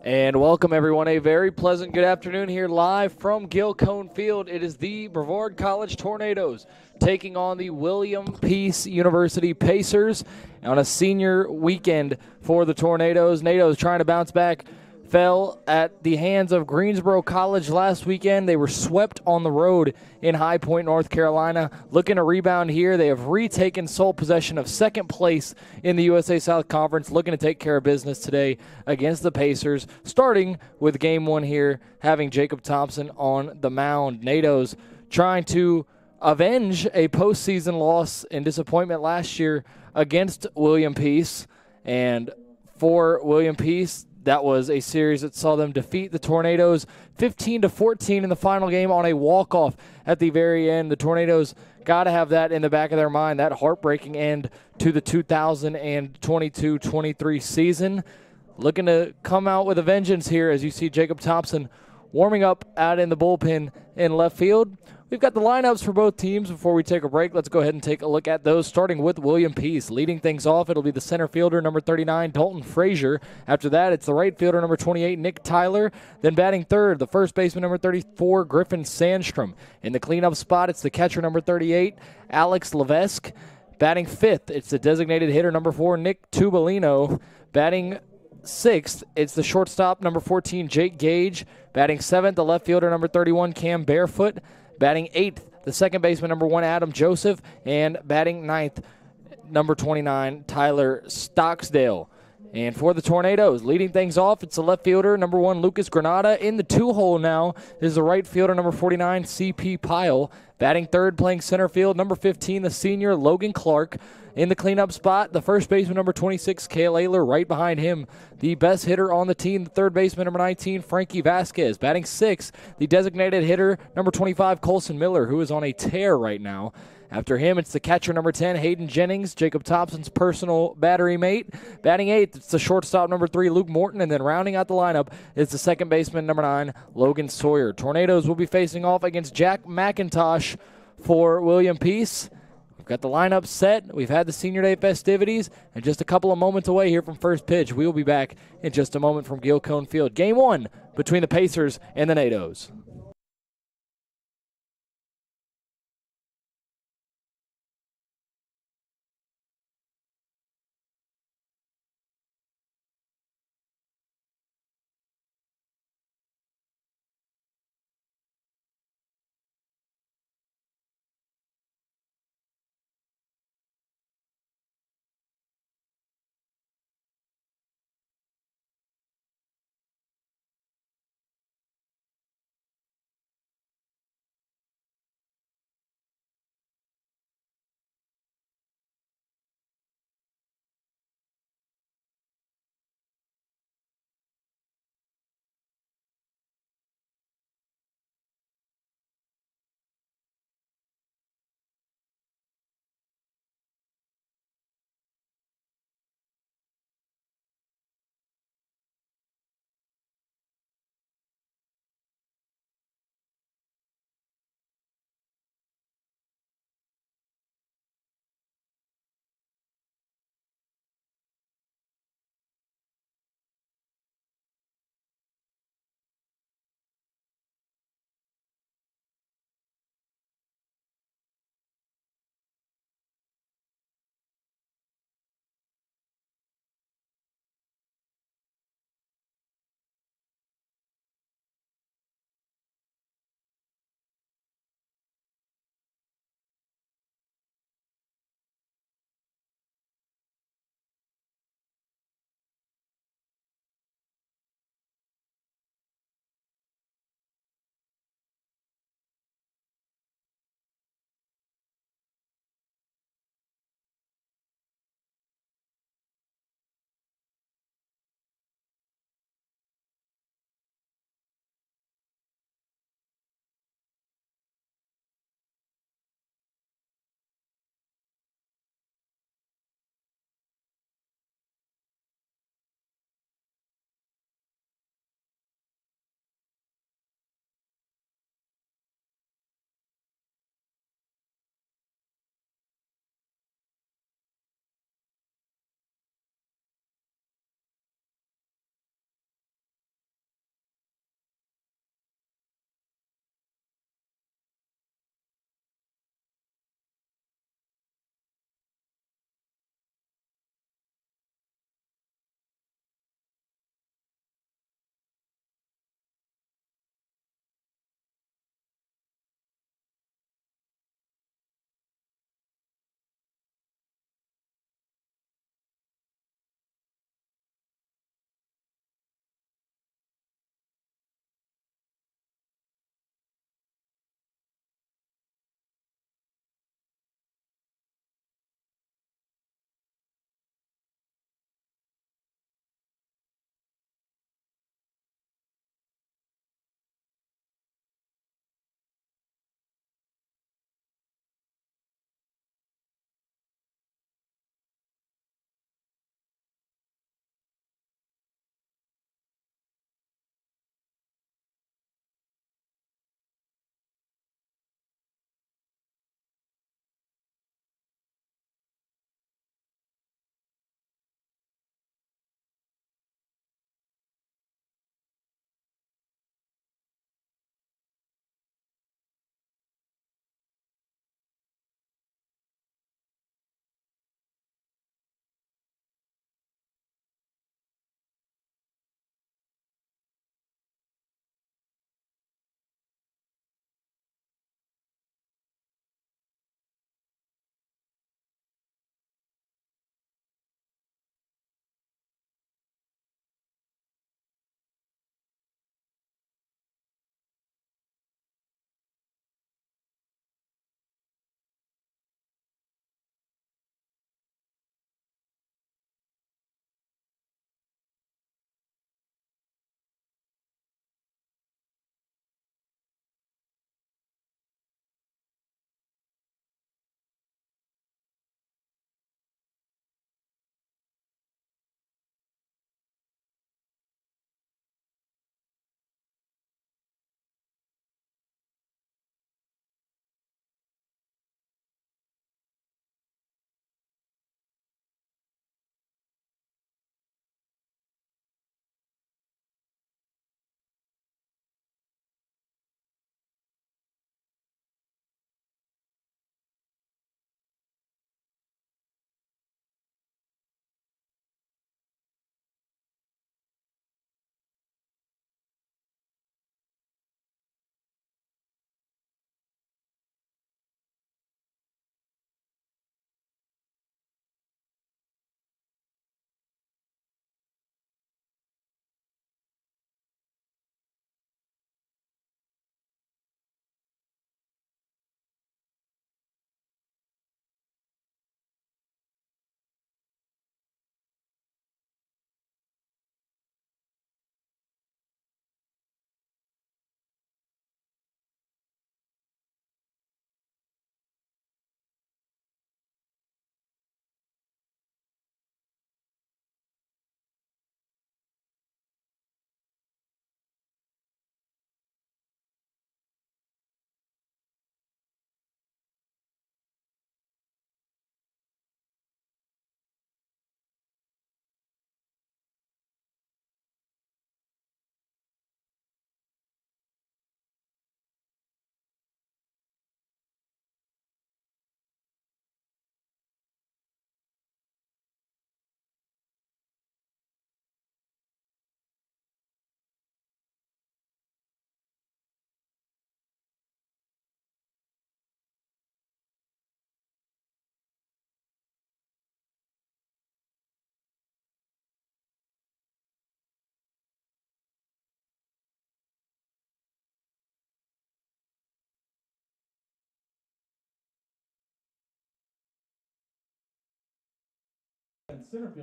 And welcome, everyone. A very pleasant good afternoon here live from Gilcone Field. It is the Brevard College Tornadoes taking on the William Peace University Pacers on a senior weekend for the Tornadoes. Nados trying to bounce back. Fell at the hands of Greensboro College last weekend. They were swept on the road in High Point, North Carolina. Looking to rebound here. They have retaken sole possession of second place in the USA South Conference, looking to take care of business today against the Pacers, starting with game one here, having Jacob Thompson on the mound. Nados trying to avenge a postseason loss and disappointment last year against William Peace. And for William Peace, that was a series that saw them defeat the Tornadoes 15-14 in the final game on a walk-off at the very end. The Tornadoes got to have that in the back of their mind, that heartbreaking end to the 2022-23 season. Looking to come out with a vengeance here as you see Jacob Thompson warming up out in the bullpen in left field. We've got the lineups for both teams. Before we take a break, let's go ahead and take a look at those, starting with William Peace. Leading things off, it'll be the center fielder, number 39, Dalton Frazier. After that, it's the right fielder, number 28, Nick Tyler. Then batting third, the first baseman, number 34, Griffin Sandstrom. In the cleanup spot, it's the catcher, number 38, Alex Levesque. Batting fifth, it's the designated hitter, number 4, Nick Tubolino. Batting sixth, it's the shortstop, number 14, Jake Gage. Batting seventh, the left fielder, number 31, Cam Barefoot. Batting eighth, the second baseman, number 1, Adam Joseph. And batting ninth, number 29, Tyler Stocksdale. And for the Tornadoes, leading things off, it's the left fielder, number 1, Lucas Granada. In the two-hole now is the right fielder, number 49, C.P. Pyle. Batting third, playing center field, number 15, the senior, Logan Clark. In the cleanup spot, the first baseman, number 26, Cale Ayler. Right behind him, the best hitter on the team, the third baseman, number 19, Frankie Vasquez. Batting sixth, the designated hitter, number 25, Colson Miller, who is on a tear right now. After him, it's the catcher, number 10, Hayden Jennings, Jacob Thompson's personal battery mate. Batting eighth, it's the shortstop, number 3, Luke Morton. And then rounding out the lineup is the second baseman, number 9, Logan Sawyer. Tornadoes will be facing off against Jack McIntosh for William Peace. We've got the lineup set. We've had the Senior Day festivities, and just a couple of moments away here from first pitch. We will be back in just a moment from Gilcone Field. Game one between the Pacers and the Nados.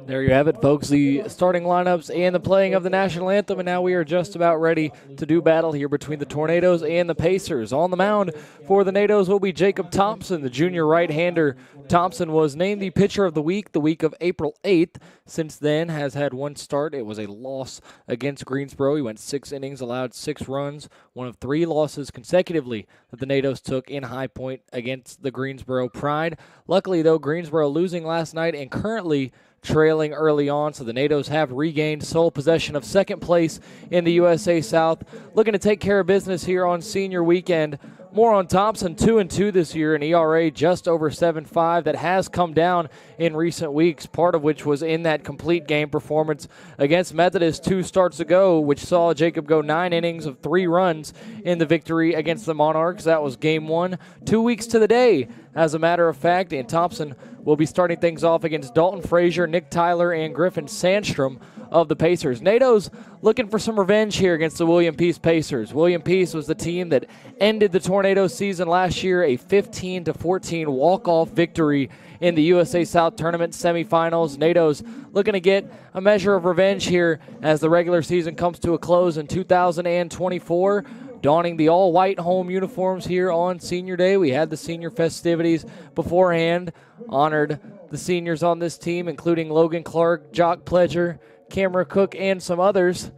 There you have it, folks, the starting lineups and the playing of the national anthem, and now we are just about ready to do battle here between the Tornadoes and the Pacers. On the mound for the Nados will be Jacob Thompson, the junior right-hander. Thompson was named the pitcher of the week of April 8th. Since then has had one start. It was a loss against Greensboro. He went 6 innings, allowed 6 runs, one of 3 losses consecutively that the Nados took in High Point against the Greensboro Pride. Luckily, though, Greensboro losing last night and currently trailing early on, so the Nados have regained sole possession of second place in the USA South. Looking to take care of business here on senior weekend. More on Thompson, 2-2 this year, an ERA just over 7.5 that has come down in recent weeks, part of which was in that complete game performance against Methodist 2 starts ago, which saw Jacob go 9 innings of 3 runs in the victory against the Monarchs. That was game 1, 2 weeks to the day, as a matter of fact, and Thompson will be starting things off against Dalton Frazier, Nick Tyler, and Griffin Sandstrom of the Pacers. Nados looking for some revenge here against the William Peace Pacers. William Peace was the team that ended the Tornado season last year, a 15-14 walk-off victory in the USA South Tournament semifinals. Nados looking to get a measure of revenge here as the regular season comes to a close in 2024. Donning the all-white home uniforms here on Senior Day. We had the senior festivities beforehand, honored the seniors on this team, including Logan Clark, Jock Pledger, Camera Cook, and some others.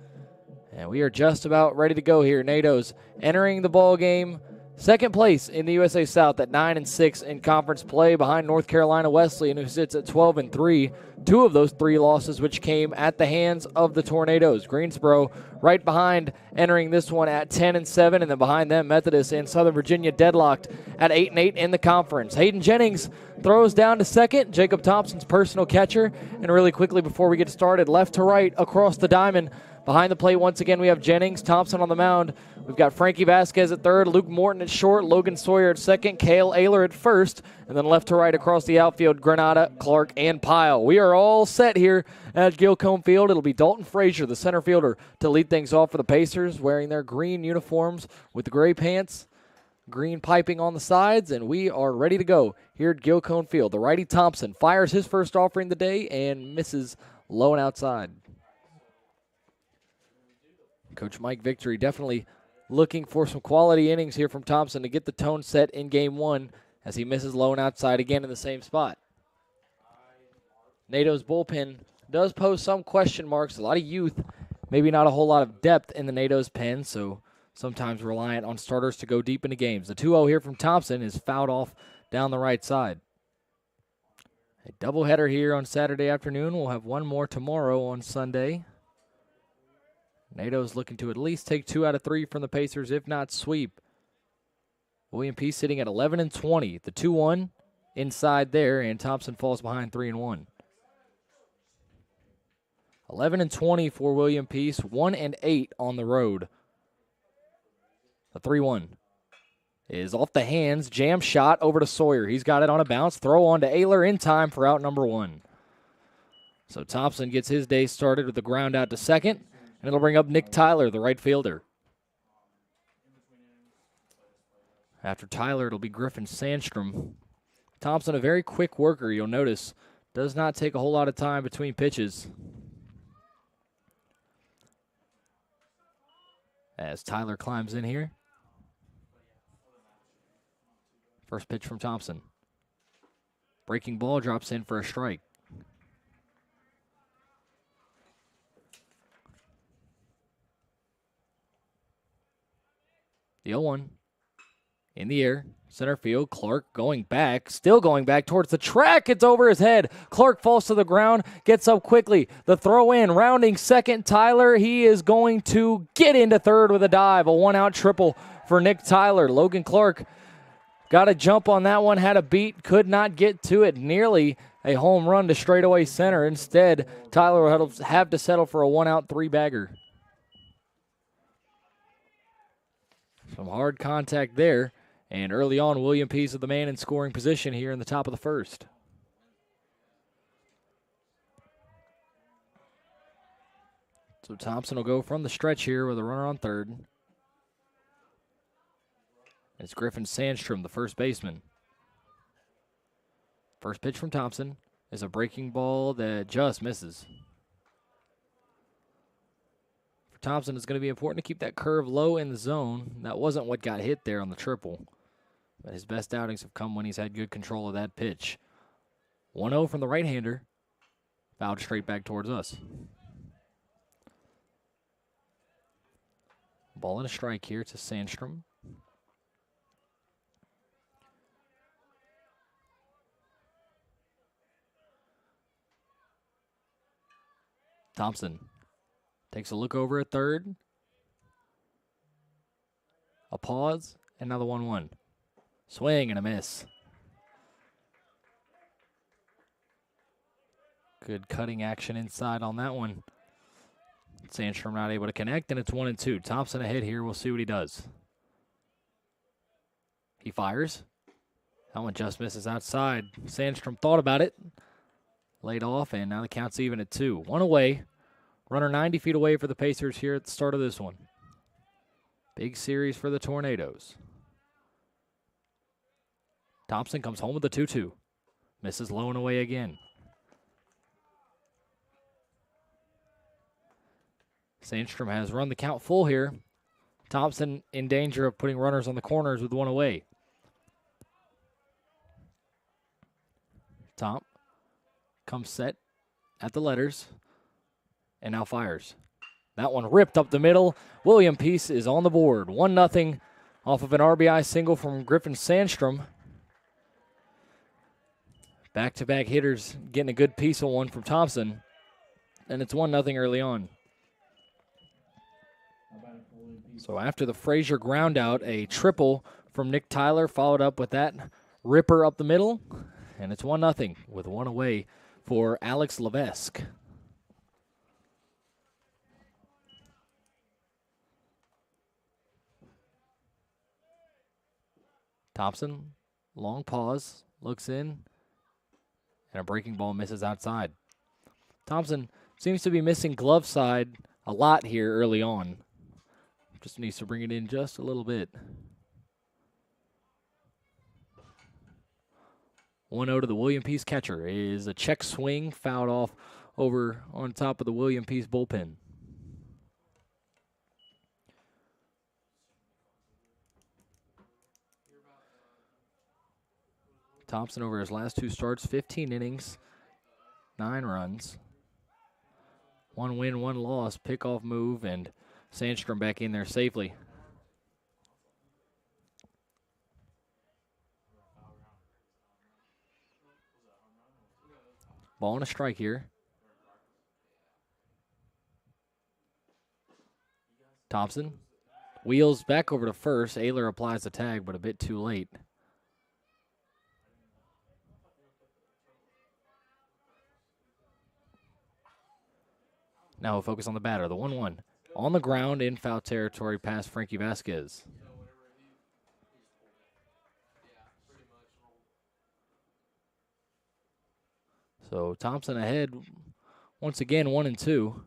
And we are just about ready to go here. Nados entering the ball game, second place in the USA South at 9-6 in conference play behind North Carolina Wesleyan, who sits at 12-3. 2 of those 3 losses which came at the hands of the Tornadoes. Greensboro right behind, entering this one at 10-7, and then behind them Methodist and Southern Virginia deadlocked at 8-8 in the conference. Hayden Jennings throws down to second, Jacob Thompson's personal catcher, and really quickly before we get started, left to right across the diamond. Behind the plate, once again, we have Jennings, Thompson on the mound. We've got Frankie Vasquez at third, Luke Morton at short, Logan Sawyer at second, Cale Ayler at first, and then left to right across the outfield, Granada, Clark, and Pyle. We are all set here at Gilcombe Field. It'll be Dalton Frazier, the center fielder, to lead things off for the Pacers, wearing their green uniforms with the gray pants, green piping on the sides, and we are ready to go here at Gilcombe Field. The righty Thompson fires his first offering of the day and misses low and outside. Coach Mike Victory definitely looking for some quality innings here from Thompson to get the tone set in game 1 as he misses low and outside again in the same spot. Nado's bullpen does pose some question marks, a lot of youth, maybe not a whole lot of depth in the Nado's pen, so sometimes reliant on starters to go deep into games. The 2-0 here from Thompson is fouled off down the right side. A doubleheader here on Saturday afternoon. We'll have one more tomorrow on Sunday. Nado's looking to at least take 2 out of 3 from the Pacers, if not sweep. William Peace sitting at 11-20. The 2-1 inside there, and Thompson falls behind 3-1. 11-20 for William Peace, 1-8 on the road. The 3-1 is off the hands, jam shot over to Sawyer. He's got it on a bounce, throw on to Ayler in time for out number 1. So Thompson gets his day started with the ground out to second. And it'll bring up Nick Tyler, the right fielder. After Tyler, it'll be Griffin Sandstrom. Thompson, a very quick worker, you'll notice. Does not take a whole lot of time between pitches. As Tyler climbs in here. First pitch from Thompson. Breaking ball drops in for a strike. The 0-1 in the air, center field. Clark going back, still going back towards the track. It's over his head. Clark falls to the ground, gets up quickly. The throw in, rounding second, Tyler. He is going to get into third with a dive. A 1-out triple for Nick Tyler. Logan Clark got a jump on that one, had a beat, could not get to it. Nearly a home run to straightaway center. Instead, Tyler will have to settle for a 1-out 3-bagger. Some hard contact there, and early on, William Peace is the man in scoring position here in the top of the first. So Thompson will go from the stretch here with a runner on third. It's Griffin Sandstrom, the first baseman. First pitch from Thompson. is a breaking ball that just misses. For Thompson, it's going to be important to keep that curve low in the zone. That wasn't what got hit there on the triple. But his best outings have come when he's had good control of that pitch. 1-0 from the right-hander. Fouled straight back towards us. Ball and a strike here to Sandstrom. Thompson takes a look over at third. A pause, and now the 1-1. Swing and a miss. Good cutting action inside on that one. Sandstrom not able to connect, and it's 1-2. Thompson ahead here. We'll see what he does. He fires. That one just misses outside. Sandstrom thought about it. Laid off, and now the count's even at 2. 1 away. Runner 90 feet away for the Pacers here at the start of this one. Big series for the Tornadoes. Thompson comes home with the 2-2. Misses low and away again. Sandstrom has run the count full here. Thompson in danger of putting runners on the corners with 1 away. Top comes set at the letters and now fires. That one ripped up the middle. William Peace is on the board. 1-0 off of an RBI single from Griffin Sandstrom. Back-to-back hitters getting a good piece of one from Thompson. And it's 1-0 early on. So after the Frazier ground out, a triple from Nick Tyler followed up with that ripper up the middle. And it's 1-0 with 1 away for Alex Levesque. Thompson, long pause, looks in, and a breaking ball misses outside. Thompson seems to be missing glove side a lot here early on. Just needs to bring it in just a little bit. 1-0 to the William Peace catcher. Is a check swing fouled off over on top of the William Peace bullpen. Thompson over his last 2 starts, 15 innings, 9 runs. 1 win, 1 loss, pickoff move, and Sandstrom back in there safely. Ball and a strike here. Thompson wheels back over to first. Ayler applies the tag, but a bit too late. Now we'll focus on the batter, the 1-1. On the ground in foul territory past Frankie Vasquez. So Thompson ahead once again, 1-2.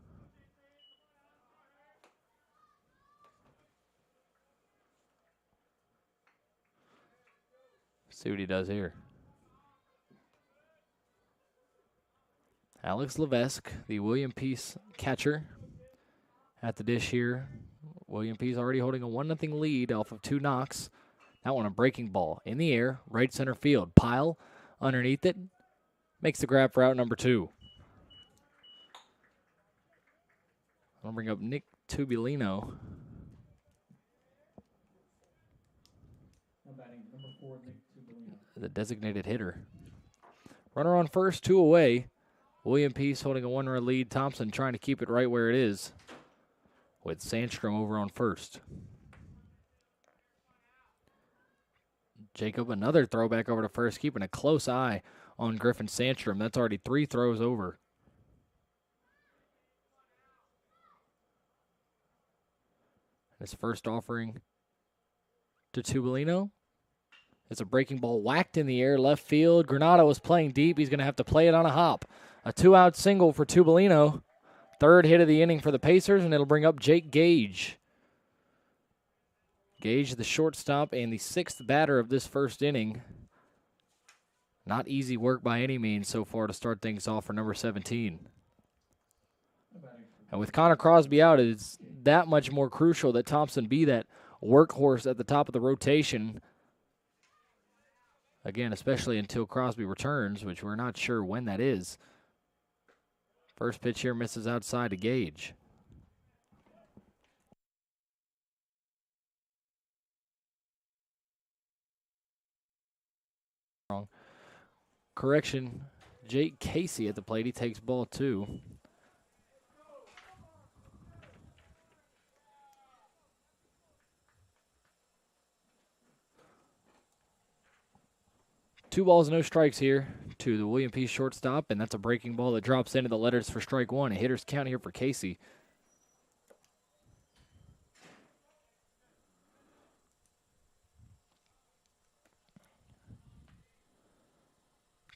See what he does here. Alex Levesque, the William Peace catcher, at the dish here. William Peace already holding a 1-0 lead off of 2 knocks. That one a breaking ball in the air, right center field. Pile underneath it, makes the grab for out number 2. I'll bring up Nick Tubolino. The designated hitter. Runner on first, 2 away. William Peace holding a 1-run lead. Thompson trying to keep it right where it is with Sandstrom over on first. Jacob, another throwback over to first, keeping a close eye on Griffin Sandstrom. That's already 3 throws over. His first offering to Tubolino. It's a breaking ball whacked in the air, left field. Granado is playing deep. He's going to have to play it on a hop. A 2-out single for Tubolino. 3rd hit of the inning for the Pacers, and it'll bring up Jake Gage. Gage, the shortstop, and the 6th batter of this first inning. Not easy work by any means so far to start things off for number 17. And with Connor Crosby out, it's that much more crucial that Thompson be that workhorse at the top of the rotation. Again, especially until Crosby returns, which we're not sure when that is. First pitch here misses outside to Gage. Wrong. Correction, Jake Casey at the plate. He takes ball 2. Two balls, no strikes here to the William P. shortstop, and that's a breaking ball that drops into the letters for strike 1. A hitter's count here for Casey.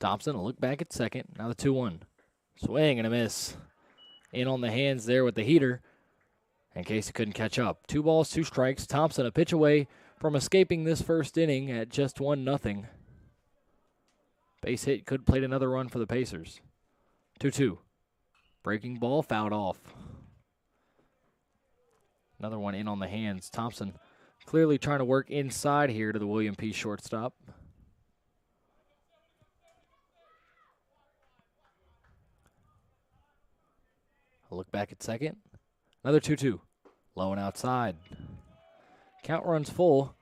Thompson, a look back at second. Now the 2-1. Swing and a miss. In on the hands there with the heater, and Casey couldn't catch up. 2 balls, 2 strikes. Thompson a pitch away from escaping this first inning at just 1-0. Base hit could plate another run for the Pacers. 2-2. Breaking ball fouled off. Another one in on the hands. Thompson clearly trying to work inside here to the William P. shortstop. A look back at second. Another 2-2. Low and outside. Count runs full.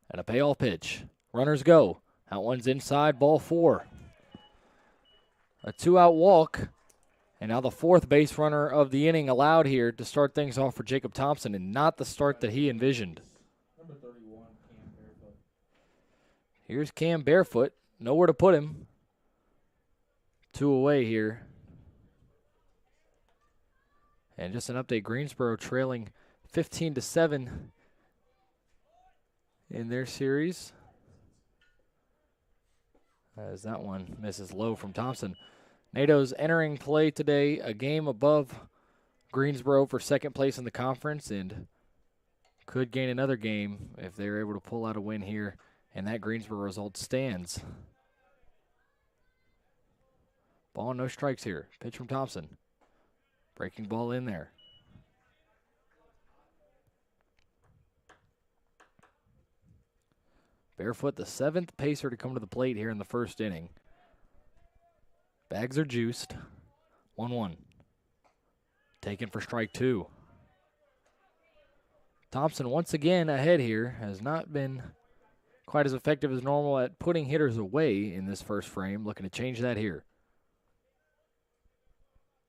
And a payoff pitch. Runners go. Out one's inside, ball 4. A 2-out walk. And now the 4th base runner of the inning allowed here to start things off for Jacob Thompson, and not the start that he envisioned. Number 31, Cam Barefoot. Here's Cam Barefoot. Nowhere to put him. 2 away here. And just an update, Greensboro trailing 15-7 in their series. As that one misses low from Thompson. NATO's entering play today, a game above Greensboro for second place in the conference, and could gain another game if they're able to pull out a win here, and that Greensboro result stands. Ball, no strikes here. Pitch from Thompson. Breaking ball in there. Barefoot, the 7th Pacer to come to the plate here in the first inning. Bags are juiced. 1-1. Taken for strike 2. Thompson once again ahead here. Has not been quite as effective as normal at putting hitters away in this first frame. Looking to change that here.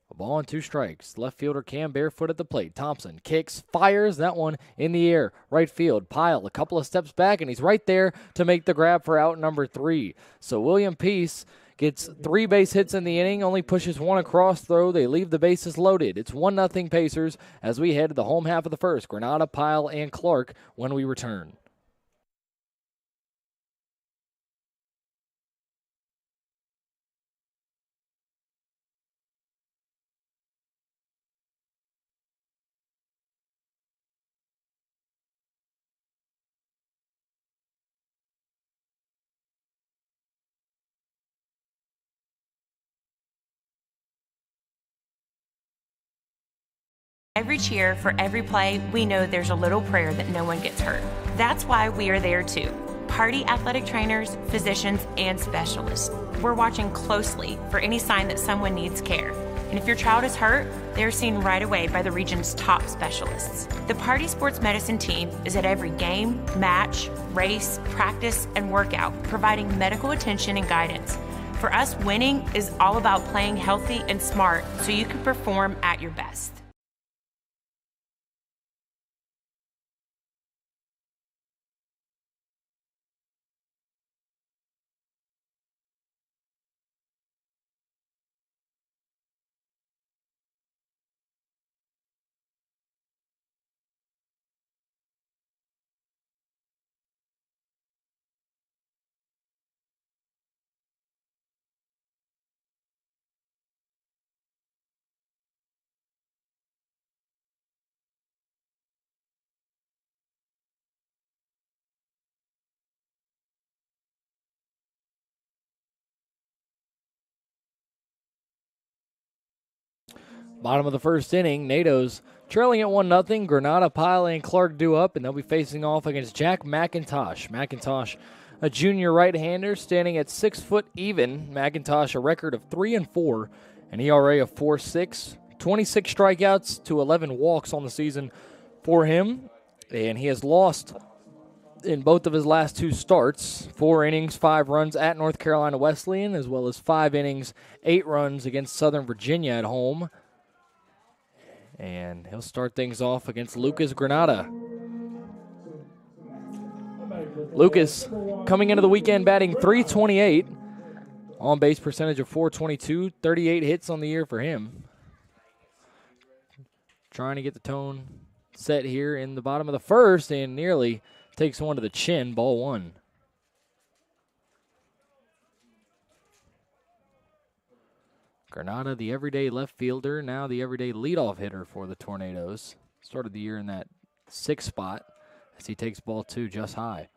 A ball and 2 strikes. Left fielder Cam Barefoot at the plate. Thompson kicks, fires that one in the air. Right field, Pyle a couple of steps back, and he's right there to make the grab for out number 3. So William Peace gets 3 base hits in the inning, only pushes 1 across throw. They leave the bases loaded. It's 1-0 Pacers as we head to the home half of the first. Granada, Pyle, and Clark when we return. Every cheer, for every play, we know there's a little prayer that no one gets hurt. That's why we are there too. Party athletic trainers, physicians, and specialists. We're watching closely for any sign that someone needs care. And if your child is hurt, they're seen right away by the region's top specialists. The Party Sports Medicine team is at every game, match, race, practice, and workout, providing medical attention and guidance. For us, winning is all about playing healthy and smart so you can perform at your best. Bottom of the first inning, NATO's trailing at 1-0. Granada, Pyle, and Clark due up, and they'll be facing off against Jack McIntosh. McIntosh, a junior right-hander, standing at 6 foot even. McIntosh, a record of 3-4, an ERA of 4.6, 26 strikeouts to 11 walks on the season for him, and he has lost in both of his last 2 starts. 4 innings, 5 runs at North Carolina Wesleyan, as well as 5 innings, 8 runs against Southern Virginia at home. And he'll start things off against Lucas Granada. Lucas coming into the weekend batting .328, on base percentage of .422, 38 hits on the year for him. Trying to get the tone set here in the bottom of the first, and nearly takes one to the chin, ball 1. Granada, the everyday left fielder, now the everyday leadoff hitter for the Tornadoes. Started the year in that 6th spot as he takes ball 2 just high.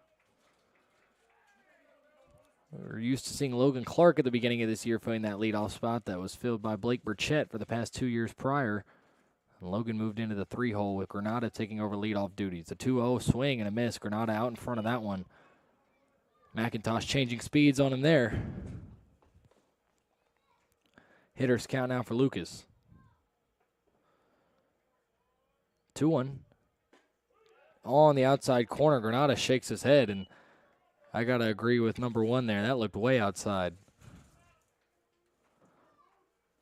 We're used to seeing Logan Clark at the beginning of this year filling that leadoff spot that was filled by Blake Burchett for the past 2 years prior. And Logan moved into the 3-hole with Granada taking over leadoff duties. A 2-0 swing and a miss. Granada out in front of that one. McIntosh changing speeds on him there. Hitters count now for Lucas. 2-1. On the outside corner, Granada shakes his head, and I got to agree with number 1 there. That looked way outside.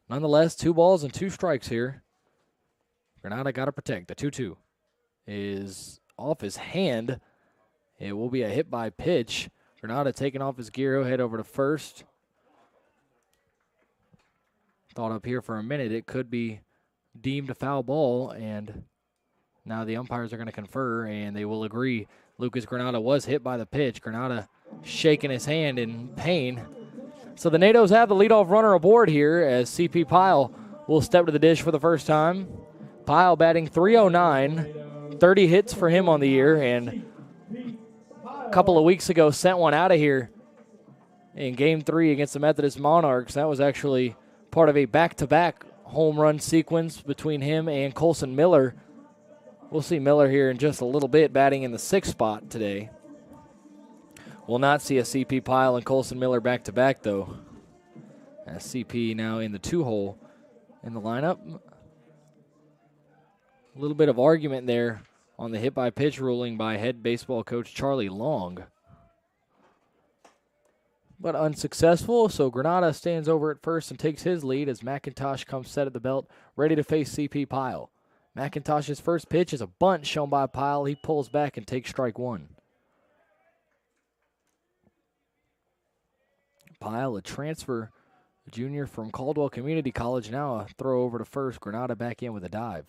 Nonetheless, 2 balls and 2 strikes here. Granada got to protect. The 2-2 is off his hand. It will be a hit by pitch. Granada taking off his gear. He'll head over to first. Thought up here for a minute it could be deemed a foul ball, and now the umpires are going to confer, and they will agree. Lucas Granada was hit by the pitch. Granada shaking his hand in pain. So the NATOs have the leadoff runner aboard here as C.P. Pyle will step to the dish for the first time. Pyle batting .309, 30 hits for him on the year, and a couple of weeks ago sent one out of here in Game 3 against the Methodist Monarchs. That was actually part of a back-to-back home run sequence between him and Colson Miller. We'll see Miller here in just a little bit, batting in the 6th spot today. We'll not see a CP Pyle and Colson Miller back-to-back, though. As CP now in the 2-hole in the lineup. A little bit of argument there on the hit-by-pitch ruling by head baseball coach Charlie Long. But unsuccessful, so Granada stands over at first and takes his lead as McIntosh comes set at the belt, ready to face C.P. Pyle. McIntosh's first pitch is a bunt shown by Pyle. He pulls back and takes strike 1. Pyle, a transfer junior from Caldwell Community College, now a throw over to first. Granada back in with a dive.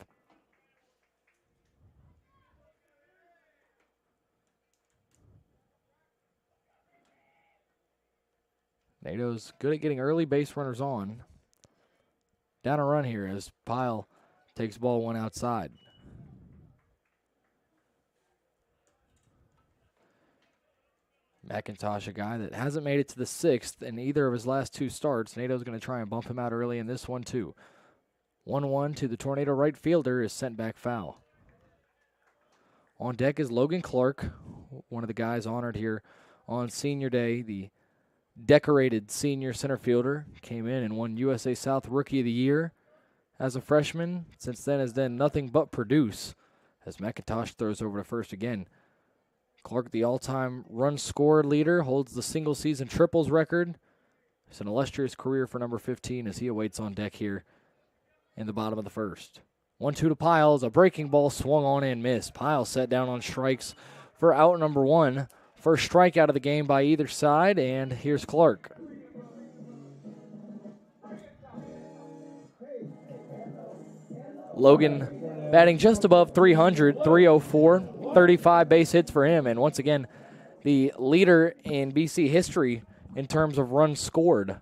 NATO's good at getting early base runners on. Down a run here as Pyle takes ball 1 outside. McIntosh, a guy that hasn't made it to the 6th in either of his last 2 starts. NATO's going to try and bump him out early in this one, too. 1-1 to the Tornado right fielder is sent back foul. On deck is Logan Clark, one of the guys honored here on Senior Day. The decorated senior center fielder came in and won USA South Rookie of the Year as a freshman. Since then has done nothing but produce as McIntosh throws over to first again. Clark, the all-time run scorer leader, holds the single-season triples record. It's an illustrious career for number 15 as he awaits on deck here in the bottom of the first. 1-2 to Pyle as a breaking ball swung on and missed. Pyle set down on strikes for out number 1. First strikeout of the game by either side, and here's Clark. Logan batting just above 300, 304, 35 base hits for him, and once again, the leader in BC history in terms of runs scored.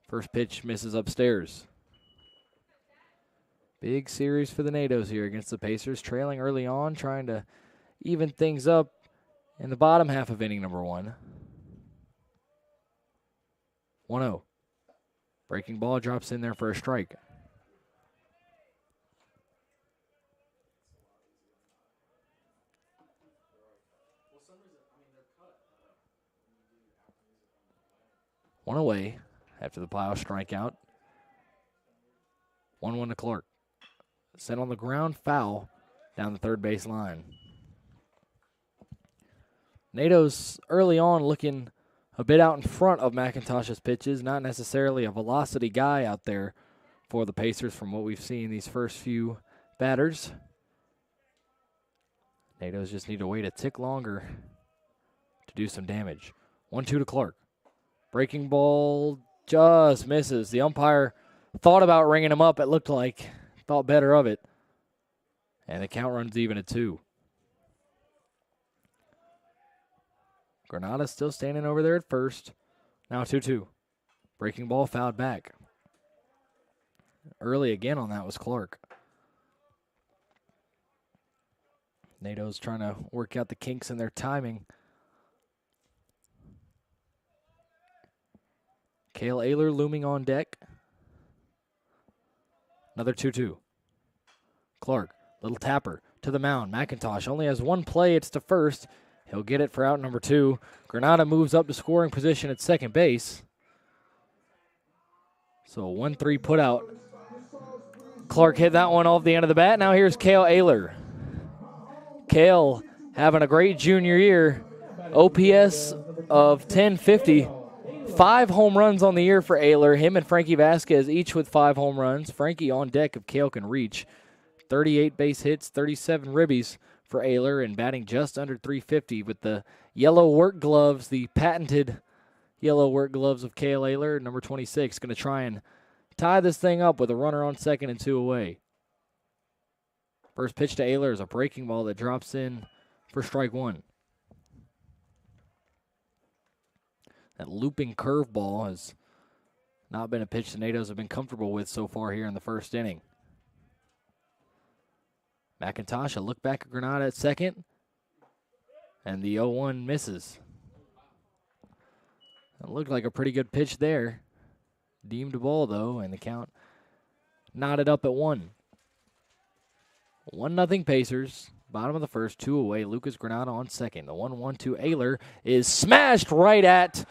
First pitch misses upstairs. Big series for the NATOs here against the Pacers, trailing early on, trying to even things up in the bottom half of inning number 1. 1-0. Breaking ball drops in there for a strike. One away after the pile strikeout. 1-1 to Clark. Set on the ground, foul down the third base line. Nato's early on looking a bit out in front of McIntosh's pitches. Not necessarily a velocity guy out there for the Pacers from what we've seen these first few batters. Nato's just need to wait a tick longer to do some damage. 1-2 to Clark. Breaking ball just misses. The umpire thought about ringing him up, it looked like. Thought better of it. And the count runs even at 2. Granada still standing over there at first. Now 2-2. Breaking ball fouled back. Early again on that was Clark. Nato's trying to work out the kinks in their timing. Cale Ayler looming on deck. Another 2-2. Clark, little tapper to the mound. McIntosh only has one play. It's to first. He'll get it for out number 2. Granada moves up to scoring position at second base. So a 1-3 put out. Clark hit that one off the end of the bat. Now here's Cale Ayler. Cale having a great junior year. OPS of 1050. 5 home runs on the year for Ayler. Him and Frankie Vasquez each with 5 home runs. Frankie on deck if Cale can reach. 38 base hits, 37 ribbies for Ayler, and batting just under 350 with the yellow work gloves, the patented yellow work gloves of Cale Ayler, number 26. Going to try and tie this thing up with a runner on second and 2 away. First pitch to Ayler is a breaking ball that drops in for strike 1. That looping curveball has not been a pitch the Natos have been comfortable with so far here in the first inning. McIntosh, a look back at Granada at second. And the 0-1 misses. It looked like a pretty good pitch there. Deemed a ball, though, and the count knotted up at 1. 1-0 Pacers. Bottom of the first, 2 away. Lucas Granada on second. The 1-1 to Ayler is smashed right at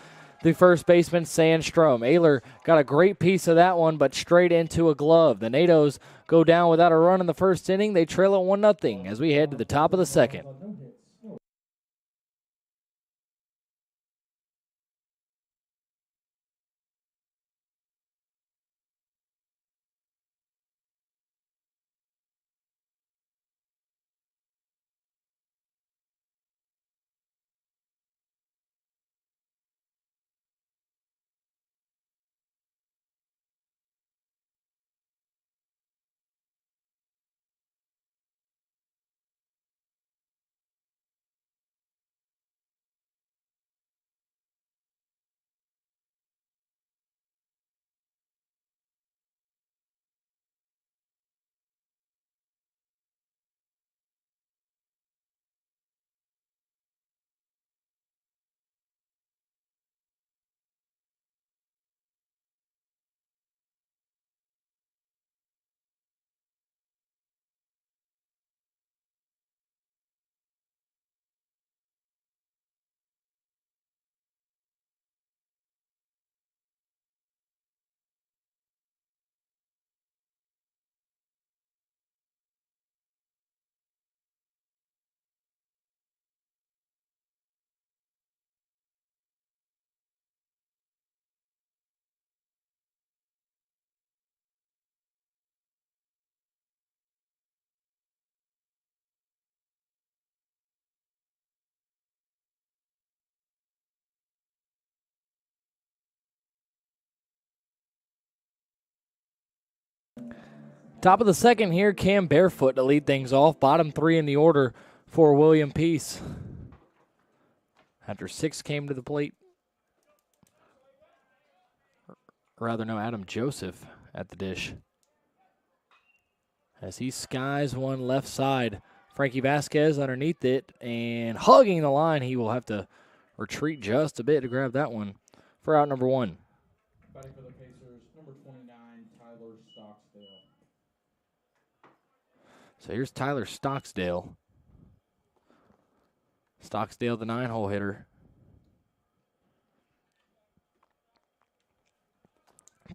the first baseman, Sandstrom. Ayler got a great piece of that one, but straight into a glove. The Natos go down without a run in the first inning. They trail at 1-0 as we head to the top of the second. Top of the second here, Cam Barefoot to lead things off. Bottom 3 in the order for William Peace. After 6 came to the plate. Adam Joseph at the dish. As he skies one left side. Frankie Vasquez underneath it and hugging the line. He will have to retreat just a bit to grab that one for out number 1. Batting for the Pacers, number So here's Tyler Stocksdale. Stocksdale, the 9-hole hitter.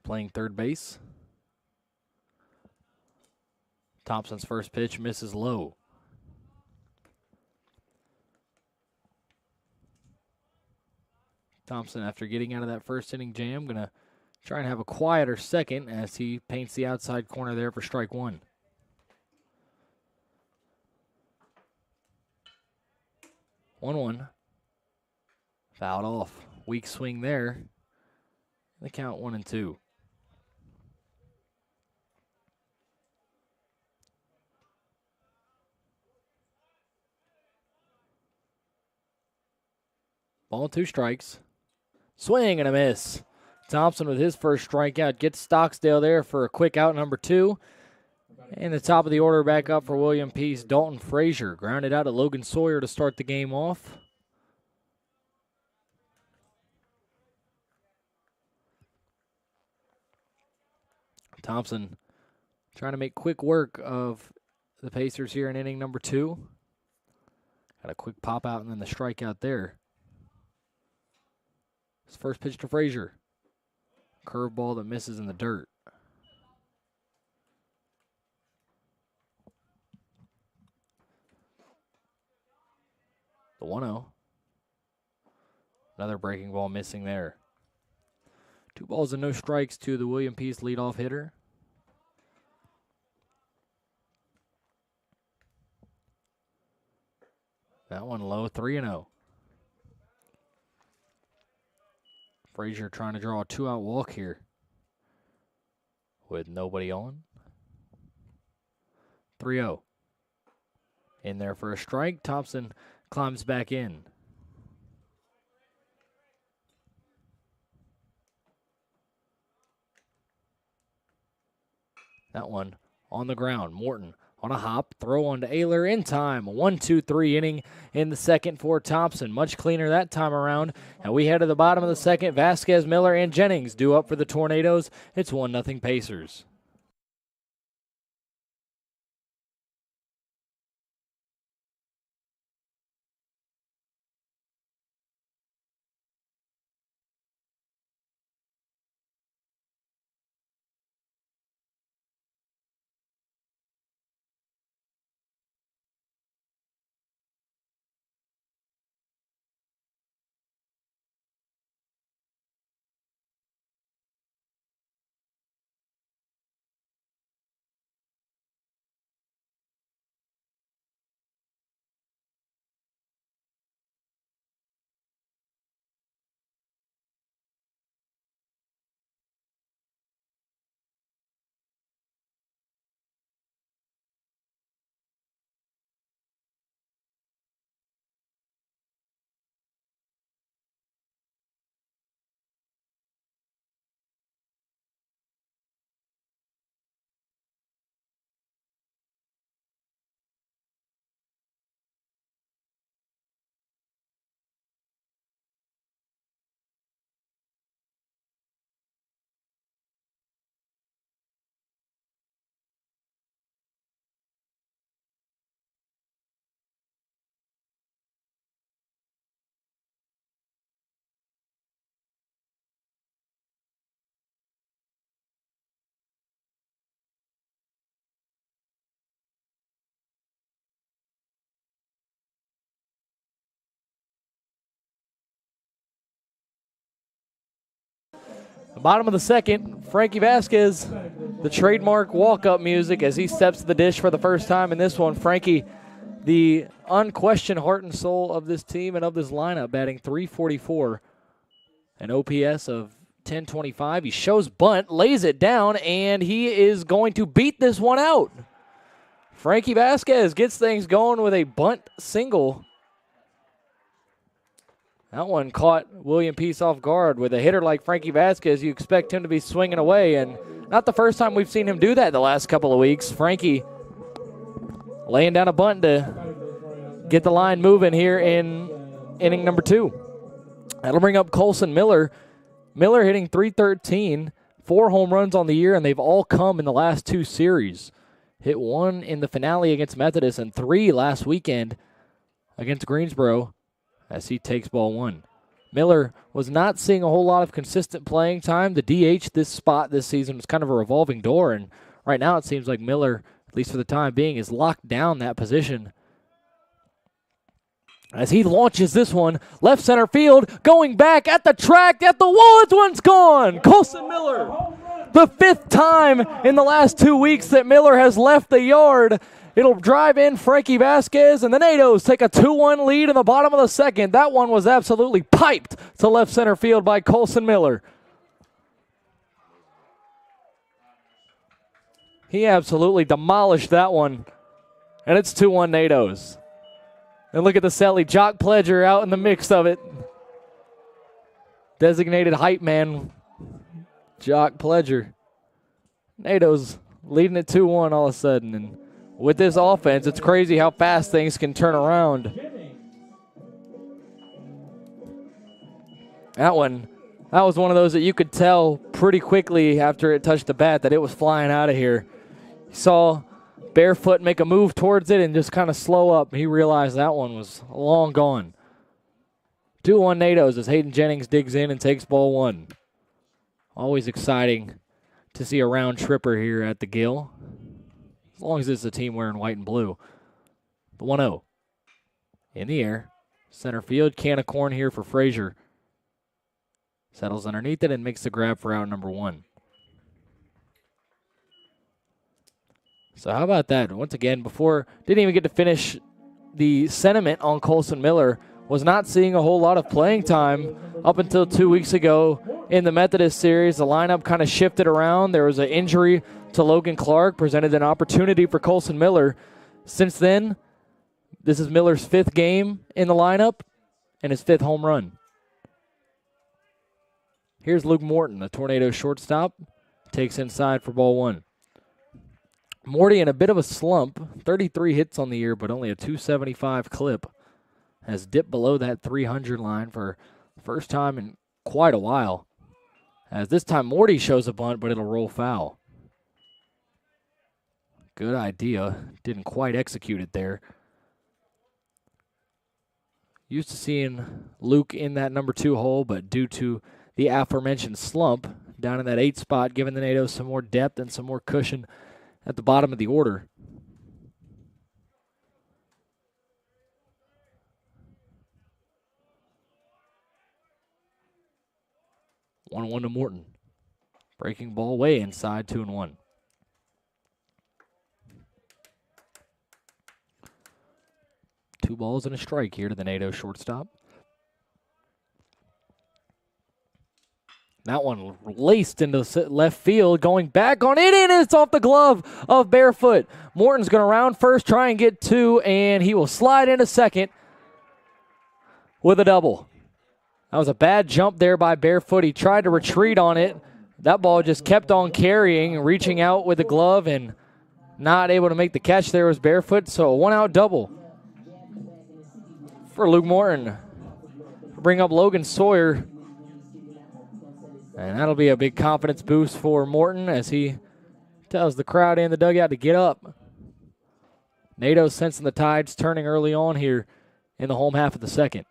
Playing third base. Thompson's first pitch misses low. Thompson, after getting out of that first inning jam, going to try and have a quieter second as he paints the outside corner there for strike one. One. Fouled off. Weak swing there. The count 1-2. Ball 2 strikes. Swing and a miss. Thompson with his first strikeout gets Stocksdale there for a quick out, number 2. And the top of the order back up for William Peace. Dalton Frazier grounded out at Logan Sawyer to start the game off. Thompson trying to make quick work of the Pacers here in inning number 2. Got a quick pop out and then the strikeout there. His first pitch to Frazier. Curveball that misses in the dirt. The 1-0. Another breaking ball missing there. 2 balls and no strikes to the William Peace leadoff hitter. That one low, 3-0. Frazier trying to draw a 2-out walk here with nobody on. 3-0. In there for a strike. Thompson climbs back in. That one on the ground. Morton on a hop. Throw on to Ayler in time. A 1-2-3 inning in the second for Thompson. Much cleaner that time around. And we head to the bottom of the second. Vasquez, Miller, and Jennings due up for the Tornadoes. It's 1-0 Pacers. The bottom of the second, Frankie Vasquez, the trademark walk-up music as he steps to the dish for the first time in this one. Frankie, the unquestioned heart and soul of this team and of this lineup, batting .344, an OPS of 1025. He shows bunt, lays it down, and he is going to beat this one out. Frankie Vasquez gets things going with a bunt single. That one caught William Peace off guard. With a hitter like Frankie Vasquez, you expect him to be swinging away, and not the first time we've seen him do that the last couple of weeks. Frankie laying down a bunt to get the line moving here in inning number 2. That'll bring up Colson Miller. Miller hitting .313, 4 home runs on the year, and they've all come in the last 2 series. Hit 1 in the finale against Methodist and 3 last weekend against Greensboro as he takes ball 1. Miller was not seeing a whole lot of consistent playing time. The DH this spot this season was kind of a revolving door, and right now it seems like Miller, at least for the time being, is locked down that position. As he launches this one, left center field, going back at the track, at the wall, this one's gone! Colson Miller, the 5th time in the last 2 weeks that Miller has left the yard. It'll drive in Frankie Vasquez, and the Natos take a 2-1 lead in the bottom of the 2nd. That one was absolutely piped to left center field by Colson Miller. He absolutely demolished that one, and it's 2-1 Natos. And look at the Selly, Jock Pledger out in the mix of it. Designated hype man, Jock Pledger. Natos leading it 2-1 all of a sudden. And with this offense, it's crazy how fast things can turn around. That was one of those that you could tell pretty quickly after it touched the bat that it was flying out of here. You saw Barefoot make a move towards it and just kind of slow up. He realized that one was long gone. 2-1 Natos as Hayden Jennings digs in and takes ball 1. Always exciting to see a round tripper here at the Gill, as long as it's a team wearing white and blue. The 1-0 in the air. Center field, can of corn here for Frazier. Settles underneath it and makes the grab for out number 1. So how about that? Once again, didn't even get to finish the sentiment on Colson Miller. Was not seeing a whole lot of playing time up until 2 weeks ago in the Methodist series. The lineup kind of shifted around. There was an injury to Logan Clark, presented an opportunity for Colson Miller. Since then, this is Miller's 5th game in the lineup and his 5th home run. Here's Luke Morton, the Tornado shortstop, takes inside for ball 1. Morty in a bit of a slump, 33 hits on the year, but only a 275 clip. Has dipped below that 300 line for the first time in quite a while. As this time Morty shows a bunt, but it'll roll foul. Good idea. Didn't quite execute it there. Used to seeing Luke in that number 2 hole, but due to the aforementioned slump down in that 8th spot, giving the Natos some more depth and some more cushion at the bottom of the order. 1-1 to Morton. Breaking ball way inside, 2-1. Two balls and a strike here to the NATO shortstop. That one laced into left field, going back on it, and it's off the glove of Barefoot. Morton's going to round first, try and get 2, and he will slide into second with a double. That was a bad jump there by Barefoot. He tried to retreat on it. That ball just kept on carrying, reaching out with the glove, and not able to make the catch there was Barefoot, so a 1-out double for Luke Morton. Bring up Logan Sawyer. And that'll be a big confidence boost for Morton as he tells the crowd in the dugout to get up. NATO sensing the tides turning early on here in the home half of the 2nd.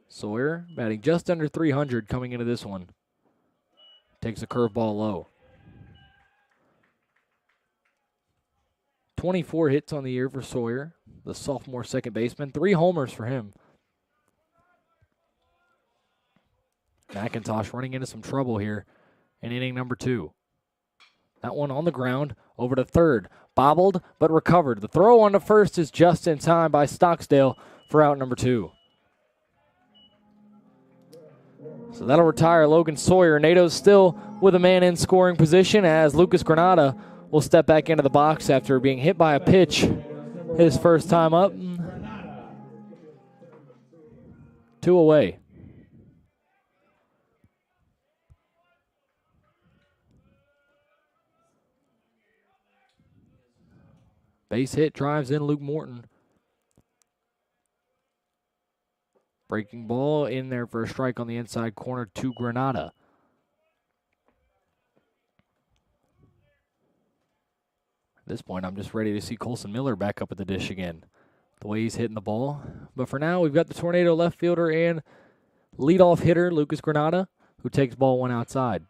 Sawyer batting just under 300 coming into this one. Takes a curveball low. 24 hits on the year for Sawyer, the sophomore second baseman. 3 homers for him. McIntosh running into some trouble here in inning number 2. That one on the ground, over to third. Bobbled, but recovered. The throw on to first is just in time by Stocksdale for out number 2. So that'll retire Logan Sawyer. NATO's still with a man in scoring position as Lucas Granada will step back into the box after being hit by a pitch his first time up. 2 away. Base hit drives in Luke Morton. Breaking ball in there for a strike on the inside corner to Granada. At this point, I'm just ready to see Colson Miller back up at the dish again, the way he's hitting the ball. But for now, we've got the Tornado left fielder and leadoff hitter, Lucas Granada, who takes ball one outside.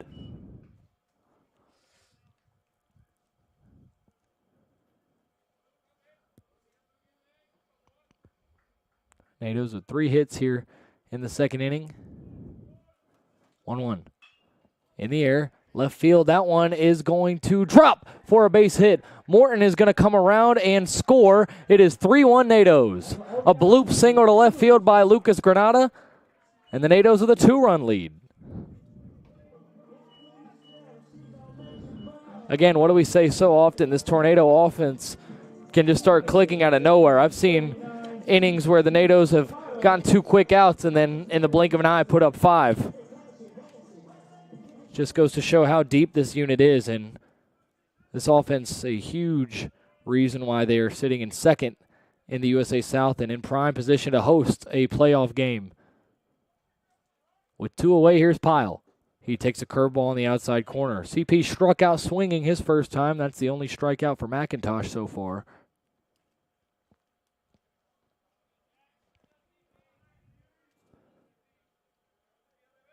Tornadoes with 3 hits here in the second inning. 1-1. In the air, left field. That one is going to drop for a base hit. Morton is going to come around and score. It is 3-1 Nados. A bloop single to left field by Lucas Granada, and the Nados with a 2-run lead. Again, what do we say so often? This Tornado offense can just start clicking out of nowhere. I've seen innings where the Nados have gotten 2 quick outs and then in the blink of an eye put up 5. Just goes to show how deep this unit is, and this offense a huge reason why they are sitting in second in the USA South and in prime position to host a playoff game. With 2 away, here's Pyle. He takes a curveball on the outside corner. CP struck out swinging his first time. That's the only strikeout for McIntosh so far.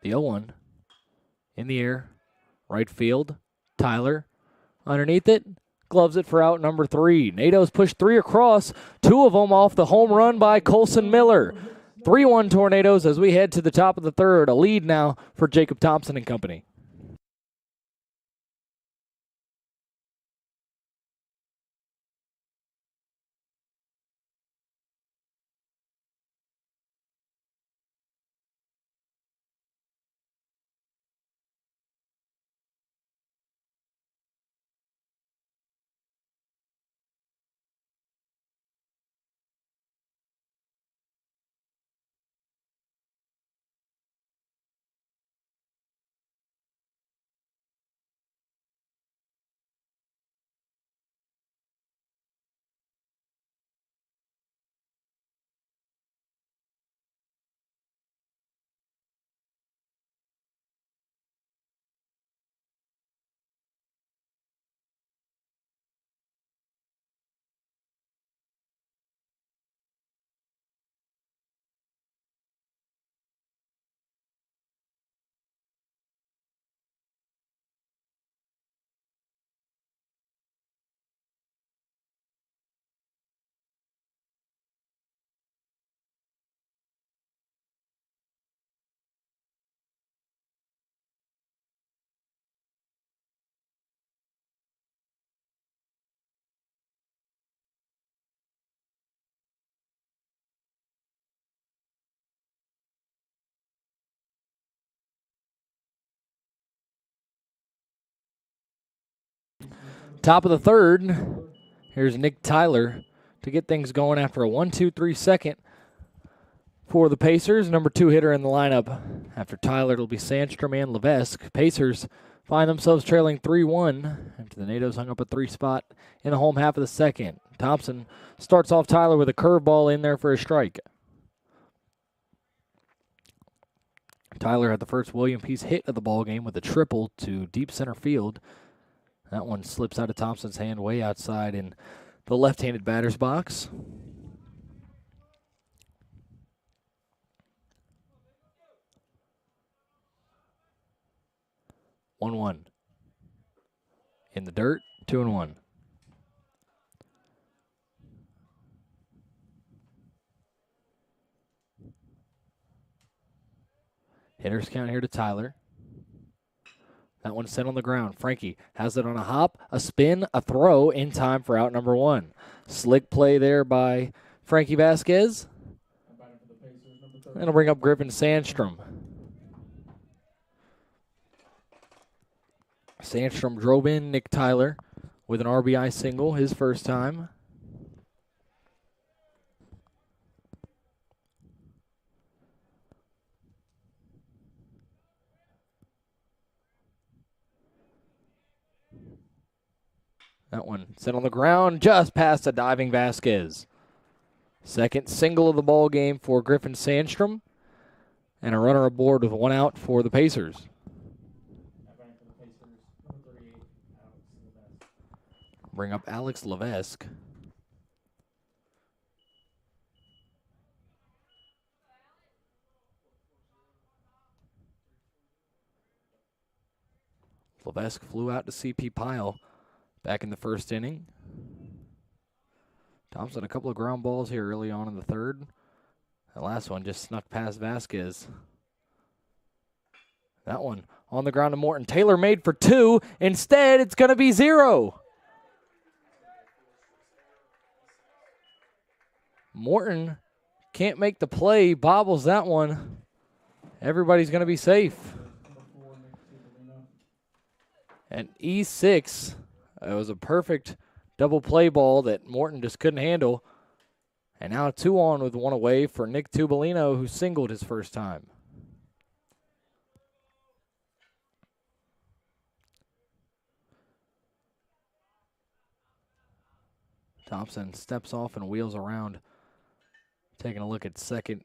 The 0-1 in the air, right field. Tyler underneath it, gloves it for out number 3. Nados push 3 across, 2 of them off the home run by Colson Miller. 3-1 Tornadoes as we head to the top of the third. A lead now for Jacob Thompson and company. Top of the third, here's Nick Tyler to get things going after a 1-2-3 second for the Pacers. Number 2 hitter in the lineup. After Tyler, it'll be Sandstrom and Levesque. Pacers find themselves trailing 3-1 after the Nados hung up a 3 spot in the home half of the second. Thompson starts off Tyler with a curveball in there for a strike. Tyler had the first William Peace hit of the ballgame with a triple to deep center field. That one slips out of Thompson's hand way outside in the left-handed batter's box. One. In the dirt, 2-1. Hitters count here to Tyler. That one's sent on the ground. Frankie has it on a hop, a spin, a throw in time for out number 1. Slick play there by Frankie Vasquez. That'll bring up Griffin Sandstrom. Sandstrom drove in Nick Tyler with an RBI single, his first time. That one set on the ground just past a diving Vasquez. Second single of the ball game for Griffin Sandstrom. And a runner aboard with 1 out for the Pacers. Bring up Alex Levesque. Levesque flew out to CP Pyle back in the first inning. Thompson, a couple of ground balls here early on in the third. That last one just snuck past Vasquez. That one on the ground to Morton. Taylor made for 2. Instead, it's going to be 0. Morton can't make the play, bobbles that one. Everybody's going to be safe. And E6, it was a perfect double play ball that Morton just couldn't handle. And now 2 on with 1 away for Nick Tubolino, who singled his first time. Thompson steps off and wheels around, taking a look at second.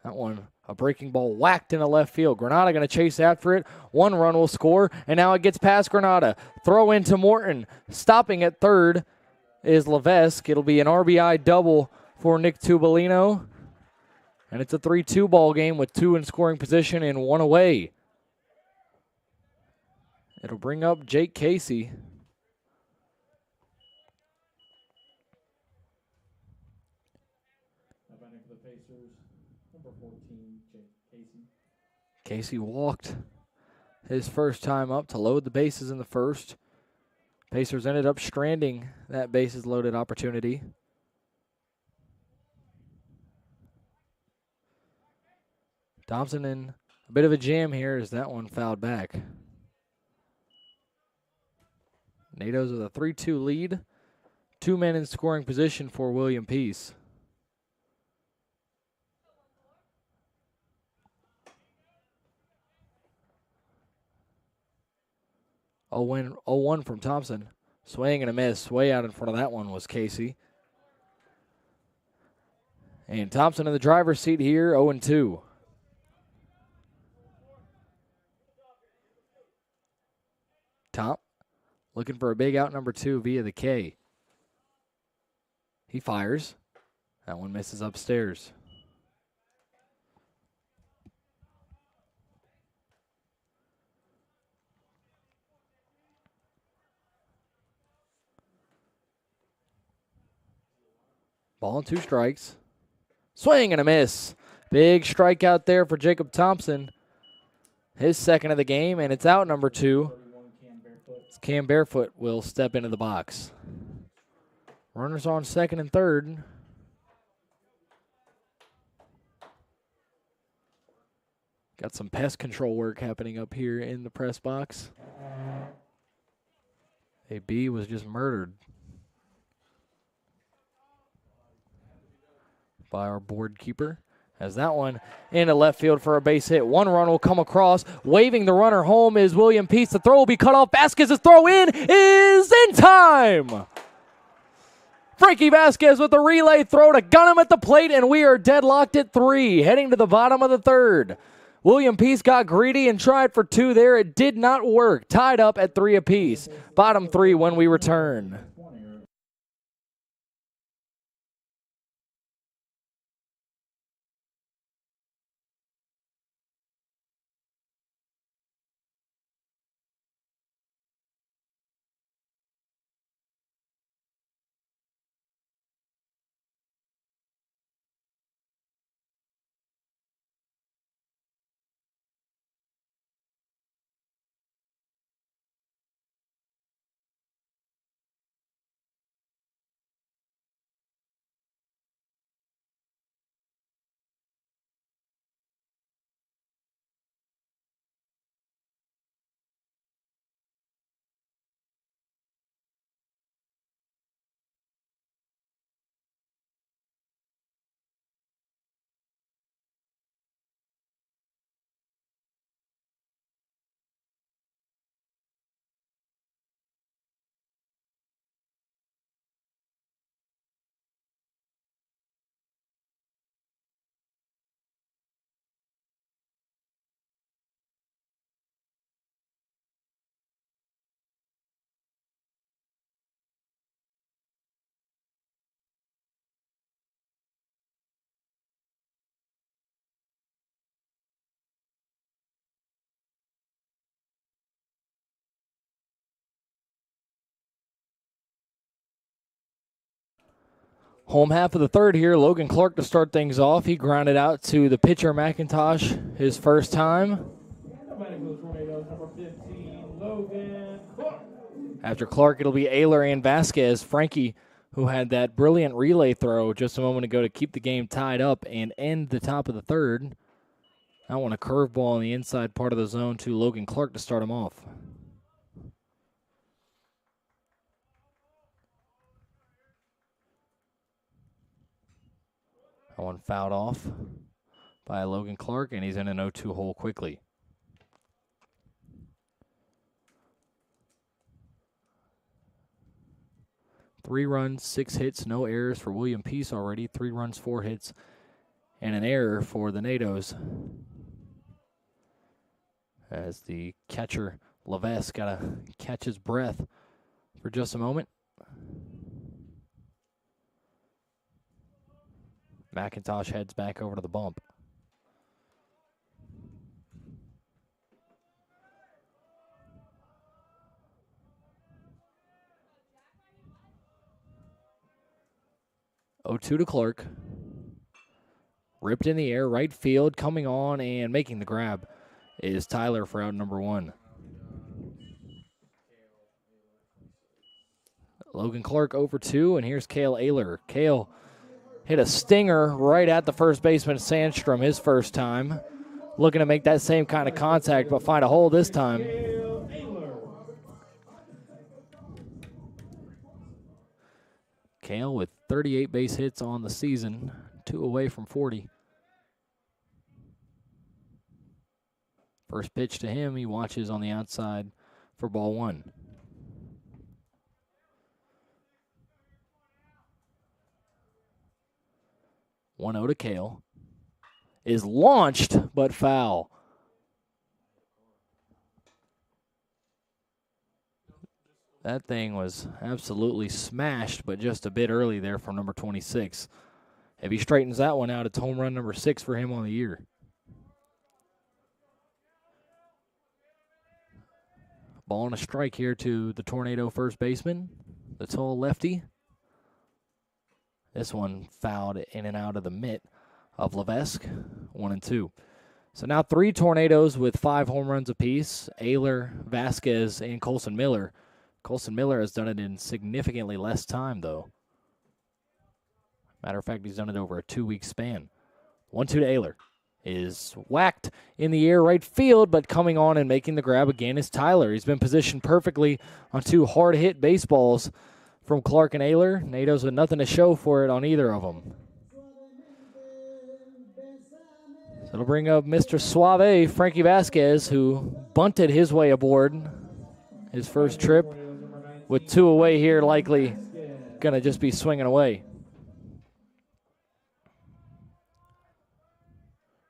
That one, a breaking ball whacked into left field. Granada going to chase after it. 1 run will score, and now it gets past Granada. Throw into Morton. Stopping at third is Levesque. It'll be an RBI double for Nick Tubolino. And it's a 3-2 ball game with 2 in scoring position and 1 away. It'll bring up Jake Casey. Casey walked his first time up to load the bases in the first. Pacers ended up stranding that bases loaded opportunity. Thompson in a bit of a jam here as that one fouled back. NATO's with a 3-2 lead. 2 men in scoring position for William Peace. Oh, 0-1 from Thompson. Swing and a miss. Way out in front of that one was Casey. And Thompson in the driver's seat here, 0-2. Top looking for a big out number 2 via the K. He fires. That one misses upstairs. Ball and 2 strikes. Swing and a miss. Big strikeout there for Jacob Thompson. His second of the game, and it's out number 2. Cam Barefoot will step into the box. Runners on second and third. Got some pest control work happening up here in the press box. A bee was just murdered by our board keeper. As that one into left field for a base hit. 1 run will come across. Waving the runner home is William Peace. The throw will be cut off. Vasquez's throw in is in time. Frankie Vasquez with the relay throw to gun him at the plate, and we are deadlocked at 3, heading to the bottom of the third. William Peace got greedy and tried for 2 there. It did not work. Tied up at 3 apiece. Bottom 3 when we return. Home half of the third here. Logan Clark to start things off. He grounded out to the pitcher McIntosh his first time. After Clark, it'll be Ayler and Vasquez. Frankie, who had that brilliant relay throw just a moment ago to keep the game tied up and end the top of the third. That one a curveball on the inside part of the zone to Logan Clark to start him off. That one fouled off by Logan Clark, and he's in an 0-2 hole quickly. Three runs, 6 hits, no errors for William Peace already. 3 runs, 4 hits, and an error for the Natos. As the catcher, Levesque, got to catch his breath for just a moment. McIntosh heads back over to the bump. Oh, 2 to Clark. Ripped in the air, right field, coming on and making the grab is Tyler for out number 1. Logan Clark over 2, and here's Cale Ayler. Cale hit a stinger right at the first baseman, Sandstrom, his first time. Looking to make that same kind of contact, but find a hole this time. Cale with 38 base hits on the season, 2 away from 40. First pitch to him, he watches on the outside for ball 1. One 0 to Cale. Is launched, but foul. That thing was absolutely smashed, but just a bit early there from number 26. If he straightens that one out, it's home run number 6 for him on the year. Ball and a strike here to the Tornado first baseman, the tall lefty. This one fouled in and out of the mitt of Levesque, 1 and 2. So now 3 Tornadoes with 5 home runs apiece. Ayler, Vasquez, and Colson Miller. Colson Miller has done it in significantly less time, though. Matter of fact, he's done it over a 2-week span. 1-2 to Ayler. Is whacked in the air right field, but coming on and making the grab again is Tyler. He's been positioned perfectly on 2 hard-hit baseballs from Clark and Ayler. Natos with nothing to show for it on either of them. So it'll bring up Mr. Suave, Frankie Vasquez, who bunted his way aboard his first trip. With 2 away here, likely going to just be swinging away.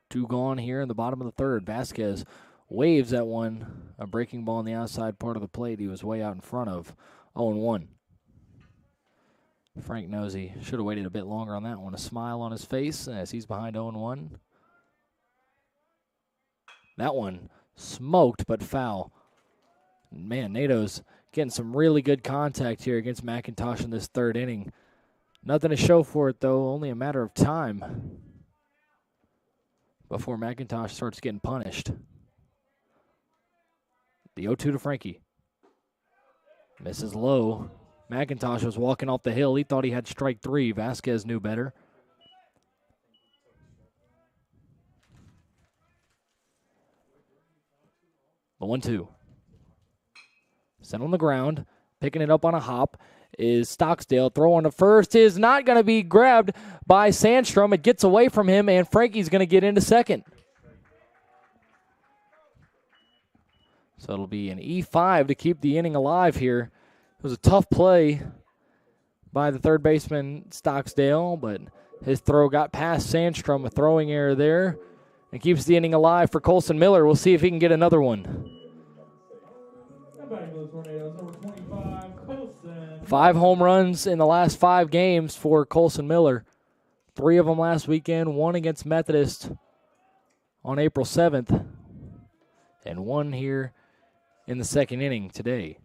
2 gone here in the bottom of the third. Vasquez waves at one, a breaking ball on the outside part of the plate he was way out in front of. 0-1. Frank knows he should have waited a bit longer on that one. A smile on his face as he's behind 0-1. That one smoked but foul. Man, Nato's getting some really good contact here against McIntosh in this third inning. Nothing to show for it, though. Only a matter of time before McIntosh starts getting punished. The 0-2 to Frankie. Misses low. McIntosh was walking off the hill. He thought he had strike 3. Vasquez knew better. The 1-2. Sent on the ground. Picking it up on a hop is Stocksdale. Throw on to first is not going to be grabbed by Sandstrom. It gets away from him, and Frankie's going to get into second. So it'll be an E5 to keep the inning alive here. It was a tough play by the third baseman, Stocksdale, but his throw got past Sandstrom, a throwing error there, and keeps the inning alive for Colson Miller. We'll see if he can get another one. 5 home runs in the last 5 games for Colson Miller. 3 of them last weekend, 1 against Methodist on April 7th, and 1 here in the second inning today.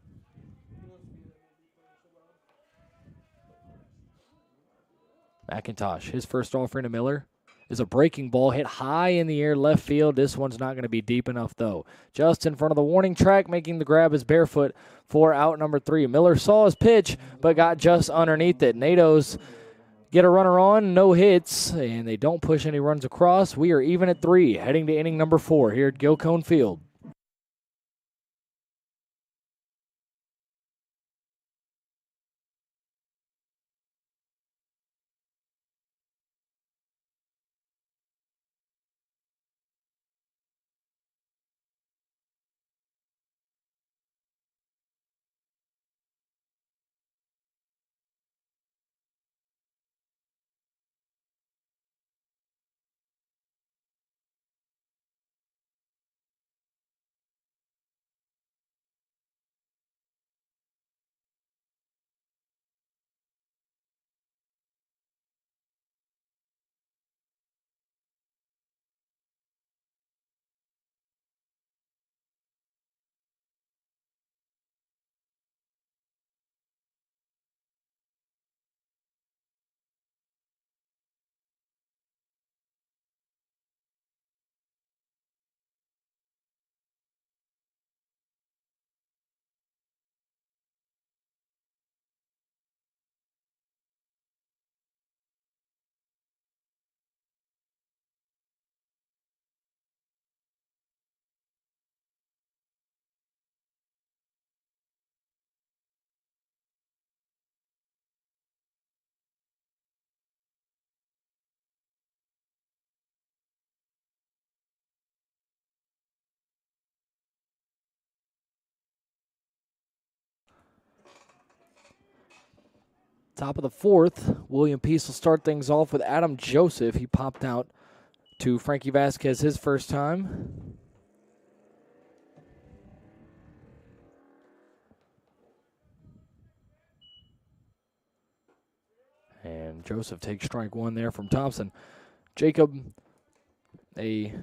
McIntosh, his first offering to Miller is a breaking ball hit high in the air left field. This one's not going to be deep enough, though. Just in front of the warning track, making the grab is Barefoot for out number 3. Miller saw his pitch, but got just underneath it. NATO's get a runner on, no hits, and they don't push any runs across. We are even at 3, heading to inning number 4 here at Gilcone Field. Top of the 4th, William Peace will start things off with Adam Joseph. He popped out to Frankie Vasquez his first time. And Joseph takes strike 1 there from Thompson. Jacob, a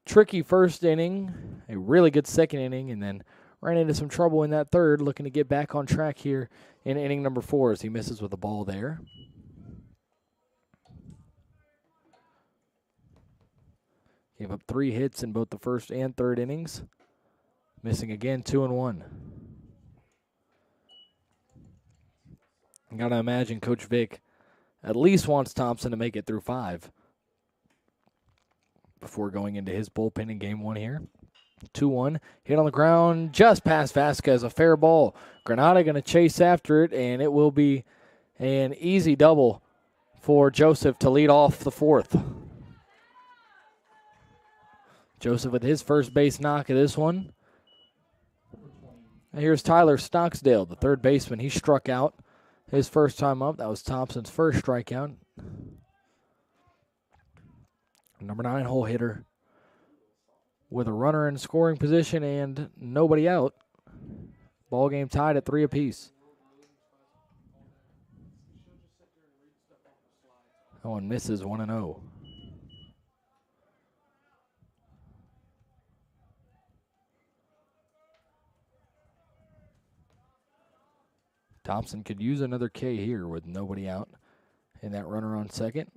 tricky first inning, a really good second inning, and then ran into some trouble in that third, looking to get back on track here in inning number 4 as he misses with the ball there. Gave up 3 hits in both the first and third innings. Missing again, 2-1. I gotta imagine Coach Vic at least wants Thompson to make it through 5 before going into his bullpen in game 1 here. 2-1, hit on the ground just past Vasquez, a fair ball. Granada going to chase after it, and it will be an easy double for Joseph to lead off the 4th. Joseph with his first base knock of this one. And here's Tyler Stocksdale, the third baseman. He struck out his first time up. That was Thompson's first strikeout. Number 9 hole hitter with a runner in scoring position and nobody out. Ball game tied at 3 apiece. That one misses 1-0. Thompson could use another K here with nobody out and that runner on second.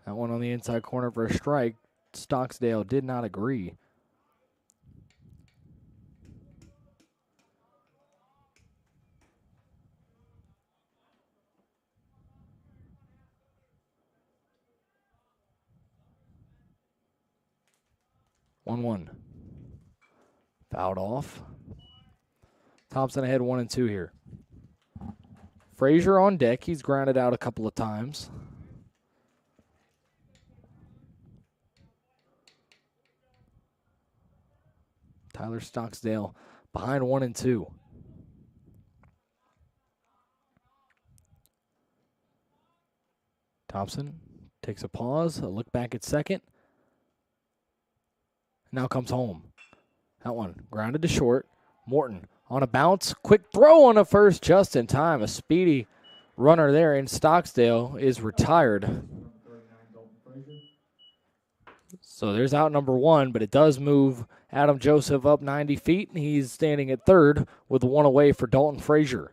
That one on the inside corner for a strike. Stocksdale did not agree. One. Fouled off. Thompson ahead 1-2 here. Frazier on deck. He's grounded out a couple of times. Tyler Stocksdale behind 1-2. Thompson takes a pause, a look back at second. Now comes home. That one grounded to short. Morton on a bounce. Quick throw on a first just in time. A speedy runner there, and Stocksdale is retired. So there's out number 1, but it does move Adam Joseph up 90 feet. He's standing at third with 1 away for Dalton Frazier.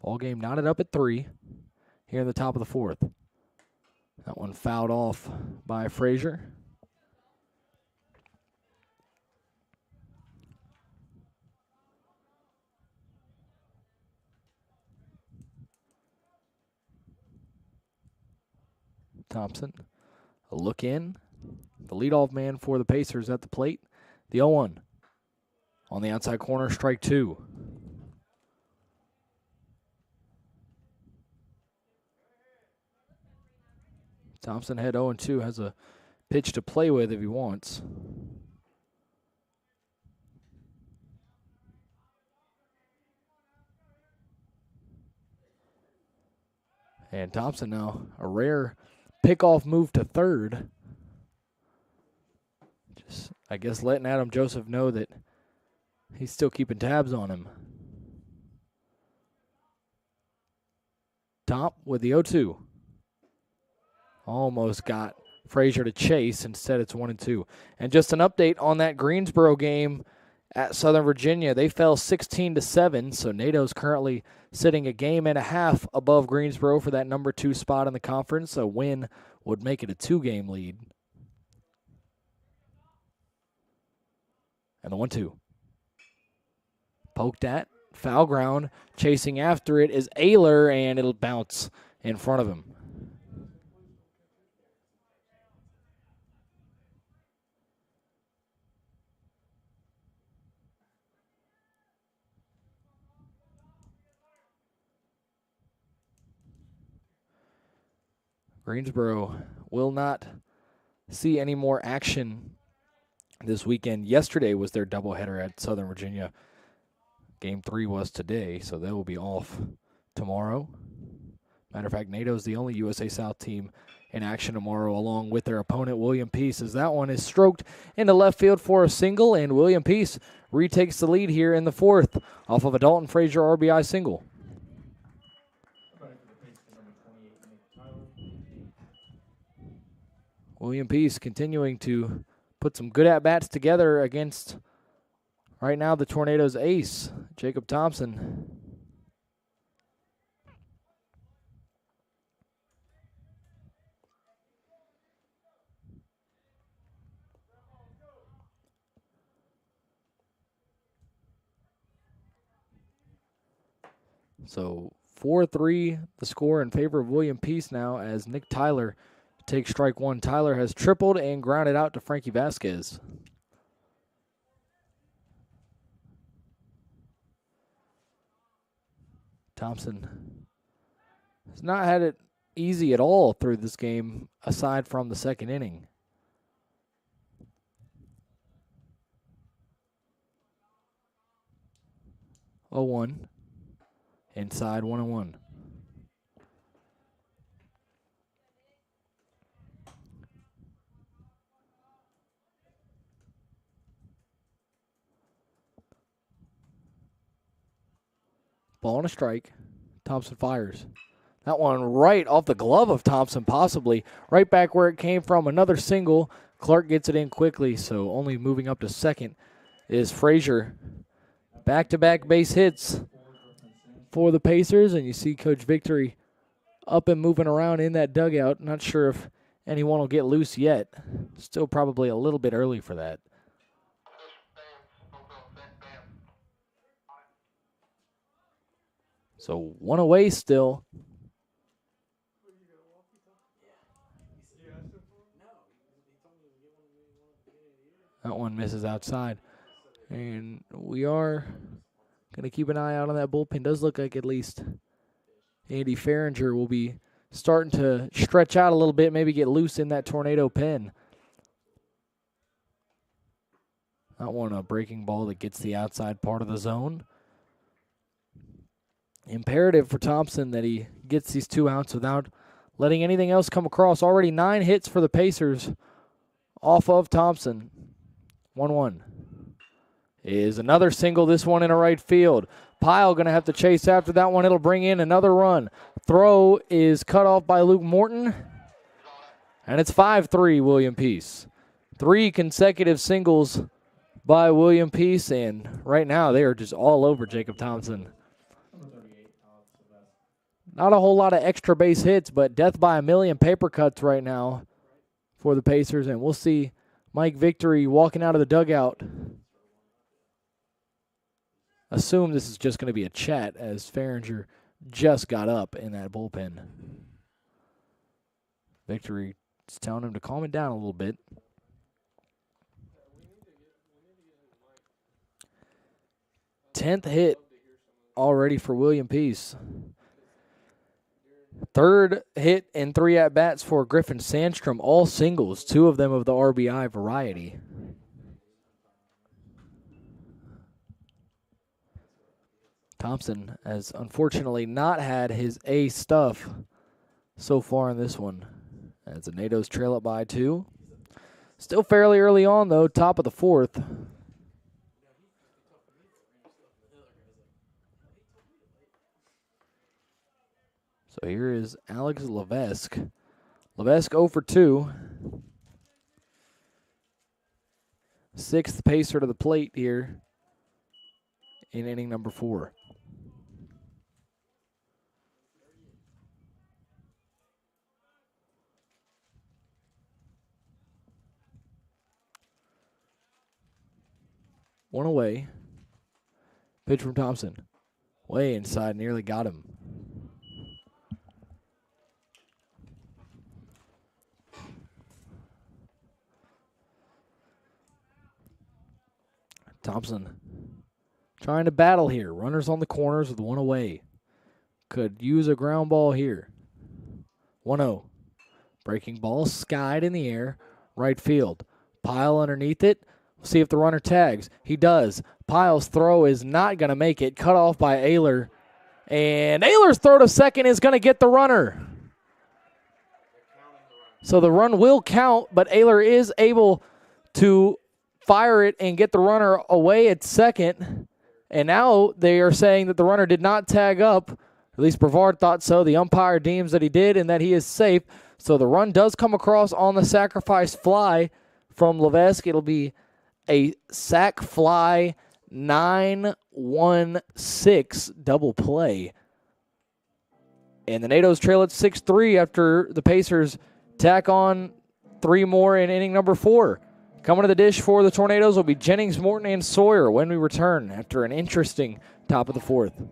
Ball game knotted up at 3 here in the top of the 4th. That one fouled off by Frazier. Thompson, a look in. The leadoff man for the Pacers at the plate. The 0-1. On the outside corner, strike 2. Thompson had 0-2, has a pitch to play with if he wants. And Thompson now, a rare pickoff move to third. Just, I guess, letting Adam Joseph know that he's still keeping tabs on him. Top with the 0-2. Almost got Frazier to chase. Instead, it's 1-2. And just an update on that Greensboro game at Southern Virginia. They fell 16-7, so NATO's currently sitting a game and a half above Greensboro for that number 2 spot in the conference. A win would make it a 2-game lead. And the 1-2. Poked at, foul ground. Chasing after it is Ayler, and it'll bounce in front of him. Greensboro will not see any more action this weekend. Yesterday was their doubleheader at Southern Virginia. Game 3 was today, so they will be off tomorrow. Matter of fact, NATO's the only USA South team in action tomorrow, along with their opponent, William Peace, as that one is stroked into left field for a single, and William Peace retakes the lead here in the 4th off of a Dalton Frazier RBI single. William Peace continuing to put some good at-bats together against, right now, the Tornadoes' ace, Jacob Thompson. So 4-3 the score in favor of William Peace now as Nick Tyler takes strike 1. Tyler has tripled and grounded out to Frankie Vasquez. Thompson has not had it easy at all through this game, aside from the second inning. Oh, 1. Inside 1-1. Ball and a strike. Thompson fires. That one right off the glove of Thompson, possibly. Right back where it came from. Another single. Clark gets it in quickly, so only moving up to second is Frazier. Back-to-back base hits for the Pacers, and you see Coach Victory up and moving around in that dugout. Not sure if anyone will get loose yet. Still probably a little bit early for that. So 1 away still. That one misses outside. And we are going to keep an eye out on that bullpen. Does look like at least Andy Farringer will be starting to stretch out a little bit, maybe get loose in that Tornado pen. That one a breaking ball that gets the outside part of the zone. Imperative for Thompson that he gets these 2 outs without letting anything else come across. Already 9 hits for the Pacers off of Thompson. 1-1. Is another single, this one in a right field. Pyle going to have to chase after that one. It'll bring in another run. Throw is cut off by Luke Morton. And it's 5-3 William Peace. 3 consecutive singles by William Peace, and right now they are just all over Jacob Thompson. Not a whole lot of extra base hits, but death by a million paper cuts right now for the Pacers. And we'll see Mike Victory walking out of the dugout. Assume this is just going to be a chat as Farringer just got up in that bullpen. Victory is telling him to calm it down a little bit. Tenth hit already for William Peace. Third hit and 3 at-bats for Griffin Sandstrom, all singles, 2 of them of the RBI variety. Thompson has unfortunately not had his A stuff so far in this one, as the NATOs trail it by 2. Still fairly early on, though, top of the 4th. So here is Alex Levesque. Levesque 0 for 2. 6th pacer to the plate here in inning number 4. One away. Pitch from Thompson. Way inside, nearly got him. Thompson trying to battle here. Runners on the corners with 1 away. Could use a ground ball here. 1-0. Breaking ball skied in the air. Right field. Pile underneath it. We'll see if the runner tags. He does. Pile's throw is not going to make it. Cut off by Ayler. And Ayler's throw to second is going to get the runner. So the run will count, but Ayler is able to fire it and get the runner away at second. And now they are saying that the runner did not tag up. At least Brevard thought so. The umpire deems that he did and that he is safe. So the run does come across on the sacrifice fly from Levesque. It'll be a sac fly 9-1-6 double play. And the NATOs trail at 6-3 after the Pacers tack on 3 more in inning number 4. Coming to the dish for the Tornadoes will be Jennings, Morton, and Sawyer when we return after an interesting top of the 4th.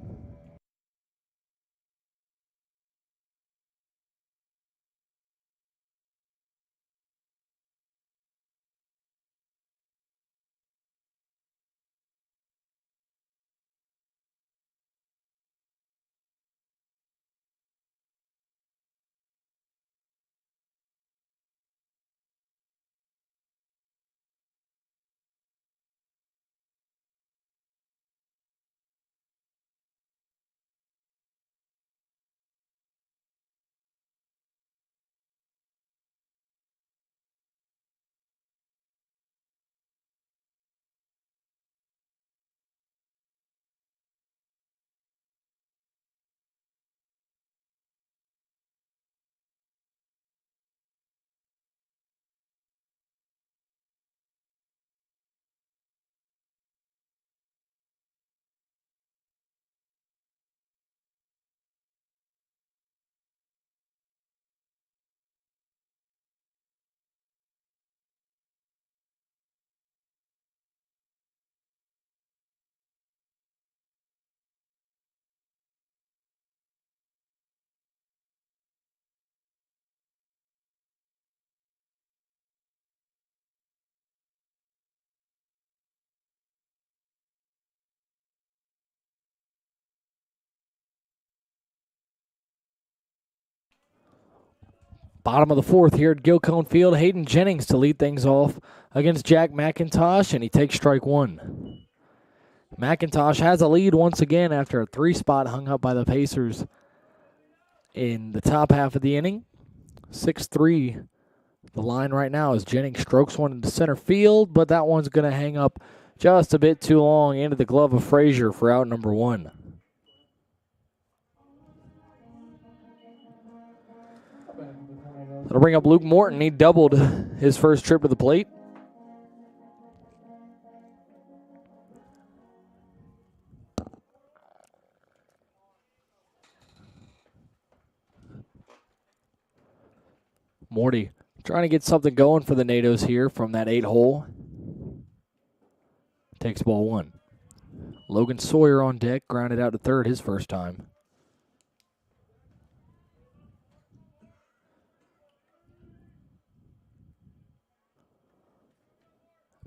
Bottom of the 4th here at Gilcone Field. Hayden Jennings to lead things off against Jack McIntosh, and he takes strike 1. McIntosh has a lead once again after a 3-spot hung up by the Pacers in the top half of the inning. 6-3 the line right now as Jennings strokes one into center field, but that one's going to hang up just a bit too long into the glove of Frazier for out number 1. That'll bring up Luke Morton. He doubled his first trip to the plate. Morty trying to get something going for the NATOs here from that 8-hole. Takes ball 1. Logan Sawyer on deck, grounded out to third his first time.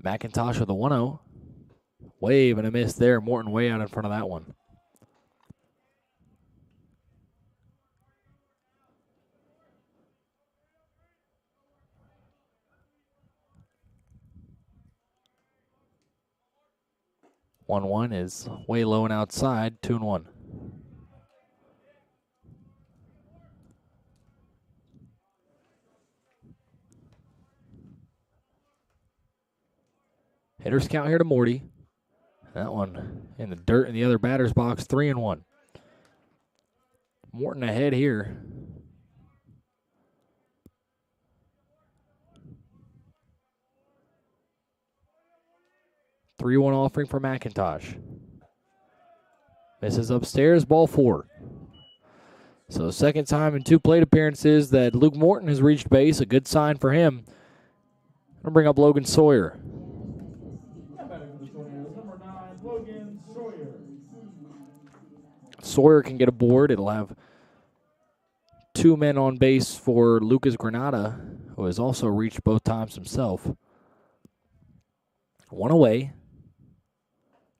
McIntosh with a 1-0. Wave and a miss there. Morton way out in front of that one. One is way low and outside. 2-1. Hitters count here to Morty. That one in the dirt in the other batter's box. 3-1. Morton ahead here. Three-one offering for McIntosh. Misses upstairs, ball 4. So second time in 2 plate appearances that Luke Morton has reached base. A good sign for him. I'll bring up Logan Sawyer. Sawyer can get aboard. It'll have 2 men on base for Lucas Granada, who has also reached both times himself. 1 away.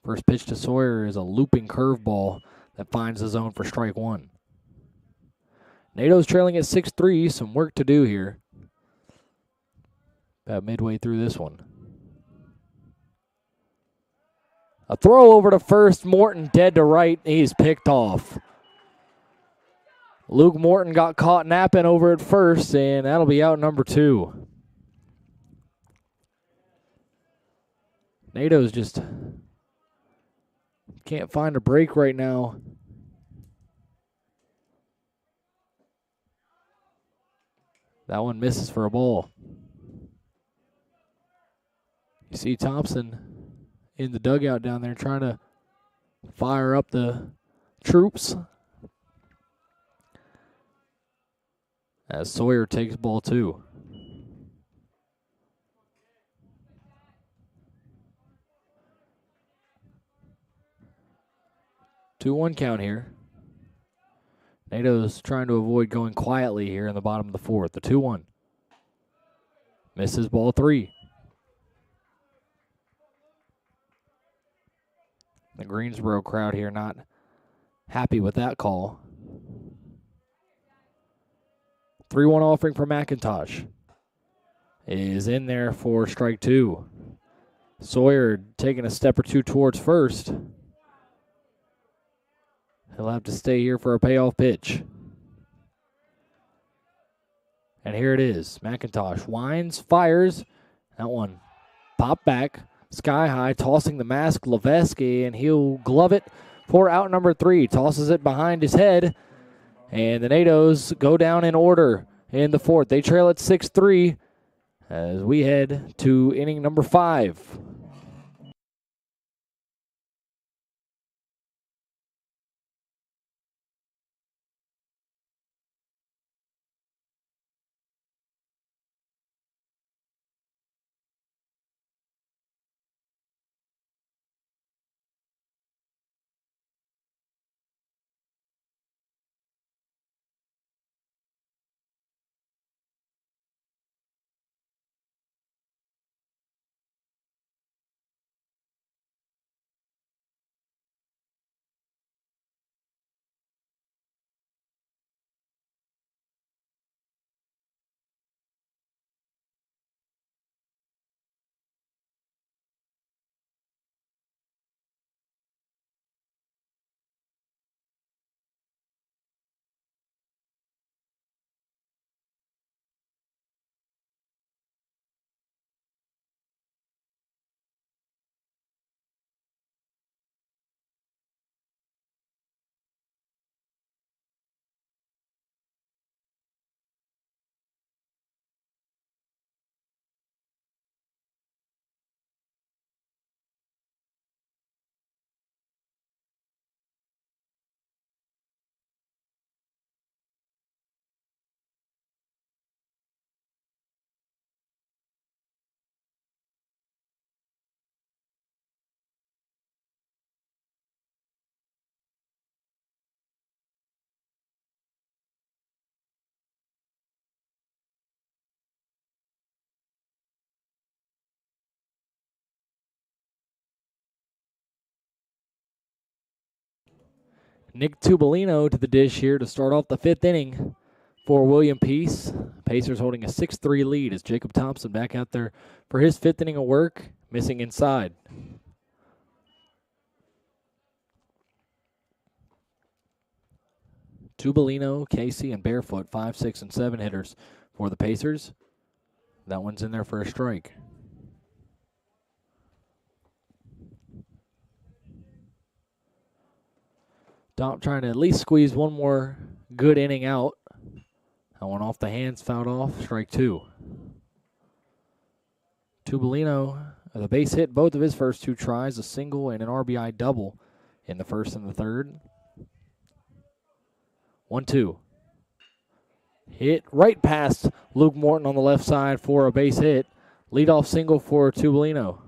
First pitch to Sawyer is a looping curveball that finds the zone for strike 1. NATO's trailing at 6-3. Some work to do here. About midway through this one. A throw over to first. Morton dead to right. He's picked off. Luke Morton got caught napping over at first, and that'll be out number 2. NATO's just can't find a break right now. That one misses for a ball. You see Thompson in the dugout down there trying to fire up the troops. As Sawyer takes ball 2. Two-one count here. NATO's trying to avoid going quietly here in the bottom of the 4th. The 2-1. Misses ball 3. The Greensboro crowd here not happy with that call. 3-1 offering for McIntosh. Is in there for strike 2. Sawyer taking a step or 2 towards first. He'll have to stay here for a payoff pitch. And here it is. McIntosh winds, fires. That one popped back. Sky high, tossing the mask, Levesque, and he'll glove it for out number 3. Tosses it behind his head. And the NATOs go down in order in the 4th. They trail at 6-3 as we head to inning number 5. Nick Tubolino to the dish here to start off the 5th inning for William Peace. Pacers holding a 6-3 lead as Jacob Thompson back out there for his 5th inning of work, missing inside. Tubolino, Casey, and Barefoot, 5, 6, and 7 hitters for the Pacers. That one's in there for a strike. Dom trying to at least squeeze one more good inning out. That one off the hands, fouled off, strike 2. Tubolino, the base hit both of his first 2 tries, a single and an RBI double in the 1st and the 3rd. 1-2. Hit right past Luke Morton on the left side for a base hit. Leadoff single for Tubolino.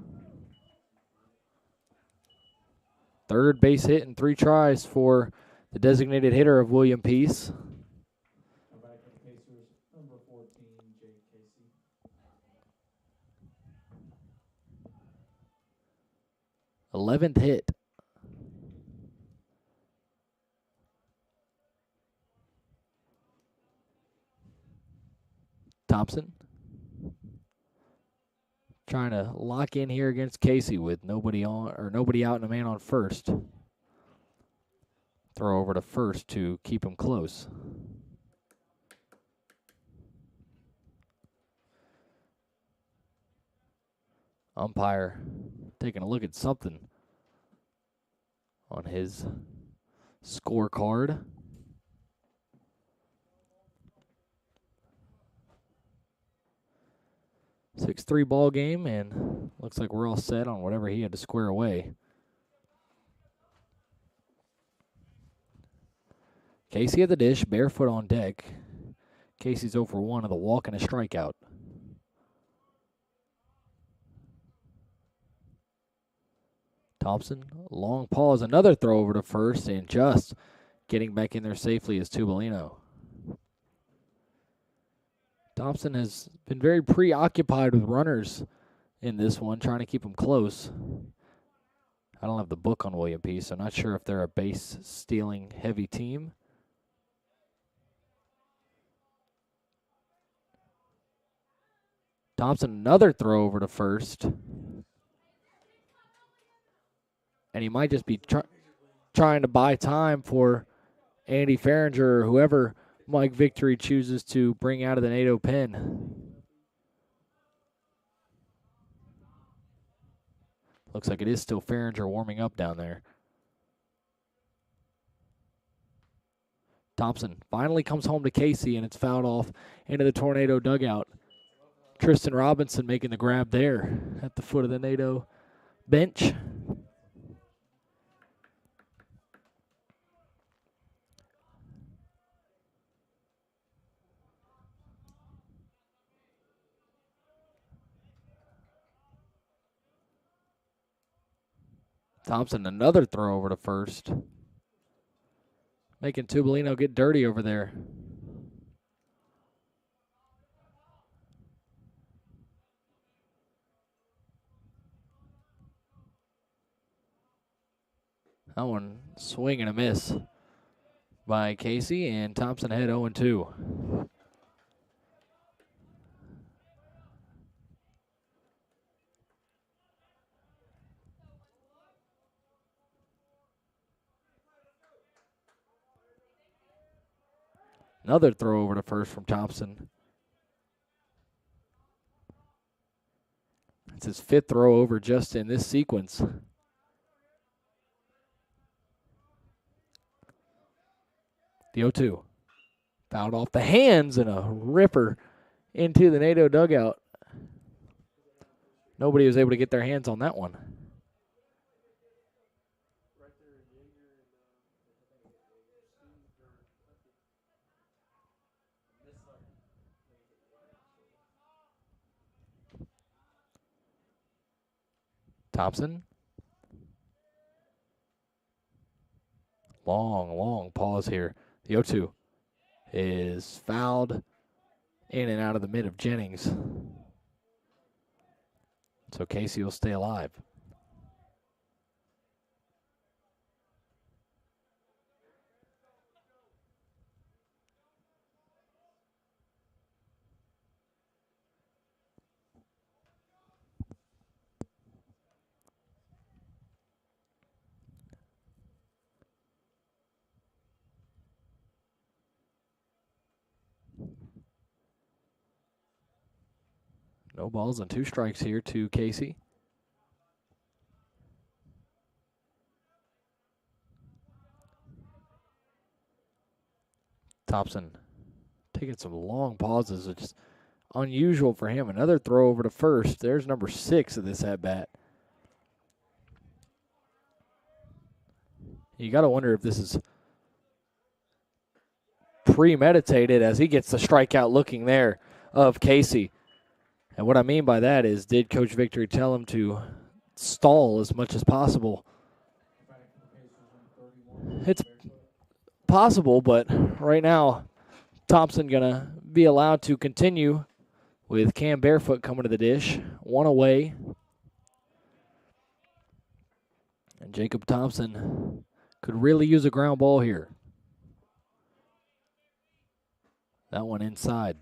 3rd base hit in 3 tries for the designated hitter of William Peace. Back to the Pacers, number 14, Jake Casey. 11th hit. Thompson trying to lock in here against Casey with nobody on or nobody out and a man on first. Throw over to first to keep him close. Umpire taking a look at something on his scorecard. Six-3 ball game, and looks like we're all set on whatever he had to square away. Casey at the dish, Barefoot on deck. Casey's 0 for 1 of the walk and a strikeout. Thompson, long pause, another throw over to first, and just getting back in there safely is Tubolino. Thompson has been very preoccupied with runners in this one, trying to keep them close. I don't have the book on William Peace, so I'm not sure if they're a base-stealing heavy team. Thompson, another throw over to first. And he might just be trying to buy time for Andy Farringer or whoever Mike Victory chooses to bring out of the NATO pen. Looks like it is still Farringer warming up down there. Thompson finally comes home to Casey, and it's fouled off into the Tornado dugout. Tristan Robinson making the grab there at the foot of the NATO bench. Thompson, another throw over to first. Making Tubolino get dirty over there. That one swing and a miss by Casey, and Thompson had 0-2. Another throw over to first from Thompson. It's his 5th throw over just in this sequence. The 0-2. Fouled off the hands and a ripper into the NATO dugout. Nobody was able to get their hands on that one. Thompson. Long pause here. The 0-2 is fouled in and out of the mid of Jennings. So Casey will stay alive. No balls and 2 strikes here to Casey. Thompson taking some long pauses, which is unusual for him. Another throw over to first. There's number 6 of this at-bat. You got to wonder if this is premeditated as he gets the strikeout looking there of Casey. And what I mean by that is, did Coach Victory tell him to stall as much as possible? It's possible, but right now, Thompson going to be allowed to continue with Cam Barefoot coming to the dish. 1 away. And Jacob Thompson could really use a ground ball here. That one inside.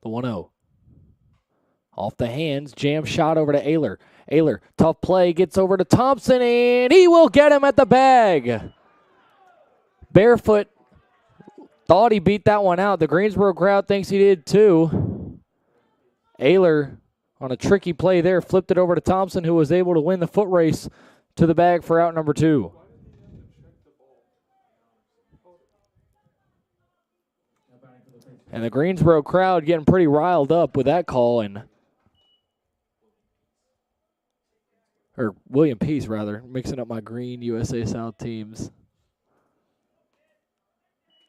The 1-0. Off the hands, jam shot over to Ayler. Ayler, tough play, gets over to Thompson, and he will get him at the bag. Barefoot thought he beat that one out. The Greensboro crowd thinks he did too. Ayler, on a tricky play there, flipped it over to Thompson, who was able to win the foot race to the bag for out number 2. And the Greensboro crowd getting pretty riled up with that call, or William Peace, rather, mixing up my Green USA South teams.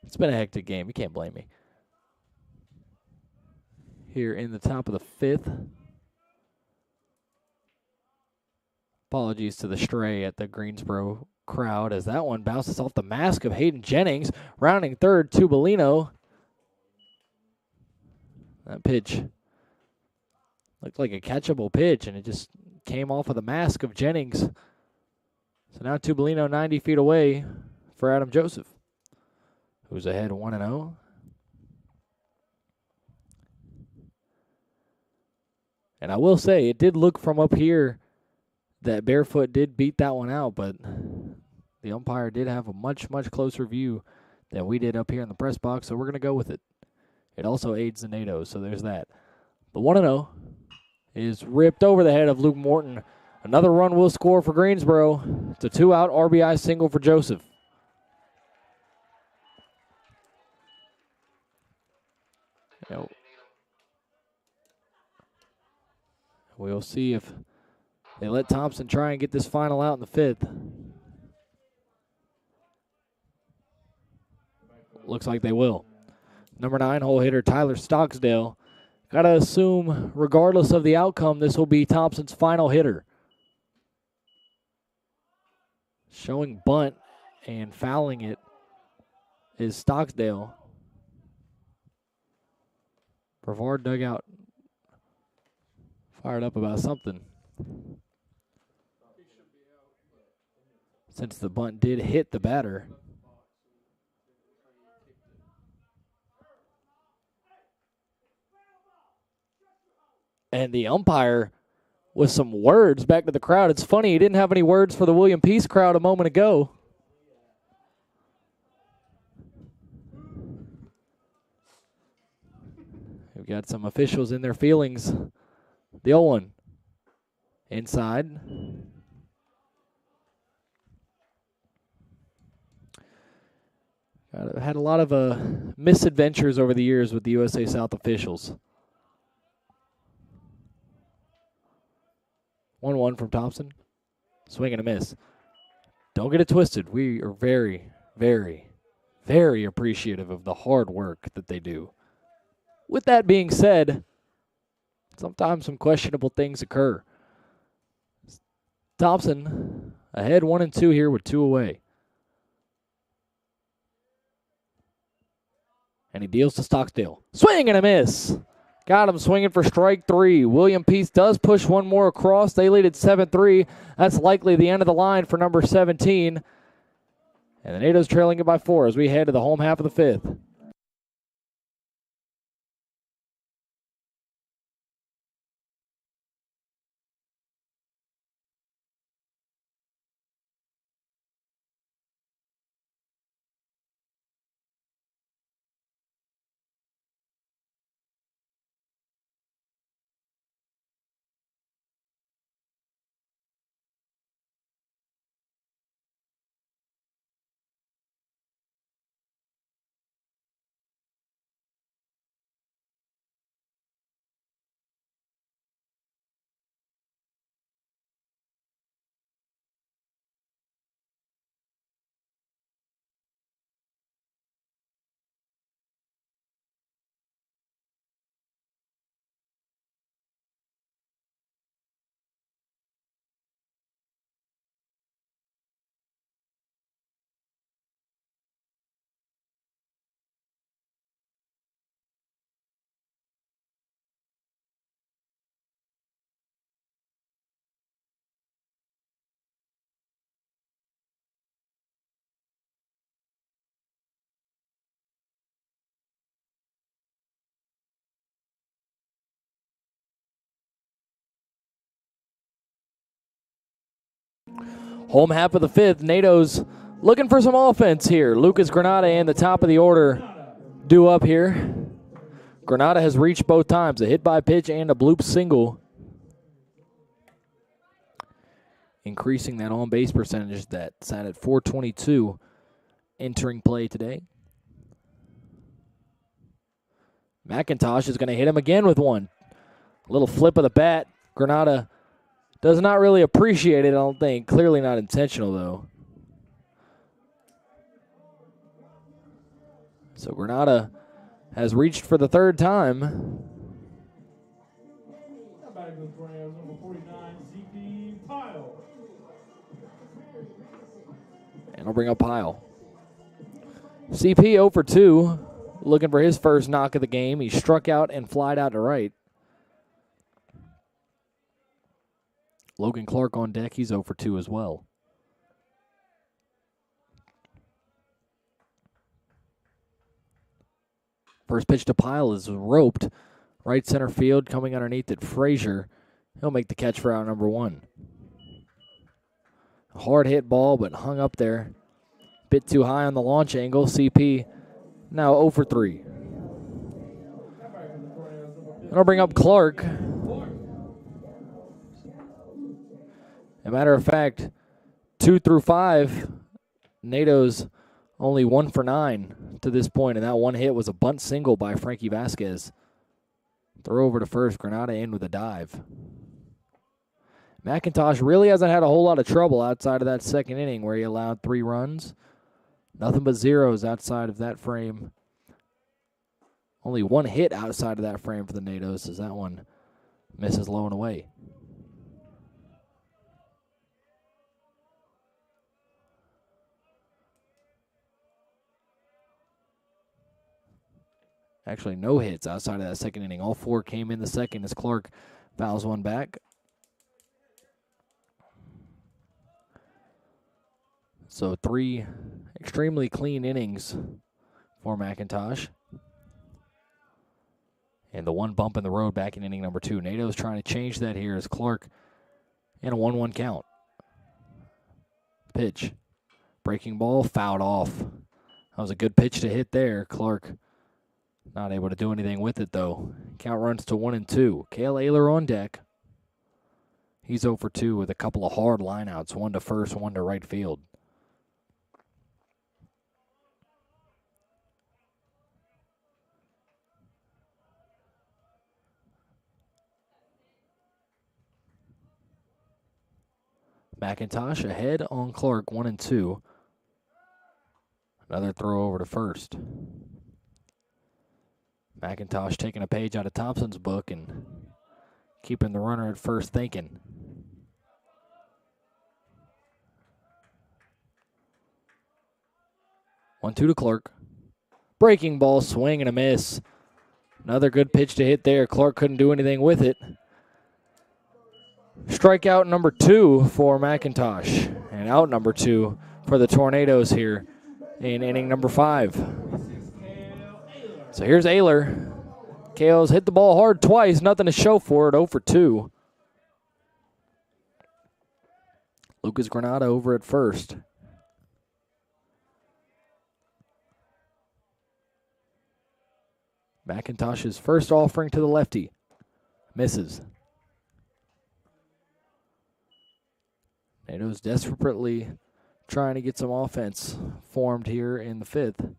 It's been a hectic game. You can't blame me. Here in the top of the 5th. Apologies to the stray at the Greensboro crowd as that one bounces off the mask of Hayden Jennings. Rounding third, Tubolino. That pitch looked like a catchable pitch, and it just came off of the mask of Jennings. So now Tubolino 90 feet away for Adam Joseph, who's ahead 1-0. And I will say, it did look from up here that Barefoot did beat that one out, but the umpire did have a much, much closer view than we did up here in the press box, so we're going to go with it. It also aids the NATO, so there's that. The 1-0 is ripped over the head of Luke Morton. Another run will score for Greensboro. It's a 2-out RBI single for Joseph. We'll see if they let Thompson try and get this final out in the 5th. Looks like they will. Number 9 hole hitter Tyler Stocksdale. Got to assume, regardless of the outcome, this will be Thompson's final hitter. Showing bunt and fouling it is Stocksdale. Brevard dugout fired up about something, since the bunt did hit the batter. And the umpire with some words back to the crowd. It's funny, he didn't have any words for the William Peace crowd a moment ago. We've got some officials in their feelings. The 0-1. Inside. Had a lot of misadventures over the years with the USA South officials. 1-1 from Thompson. Swing and a miss. Don't get it twisted. We are very, very, very appreciative of the hard work that they do. With that being said, sometimes some questionable things occur. Thompson ahead 1-2 here with 2 away. And he deals to Stocksdale. Swing and a miss. Got him swinging for strike 3. William Peace does push one more across. They lead at 7-3. That's likely the end of the line for number 17. And the NATO's trailing it by 4 as we head to the home half of the 5th. Home half of the fifth. NATO's looking for some offense here. Lucas Granada in the top of the order due up here. Granada has reached both times, a hit by pitch and a bloop single. Increasing that on-base percentage that sat at .422 entering play today. McIntosh is going to hit him again with one. A little flip of the bat. Granada does not really appreciate it, I don't think. Clearly not intentional, though. So Granada has reached for the third time. And I'll bring up Pyle. CP 0 for 2, looking for his first knock of the game. He struck out and flied out to right. Logan Clark on deck. He's 0 for 2 as well. First pitch to Pyle is roped. Right center field, coming underneath it, Frazier. He'll make the catch for out number 1. A hard hit ball, but hung up there. Bit too high on the launch angle. CP now 0 for 3. And I'll bring up Clark. As a matter of fact, 2 through 5, NATO's only 1 for 9 to this point, and that one hit was a bunt single by Frankie Vasquez. Throw over to first, Granada in with a dive. McIntosh really hasn't had a whole lot of trouble outside of that second inning where he allowed 3 runs. Nothing but zeros outside of that frame. Only 1 hit outside of that frame for the NATOs as that one misses low and away. Actually, no hits outside of that second inning. All 4 came in the second as Clark fouls one back. So 3 extremely clean innings for McIntosh. And the 1 bump in the road back in inning number 2. NATO's trying to change that here as Clark in a 1-1 count. Pitch. Breaking ball, fouled off. That was a good pitch to hit there. Clark not able to do anything with it, though. Count runs to 1 and 2. Cale Ayler on deck. He's 0 for 2 with a couple of hard lineouts, 1 to first, 1 to right field. McIntosh ahead on Clark, 1 and 2. Another throw over to first. McIntosh taking a page out of Thompson's book and keeping the runner at first thinking. One-two to Clark. Breaking ball, swing and a miss. Another good pitch to hit there. Clark couldn't do anything with it. Strikeout number 2 for McIntosh. And out number 2 for the Tornadoes here in inning number 5. So here's Ayler. Cale's hit the ball hard twice. Nothing to show for it. 0 for 2. Lucas Granada over at first. McIntosh's first offering to the lefty. Misses. NATO's desperately trying to get some offense formed here in the 5th.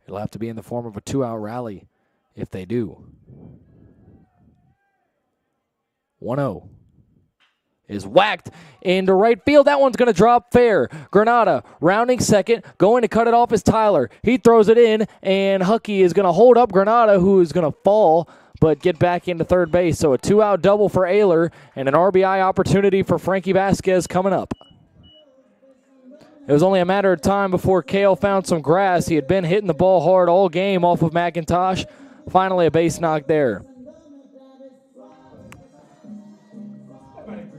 It'll have to be in the form of a 2-out rally if they do. 1-0 is whacked into right field. That one's going to drop fair. Granada rounding second. Going to cut it off is Tyler. He throws it in, and Huckey is going to hold up Granada, who is going to fall but get back into third base. So a 2-out double for Ayler and an RBI opportunity for Frankie Vasquez coming up. It was only a matter of time before Cale found some grass. He had been hitting the ball hard all game off of McIntosh. Finally a base knock there.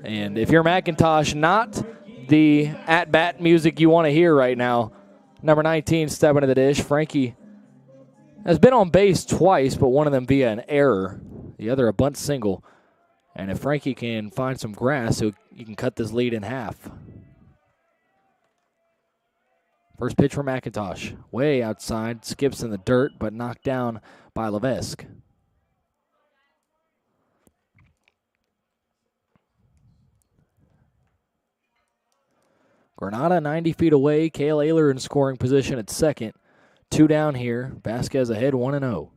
And if you're McIntosh, not the at-bat music you want to hear right now. Number 19 stepping to the dish. Frankie has been on base twice, but one of them via an error. The other a bunt single. And if Frankie can find some grass, he can cut this lead in half. First pitch for McIntosh. Way outside, skips in the dirt, but knocked down by Levesque. Granada 90 feet away. Cale Ayler in scoring position at second. 2 down here. Vasquez ahead 1-0.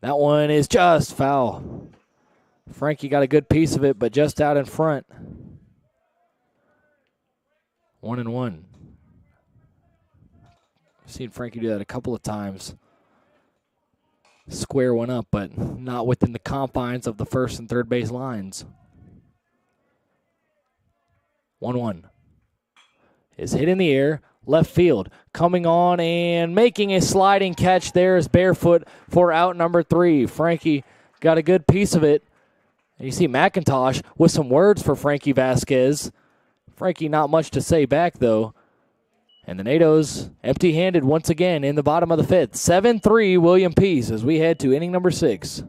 That one is just foul. Frankie got a good piece of it, but just out in front. 1-1. I've seen Frankie do that a couple of times. Square one up, but not within the confines of the first and third base lines. 1-1. Is hit in the air, left field. Coming on and making a sliding catch there is Barefoot for out number 3. Frankie got a good piece of it. And you see McIntosh with some words for Frankie Vasquez. Frankie not much to say back, though. And the Natos empty-handed once again in the bottom of the 5th. 7-3 William Peace as we head to inning number 6.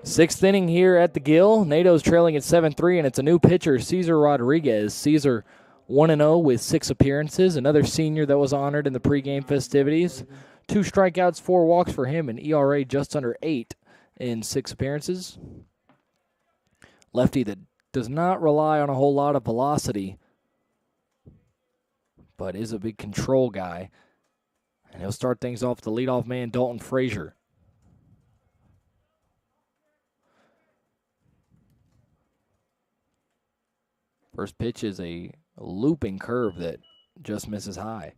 Sixth inning here at the Gill. Natos trailing at 7-3, and it's a new pitcher, Cesar Rodriguez. Cesar 1-0 with 6 appearances. Another senior that was honored in the pregame festivities. 2 strikeouts, 4 walks for him, and ERA just under 8 in 6 appearances. Lefty that does not rely on a whole lot of velocity, but is a big control guy. And he'll start things off the leadoff man, Dalton Frazier. First pitch is a looping curve that just misses high.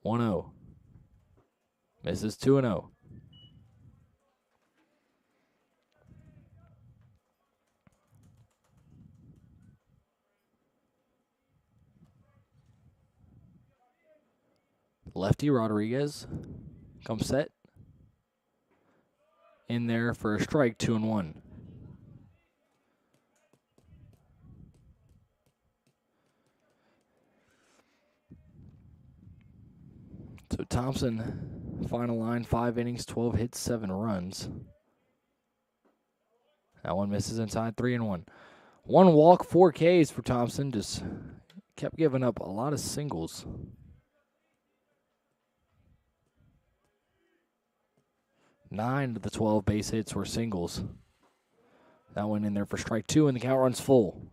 One 0. Misses 2-0. Lefty Rodriguez comes set. In there for a strike, 2-1. So Thompson, final line, 5 innings, 12 hits, 7 runs. That one misses inside, 3-1. 1 walk, 4 Ks for Thompson. Just kept giving up a lot of singles. 9 of the 12 base hits were singles. That one in there for strike 2, and the count runs full.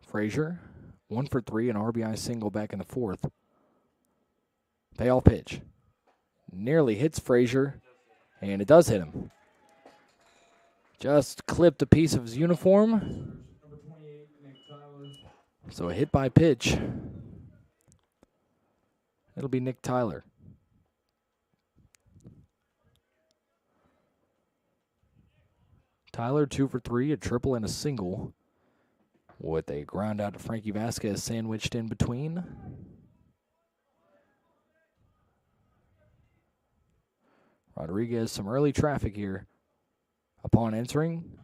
Frazier, 1 for 3, an RBI single back in the 4th. Payoff pitch. Nearly hits Frazier, and it does hit him. Just clipped a piece of his uniform. Number 28, Nick Tyler. So a hit by pitch. It'll be Nick Tyler. Tyler 2 for 3, a triple and a single, with a ground out to Frankie Vasquez sandwiched in between. Rodriguez, some early traffic here. Upon entering,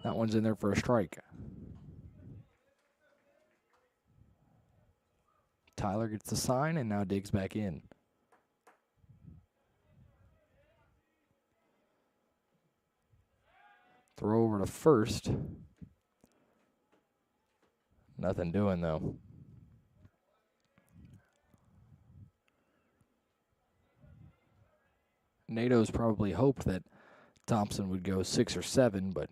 that one's in there for a strike. Tyler gets the sign and now digs back in. Throw over to first. Nothing doing, though. NATO's probably hoped that Thompson would go 6 or 7, but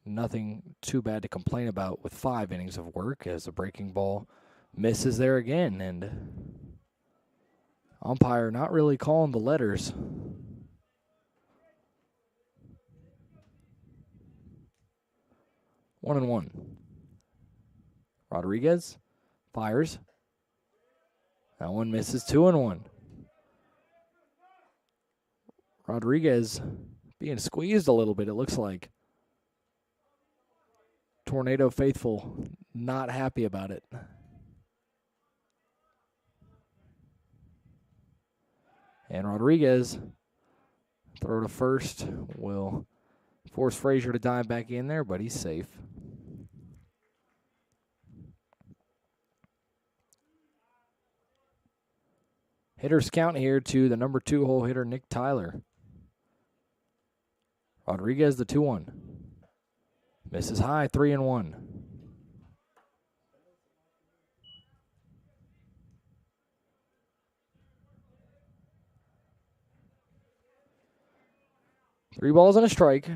nothing too bad to complain about with 5 innings of work, as the breaking ball misses there again, and umpire not really calling the letters. One and one. Rodriguez fires. That one misses. 2-1. Rodriguez being squeezed a little bit, it looks like. Tornado faithful not happy about it. And Rodriguez, throw to first, will force Frazier to dive back in there, but he's safe. Hitters count here to the number 2 hole hitter, Nick Tyler. Rodriguez, the 2-1. Misses high, 3-1. Three balls and a strike.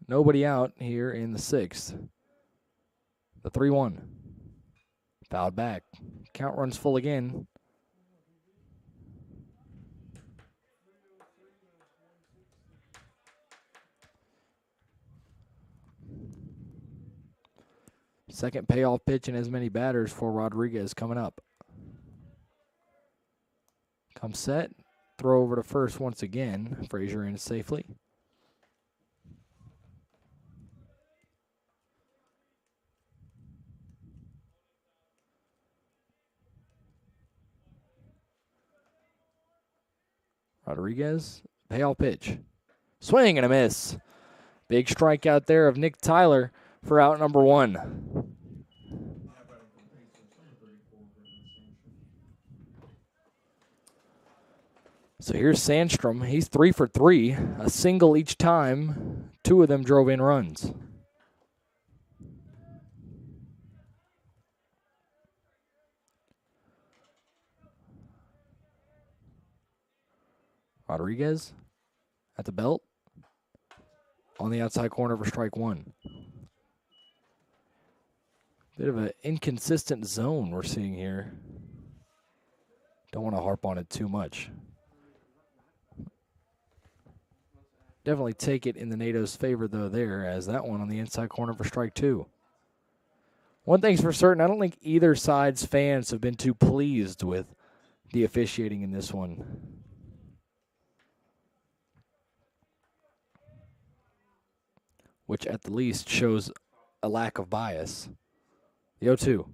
Nobody out here in the 6th. The 3-1. Fouled back. Count runs full again. Second payoff pitch and as many batters for Rodriguez coming up. Comes set. Throw over to first once again. Frazier in safely. Rodriguez, payoff pitch. Swing and a miss. Big strikeout there of Nick Tyler for out number 1. So here's Sandstrom. He's 3 for 3, a single each time. 2 of them drove in runs. Rodriguez at the belt. On the outside corner for strike 1. Bit of an inconsistent zone we're seeing here. Don't want to harp on it too much. Definitely take it in the NATO's favor, though, there, as that one on the inside corner for strike 2. One thing's for certain, I don't think either side's fans have been too pleased with the officiating in this one. Which at the least shows a lack of bias. The 0-2.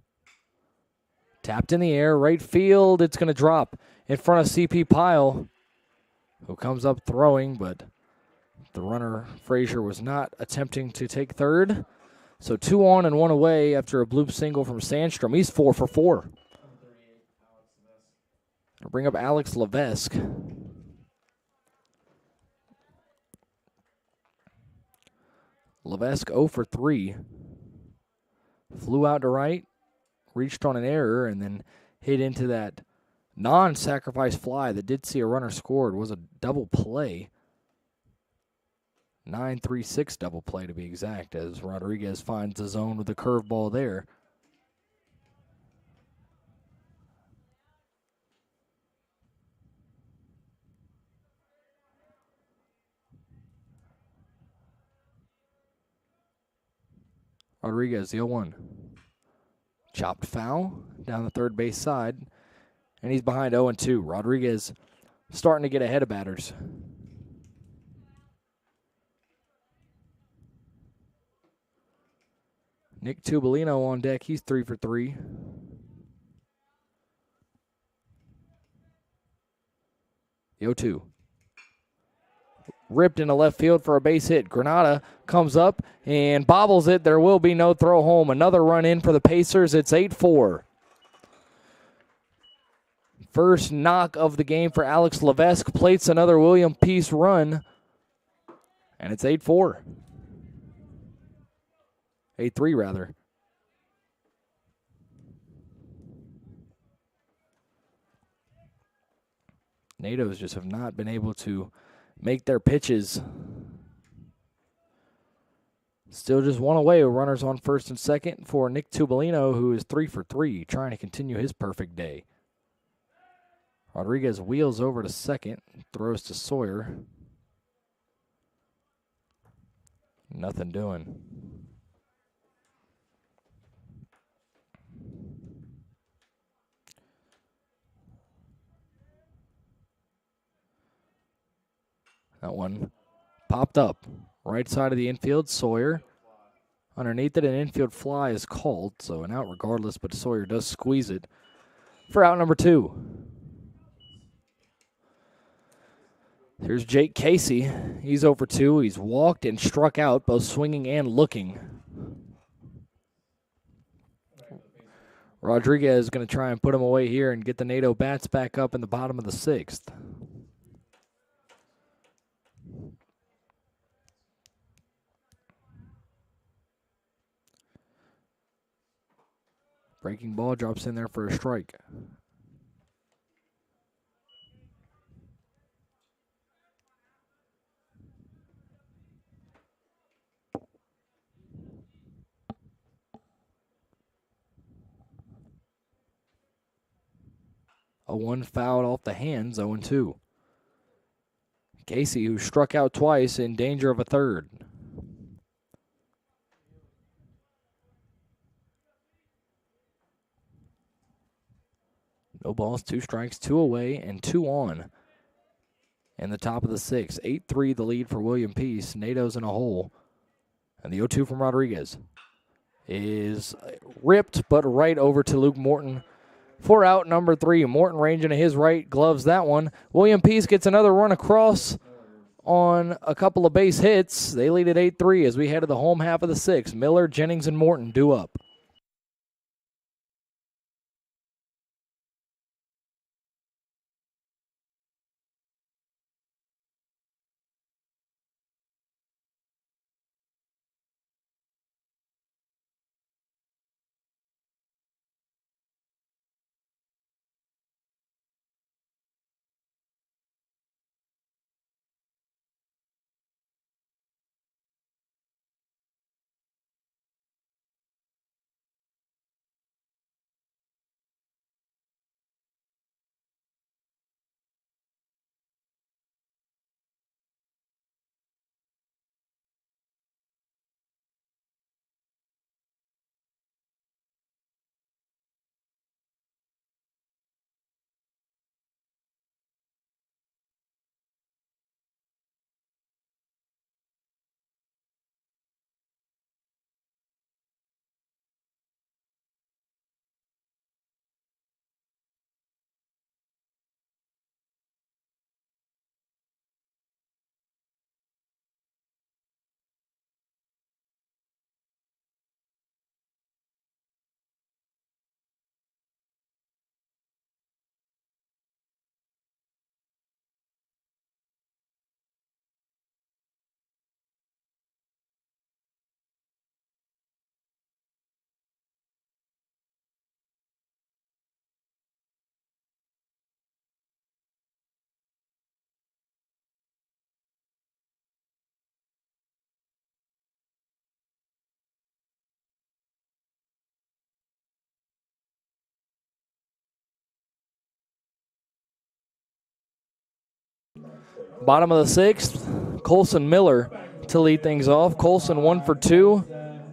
Tapped in the air, right field. It's going to drop in front of CP Pyle, who comes up throwing, but the runner, Frazier, was not attempting to take third. So 2 on and 1 away after a bloop single from Sandstrom. He's 4 for 4. I'll bring up Alex Levesque. Levesque 0 for 3. Flew out to right, reached on an error, and then hit into that non-sacrifice fly that did see a runner scored was a double play. 9-3-6 double play to be exact, as Rodriguez finds the zone with a curveball there. Rodriguez, the 0-1. Chopped foul down the third base side, and he's behind 0-2. Rodriguez starting to get ahead of batters. Nick Tubolino on deck. He's 3 for 3. The 0-2. Ripped into left field for a base hit. Granada comes up and bobbles it. There will be no throw home. Another run in for the Pacers. It's 8-4. First knock of the game for Alex Levesque. Plates another William Peace run. And it's 8-4. 8-3 rather. NATOs just have not been able to make their pitches. Still just one away with runners on first and second for Nick Tubolino, who is 3 for 3, trying to continue his perfect day. Rodriguez wheels over to second, throws to Sawyer. Nothing doing. That one popped up. Right side of the infield, Sawyer. Underneath it, an infield fly is called, so an out regardless, but Sawyer does squeeze it for out number 2. Here's Jake Casey. He's 0 for 2. He's walked and struck out, both swinging and looking. Rodriguez is going to try and put him away here and get the NATO bats back up in the bottom of the 6th. Breaking ball drops in there for a strike. A 1 fouled off the hands, 0-2. Casey, who struck out twice, in danger of a third. No balls, 2 strikes, 2 away, and 2 on. In the top of the 6th. 8-3 the lead for William Peace. NATO's in a hole. And the 0-2 from Rodriguez is ripped, but right over to Luke Morton for out number 3. Morton ranging to his right, gloves that one. William Peace gets another run across on a couple of base hits. They lead at 8-3 as we head to the home half of the 6th. Miller, Jennings, and Morton due up. Bottom of the sixth, Colson Miller to lead things off. Colson 1 for 2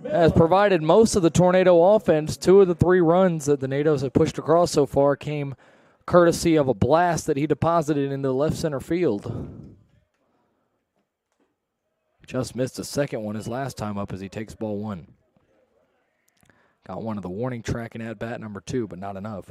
has provided most of the Tornado offense. 2 of the 3 runs that the Nados have pushed across so far came courtesy of a blast that he deposited into left center field. Just missed a second one his last time up as he takes ball 1. Got one of the warning track and at bat number 2, but not enough.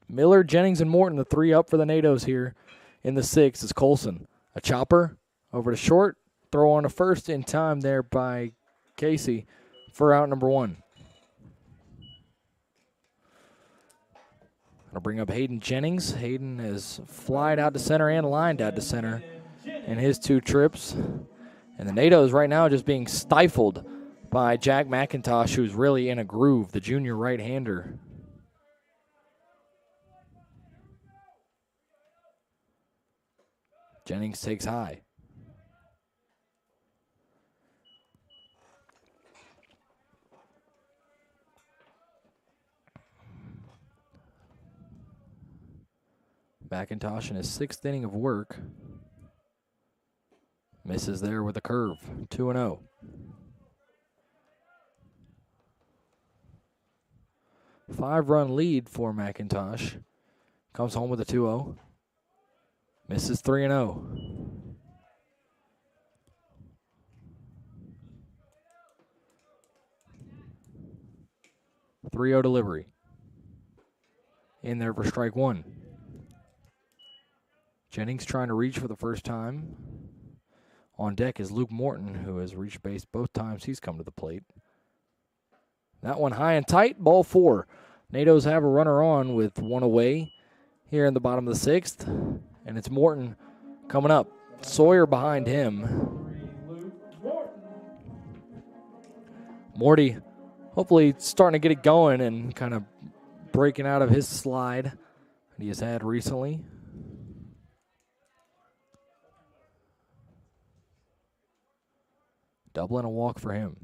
Miller, Jennings, and Morton, the 3 up for the Nados here in the 6th is Colson. A chopper over to short. Throw on to first in time there by Casey for out number 1. Gonna bring up Hayden Jennings. Hayden has flied out to center and lined out to center in his 2 trips. And the Nados right now just being stifled by Jack McIntosh, who's really in a groove, the junior right-hander. Jennings takes high. McIntosh in his 6th inning of work. Misses there with a curve. 2-0. Five-run lead for McIntosh. Comes home with a 2-0. Misses 3-0. 3-0 delivery. In there for strike 1. Jennings trying to reach for the first time. On deck is Luke Morton, who has reached base both times he's come to the plate. That one high and tight, ball 4. Nados have a runner on with 1 away here in the bottom of the 6th. And it's Morton coming up. Sawyer behind him. Morty hopefully starting to get it going and kind of breaking out of his slide that he has had recently. Double and a walk for him.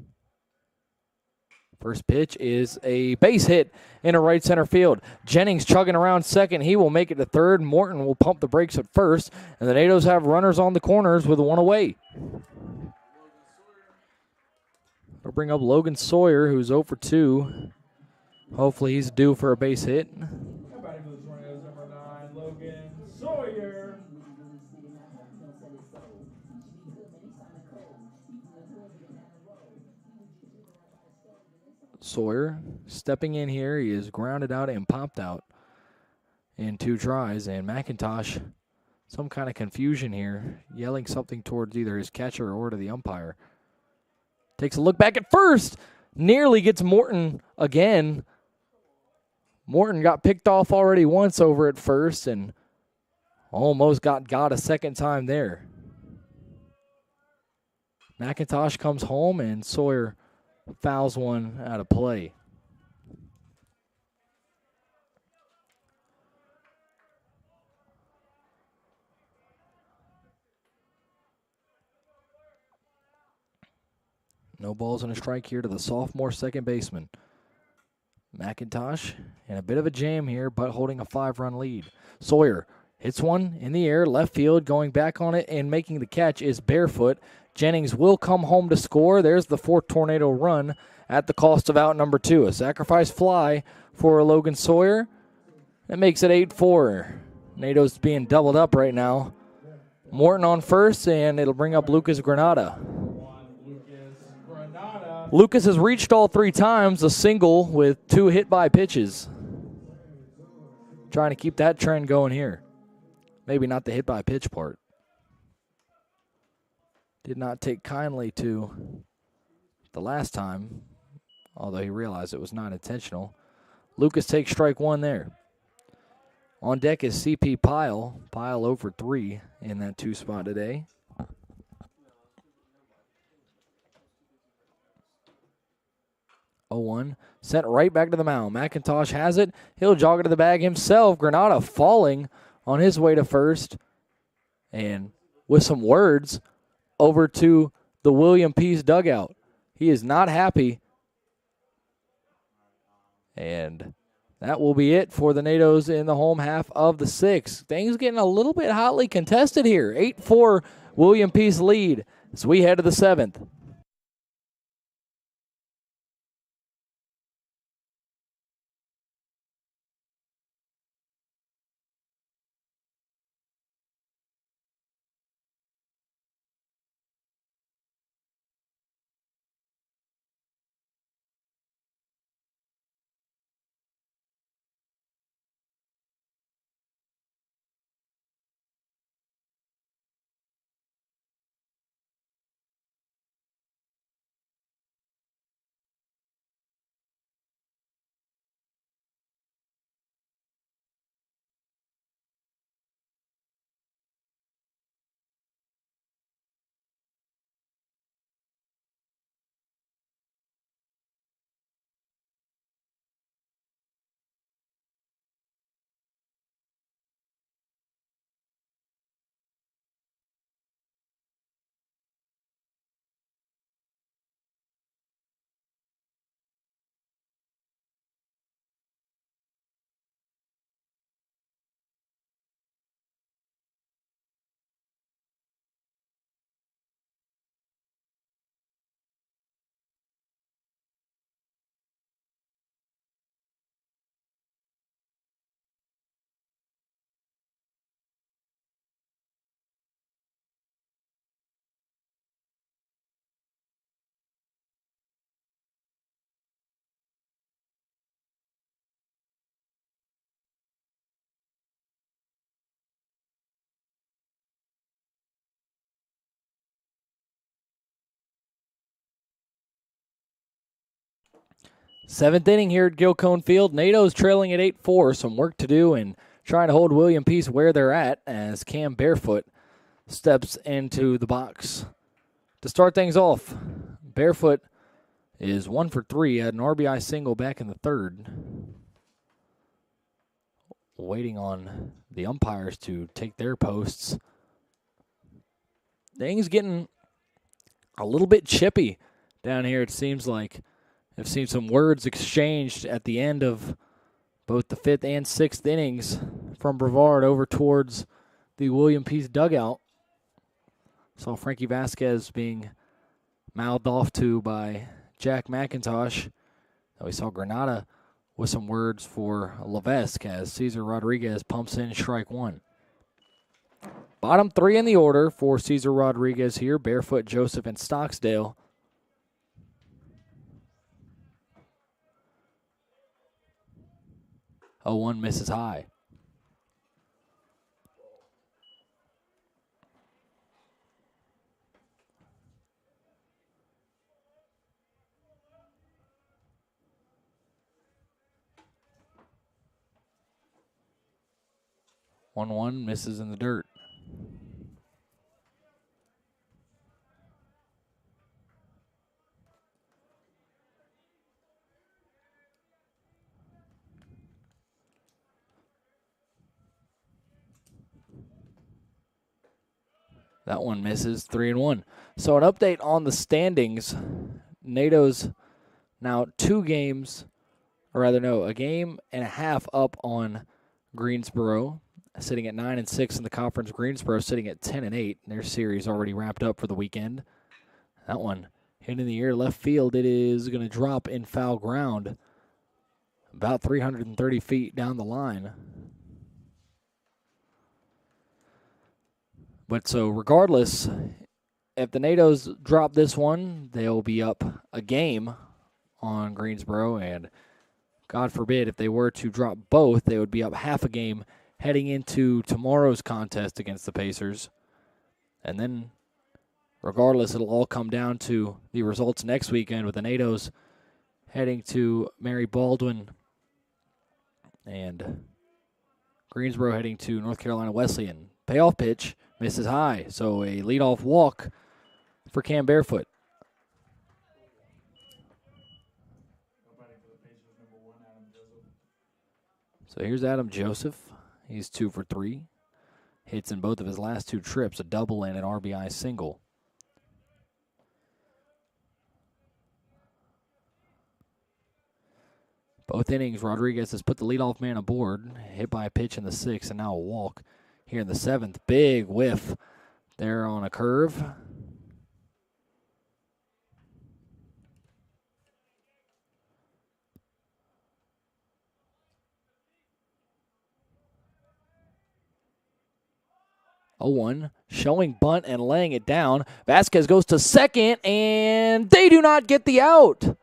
First pitch is a base hit into right center field. Jennings chugging around second. He will make it to third. Morton will pump the brakes at first. And the Nados have runners on the corners with 1 away. We'll bring up Logan Sawyer, who's 0 for 2. Hopefully he's due for a base hit. Batting for the Tornadoes, number 9, Logan Sawyer. Sawyer stepping in here. He is grounded out and popped out in 2 tries. And McIntosh, some kind of confusion here, yelling something towards either his catcher or to the umpire. Takes a look back at first. Nearly gets Morton again. Morton got picked off already once over at first and almost got a second time there. McIntosh comes home and Sawyer fouls one out of play. No balls and a strike here to the sophomore second baseman. McIntosh in a bit of a jam here, but holding a 5-run lead. Sawyer hits one in the air, left field, going back on it and making the catch is Barefoot. Jennings will come home to score. There's the 4th Tornado run at the cost of out number 2. A sacrifice fly for Logan Sawyer. That makes it 8-4. Nado's being doubled up right now. Morton on first, and it'll bring up Lucas Granada. Lucas has reached all 3 times, a single with 2 hit-by pitches. Trying to keep that trend going here. Maybe not the hit-by pitch part. Did not take kindly to the last time, although he realized it was not intentional. Lucas takes strike 1 there. On deck is CP Pyle. Pyle over 3 in that 2 spot today. Oh-1, sent right back to the mound. McIntosh has it. He'll jog it to the bag himself. Granada falling on his way to first. And with some words, over to the William Pease dugout. He is not happy. And That will be it for the NATOs in the home half of the sixth. Things getting a little bit hotly contested here. 8-4 William Peace lead as we head to the seventh. Seventh inning here at Gilcone Field. NATO's trailing at 8-4. Some work to do and trying to hold William Peace where they're at as Cam Barefoot steps into the box. To start things off, Barefoot is 1 for 3, had an RBI single back in the third. Waiting on the umpires to take their posts. Things getting a little bit chippy down here, it seems like. I've seen some words exchanged at the end of both the fifth and sixth innings from Brevard over towards the William Peace dugout. Saw Frankie Vasquez being mouthed off to by Jack McIntosh. We saw Granada with some words for Levesque as Cesar Rodriguez pumps in strike one. Bottom three in the order for Cesar Rodriguez here, Barefoot, Joseph, and Stocksdale. 0-1 misses high. One misses in the dirt. That one misses, 3-1. So an update on the standings. NATO's now a game and a half up on Greensboro, sitting at 9-6 in the conference. Greensboro sitting at 10-8. Their series already wrapped up for the weekend. That one hit in the air left field. It is going to drop in foul ground about 330 feet down the line. But so regardless, if the NATOs drop this one, they'll be up a game on Greensboro. And God forbid, if they were to drop both, they would be up half a game heading into tomorrow's contest against the Pacers. And then, regardless, it'll all come down to the results next weekend with the NATOs heading to Mary Baldwin and Greensboro heading to North Carolina Wesleyan. Payoff pitch misses high, so a leadoff walk for Cam Barefoot. So here's Adam Joseph. He's 2 for 3. Hits in both of his last two trips, a double and an RBI single. Both innings, Rodriguez has put the leadoff man aboard, hit by a pitch in the 6th, and now a walk here in the 7th. Big whiff there on a curve. Oh, 1, showing bunt and laying it down. Vasquez goes to second, and they do not get the out.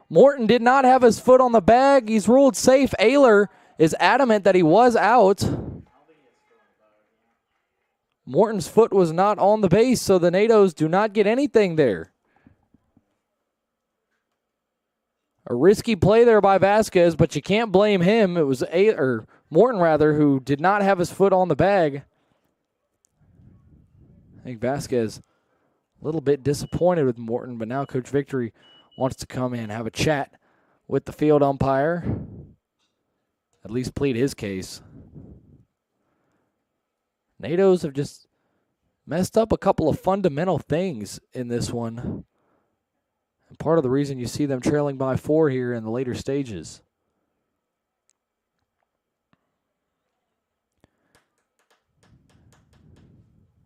Morton did not have his foot on the bag. He's ruled safe. Ayler is adamant that he was out. Morton's foot was not on the base, so the Natos do not get anything there. A risky play there by Vasquez, but you can't blame him. It was Morton, who did not have his foot on the bag. I think Vasquez a little bit disappointed with Morton, but now Coach Victory wants to come in, have a chat with the field umpire, at least plead his case. Natos have just messed up a couple of fundamental things in this one. And part of the reason you see them trailing by 4 here in the later stages.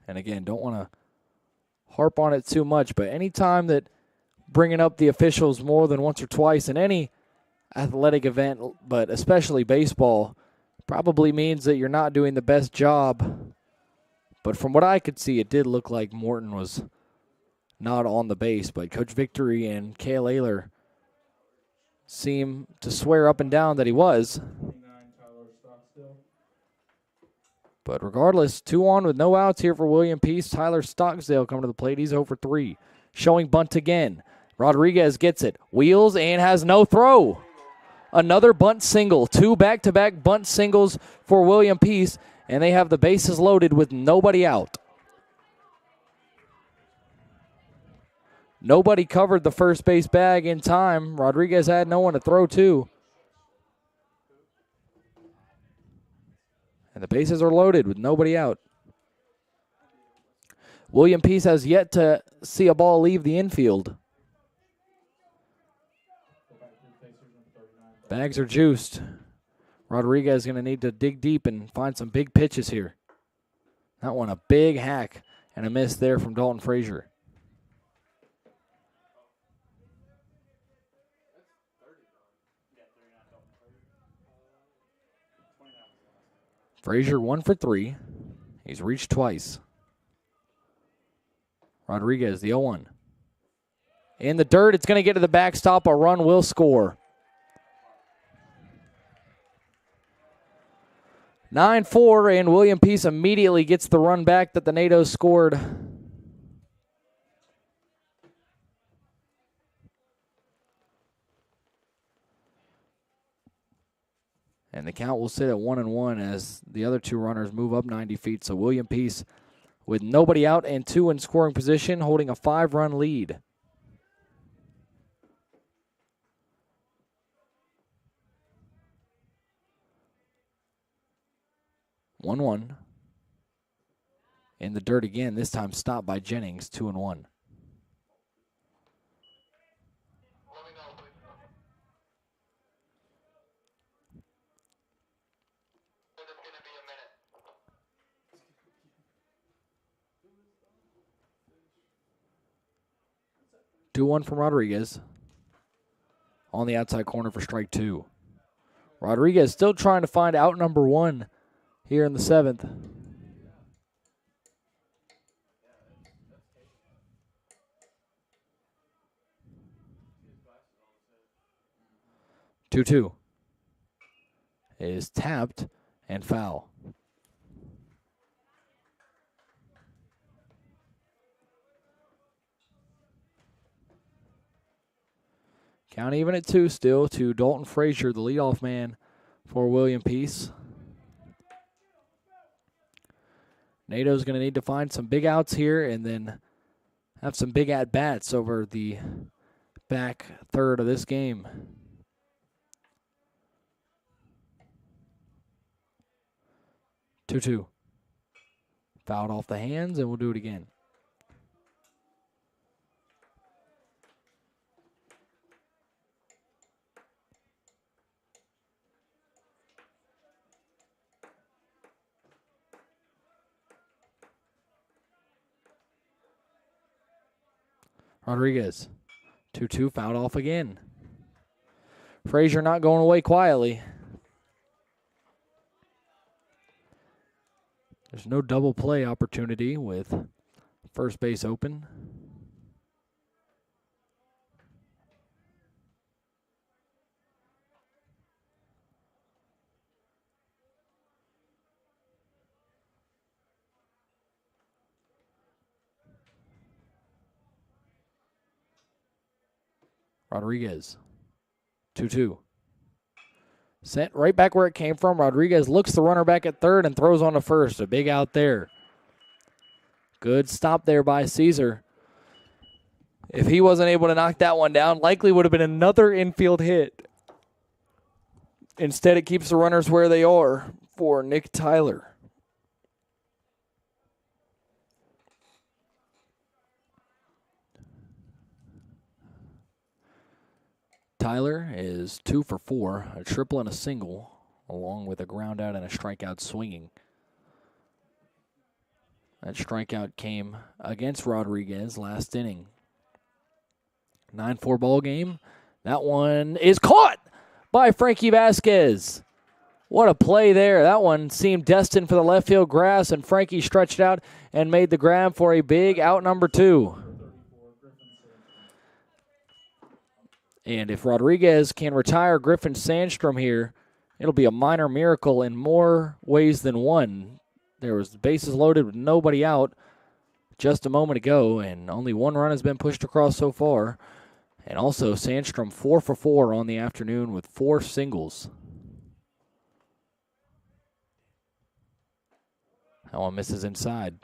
And again, don't want to harp on it too much, but anytime that bringing up the officials more than once or twice in any athletic event, but especially baseball, probably means that you're not doing the best job. But from what I could see, it did look like Morton was not on the base, but Coach Victory and Cale Ayler seem to swear up and down that he was. But regardless, 2 on with no outs here for William Peace. Tyler Stocksdale coming to the plate. He's 0 for 3. Showing bunt again. Rodriguez gets it. Wheels and has no throw. Another bunt single. 2 back-to-back bunt singles for William Peace. And they have the bases loaded with nobody out. Nobody covered the first base bag in time. Rodriguez had no one to throw to. And the bases are loaded with nobody out. William Peace has yet to see a ball leave the infield. Bags are juiced. Rodriguez is going to need to dig deep and find some big pitches here. That one, a big hack and a miss there from Dalton Frazier. Frazier 1 for 3. He's reached twice. Rodriguez, the 0-1. In the dirt, it's going to get to the backstop. A run will score. 9-4, and William Peace immediately gets the run back that the Natos scored. And the count will sit at 1-1 as the other 2 runners move up 90 feet. So William Peace, with nobody out and 2 in scoring position, holding a 5-run lead. One. In the dirt again, this time stopped by Jennings, 2-1. Two one from Rodriguez. On the outside corner for strike 2. Rodriguez still trying to find out number 1 here in the 7th. Two is tapped and foul. Count even at 2 still to Dalton Frazier, the leadoff man for William Peace. Nato's going to need to find some big outs here and then have some big at-bats over the back third of this game. Two. Fouled off the hands, and we'll do it again. Rodriguez. 2-2, fouled off again. Frazier not going away quietly. There's no double play opportunity with first base open. Rodriguez. 2-2. Sent right back where it came from. Rodriguez looks the runner back at third and throws on to first. A big out there. Good stop there by Caesar. If he wasn't able to knock that one down, likely would have been another infield hit. Instead, it keeps the runners where they are for Nick Tyler. Tyler is 2 for 4, a triple and a single, along with a ground out and a strikeout swinging. That strikeout came against Rodriguez last inning. 9-4 ball game. That one is caught by Frankie Vasquez. What a play there. That one seemed destined for the left field grass, and Frankie stretched out and made the grab for a big out number 2. And if Rodriguez can retire Griffin Sandstrom here, it'll be a minor miracle in more ways than one. There was the bases loaded with nobody out just a moment ago, and only one run has been pushed across so far. And also Sandstrom 4 for 4 on the afternoon with 4 singles. That one misses inside.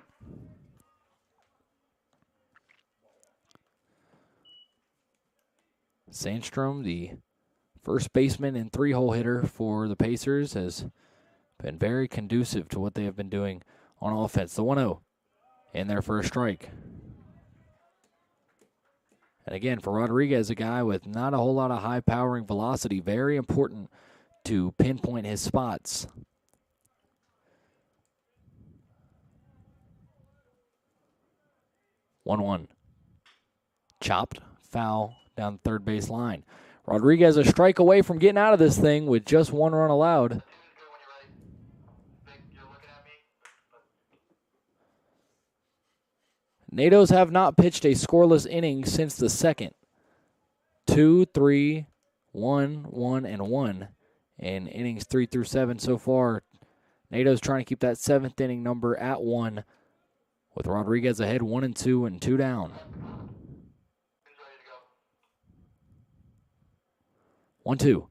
Sandstrom, the first baseman and 3-hole hitter for the Pacers, has been very conducive to what they have been doing on offense. The 1-0 in there for a strike. And again, for Rodriguez, a guy with not a whole lot of high-powering velocity, very important to pinpoint his spots. 1-1. Chopped, foul down the third base line. Rodriguez a strike away from getting out of this thing with just 1 run allowed. NATOs have not pitched a scoreless inning since the second. 2, 3, 1, 1, and 1 in innings 3 through 7 so far. NATO's trying to keep that 7th inning number at 1 with Rodriguez ahead 1-2 and 2 down. 1-2.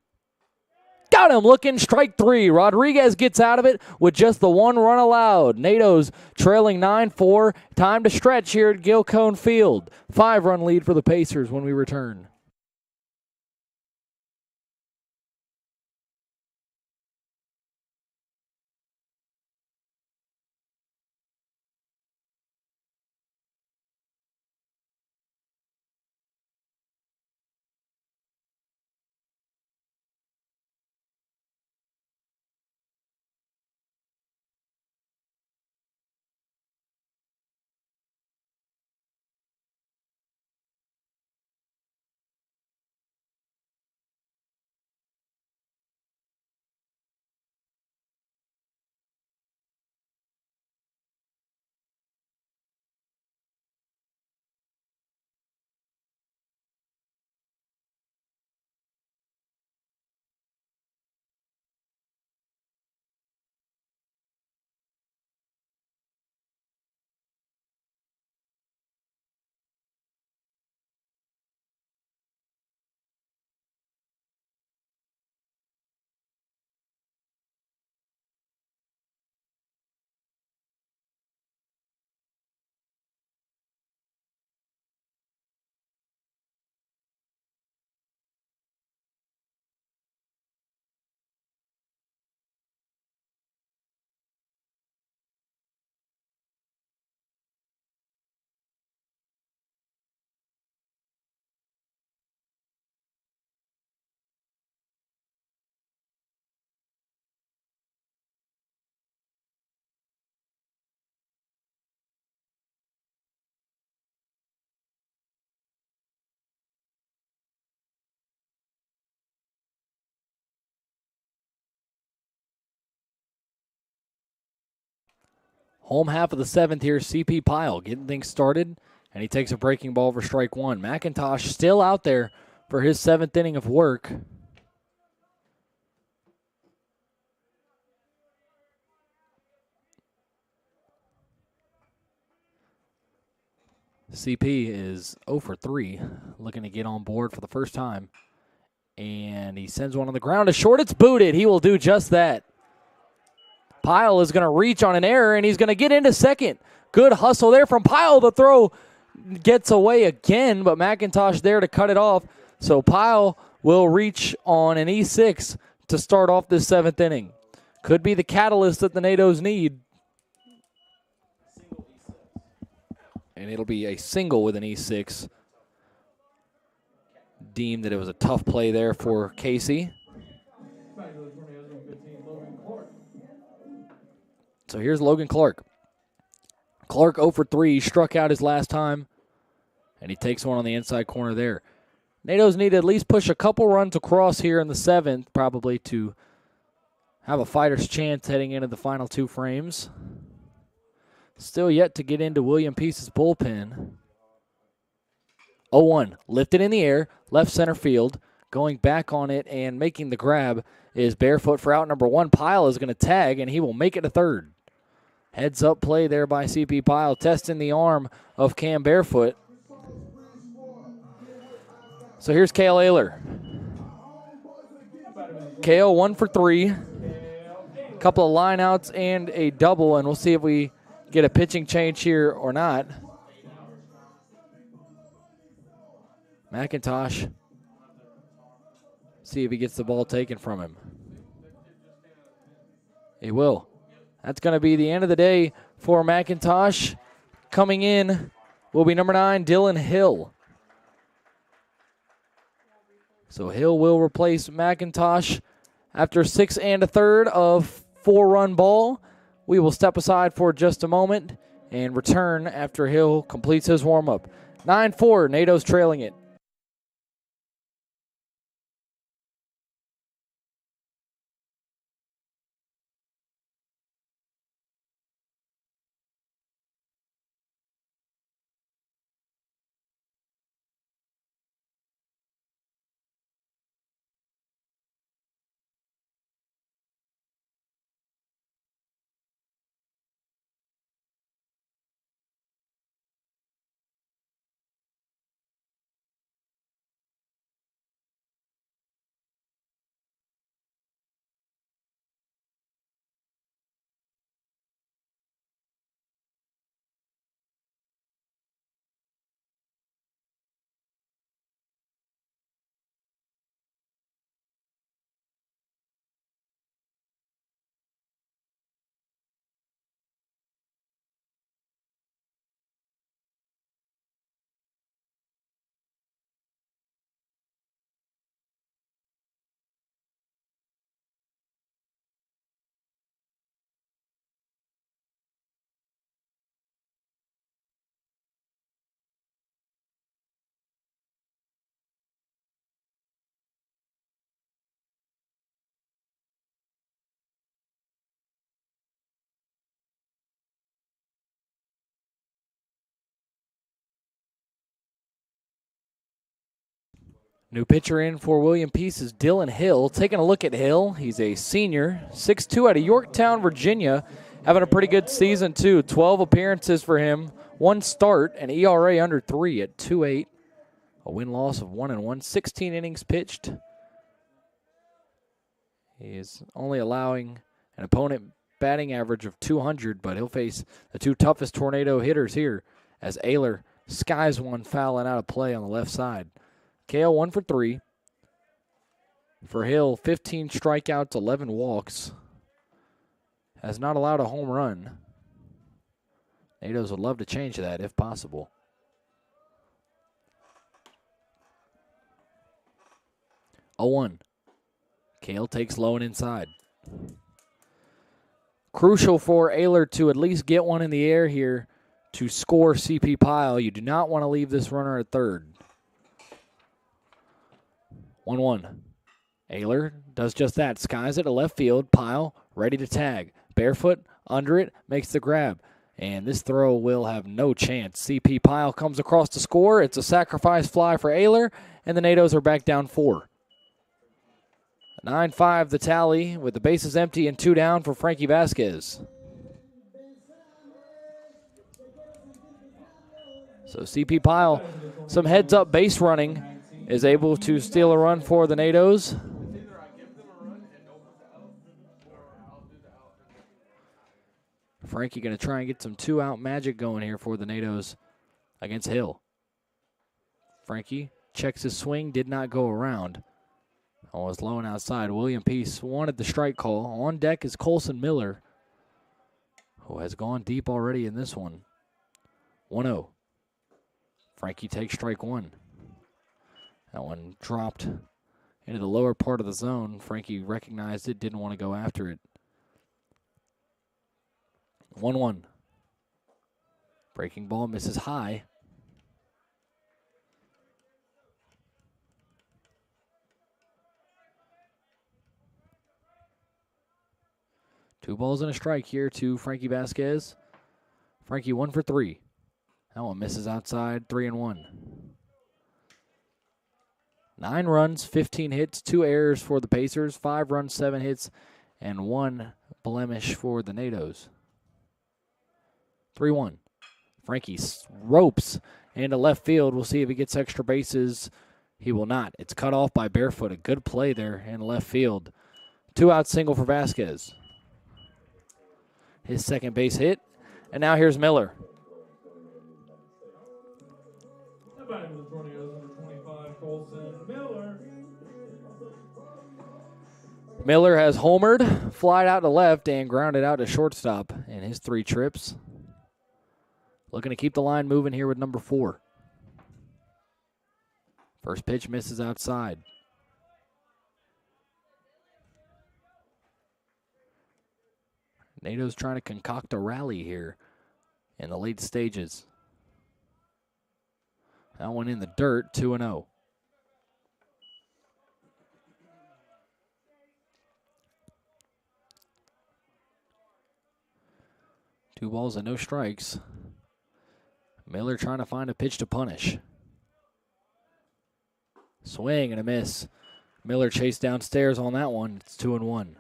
Got him looking, strike 3. Rodriguez gets out of it with just the 1 run allowed. NATO's trailing 9-4. Time to stretch here at Gilcone Field. 5-run lead for the Pacers when we return. Home half of the 7th here, CP Pyle getting things started, and he takes a breaking ball for strike 1. McIntosh still out there for his 7th inning of work. CP is 0 for 3, looking to get on board for the first time. And he sends one on the ground to short. It's booted. He will do just that. Pyle is going to reach on an error, and he's going to get into second. Good hustle there from Pyle. The throw gets away again, but McIntosh there to cut it off. So Pyle will reach on an E6 to start off this 7th inning. Could be the catalyst that the NATOs need. And it'll be a single with an E6. Deemed that it was a tough play there for Casey. So here's Logan Clark. Clark 0 for 3, struck out his last time, and he takes one on the inside corner there. NATOs need to at least push a couple runs across here in the 7th, probably to have a fighter's chance heading into the final 2 frames. Still yet to get into William Peace's bullpen. 0-1, lifted in the air, left center field. Going back on it and making the grab is Barefoot for out number 1. Pyle is going to tag, and he will make it to third. Heads up play there by CP Pyle, testing the arm of Cam Barefoot. So here's Cale Ayler. Cale 1 for 3. Couple of line outs and a double, and we'll see if we get a pitching change here or not. McIntosh. See if he gets the ball taken from him. He will. That's going to be the end of the day for McIntosh. Coming in will be number 9, Dylan Hill. So Hill will replace McIntosh after 6 1/3 of 4-run ball. We will step aside for just a moment and return after Hill completes his warm-up. 9-4, NATO's trailing it. New pitcher in for William Peace is Dylan Hill. Taking a look at Hill, he's a senior, 6'2", out of Yorktown, Virginia. Having a pretty good season, too. 12 appearances for him, 1 start, an ERA under 3 at 2.8. A win-loss of 1-1, 16 innings pitched. He is only allowing an opponent batting average of 200, but he'll face the 2 toughest Tornado hitters here as Ayler skies one fouling out of play on the left side. Cale 1 for 3. For Hill, 15 strikeouts, 11 walks. Has not allowed a home run. NATOs would love to change that if possible. 0-1. Cale takes low and inside. Crucial for Ayler to at least get one in the air here to score CP Pyle. You do not want to leave this runner at third. 1-1. Ayler does just that. Skies it to left field. Pyle ready to tag. Barefoot under it. Makes the grab. And this throw will have no chance. CP Pyle comes across to score. It's a sacrifice fly for Ayler, and the NATOs are back down 4. 9-5 the tally with the bases empty and 2 down for Frankie Vasquez. So CP Pyle, some heads-up base running, is able to steal a run for the NATOs. Frankie going to try and get some 2-out magic going here for the NATOs against Hill. Frankie checks his swing, did not go around. Was low and outside. William Peace wanted the strike call. On deck is Colson Miller, who has gone deep already in this one. 1-0. Frankie takes strike 1. That one dropped into the lower part of the zone. Frankie recognized it, didn't want to go after it. 1-1. Breaking ball misses high. Two balls and a strike here to Frankie Vasquez. Frankie 1 for 3. That one misses outside, 3-1. 9 runs, 15 hits, 2 errors for the Pacers, 5 runs, 7 hits, and 1 blemish for the NATOs. 3-1. Frankie ropes into left field. We'll see if he gets extra bases. He will not. It's cut off by Barefoot. A good play there in left field. 2-out single for Vasquez. His second base hit. And now here's Miller. Miller has homered, flied out to left, and grounded out to shortstop in his 3 trips. Looking to keep the line moving here with number 4. First pitch misses outside. NATO's trying to concoct a rally here in the late stages. That one in the dirt, 2-0. Two balls and no strikes. Miller trying to find a pitch to punish. Swing and a miss. Miller chased downstairs on that one. It's 2-1.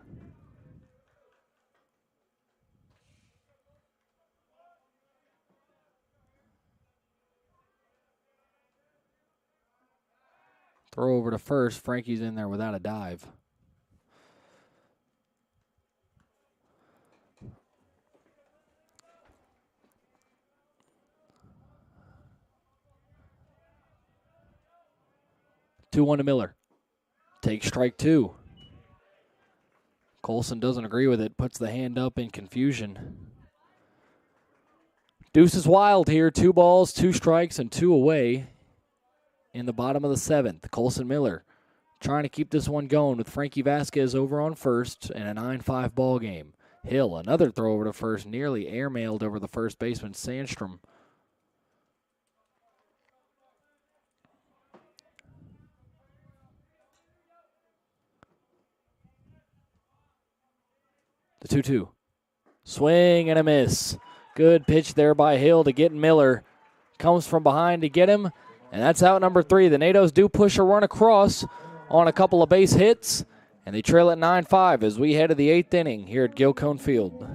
Throw over to first. Frankie's in there without a dive. Two one to Miller. Takes strike 2. Colson doesn't agree with it. Puts the hand up in confusion. Deuce is wild here. 2 balls, 2 strikes, and 2 away. In the bottom of the 7th, Colson Miller trying to keep this one going with Frankie Vasquez over on first in a 9-5 ball game. Hill, another throw over to first, nearly airmailed over the first baseman, Sandstrom. The 2-2. Swing and a miss. Good pitch there by Hill to get Miller. Comes from behind to get him. And that's out number 3. The NATOs do push a run across on a couple of base hits, and they trail at 9-5 as we head to the 8th inning here at Gilcone Field.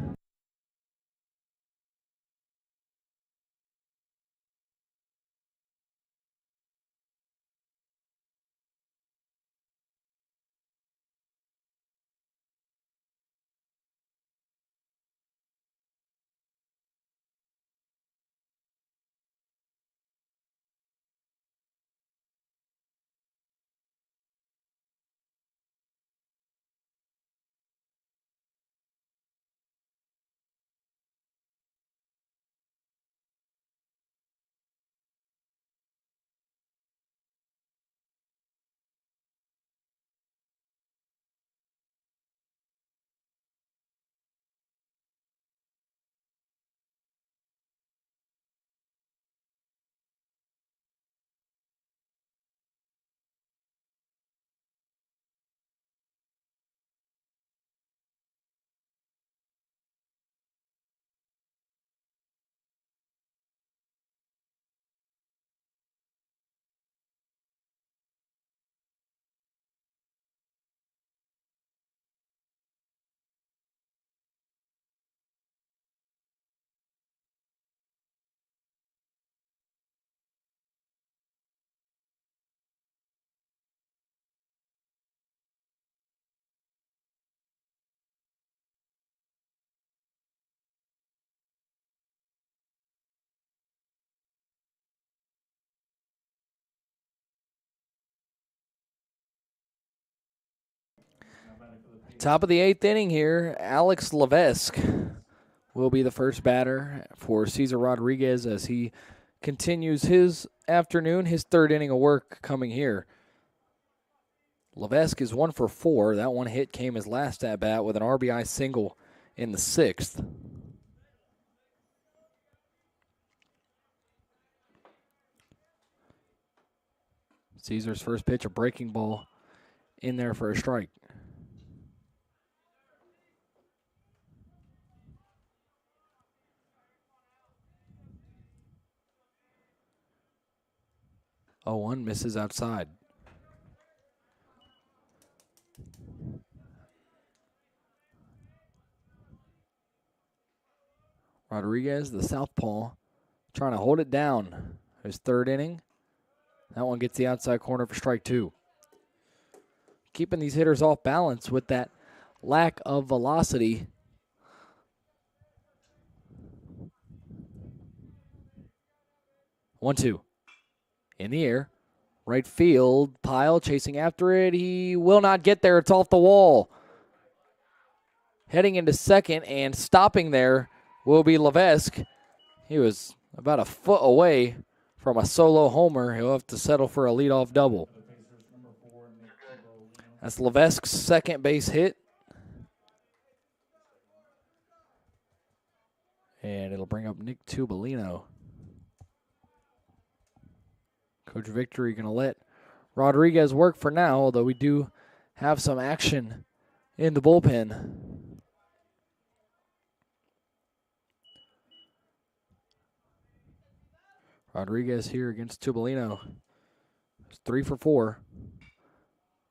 Top of the 8th inning here, Alex Levesque will be the first batter for Cesar Rodriguez as he continues his afternoon, his 3rd inning of work coming here. Levesque is 1 for 4. That one hit came his last at bat with an RBI single in the 6th. Caesar's first pitch, a breaking ball in there for a strike. Oh, 1 misses outside. Rodriguez, the southpaw, trying to hold it down. His 3rd inning. That one gets the outside corner for strike 2. Keeping these hitters off balance with that lack of velocity. One, two. In the air. Right field. Pyle chasing after it. He will not get there. It's off the wall. Heading into second and stopping there will be Levesque. He was about a foot away from a solo homer. He'll have to settle for a leadoff double. That's Levesque's second base hit. And it'll bring up Nick Tubolino. Coach Victory going to let Rodriguez work for now, although we do have some action in the bullpen. Rodriguez here against Tubolino. It's 3 for 4.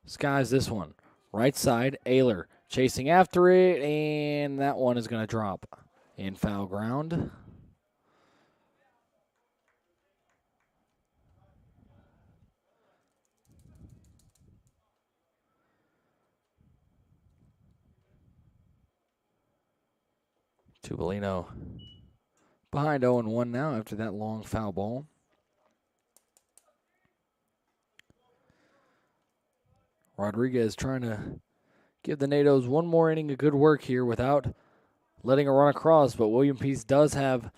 Skies this one. Right side, Ayler chasing after it, and that one is going to drop in foul ground. Tubolino behind 0-1 now after that long foul ball. Rodriguez trying to give the NATOs one more inning of good work here without letting a run across, but William Peace does have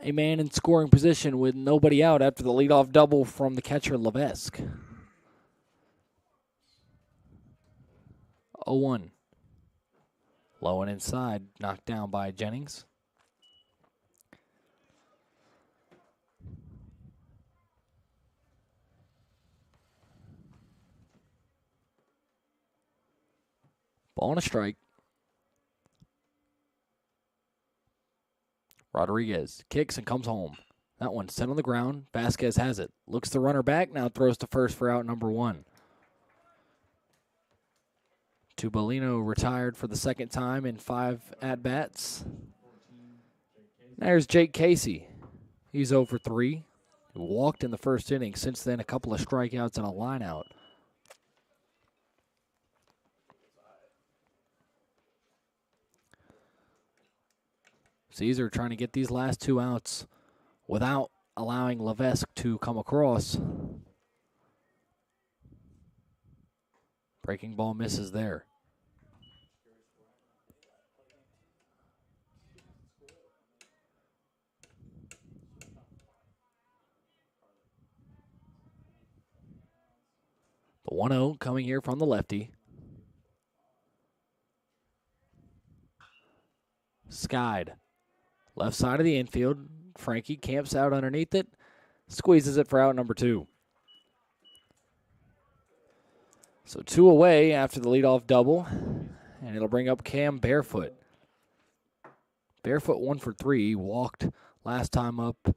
a man in scoring position with nobody out after the leadoff double from the catcher Levesque. 0-1. Low and inside, knocked down by Jennings. Ball and a strike. Rodriguez kicks and comes home. That one set on the ground. Vasquez has it. Looks the runner back. Now throws to first for out number 1. Tubolino retired for the second time in 5 at-bats. There's Jake Casey. He's 0 for 3. He walked in the first inning. Since then, a couple of strikeouts and a lineout. Caesar trying to get these last 2 outs without allowing Levesque to come across. Breaking ball misses there. The 1-0 coming here from the lefty. Skied. Left side of the infield. Frankie camps out underneath it. Squeezes it for out number 2. So 2 away after the leadoff double. And it'll bring up Cam Barefoot. Barefoot 1 for 3. He walked last time up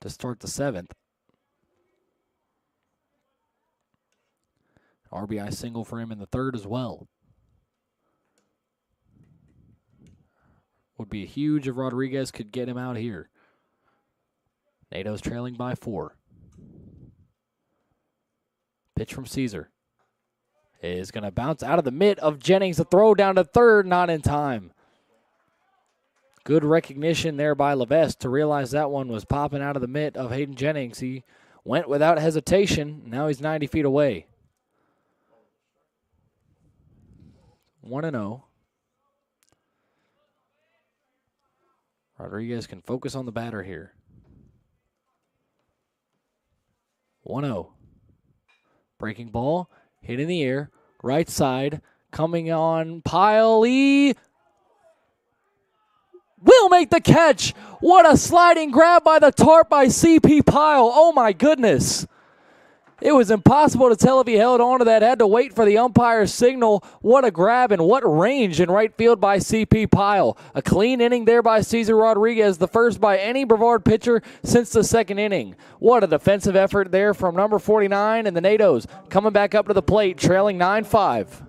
to start the 7th. RBI single for him in the 3rd as well. Would be huge if Rodriguez could get him out here. NATO's trailing by 4. Pitch from Caesar. Is going to bounce out of the mitt of Jennings. A throw down to 3rd, not in time. Good recognition there by Levesque to realize that one was popping out of the mitt of Hayden Jennings. He went without hesitation. Now he's 90 feet away. 1-0. Rodriguez can focus on the batter here. 1-0. Breaking ball, hit in the air, right side, coming on Piley. Will make the catch. What a sliding grab by the tarp by C.P. Pyle. Oh my goodness. It was impossible to tell if he held on to that. Had to wait for the umpire's signal. What a grab and what range in right field by C.P. Pyle. A clean inning there by Cesar Rodriguez, the first by any Brevard pitcher since the second inning. What a defensive effort there from number 49, and the NATOs coming back up to the plate, trailing 9-5.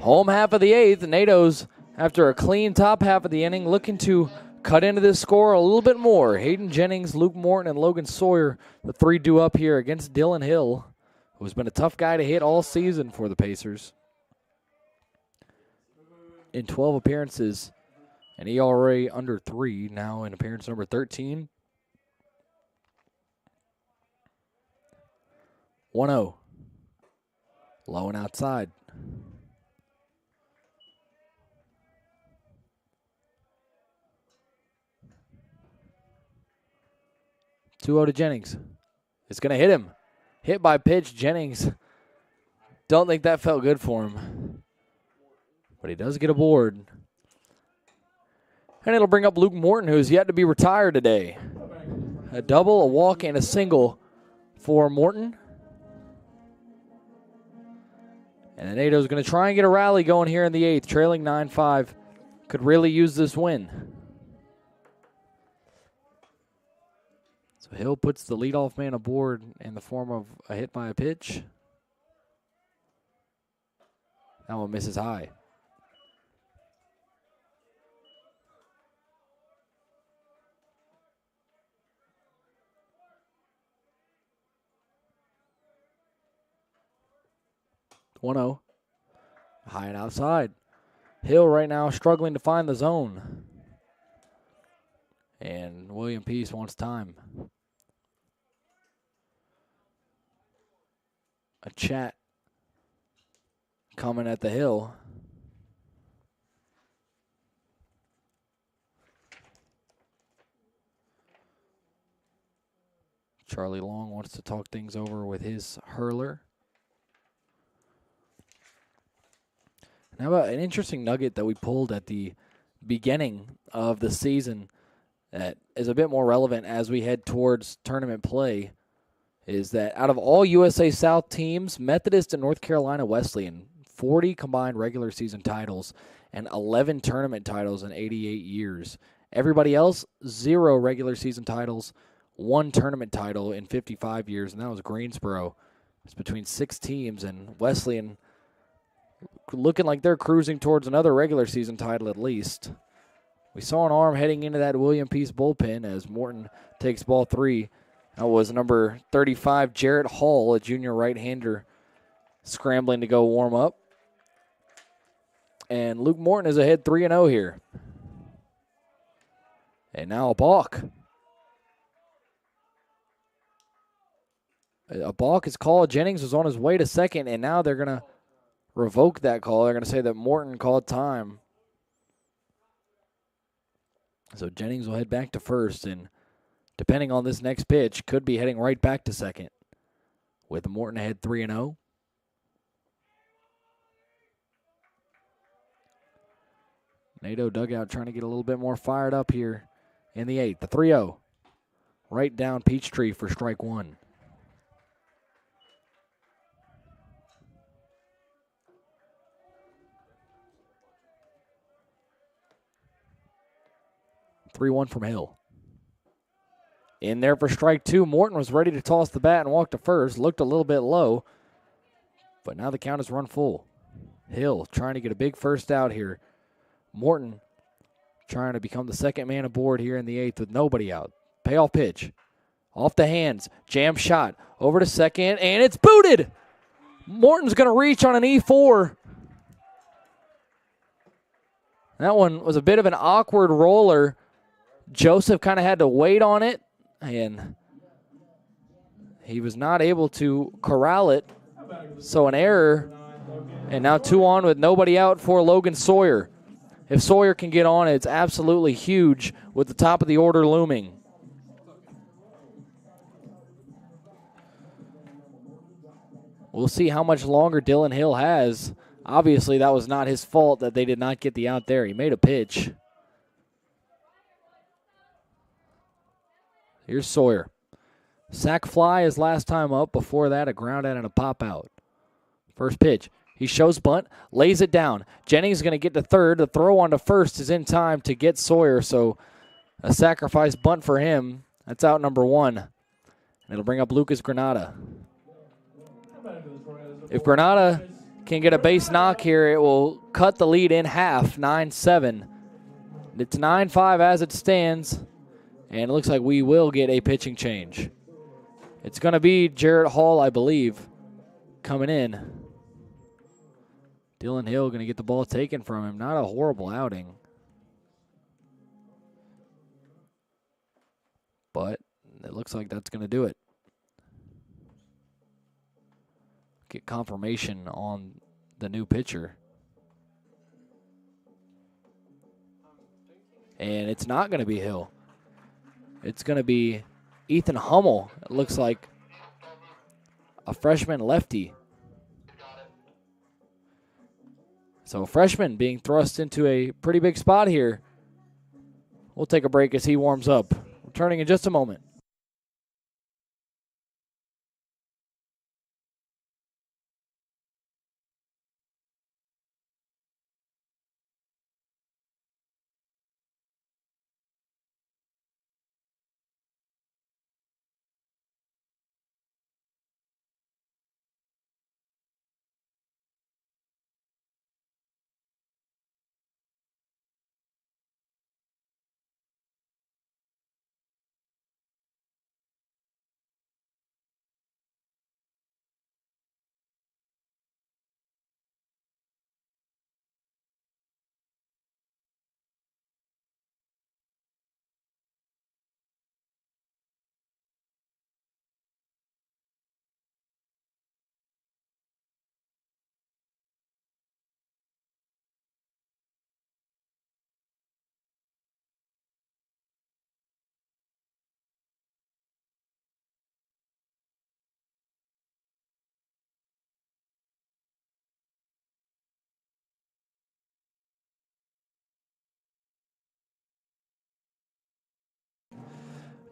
Home half of the eighth, NATOs, after a clean top half of the inning, looking to cut into this score a little bit more. Hayden Jennings, Luke Morton, and Logan Sawyer, the three due up here against Dylan Hill, who's been a tough guy to hit all season for the Pacers. In 12 appearances, an ERA under 3, now in appearance number 13. 1-0. Low and outside. 2-0 to Jennings. It's going to hit him. Hit by pitch, Jennings. Don't think that felt good for him. But he does get aboard. And it'll bring up Luke Morton, who's yet to be retired today. A double, a walk, and a single for Morton. And the NATO's going to try and get a rally going here in the eighth, trailing 9-5. Could really use this win. So Hill puts the leadoff man aboard in the form of a hit by a pitch. That one misses high. One-0. High and outside. Hill right now struggling to find the zone. And William Peace wants time. A chat coming at the Hill. Charlie Long wants to talk things over with his hurler. And how about an interesting nugget that we pulled at the beginning of the season that is a bit more relevant as we head towards tournament play is that out of all USA South teams, Methodist and North Carolina Wesleyan, 40 combined regular season titles and 11 tournament titles in 88 years. Everybody else, 0 regular season titles, 1 tournament title in 55 years, and that was Greensboro. It's between 6 teams, and Wesleyan looking like they're cruising towards another regular season title at least. We saw an arm heading into that William Peace bullpen as Morton takes ball 3. That was number 35, Jarrett Hall, a junior right-hander, scrambling to go warm up. And Luke Morton is ahead 3-0 here. And now a balk. A balk is called. Jennings was on his way to second, and now they're going to revoke that call. They're going to say that Morton called time. So Jennings will head back to first, and depending on this next pitch, could be heading right back to second. With Morton ahead 3-0. Nato dugout trying to get a little bit more fired up here in the 8th. The 3-0. Right down Peachtree for strike one. (3-1) from Hill. In there for strike two. Morton was ready to toss the bat and walk to first. Looked a little bit low, but now the count is run full. Hill trying to get a big first out here. Morton trying to become the second man aboard here in the 8th with nobody out. Payoff pitch. Off the hands. Jam shot. Over to second, and it's booted. Morton's going to reach on an E4. That one was a bit of an awkward roller. Joseph kind of had to wait on it, and he was not able to corral it. So an error, and now 2 on with nobody out for Logan Sawyer. If Sawyer can get on, it's absolutely huge with the top of the order looming. We'll see how much longer Dylan Hill has. Obviously, that was not his fault that they did not get the out there. He made a pitch. Here's Sawyer. Sack fly his last time up. Before that, a ground out and a pop out. First pitch. He shows bunt, lays it down. Jennings is going to get to third. The throw on to first is in time to get Sawyer, so a sacrifice bunt for him. That's out number 1. And it'll bring up Lucas Granada. If Granada can get a base knock here, it will cut the lead in half, 9-7. It's 9-5 as it stands, and it looks like we will get a pitching change. It's going to be Jarrett Hall, I believe, coming in. Dylan Hill going to get the ball taken from him. Not a horrible outing. But it looks like that's going to do it. Get confirmation on the new pitcher. And it's not going to be Hill. It's going to be Ethan Hummel. It looks like a freshman lefty. So a freshman being thrust into a pretty big spot here. We'll take a break as he warms up. Returning in just a moment.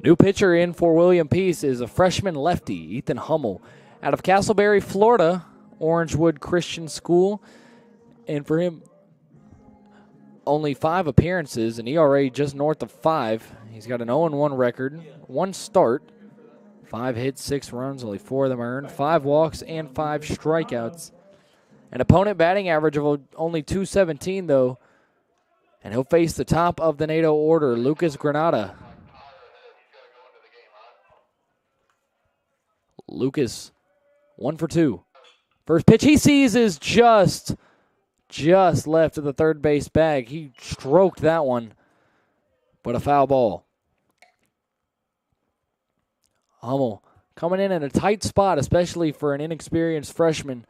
New pitcher in for William Peace is a freshman lefty, Ethan Hummel, out of Castleberry, Florida, Orangewood Christian School. And for him, only 5 appearances, an ERA just north of 5. He's got an 0-1 record, 1 start, 5 hits, 6 runs, only 4 of them earned, 5 walks, and 5 strikeouts. An opponent batting average of only .217, though, and he'll face the top of the NATO order, Lucas Granada. Lucas, 1 for 2. First pitch he sees is just left of the third base bag. He stroked that one, but a foul ball. Hummel coming in a tight spot, especially for an inexperienced freshman.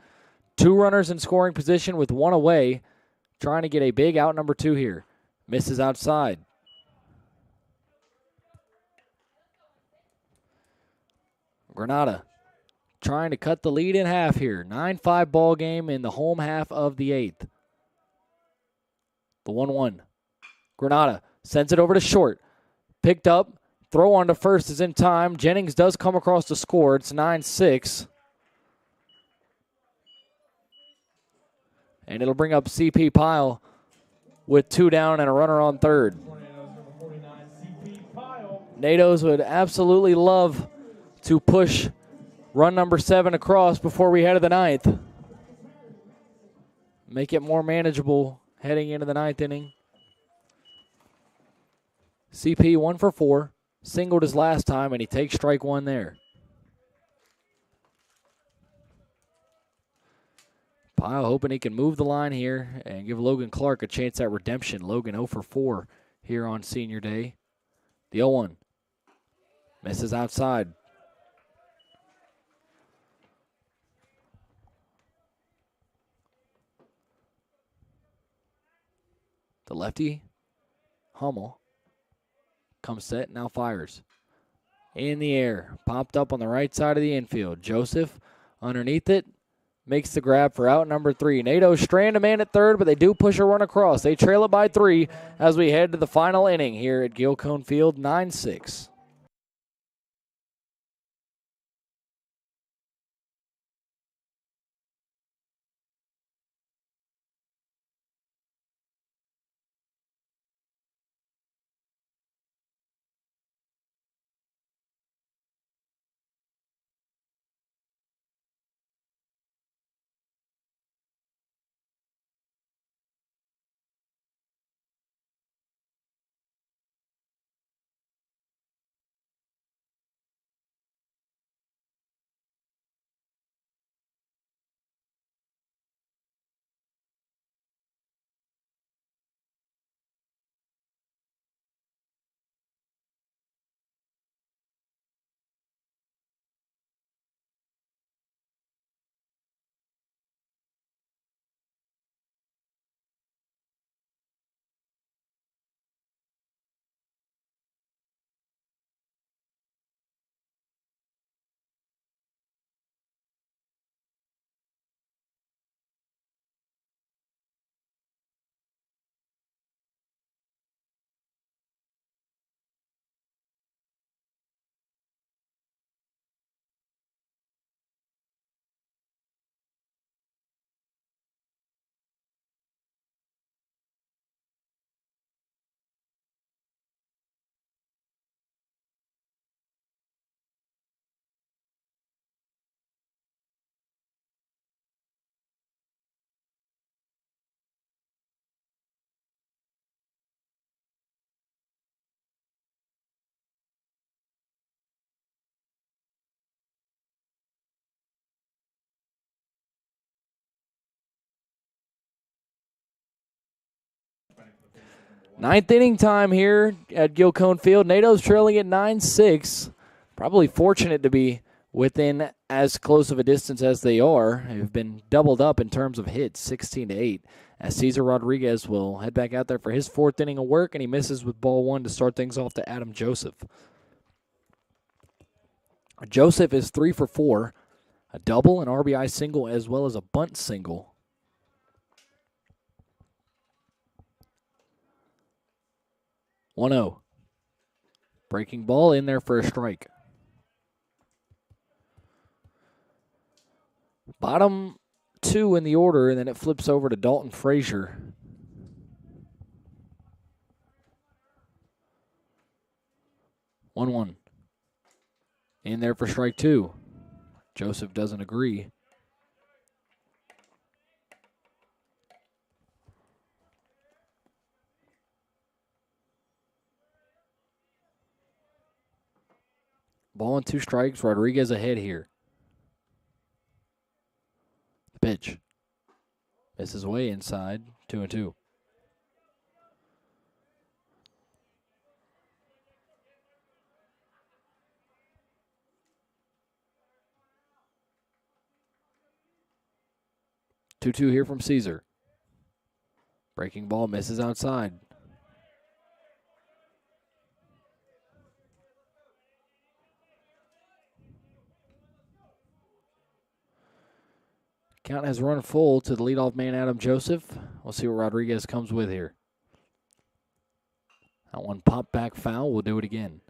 2 runners in scoring position with 1 away, trying to get a big out number 2 here. Misses outside. Granada trying to cut the lead in half here. 9-5 ball game in the home half of the 8th. The 1-1. Granada sends it over to short. Picked up. Throw on to first is in time. Jennings does come across to score. It's 9-6. And it'll bring up CP Pyle with 2 down and a runner on third. Natos would absolutely love to push run number 7 across before we head to the 9th. Make it more manageable heading into the 9th inning. CP 1 for 4. Singled his last time, and he takes strike 1 there. Pyle hoping he can move the line here and give Logan Clark a chance at redemption. Logan 0 for 4 here on senior day. The 0-1. Misses outside. The lefty, Hummel, comes set, now fires. In the air, popped up on the right side of the infield. Joseph underneath it, makes the grab for out number 3. NATO strand a man at third, but they do push a run across. They trail it by 3 as we head to the final inning here at Gilcone Field, 9-6. Ninth inning time here at Gilcone Field. NATO's trailing at 9-6. Probably fortunate to be within as close of a distance as they are. They've been doubled up in terms of hits, 16-8. As Cesar Rodriguez will head back out there for his 4th inning of work, and he misses with ball 1 to start things off to Adam Joseph. Joseph is 3 for 4, a double, an RBI single, as well as a bunt single. 1-0. Breaking ball in there for a strike. Bottom 2 in the order, and then it flips over to Dalton Frazier. One. In there for strike 2. Joseph doesn't agree. Ball and 2 strikes. Rodriguez ahead here. The pitch. Misses way inside. 2-2. Two here from Cesar. Breaking ball misses outside. Count has run full to the leadoff man, Adam Joseph. We'll see what Rodriguez comes with here. That one popped back foul. We'll do it again.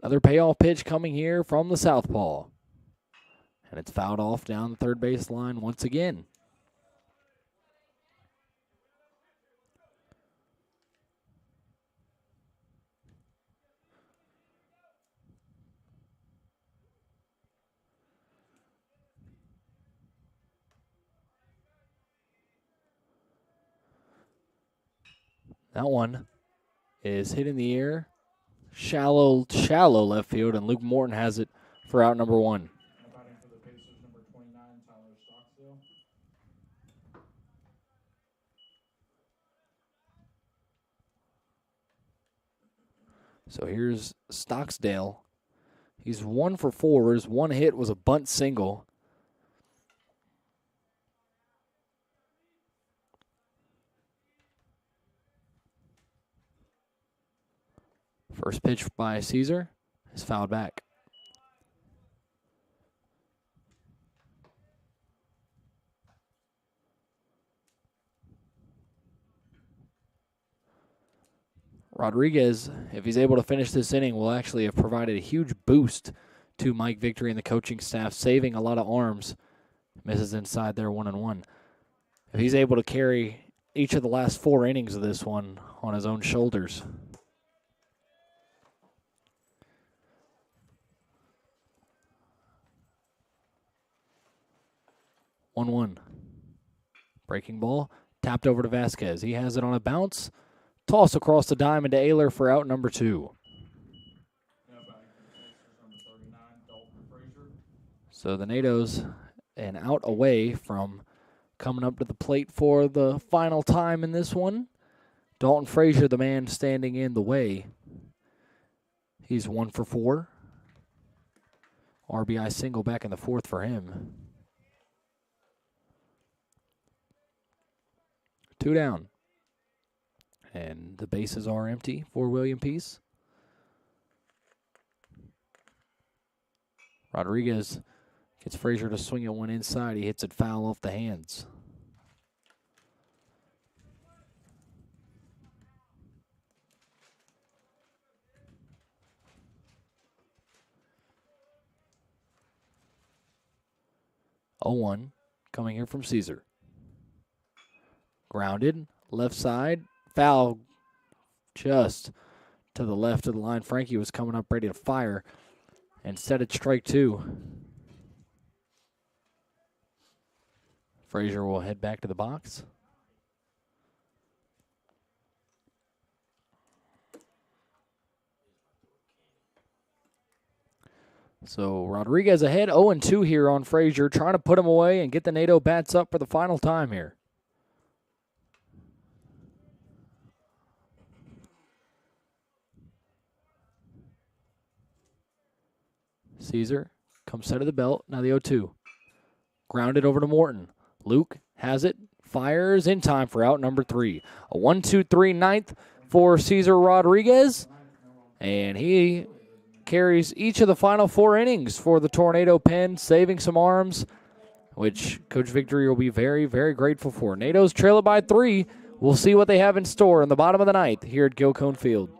Another payoff pitch coming here from the southpaw. And it's fouled off down the third base line once again. That one is hit in the air. Shallow left field, and Luke Morton has it for out number 1. Batting for the Pacers, number 29, Tyler Stockstill. So here's Stocksdale. He's 1 for 4. His one hit was a bunt single. First pitch by Caesar is fouled back. Rodriguez, if he's able to finish this inning, will actually have provided a huge boost to Mike Victory and the coaching staff, saving a lot of arms. Misses inside there 1-1. If he's able to carry each of the last 4 innings of this one on his own shoulders. One. Breaking ball, tapped over to Vasquez. He has it on a bounce. Toss across the diamond to Ayler for out number 2. Now batting for the Pacers, number 39, Dalton Frazier. So the Natos an out away from coming up to the plate for the final time in this one. Dalton Frazier, the man standing in the way. He's 1 for 4. RBI single back in the 4th for him. 2 down. And the bases are empty for William Peace. Rodriguez gets Frazier to swing at one inside. He hits it foul off the hands. Oh, 1 coming here from Caesar. Grounded, left side, foul just to the left of the line. Frankie was coming up ready to fire. Instead, it's strike 2. Frazier will head back to the box. So Rodriguez ahead, 0-2 here on Frazier, trying to put him away and get the NATO bats up for the final time here. Caesar comes set of the belt. Now the 0-2. Grounded over to Morton. Luke has it. Fires in time for out number 3. A 1-2-3 ninth for Caesar Rodriguez. And he carries each of the final 4 innings for the Tornado Pen, saving some arms, which Coach Victory will be very, very grateful for. Natos trail it by 3. We'll see what they have in store in the bottom of the 9th here at Gilcone Field.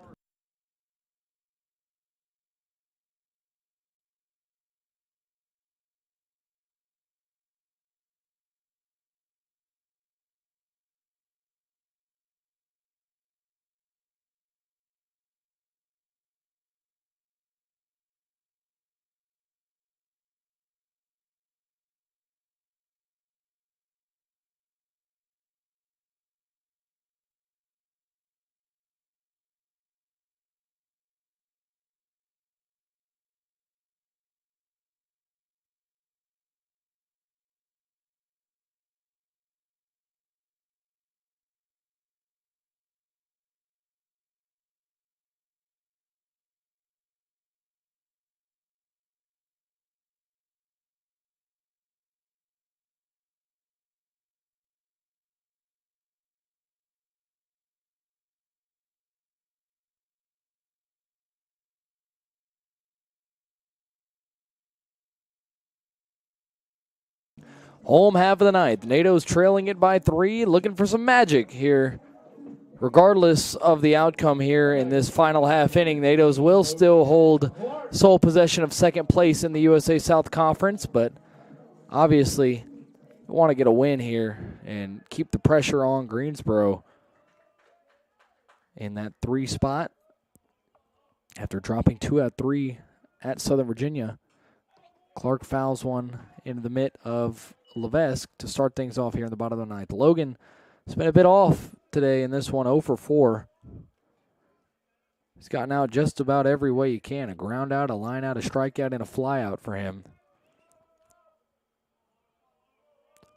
Home half of the ninth. NATO's trailing it by 3, looking for some magic here. Regardless of the outcome here in this final half inning, NATO's will still hold sole possession of second place in the USA South Conference, but obviously we want to get a win here and keep the pressure on Greensboro in that 3 spot after dropping 2 out of 3 at Southern Virginia. Clark fouls one into the mitt of Levesque to start things off here in the bottom of the ninth. Logan has been a bit off today in this one, 0 for 4. He's gotten out just about every way you can. A ground out, a line out, a strikeout, and a fly out for him.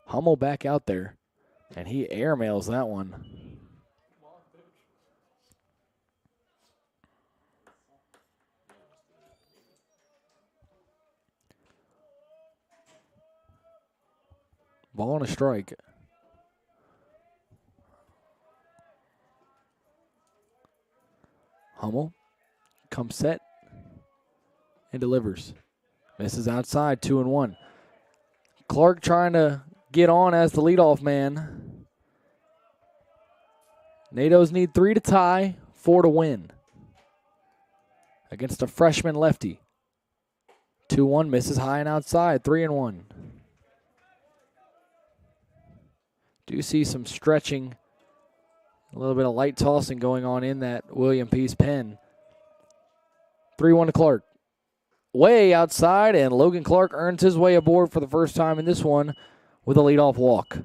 Hummel back out there, and he airmails that one. Ball and a strike. Hummel comes set and delivers. Misses outside, 2-1. Clark trying to get on as the leadoff man. NATO's need 3 to tie, 4 to win against a freshman lefty. 2-1, misses high and outside, 3-1. Do see some stretching, a little bit of light tossing going on in that William Peace pen. 3-1 to Clark. Way outside, and Logan Clark earns his way aboard for the first time in this one with a leadoff walk.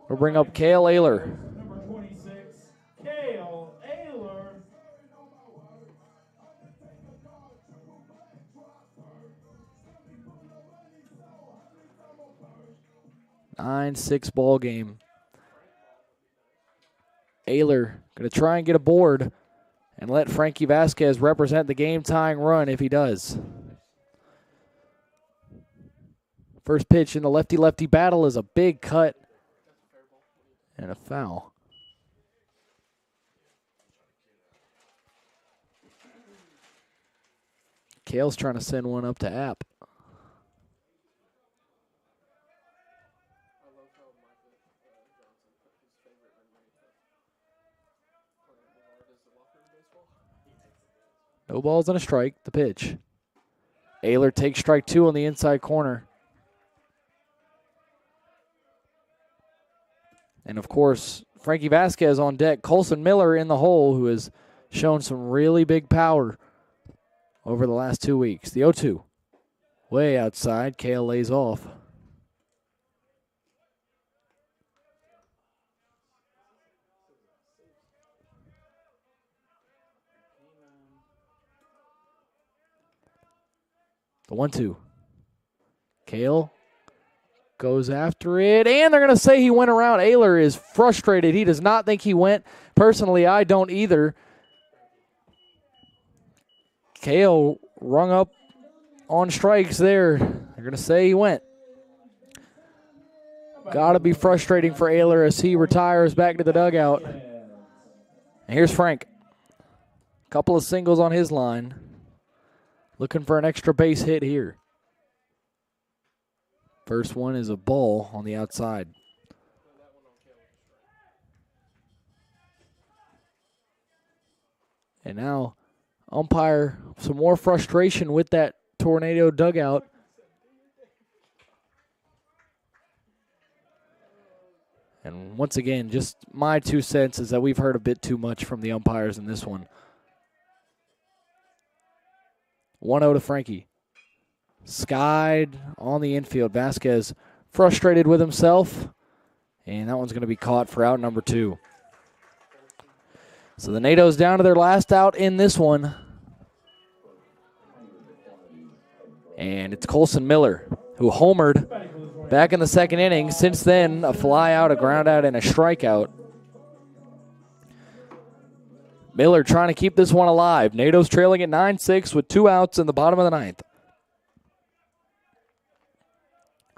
We'll bring up Cale Ayler. Number 26, Cale Ayler. 9-6 ball game. Ayler going to try and get aboard and let Frankie Vasquez represent the game-tying run if he does. First pitch in the lefty-lefty battle is a big cut and a foul. Cale's trying to send one up to App. No balls and a strike, the pitch. Ayler takes strike 2 on the inside corner. And, of course, Frankie Vasquez on deck. Colson Miller in the hole, who has shown some really big power over the last 2 weeks. The 0-2. Way outside. Cale lays off. The 1-2. Cale goes after it, and they're going to say he went around. Ayler is frustrated. He does not think he went. Personally, I don't either. Cale rung up on strikes there. They're going to say he went. Got to be frustrating for Ayler as he retires back to the dugout. And here's Frank. Couple of singles on his line. Looking for an extra base hit here. First one is a ball on the outside. And now umpire, some more frustration with that Tornado dugout. And once again, just my 2 cents is that we've heard a bit too much from the umpires in this one. 1-0 to Frankie. Skied on the infield. Vasquez frustrated with himself. And that one's going to be caught for out number 2. So the NATO's down to their last out in this one. And it's Colson Miller, who homered back in the second inning. Since then, a fly out, a ground out, and a strikeout. Miller trying to keep this one alive. NATO's trailing at 9-6 with 2 outs in the bottom of the ninth.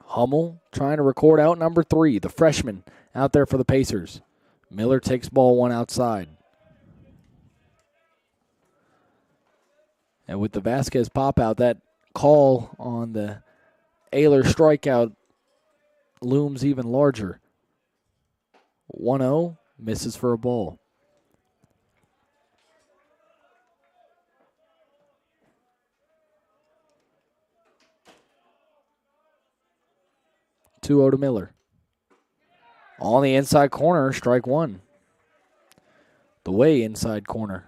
Hummel trying to record out number 3, the freshman out there for the Pacers. Miller takes ball 1 outside. And with the Vasquez pop out, that call on the Ayler strikeout looms even larger. 1-0, misses for a ball. Two 0 to Miller. On the inside corner, strike one. The way inside corner.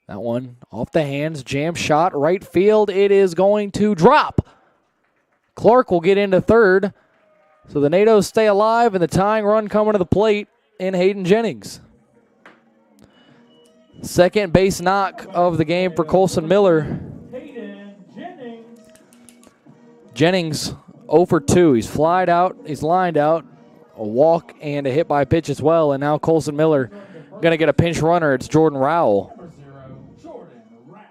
That one off the hands, jam shot, right field. It is going to drop. Clark will get into third. So the NATOs stay alive, and the tying run coming to the plate in Hayden Jennings. Second base knock of the game for Colson Miller. Hayden Jennings. Jennings 0 for 2. He's flied out, he's lined out, a walk and a hit by pitch as well. And now Colson Miller going to get a pinch runner. It's Jordan Rowell. Number 0, Jordan Rowell.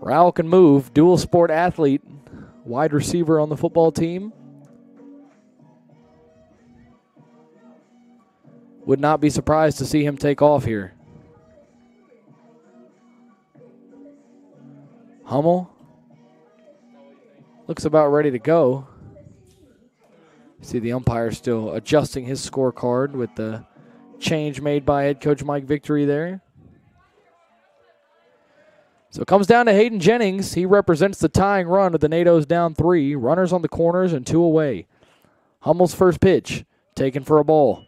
Rowell can move, dual sport athlete, wide receiver on the football team. Would not be surprised to see him take off here. Hummel looks about ready to go. See the umpire still adjusting his scorecard with the change made by head coach Mike Victory there. So it comes down to Hayden Jennings. He represents the tying run with the NATOs down 3. Runners on the corners and 2 away. Hummel's first pitch, taken for a ball.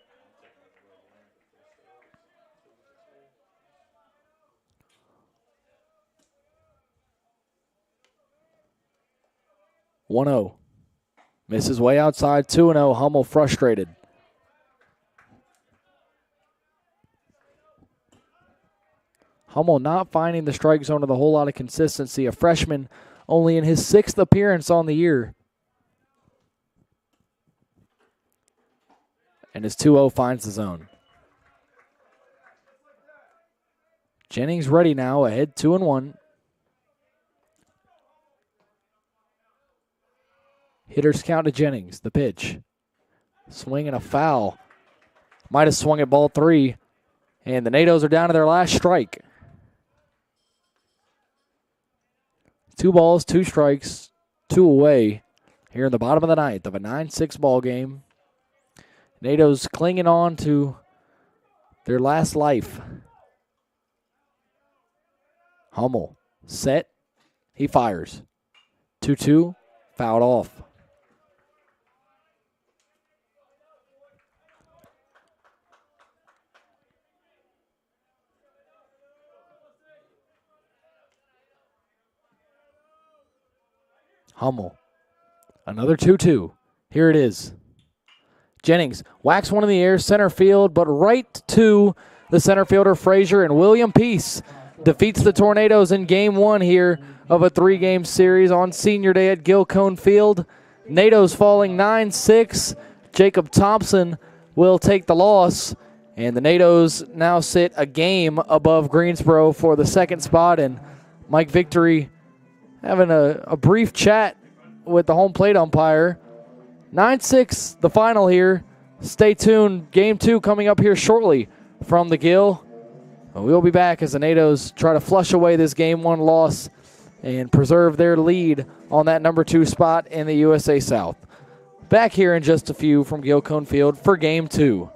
One 0. Misses way outside, 2-0. Hummel frustrated. Hummel not finding the strike zone with a whole lot of consistency. A freshman only in his 6th appearance on the year. And his 2-0 finds the zone. Jennings ready now, ahead 2-1. Hitters count to Jennings. The pitch. Swing and a foul. Might have swung at ball 3. And the NATOs are down to their last strike. 2 balls, 2 strikes, 2 away here in the bottom of the 9th of a 9-6 ball game. NATOs clinging on to their last life. Hummel set. He fires. 2-2, fouled off. Hummel. Another 2-2. Here it is. Jennings whacks one in the air, center field, but right to the center fielder Frazier, and William Peace defeats the Tornadoes in game 1 here of a 3-game series on senior day at Gilcone Field. NATOs falling 9-6. Jacob Thompson will take the loss, and the NATOs now sit a game above Greensboro for the 2nd spot, and Mike Victory having a brief chat with the home plate umpire. 9-6, the final here. Stay tuned. Game 2 coming up here shortly from the Gill. We'll be back as the NATOs try to flush away this Game 1 loss and preserve their lead on that number 2 spot in the USA South. Back here in just a few from Gilcone Field for Game 2.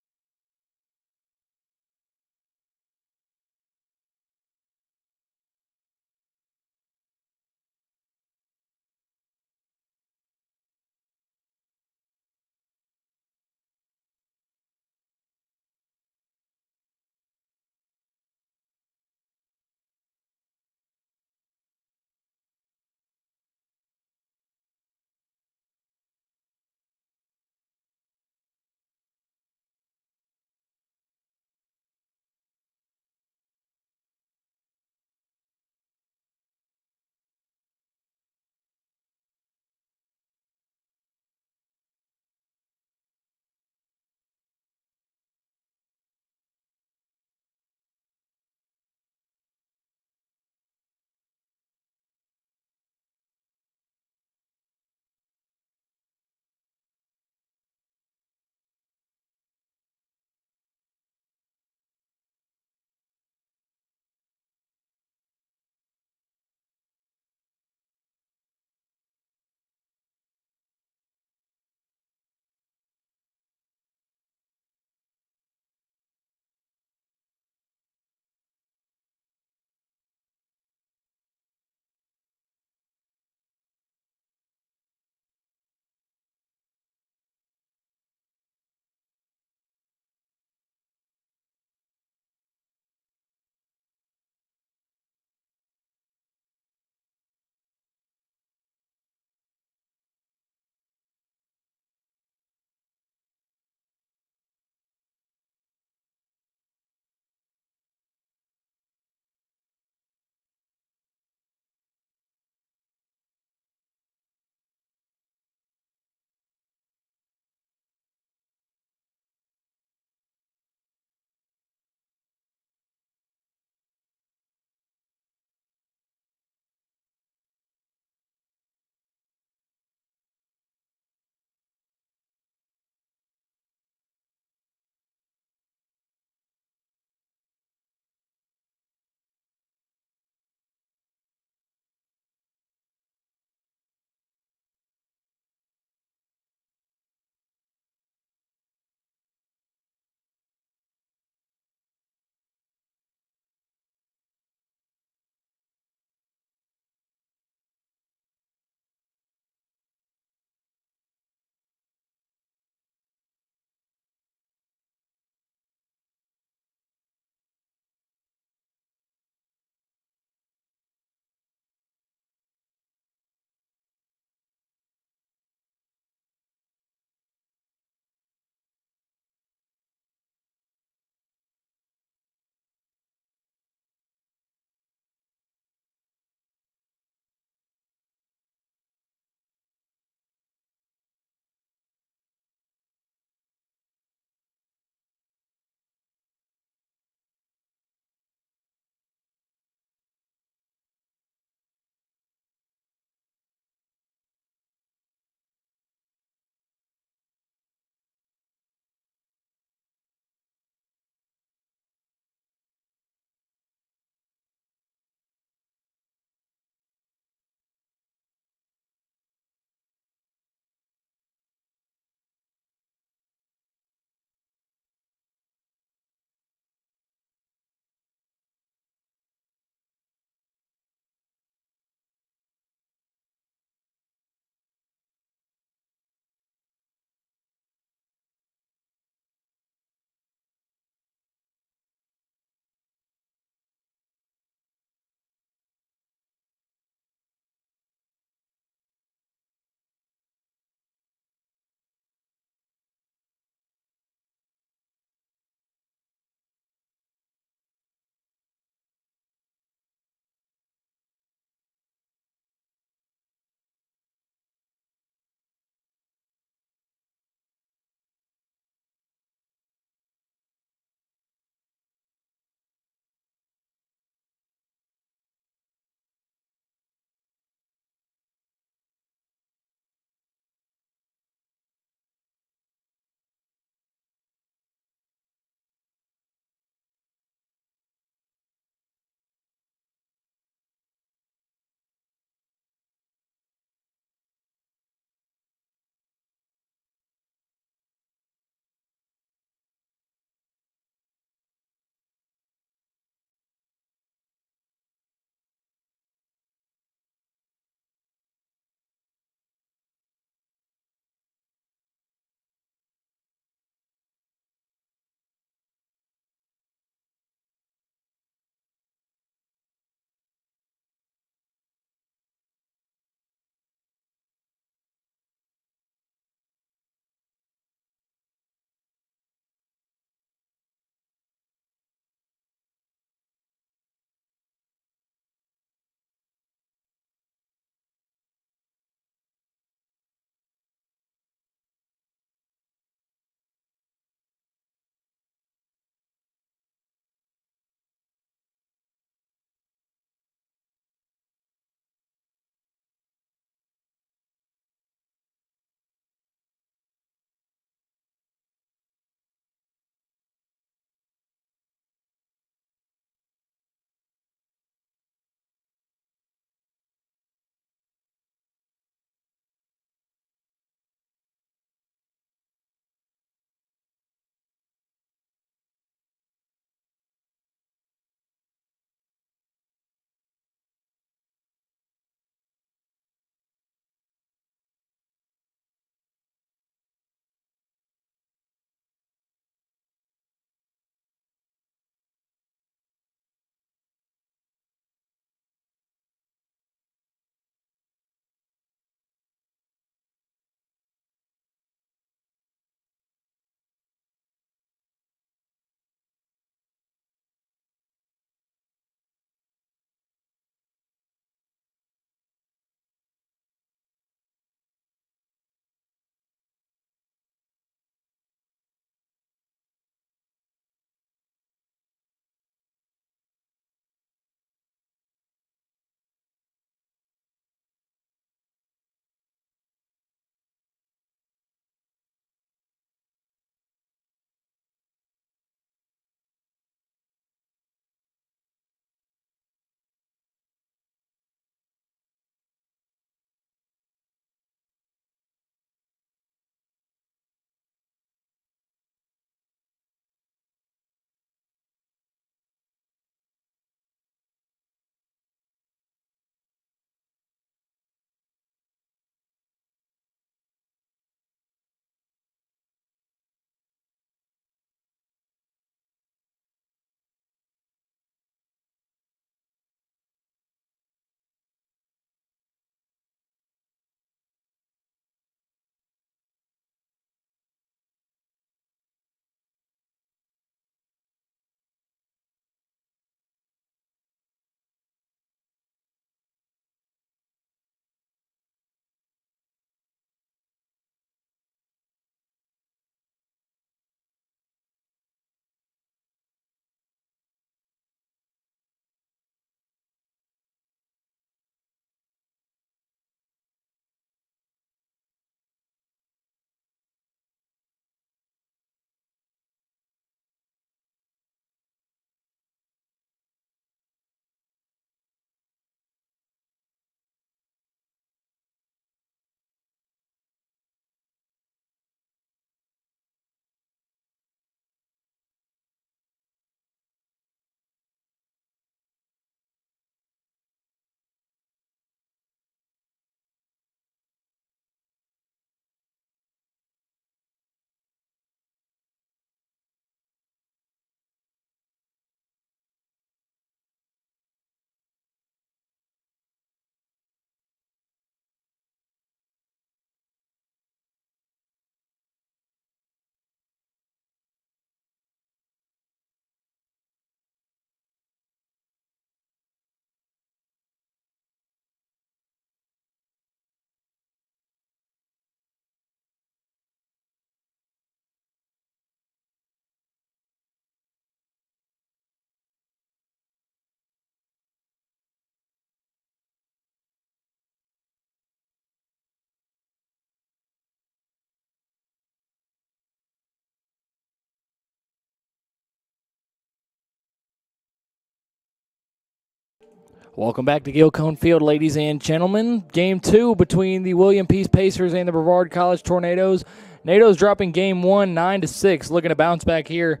Welcome back to Gilcone Field, ladies and gentlemen. Game 2 between the William Peace Pacers and the Brevard College Tornadoes. Tornadoes dropping game 1, 9-6, looking to bounce back here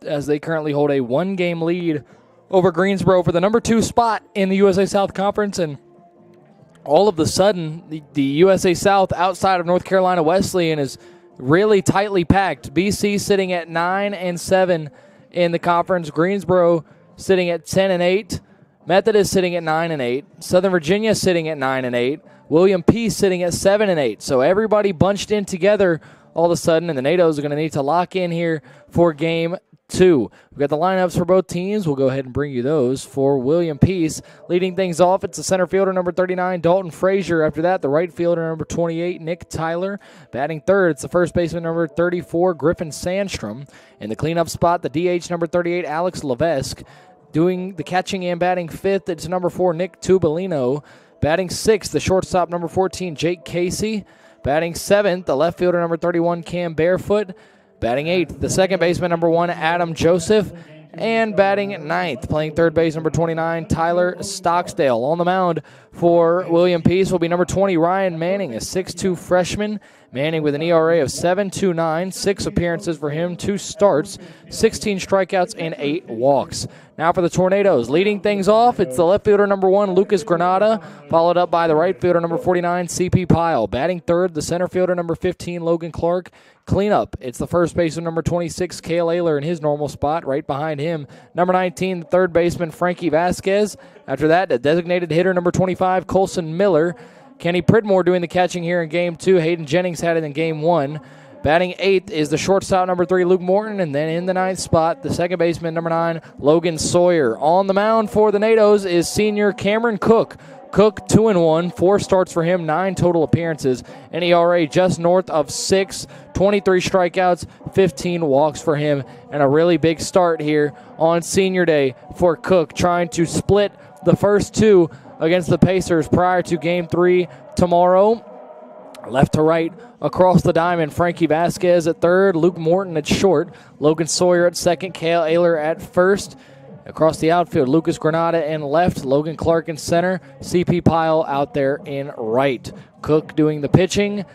as they currently hold a 1-game lead over Greensboro for the number 2 spot in the USA South Conference. And all of a sudden, the USA South outside of North Carolina Wesleyan is really tightly packed. BC sitting at 9-7 in the conference. Greensboro sitting at 10-8. Methodist sitting at 9-8. Southern Virginia sitting at 9-8. William Peace sitting at 7-8. So everybody bunched in together all of a sudden, and the NATOs are going to need to lock in here for game 2. We've got the lineups for both teams. We'll go ahead and bring you those. For William Peace, leading things off, it's the center fielder, number 39, Dalton Frazier. After that, the right fielder, number 28, Nick Tyler. Batting third, it's the first baseman, number 34, Griffin Sandstrom. In the cleanup spot, the DH, number 38, Alex Levesque. Doing the catching and batting fifth, it's number 4, Nick Tubolino. Batting sixth, the shortstop, number 14, Jake Casey. Batting seventh, the left fielder, number 31, Cam Barefoot. Batting eighth, the second baseman, number 1, Adam Joseph. And batting ninth, playing third base, number 29, Tyler Stocksdale. On the mound for William Peace will be number 20, Ryan Manning, a 6'2 freshman. Manning with an ERA of 7.29, 6 appearances for him, 2 starts, 16 strikeouts, and 8 walks. Now for the Tornadoes. Leading things off, it's the left fielder, number 1, Lucas Granada, followed up by the right fielder, number 49, CP Pyle. Batting third, the center fielder, number 15, Logan Clark. Cleanup, it's the first baseman, number 26, Cale Ayler in his normal spot. Right behind him, number 19, the third baseman, Frankie Vasquez. After that, the designated hitter, number 25, Colson Miller. Kenny Pridmore doing the catching here in game 2. Hayden Jennings had it in game 1. Batting eighth is the shortstop, number 3, Luke Morton. And then in the ninth spot, the second baseman, number 9, Logan Sawyer. On the mound for the NATOs is senior Cameron Cook. Cook 2-1, 4 starts for him, 9 total appearances. An ERA just north of 6, 23 strikeouts, 15 walks for him. And a really big start here on senior day for Cook, trying to split the first 2 against the Pacers prior to game 3 tomorrow. Left to right across the diamond, Frankie Vasquez at third, Luke Morton at short, Logan Sawyer at second, Cale Ayler at first. Across the outfield, Lucas Granada in left, Logan Clark in center, CP Pyle out there in right. Cook doing the pitching,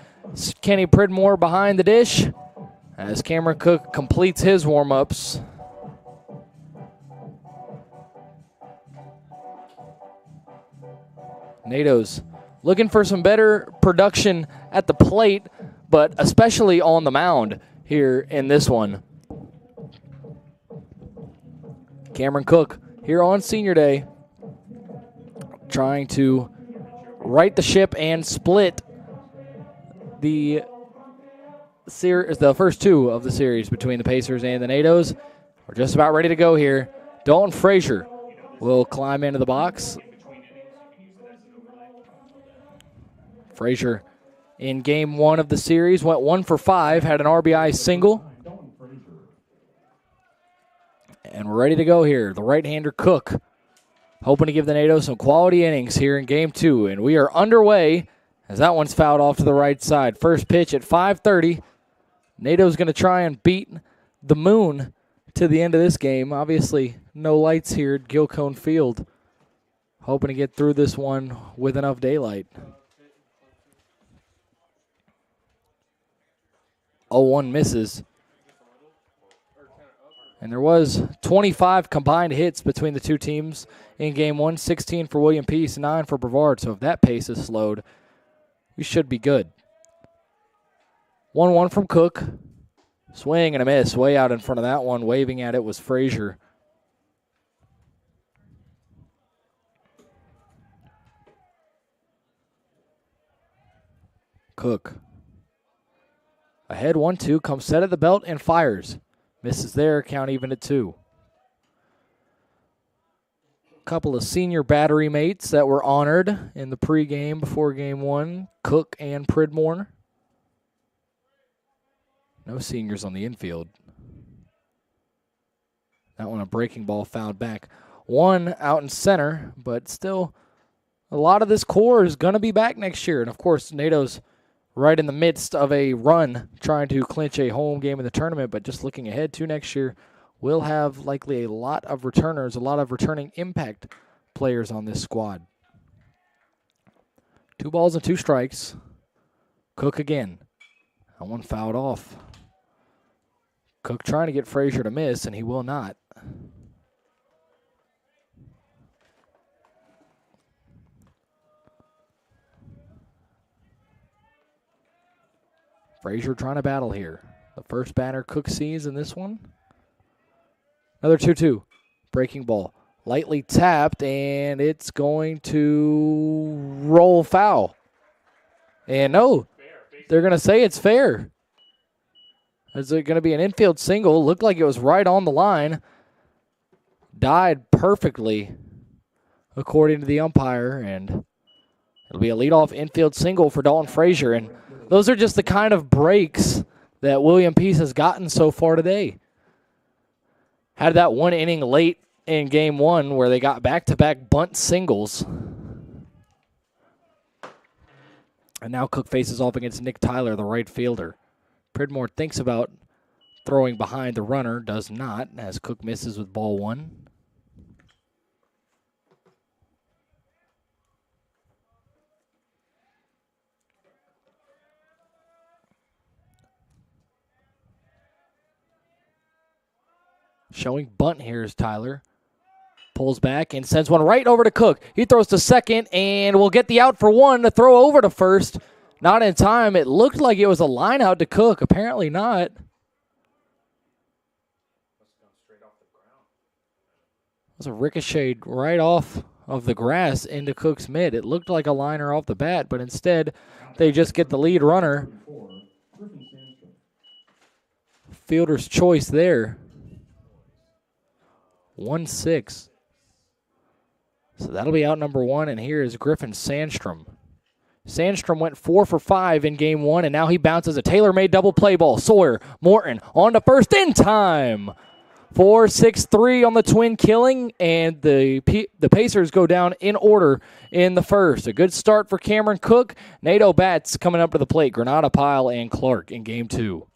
Kenny Pridmore behind the dish as Cameron Cook completes his warm-ups. NATOs looking for some better production at the plate, but especially on the mound here in this one. Cameron Cook here on senior day trying to right the ship and split the first 2 of the series between the Pacers and the NATOs. We're just about ready to go here. Dalton Frazier will climb into the box. Frazier in game 1 of the series went 1 for 5, had an RBI single. And we're ready to go here. The right-hander Cook hoping to give the NATOs some quality innings here in game 2. And we are underway as that one's fouled off to the right side. First pitch at 5:30. NATO's going to try and beat the moon to the end of this game. Obviously, no lights here at Gilcone Field. Hoping to get through this one with enough daylight. 0-1 misses. And there was 25 combined hits between the 2 teams in game 1, 16 for William Peace, 9 for Brevard. So if that pace is slowed, we should be good. 1-1 from Cook. Swing and a miss. Way out in front of that one. Waving at it was Frazier. Cook. Ahead 1-2, comes set at the belt and fires. Misses there, count even at 2. Couple of senior battery mates that were honored in the pregame before game 1, Cook and Pridmore. No seniors on the infield. That one a breaking ball fouled back. 1 out in center, but still a lot of this core is going to be back next year. And, of course, NATO's right in the midst of a run trying to clinch a home game in the tournament, but just looking ahead to next year, we'll have likely a lot of returners, a lot of returning impact players on this squad. 2 balls and 2 strikes. Cook again. That one fouled off. Cook trying to get Frazier to miss, and he will not. Frazier trying to battle here. The first batter Cook sees in this one. Another 2-2. Breaking ball. Lightly tapped, and it's going to roll foul. And no, they're going to say it's fair. Is it going to be an infield single? Looked like it was right on the line. Died perfectly, according to the umpire, and it'll be a leadoff infield single for Dalton Frazier. And those are just the kind of breaks that William Peace has gotten so far today. Had that one inning late in game 1 where they got back-to-back bunt singles. And now Cook faces off against Nick Tyler, the right fielder. Pridmore thinks about throwing behind the runner, does not, as Cook misses with ball 1. Showing bunt here is Tyler. Pulls back and sends one right over to Cook. He throws to second and will get the out for 1 to throw over to first. Not in time. It looked like it was a line out to Cook. Apparently not. It was a ricochet right off of the grass into Cook's mid. It looked like a liner off the bat, but instead they just get the lead runner. Fielder's choice there. 1-6. So that'll be out number 1, and here is Griffin Sandstrom. Sandstrom went 4 for 5 in game 1, and now he bounces a tailor-made double play ball. Sawyer, Morton on to first in time. 4-6-3 on the twin killing, and the Pacers go down in order in the first. A good start for Cameron Cook. Nato bats coming up to the plate. Granada, Pyle, and Clark in game 2.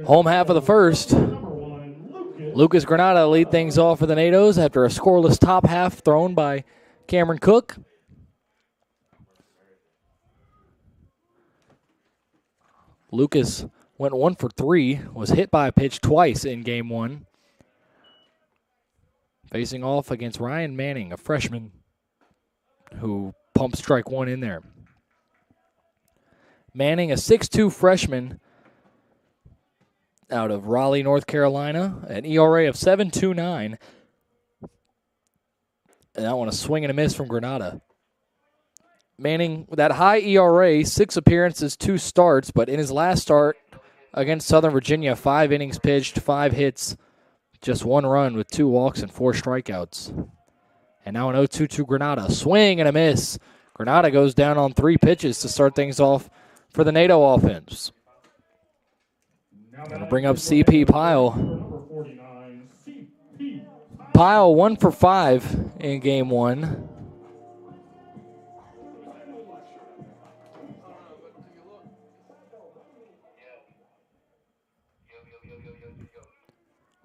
Home half of the first. Lucas Granada lead things off for the Natos after a scoreless top half thrown by Cameron Cook. Lucas went 1 for 3, was hit by a pitch twice in game 1. Facing off against Ryan Manning, a freshman who pumped strike one in there. Manning, a 6'2 freshman out of Raleigh, North Carolina, an ERA of 7.29. And that one a swing and a miss from Granada. Manning, with that high ERA, 6 appearances, 2 starts, but in his last start against Southern Virginia, 5 innings pitched, 5 hits, just 1 run with 2 walks and 4 strikeouts. And now an 0-2 to Granada. Swing and a miss. Granada goes down on 3 pitches to start things off for the NATO offense. Going to bring up CP Pyle. Pyle 1 for 5 in game 1.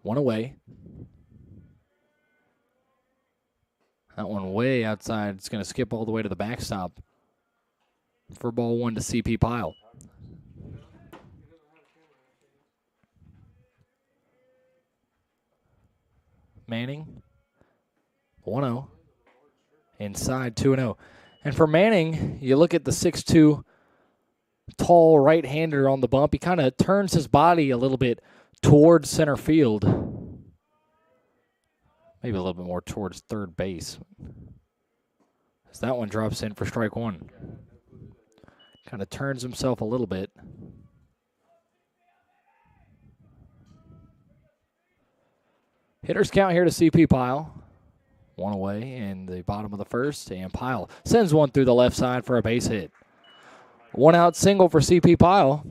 One away. That one way outside. It's going to skip all the way to the backstop for ball 1 to CP Pyle. Manning, 1-0. Inside, 2-0. And for Manning, you look at the 6'2", tall right-hander on the bump. He kind of turns his body a little bit towards center field. Maybe a little bit more towards third base. As that one drops in for strike 1. Kind of turns himself a little bit. Hitters count here to CP Pyle. 1 away in the bottom of the first, and Pyle sends one through the left side for a base hit. 1 out single for CP Pyle.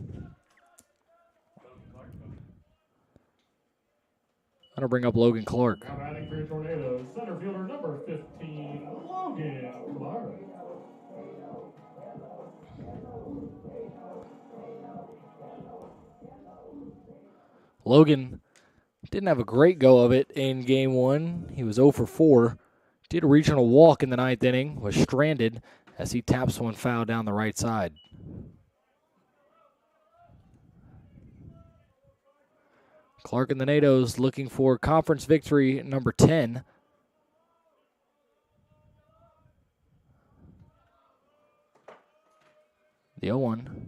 That'll bring up Logan Clark. Now batting for your Tornadoes, center fielder number 15, Logan Clark. Logan didn't have a great go of it in game 1. He was 0 for 4. Did a regional walk in the 9th inning, was stranded as he taps one foul down the right side. Clark and the NATOs looking for conference victory number 10. The 0-1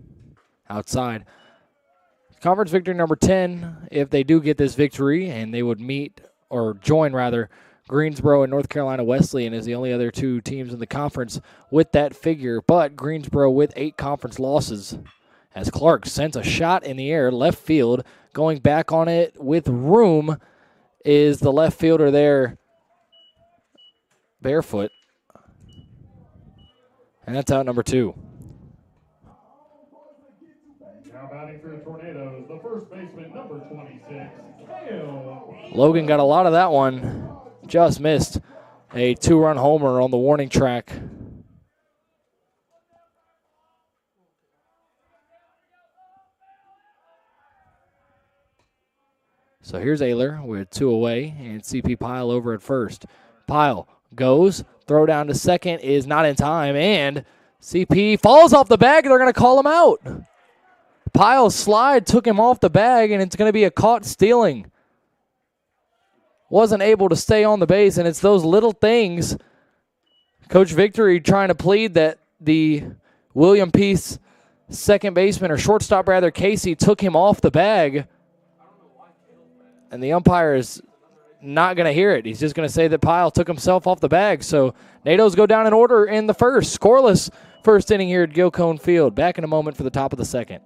outside. Conference victory number 10, if they do get this victory, and they would meet, or join rather, Greensboro and North Carolina Wesleyan is the only other 2 teams in the conference with that figure, but Greensboro with 8 conference losses. As Clark sends a shot in the air, left field, going back on it with room is the left fielder there, barefoot. And that's out number 2. Now batting for your Tornadoes, the first baseman number 26, Kale. Logan got a lot of that one. Just missed a 2-run homer on the warning track. So here's Ayler with 2 away, and CP Pyle over at first. Pyle goes, throw down to second is not in time, and CP falls off the bag, and they're going to call him out. Pyle's slide took him off the bag, and it's going to be a caught stealing. Wasn't able to stay on the base, and it's those little things. Coach Victory trying to plead that the William Peace second baseman, or shortstop rather, Casey, took him off the bag. And the umpire is not going to hear it. He's just going to say that Pyle took himself off the bag. So NATOs go down in order in the first. Scoreless first inning here at Gilcone Field. Back in a moment for the top of the second.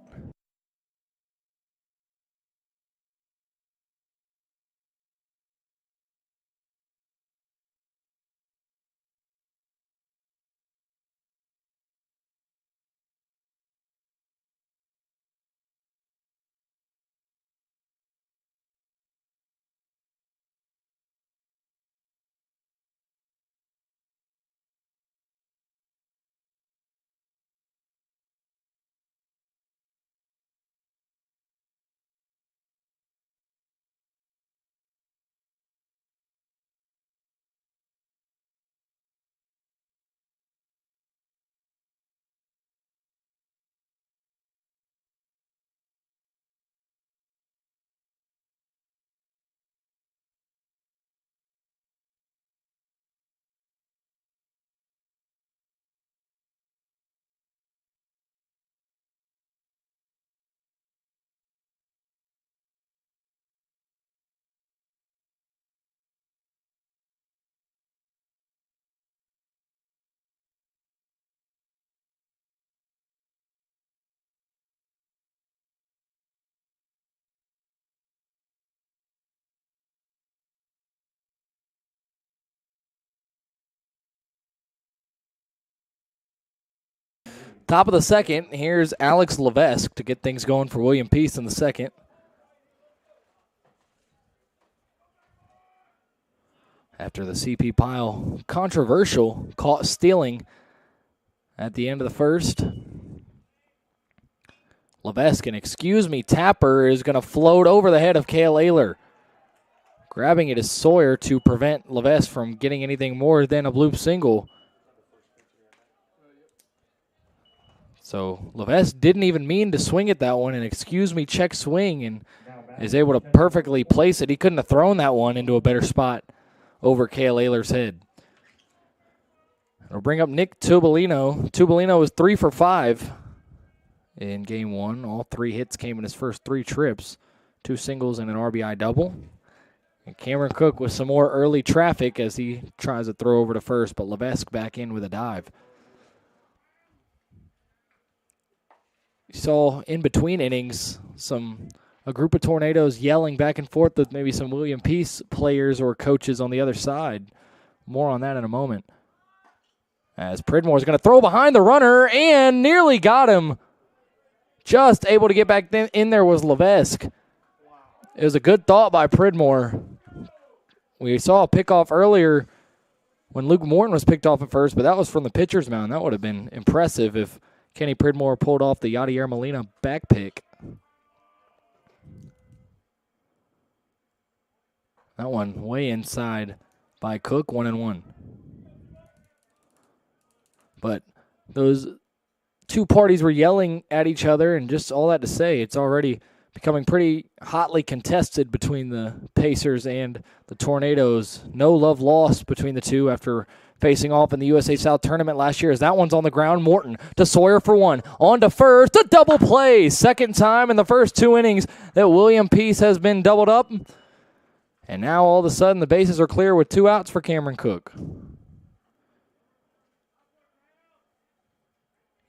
Top of the second, here's Alex Levesque to get things going for William Peace in the second. After the CP Pile controversial caught stealing at the end of the first. Levesque, and excuse me, tapper is going to float over the head of Kale Ayler. Grabbing it is Sawyer to prevent Levesque from getting anything more than a bloop single. So Levesque didn't even mean to swing at that one, and excuse me, check swing, and is able to perfectly place it. He couldn't have thrown that one into a better spot over Kale Ayler's head. It'll bring up Nick Tubolino. Tubolino was 3 for 5 in game one. All 3 hits came in his first 3 trips, 2 singles and an RBI double. And Cameron Cook with some more early traffic as he tries to throw over to first, but Levesque back in with a dive. You saw in between innings a group of Tornadoes yelling back and forth with maybe some William Peace players or coaches on the other side. More on that in a moment. As Pridmore is going to throw behind the runner and nearly got him. Just able to get back in there was Levesque. It was a good thought by Pridmore. We saw a pickoff earlier when Luke Morton was picked off at first, but that was from the pitcher's mound. That would have been impressive if Kenny Pridmore pulled off the Yadier Molina back pick. That one way inside by Cook, 1-1. But those two parties were yelling at each other, and just all that to say, it's already becoming pretty hotly contested between the Pacers and the Tornadoes. No love lost between the two after facing off in the USA South tournament last year, as that one's on the ground. Morton to Sawyer for 1. On to first, a double play. Second time in the first 2 innings that William Peace has been doubled up. And now all of a sudden the bases are clear with 2 outs for Cameron Cook.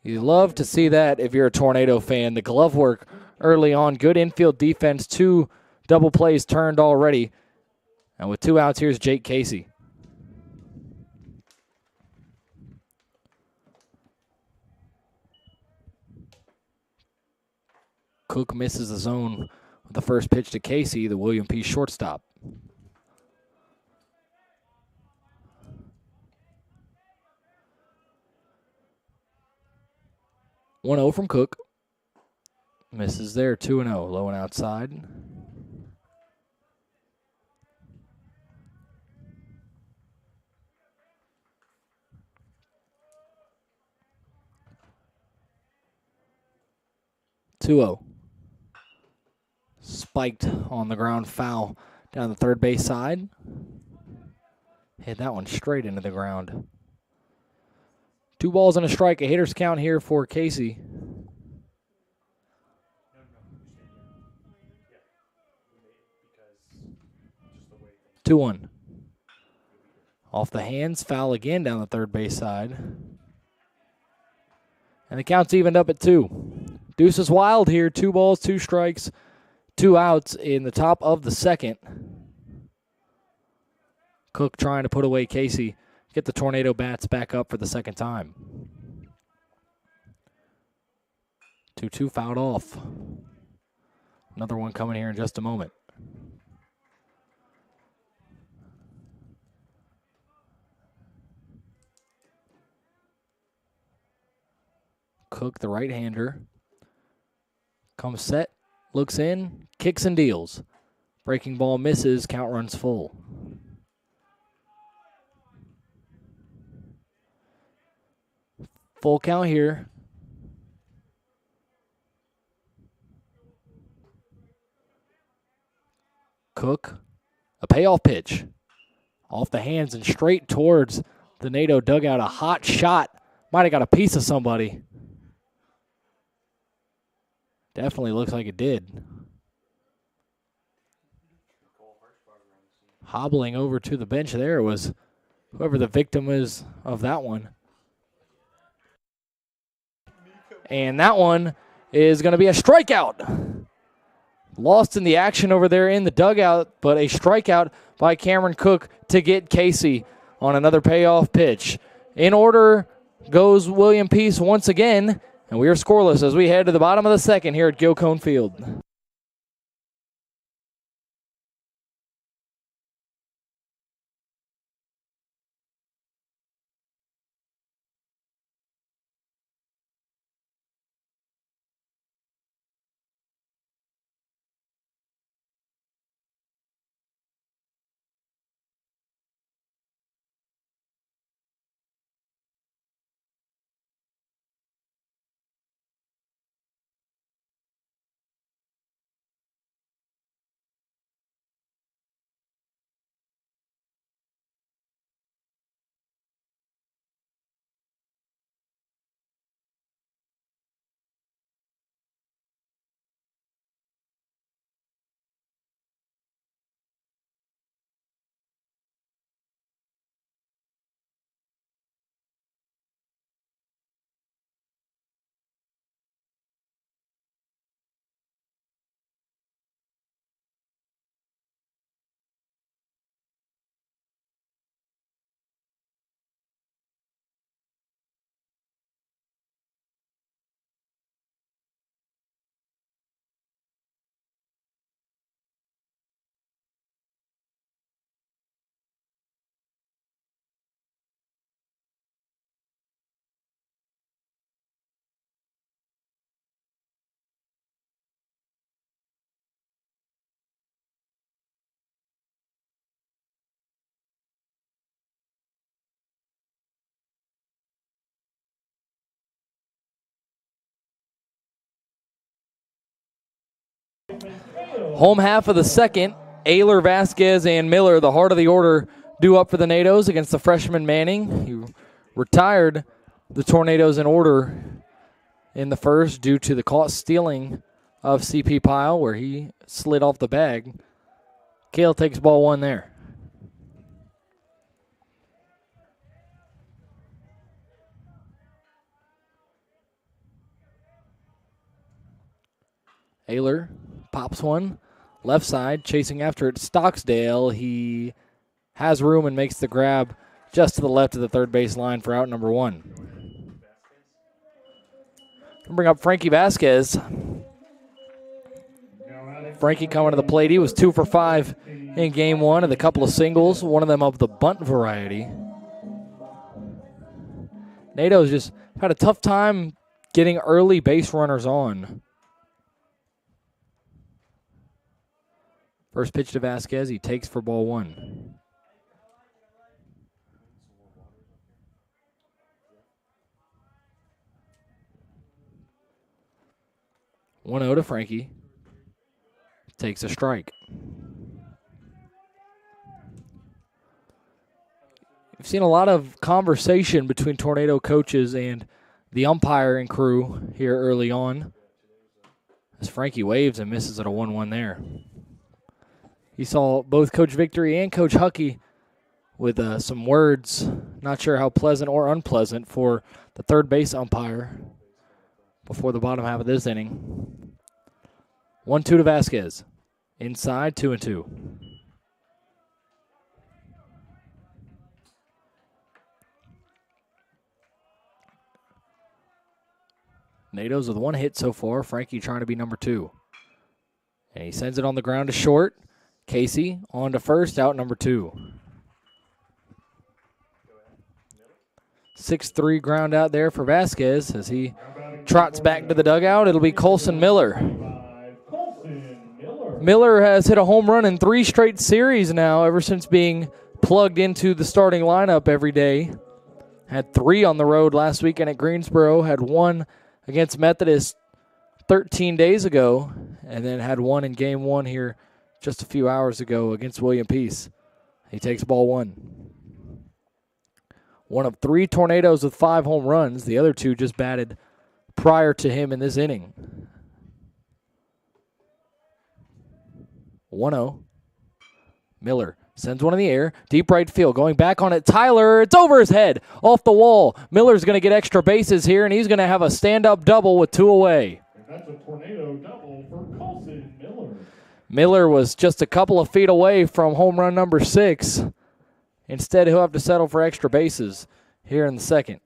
You love to see that if you're a Tornado fan. The glove work early on, good infield defense, 2 double plays turned already. And with 2 outs, here's Jake Casey. Cook misses the zone with the first pitch to Casey, the William Peace shortstop. One 0 from Cook. Misses there, 2-0, low and outside. Spiked on the ground, foul down the third base side. Hit that one straight into the ground. 2 balls and a strike, a hitter's count here for Casey. Two 1. Off the hands, foul again down the third base side. And the count's evened up at 2. Deuce is wild here, 2 balls, 2 strikes, 2 outs in the top of the second. Cook trying to put away Casey, get the Tornado bats back up for the second time. 2-2 fouled off. Another one coming here in just a moment. Cook, the right-hander, comes set, looks in, kicks and deals. Breaking ball misses, count runs full. Full count here. Cook, a payoff pitch. Off the hands and straight towards the NATO dugout. A hot shot. Might have got a piece of somebody. Definitely looks like it did. Hobbling over to the bench there was whoever the victim is of that one. And that one is going to be a strikeout. Lost in the action over there in the dugout, but a strikeout by Cameron Cook to get Casey on another payoff pitch. In order goes William Peace once again, and we are scoreless as we head to the bottom of the second here at Gilcone Field. Home half of the second, Ayler, Vasquez, and Miller, the heart of the order, due up for the Nados against the freshman Manning. He retired the Tornadoes in order in the first due to the caught stealing of CP Pyle, where he slid off the bag. Kale takes ball one there. Ayler pops one. Left side, chasing after it, Stocksdale. He has room and makes the grab just to the left of the third base line for out number one. Bring up Frankie Vasquez. Frankie coming to the plate. He was 2 for 5 in game one with a couple of singles, one of them of the bunt variety. Nado's just had a tough time getting early base runners on. First pitch to Vasquez, he takes for ball one. One 0 to Frankie. Takes a strike. We've seen a lot of conversation between Tornado coaches and the umpiring crew here early on, as Frankie waves and misses at a 1-1 there. You saw both Coach Victory and Coach Huckey with some words, not sure how pleasant or unpleasant, for the third base umpire before the bottom half of this inning. 1-2 to Vasquez. Inside, 2-2. Nados with one hit so far. Frankie trying to be number 2. And he sends it on the ground to short. Casey on to first, out number 2. 6-3 ground out there for Vasquez as he trots back to the dugout. It'll be Colson Miller. Miller has hit a home run in 3 straight series now ever since being plugged into the starting lineup every day. Had 3 on the road last weekend at Greensboro, had 1 against Methodist 13 days ago, and then had 1 in game 1 here just a few hours ago against William Peace. He takes ball 1. One of 3 Tornadoes with 5 home runs. The other 2 just batted prior to him in this inning. 1-0. Miller sends one in the air. Deep right field. Going back on it. Tyler. It's over his head. Off the wall. Miller's going to get extra bases here, and he's going to have a stand-up double with 2 away. And that's a Tornado double for Colson Miller. Miller was just a couple of feet away from home run number 6. Instead, he'll have to settle for extra bases here in the second.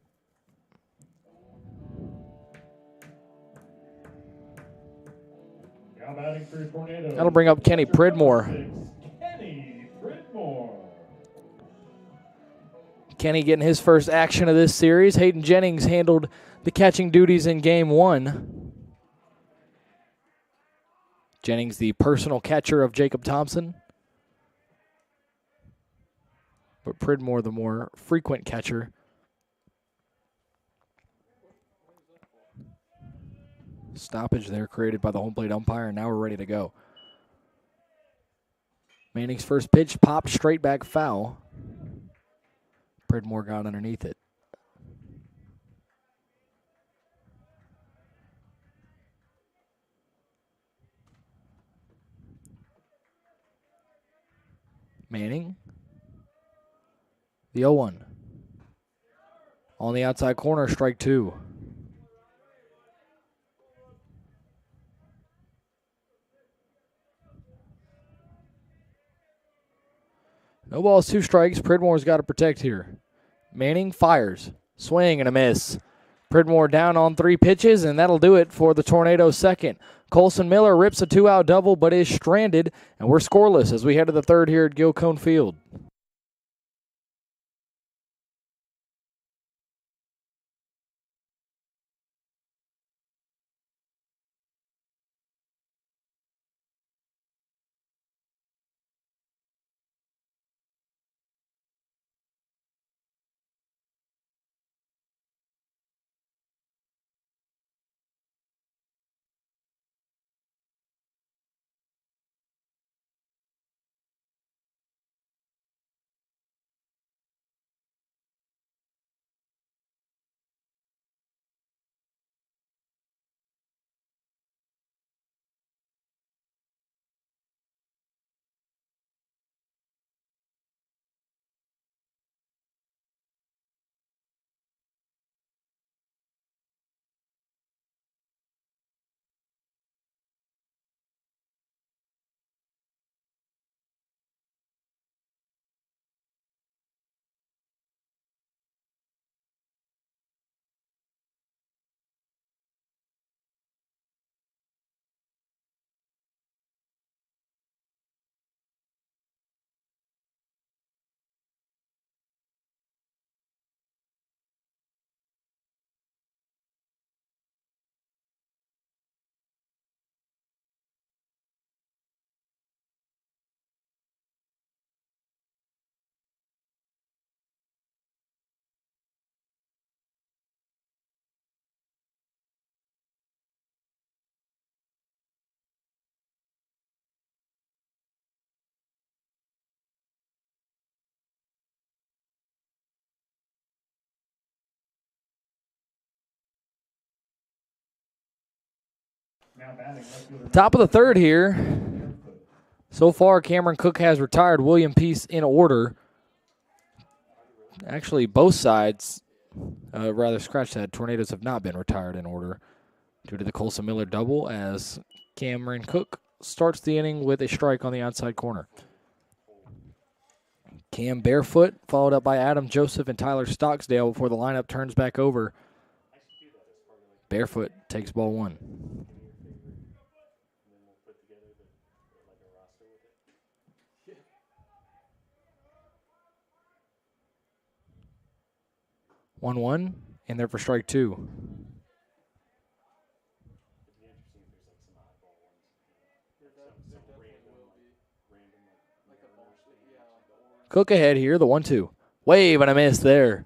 batting for your Tornadoes. That'll bring up Kenny Pridmore. Kenny Pridmore. Kenny getting his first action of this series. Hayden Jennings handled the catching duties in game 1. Jennings, the personal catcher of Jacob Thompson. But Pridmore, the more frequent catcher. Stoppage there created by the home plate umpire, and now we're ready to go. Manning's first pitch popped straight back foul. Pridmore got underneath it. Manning. The 0-1. On the outside corner, strike 2. No balls, 2 strikes. Pridmore's got to protect here. Manning fires. Swing and a miss. Pridmore down on 3 pitches, and that'll do it for the Tornadoes' second. Colson Miller rips a 2-out double, but is stranded, and we're scoreless as we head to the third here at Gil Cone Field. Top of the third here. So far, Cameron Cook has retired. William Peace in order. Actually, both sides, scratch that, Tornadoes have not been retired in order due to the Colson Miller double as Cameron Cook starts the inning with a strike on the outside corner. Cam Barefoot, followed up by Adam Joseph and Tyler Stocksdale before the lineup turns back over. Barefoot takes ball 1. One, and there for strike 2. Cook ahead here, the 1-2. Wave and a miss there.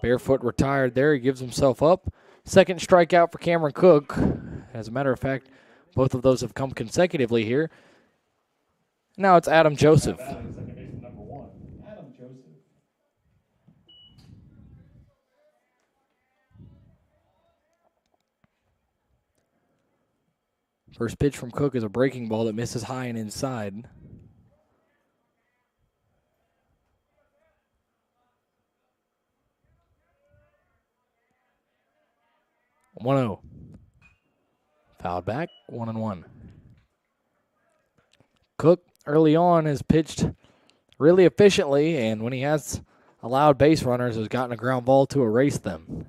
Barefoot retired there. He gives himself up. Second strikeout for Cameron Cook. As a matter of fact, both of those have come consecutively here. Now it's Adam Joseph. First pitch from Cook is a breaking ball that misses high and inside. 1-0. Fouled back, 1-1. Cook early on has pitched really efficiently, and when he has allowed base runners, has gotten a ground ball to erase them.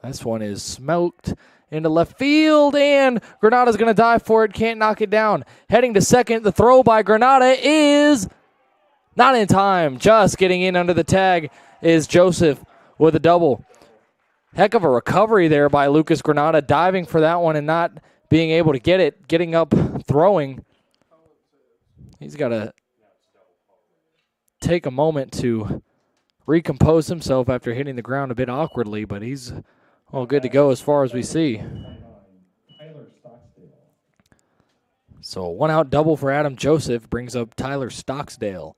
This one is smoked into left field, and Granada's going to dive for it. Can't knock it down. Heading to second, the throw by Granada is not in time. Just getting in under the tag is Joseph with a double. Heck of a recovery there by Lucas Granada, diving for that one and not being able to get it, getting up, throwing. He's got to take a moment to recompose himself after hitting the ground a bit awkwardly, but he's all good to go as far as we see. So a one-out double for Adam Joseph brings up Tyler Stocksdale.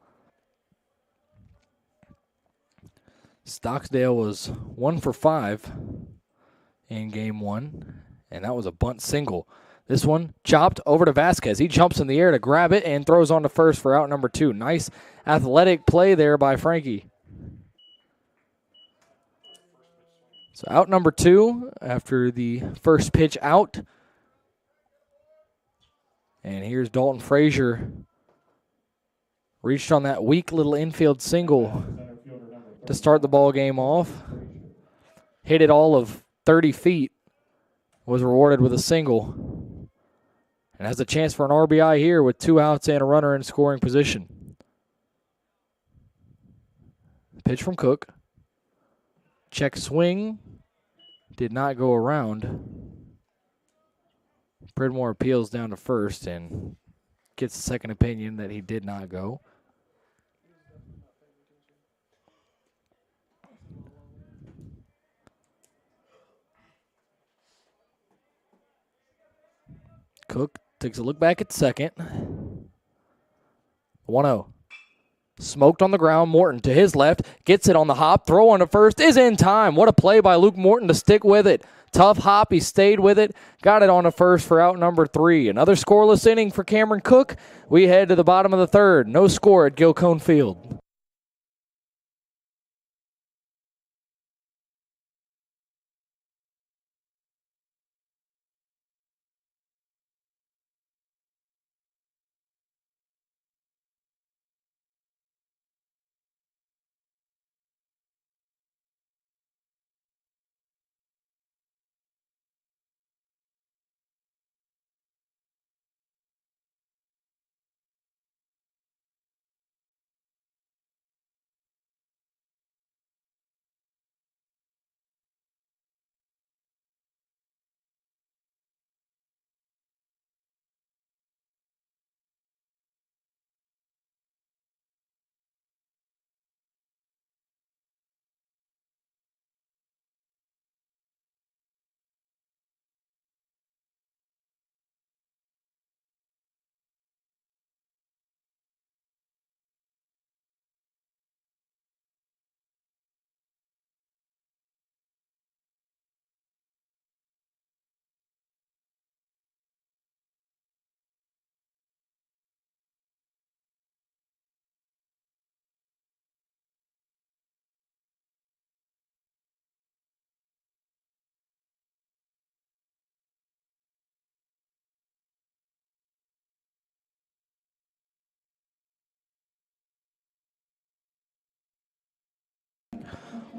Stocksdale was 1 for 5 in game 1, and that was a bunt single. This one chopped over to Vasquez. He jumps in the air to grab it and throws on to first for out number 2. Nice athletic play there by Frankie. So out number 2 after the first pitch out. And here's Dalton Frazier. Reached on that weak little infield single to start the ball game off. Hit it all of 30 feet. Was rewarded with a single. And has a chance for an RBI here with 2 outs and a runner in scoring position. Pitch from Cook. Check swing. Did not go around. Pridmore appeals down to first and gets a second opinion that he did not go. Cook takes a look back at second. 1-0. Smoked on the ground. Morton to his left. Gets it on the hop. Throw on to first is in time. What a play by Luke Morton to stick with it. Tough hop. He stayed with it. Got it on to first for out number 3. Another scoreless inning for Cameron Cook. We head to the bottom of the third. No score at Gilcone Field.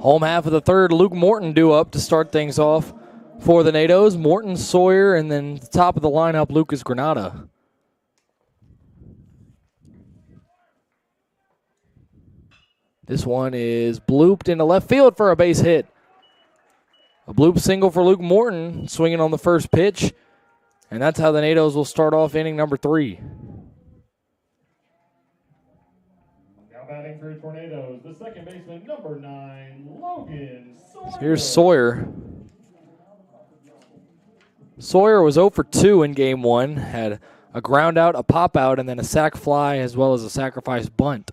Home half of the third, Luke Morton due up to start things off for the NATOs. Morton, Sawyer, and then the top of the lineup, Lucas Granada. This one is blooped into left field for a base hit. A bloop single for Luke Morton, swinging on the first pitch. And that's how the NATOs will start off inning number 3. Batting for Tornadoes, the second baseman, number 9, Logan Sawyer. So here's Sawyer. Sawyer was 0 for 2 in game 1. Had a ground out, a pop out, and then a sac fly as well as a sacrifice bunt.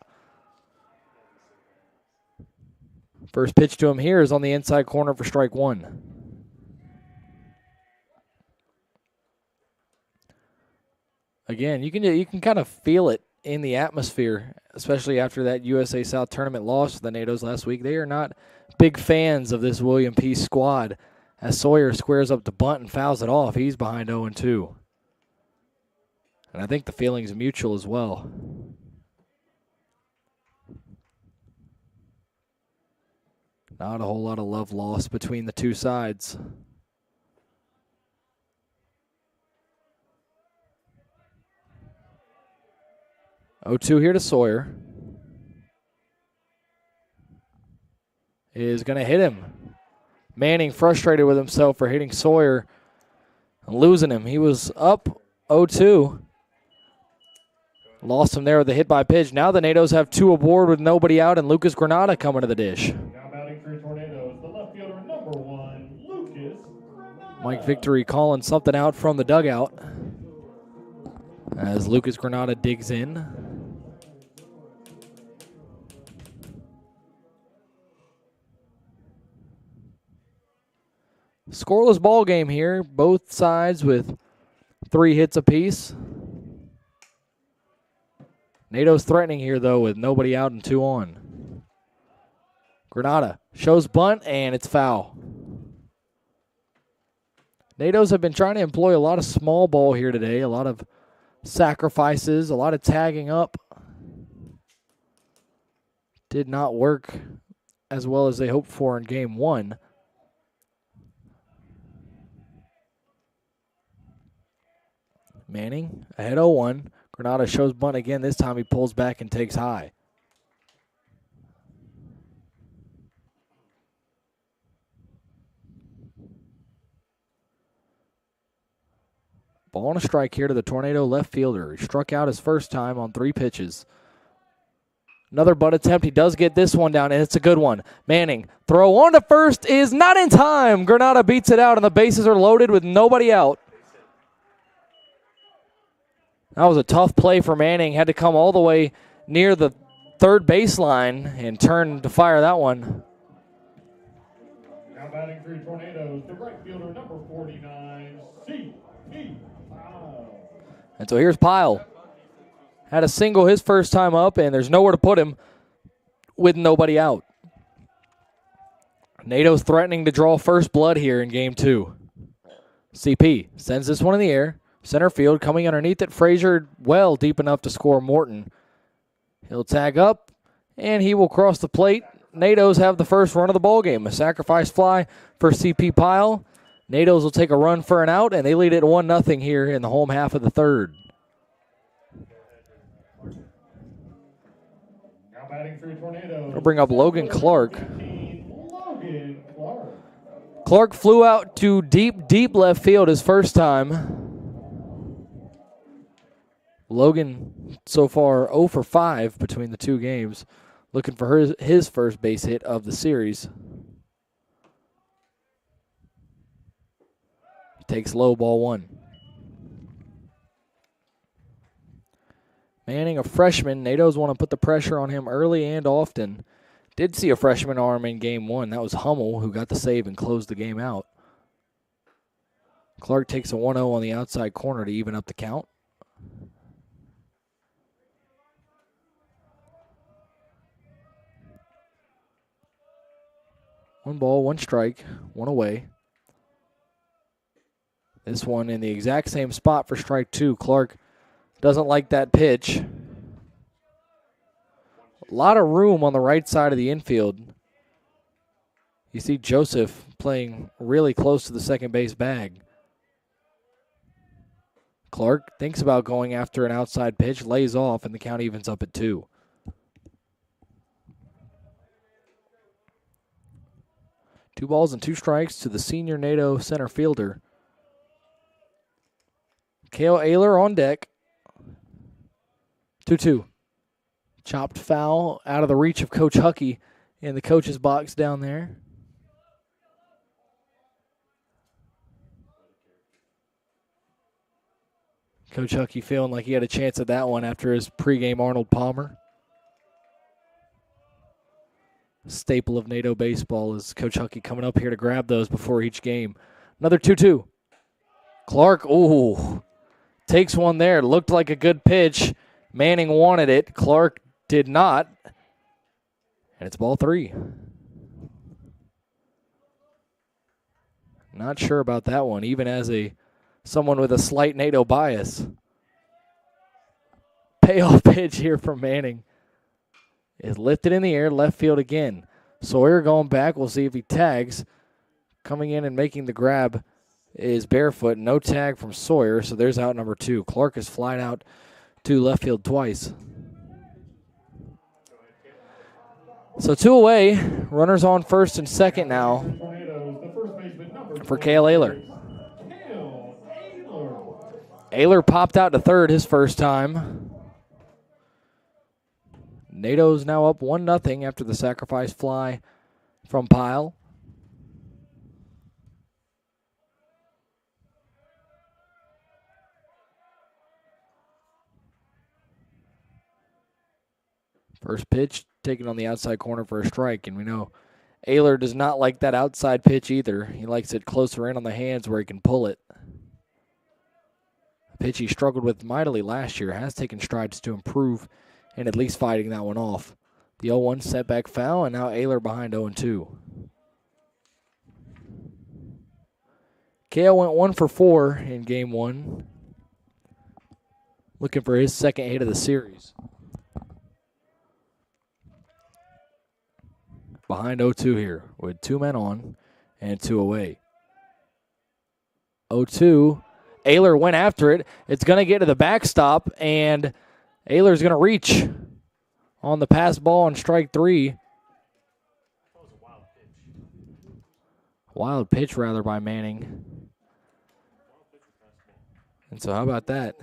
First pitch to him here is on the inside corner for strike 1. Again, you can kind of feel it in the atmosphere, especially after that USA South tournament loss to the NATOs last week. They are not big fans of this William P. squad. As Sawyer squares up to bunt and fouls it off, he's behind 0-2. And I think the feeling's mutual as well. Not a whole lot of love lost between the two sides. Oh, 2 here to Sawyer. Is going to hit him. Manning frustrated with himself for hitting Sawyer and losing him. He was up 0-2. Lost him there with a hit by pitch. Now the Natos have 2 aboard with nobody out, and Lucas Granada coming to the dish. Now batting for Tornadoes, the left fielder number 1, Lucas Granada. Mike Victory calling something out from the dugout as Lucas Granada digs in. Scoreless ball game here. Both sides with 3 hits apiece. Nato's threatening here, though, with nobody out and 2 on. Granada shows bunt, and it's foul. Natos have been trying to employ a lot of small ball here today, a lot of sacrifices, a lot of tagging up. Did not work as well as they hoped for in game 1. Manning ahead 0-1. Granada shows bunt again. This time he pulls back and takes high. Ball and a strike here to the Tornado left fielder. He struck out his first time on 3 pitches. Another bunt attempt. He does get this one down, and it's a good one. Manning, throw on to first is not in time. Granada beats it out, and the bases are loaded with nobody out. That was a tough play for Manning. Had to come all the way near the third baseline and turn to fire that one. Now batting for Tornadoes, the right fielder number 49, C.P. And so here's Pyle. Had a single his first time up, and there's nowhere to put him with nobody out. Nato's threatening to draw first blood here in game 2. CP sends this one in the air. Center field coming underneath it. Frazier well deep enough to score Morton. He'll tag up, and he will cross the plate. Natos have the first run of the ball game. A sacrifice fly for CP Pyle. Natos will take a run for an out, and they lead it 1-0 here in the home half of the third. Now batting for Tornadoes. We'll bring up Logan Clark. Logan Clark. Clark flew out to deep left field his first time. Logan so far 0 for 5 between the 2 games, looking for his first base hit of the series. Takes low, ball 1. Manning, a freshman. Natos want to put the pressure on him early and often. Did see a freshman arm in game 1. That was Hummel who got the save and closed the game out. Clark takes a 1-0 on the outside corner to even up the count. One ball, 1 strike, 1 away. This one in the exact same spot for strike 2. Clark doesn't like that pitch. A lot of room on the right side of the infield. You see Joseph playing really close to the second base bag. Clark thinks about going after an outside pitch, lays off, and the count evens up at 2. Two balls and 2 strikes to the senior NATO center fielder. Kale Ayler on deck. 2-2. Chopped foul out of the reach of Coach Huckey in the coach's box down there. Coach Huckey feeling like he had a chance at that one after his pregame Arnold Palmer. Staple of NATO baseball is Coach Huckey coming up here to grab those before each game. Another 2-2. Clark, takes one there. Looked like a good pitch. Manning wanted it. Clark did not. And it's ball 3. Not sure about that one, even as someone with a slight NATO bias. Payoff pitch here from Manning is lifted in the air, left field again. Sawyer going back. We'll see if he tags. Coming in and making the grab is Barefoot. No tag from Sawyer, so there's out number 2. Clark is flying out to left field twice. So 2 away. Runners on first and second now for Cale Ayler. Ayler popped out to third his first time. NATO's now up 1-0 after the sacrifice fly from Pyle. First pitch taken on the outside corner for a strike, and we know Ayler does not like that outside pitch either. He likes it closer in on the hands where he can pull it. A pitch he struggled with mightily last year, has taken strides to improve and at least fighting that one off. The 0-1 setback foul, and now Ayler behind 0-2. Cale went 1 for 4 in game 1. Looking for his second hit of the series. Behind 0-2 here with 2 men on and 2 away. 0-2. Ayler went after it. It's going to get to the backstop, and Ayler's going to reach on the pass ball on strike 3. Wild pitch, rather, by Manning. And so how about that?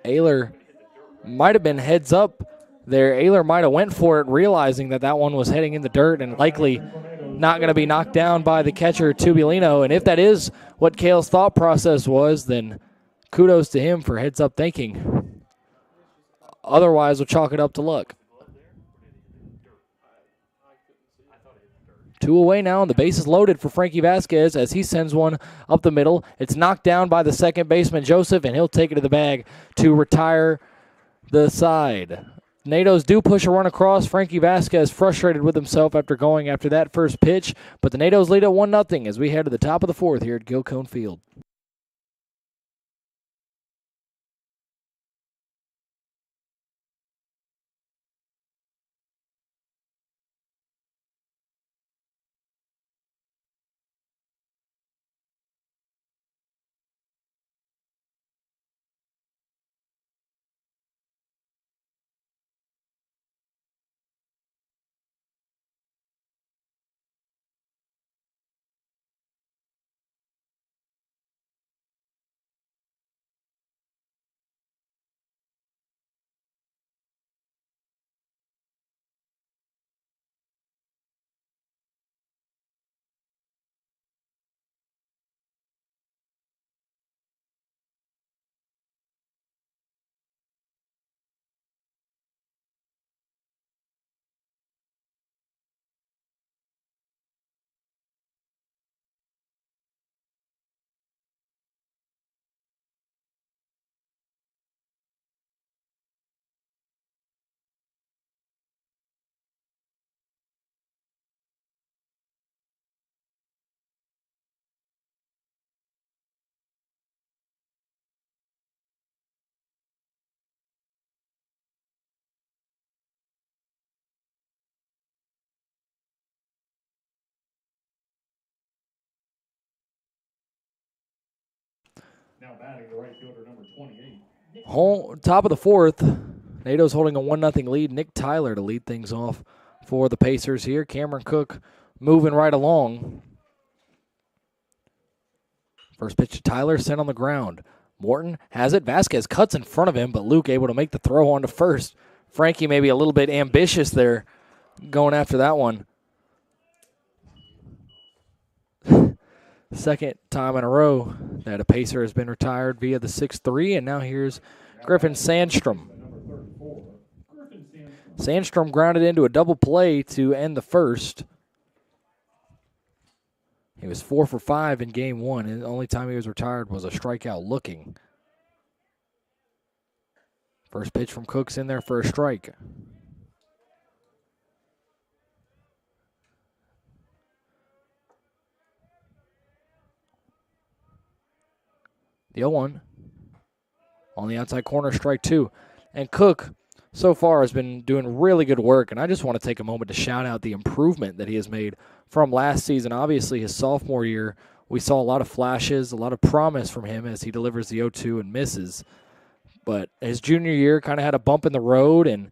Ayler might have been heads up there. Ayler might have went for it, realizing that that one was heading in the dirt and likely not going to be knocked down by the catcher, Tubulino. And if that is what Cale's thought process was, then kudos to him for heads-up thinking. Otherwise, we'll chalk it up to luck. 2 away now, and the base is loaded for Frankie Vasquez as he sends one up the middle. It's knocked down by the second baseman, Joseph, and he'll take it to the bag to retire the side. NATO's do push a run across. Frankie Vasquez frustrated with himself after going after that first pitch, but the NATO's lead at 1-0 as we head to the top of the 4th here at Gilcone Field. Now batting the right fielder, number 28. Top of the 4th, NATO's holding a 1-0 lead. Nick Tyler to lead things off for the Pacers here. Cameron Cook moving right along. First pitch to Tyler, sent on the ground. Morton has it. Vasquez cuts in front of him, but Luke able to make the throw on to first. Frankie maybe a little bit ambitious there going after that one. Second time in a row that a Pacer has been retired via the 6-3, and now here's Griffin Sandstrom. Sandstrom grounded into a double play to end the first. He was 4 for 5 in game 1, and the only time he was retired was a strikeout looking. First pitch from Cook's in there for a strike. The 0-1 on the outside corner, strike 2. And Cook so far has been doing really good work, and I just want to take a moment to shout out the improvement that he has made from last season. Obviously, his sophomore year, we saw a lot of flashes, a lot of promise from him as he delivers the 0-2 and misses. But his junior year kind of had a bump in the road and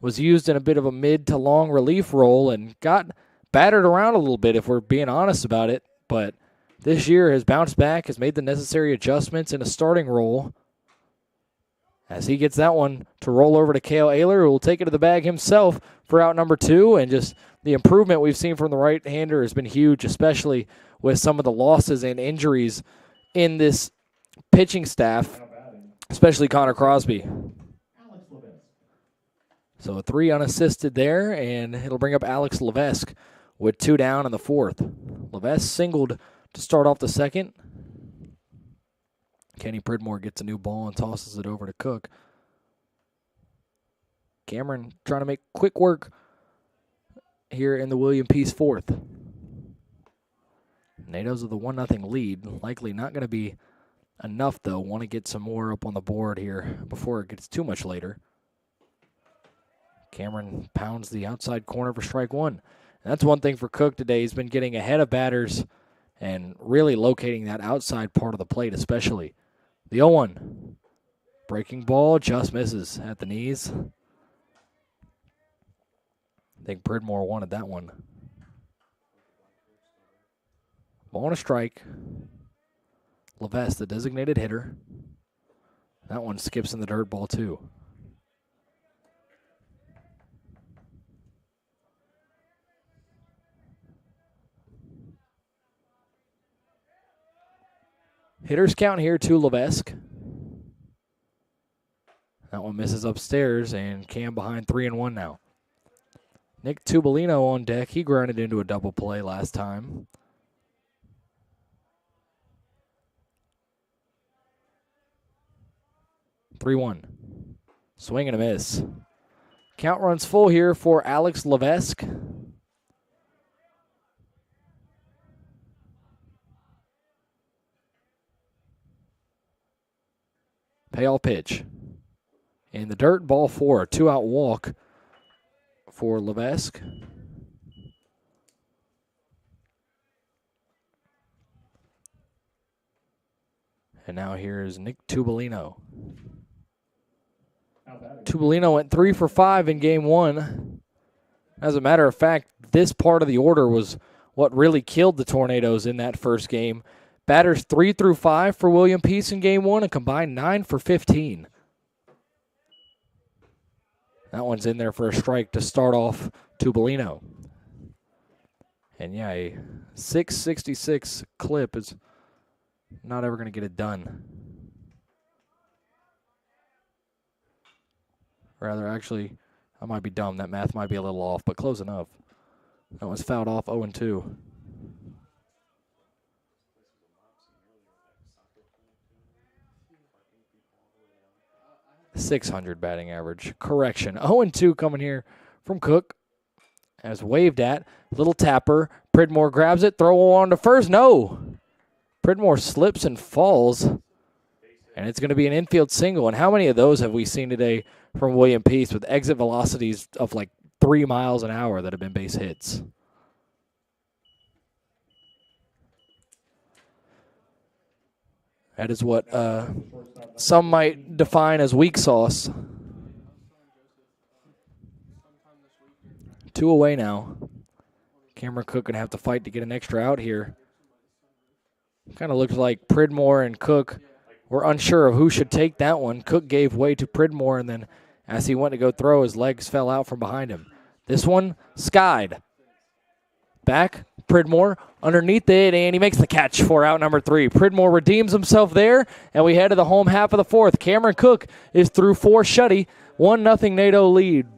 was used in a bit of a mid to long relief role and got battered around a little bit, if we're being honest about it. But this year has bounced back, has made the necessary adjustments in a starting role, as he gets that one to roll over to Cale Ayler, who will take it to the bag himself for out number 2. And just the improvement we've seen from the right-hander has been huge, especially with some of the losses and injuries in this pitching staff, especially Connor Crosby. So a 3 unassisted there, and it'll bring up Alex Levesque with 2 down in the 4th. Levesque singled to start off the 2nd. Kenny Pridmore gets a new ball and tosses it over to Cook. Cameron trying to make quick work here in the William Peace 4th. NATO's with a 1-0 lead. Likely not going to be enough, though. Want to get some more up on the board here before it gets too much later. Cameron pounds the outside corner for strike 1. And that's one thing for Cook today. He's been getting ahead of batters and really locating that outside part of the plate especially. The 0-1. Breaking ball just misses at the knees. I think Pridmore wanted that one. Ball and a strike. Levesque, the designated hitter. That one skips in the dirt, ball 2. Hitters count here to Levesque. That one misses upstairs, and Cam behind 3-1 now. Nick Tubolino on deck. He grounded into a double play last time. (3-1). Swing and a miss. Count runs full here for Alex Levesque. Payoff pitch. In the dirt, ball 4. 2-out walk for Levesque. And now here's Nick Tubolino. Tubolino went 3 for 5 in game 1. As a matter of fact, this part of the order was what really killed the Tornadoes in that first game. Batters 3 through 5 for William Peace in game 1, a combined 9 for 15. That one's in there for a strike to start off Tubolino. And yeah, a 666 clip is not ever going to get it done. Rather, actually, I might be dumb. That math might be a little off, but close enough. That one's fouled off 0-2. .600 batting average. Correction. 0-2 coming here from Cook. As waved at. Little tapper. Pridmore grabs it. Throw on to first. No. Pridmore slips and falls. And it's going to be an infield single. And how many of those have we seen today from William Peace with exit velocities of like 3 miles an hour that have been base hits? That is what some might define as weak sauce. 2 away now. Cameron Cook going to have to fight to get an extra out here. Kind of looks like Pridmore and Cook were unsure of who should take that one. Cook gave way to Pridmore, and then as he went to go throw, his legs fell out from behind him. This one, skied. Back, Pridmore underneath it, and he makes the catch for out number 3. Pridmore redeems himself there, and we head to the home half of the 4th. Cameron Cook is through 4 shutty. 1-0 NATO lead.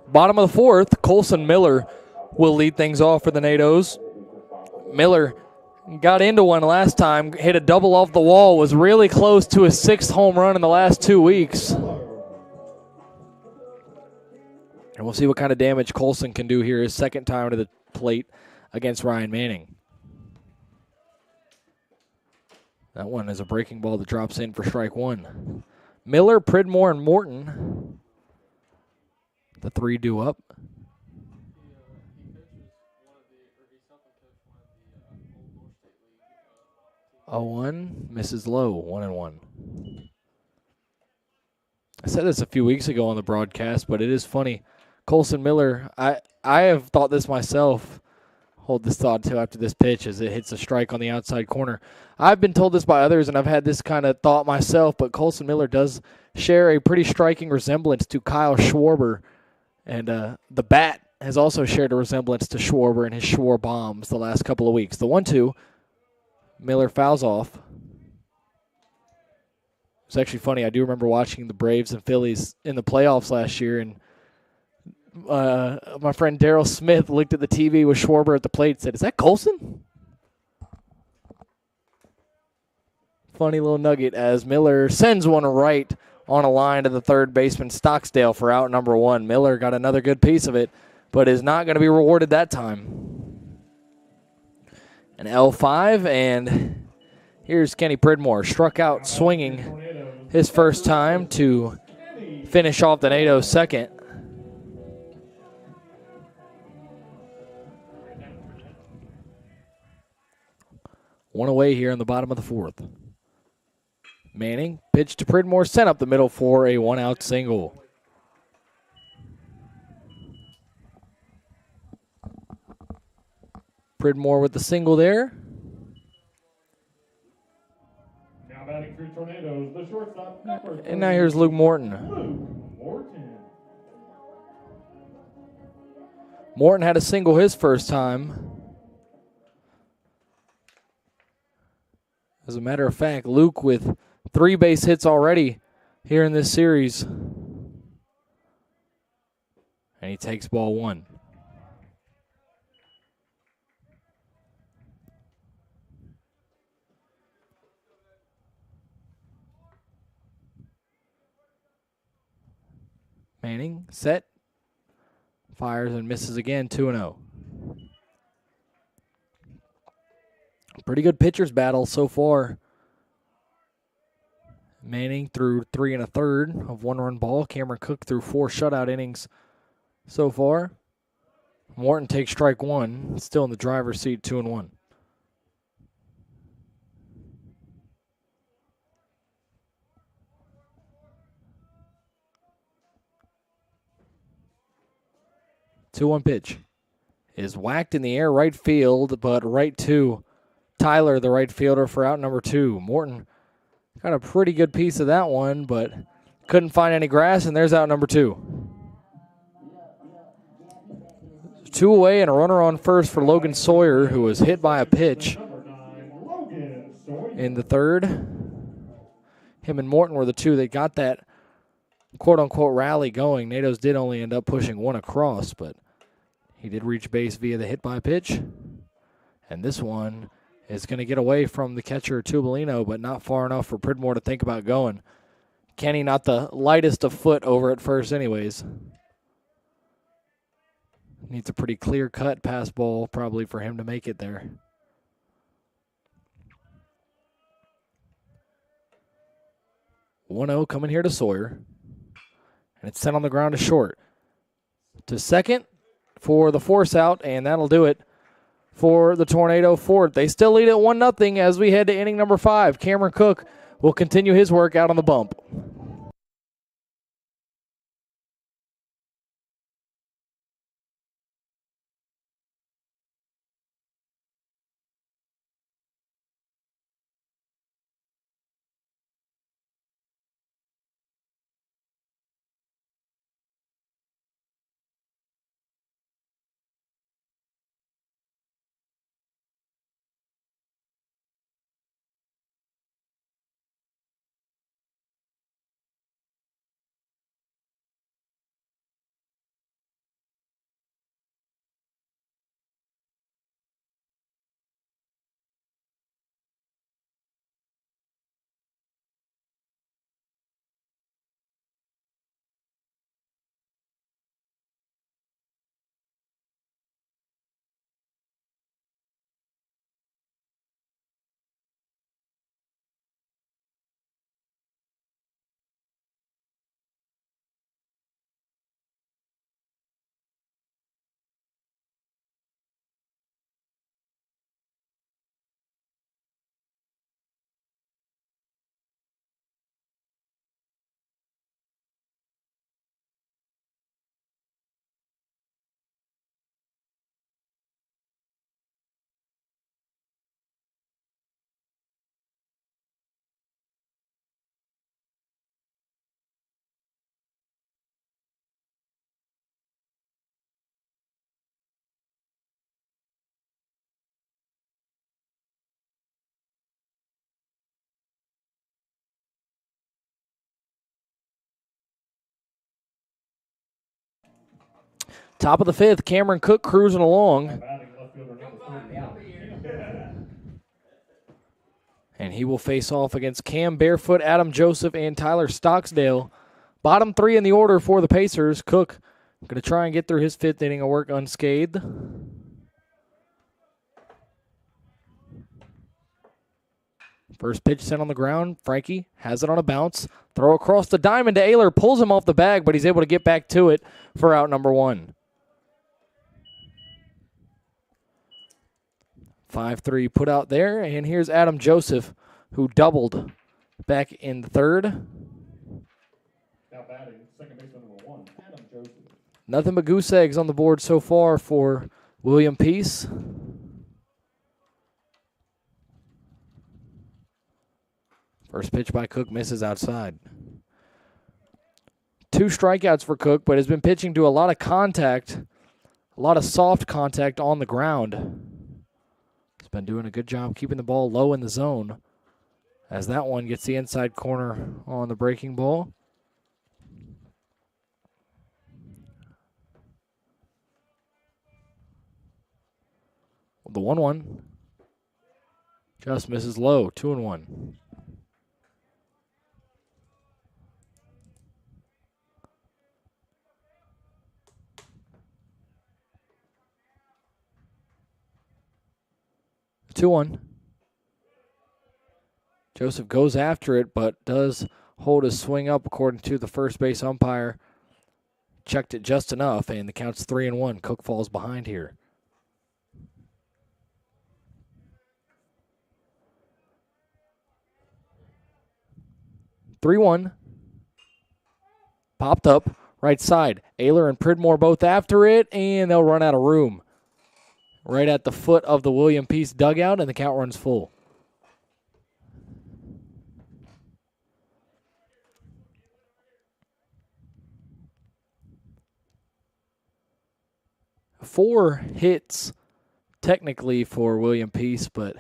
Bottom of the fourth, Colson Miller will lead things off for the NATOs. Miller got into one last time, hit a double off the wall, was really close to his 6th home run in the last 2 weeks. And we'll see what kind of damage Colson can do here his 2nd time to the plate against Ryan Manning. That one is a breaking ball that drops in for strike 1. Miller, Pridmore, and Morton. The 3 due up. 0-1, misses low, 1-1. I said this a few weeks ago on the broadcast, but it is funny. Colson Miller, I have thought this myself. Hold this thought until after this pitch as it hits a strike on the outside corner. I've been told this by others, and I've had this kind of thought myself, but Colson Miller does share a pretty striking resemblance to Kyle Schwarber, and the bat has also shared a resemblance to Schwarber and his Schwar bombs the last couple of weeks. The 1-2, Miller fouls off. It's actually funny. I do remember watching the Braves and Phillies in the playoffs last year, and my friend Daryl Smith looked at the TV with Schwarber at the plate and said, "Is that Colson?" Funny little nugget as Miller sends one right on a line to the third baseman Stocksdale for out number 1. Miller got another good piece of it, but is not going to be rewarded that time. An L5, and here's Kenny Pridmore. Struck out swinging his first time to finish off the NATO's 2nd. One away here in the bottom of the 4th. Manning, pitch to Pridmore, sent up the middle for a 1-out single. Pridmore with the single there. Now batting for Tornadoes, the shortstop, number And now here's Luke Morton. Luke Morton. Morton had a single his first time. As a matter of fact, Luke with 3 base hits already here in this series. And he takes ball 1. Manning, set, fires and misses again, 2-0. Pretty good pitcher's battle so far. Manning threw 3 1/3 of 1-run ball. Cameron Cook threw 4 shutout innings so far. Morton takes strike 1, still in the driver's seat, 2-1. Two-one pitch is whacked in the air right field, but right to Tyler, the right fielder, for out number 2. Morton got a pretty good piece of that one, but couldn't find any grass, and there's out number 2. 2 away and a runner on first for Logan Sawyer, who was hit by a pitch in the 3rd. Him and Morton were the 2 that got that quote-unquote rally going. NATO's did only end up pushing 1 across, but he did reach base via the hit by pitch. And this one is going to get away from the catcher, Tubolino, but not far enough for Pridmore to think about going. Kenny not the lightest of foot over at first anyways. Needs a pretty clear-cut pass ball probably for him to make it there. One-0 coming here to Sawyer. And it's sent on the ground to short. To second for the force out, and that'll do it for the Tornado Fort. They still lead at 1-0 as we head to inning number 5. Cameron Cook will continue his work out on the bump. Top of the fifth, Cameron Cook cruising along. Batting left fielder number 31. And he will face off against Cam Barefoot, Adam Joseph, and Tyler Stocksdale. Bottom three in the order for the Pacers. Cook going to try and get through his fifth inning of work unscathed. First pitch sent on the ground. Frankie has it on a bounce. Throw across the diamond to Ayler. Pulls him off the bag, but he's able to get back to it for out number one. 5-3 put out there, and here's Adam Joseph, who doubled back in the third. Now batting, second baseman number 1, Adam Joseph. Nothing but goose eggs on the board so far for William Peace. First pitch by Cook misses outside. 2 strikeouts for Cook, but has been pitching to a lot of contact, a lot of soft contact on the ground. He's been doing a good job keeping the ball low in the zone, as that one gets the inside corner on the breaking ball. The 1-1 just misses low, 2-1. Joseph goes after it, but does hold his swing up according to the first base umpire. Checked it just enough, and the count's 3-1. Cook falls behind here. 3-1. Popped up, right side. Ayler and Pridmore both after it, and they'll run out of room. Right at the foot of the William Peace dugout, and the count runs full. Four hits, technically, for William Peace, but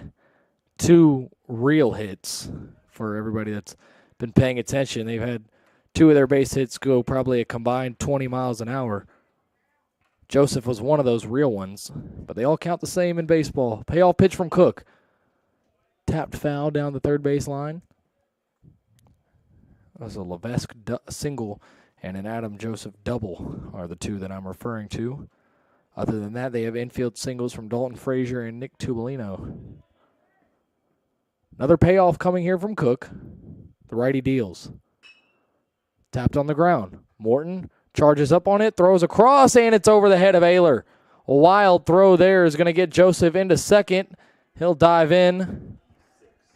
2 real hits for everybody that's been paying attention. They've had 2 of their base hits go probably a combined 20 miles an hour. Joseph was one of those real ones, but they all count the same in baseball. Payoff pitch from Cook. Tapped foul down the third base line. That was a Levesque single and an Adam Joseph double are the 2 that I'm referring to. Other than that, they have infield singles from Dalton Frazier and Nick Tubolino. Another payoff coming here from Cook. The righty deals. Tapped on the ground. Morton charges up on it, throws across, and it's over the head of Ayler. A wild throw there is going to get Joseph into second. He'll dive in.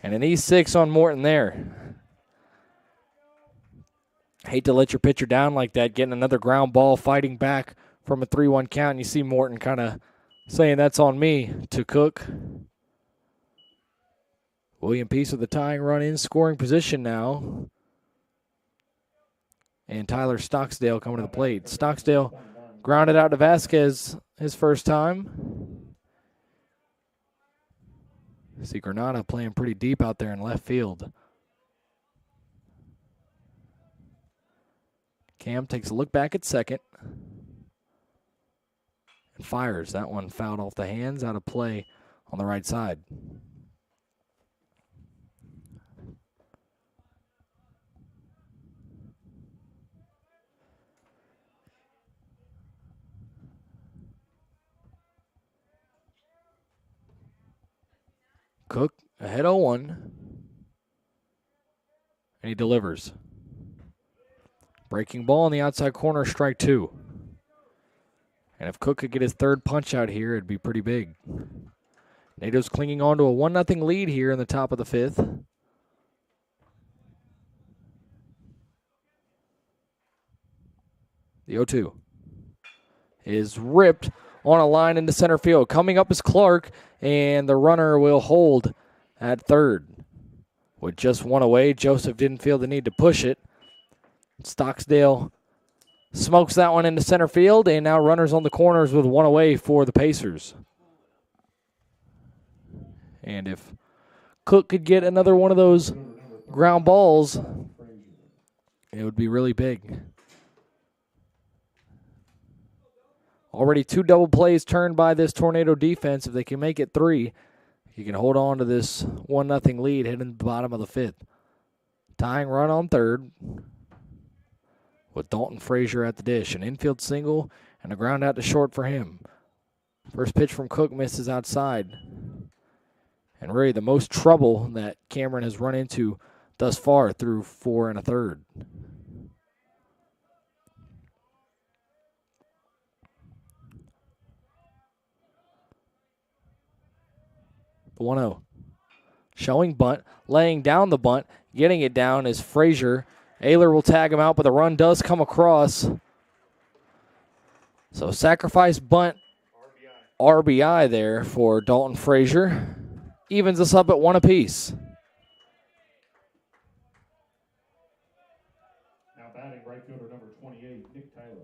And an E6 on Morton there. Hate to let your pitcher down like that, getting another ground ball, fighting back from a 3-1 count. And you see Morton kind of saying that's on me to Cook. William Peace with the tying run in scoring position now. And Tyler Stocksdale coming to the plate. Stocksdale grounded out to Vasquez his first time. See Granada playing pretty deep out there in left field. Cam takes a look back at second. And fires. That one fouled off the hands, out of play on the right side. Cook ahead 0-1. And he delivers. Breaking ball in the outside corner, strike 2. And if Cook could get his third punch out here, it'd be pretty big. NATO's clinging on to a 1-0 lead here in the top of the fifth. The 0-2 is ripped on a line into center field. Coming up is Clark, and the runner will hold at third. With just one away, Joseph didn't feel the need to push it. Stocksdale smokes that one into center field, and now runners on the corners with one away for the Pacers. And if Cook could get another one of those ground balls, it would be really big. Already 2 double plays turned by this Tornado defense. If they can make it 3, you can hold on to this 1-0 lead heading to the bottom of the 5th. Tying run on third with Dalton Frazier at the dish. An infield single and a ground out to short for him. First pitch from Cook misses outside. And really the most trouble that Cameron has run into thus far through 4 1/3. The 1-0. Showing bunt, laying down the bunt, getting it down is Frazier. Ayler will tag him out, but the run does come across. So sacrifice bunt RBI there for Dalton Frazier. Evens us up at 1 apiece. Now batting right fielder number 28, Nick Tyler.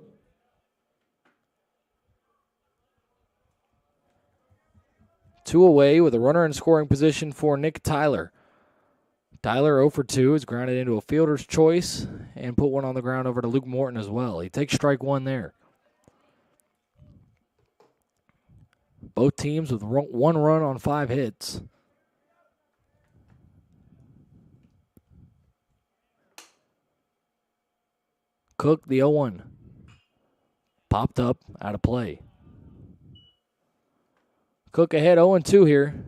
Two away with a runner in scoring position for Nick Tyler. Tyler 0 for 2 is grounded into a fielder's choice and put one on the ground over to Luke Morton as well. He takes strike 1 there. Both teams with 1 run on 5 hits. Cook, the 0-1. Popped up, out of play. Cook ahead 0-2 here.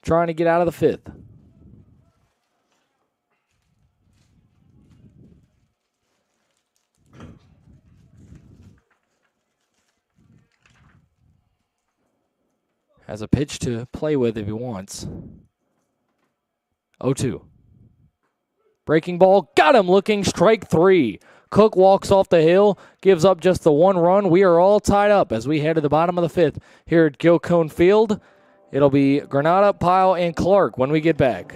Trying to get out of the 5th. Has a pitch to play with if he wants. 0-2. Breaking ball, got him looking, strike 3. Cook walks off the hill, gives up just the 1 run. We are all tied up as we head to the bottom of the 5th here at Gilcone Field. It'll be Granada, Pyle, and Clark when we get back.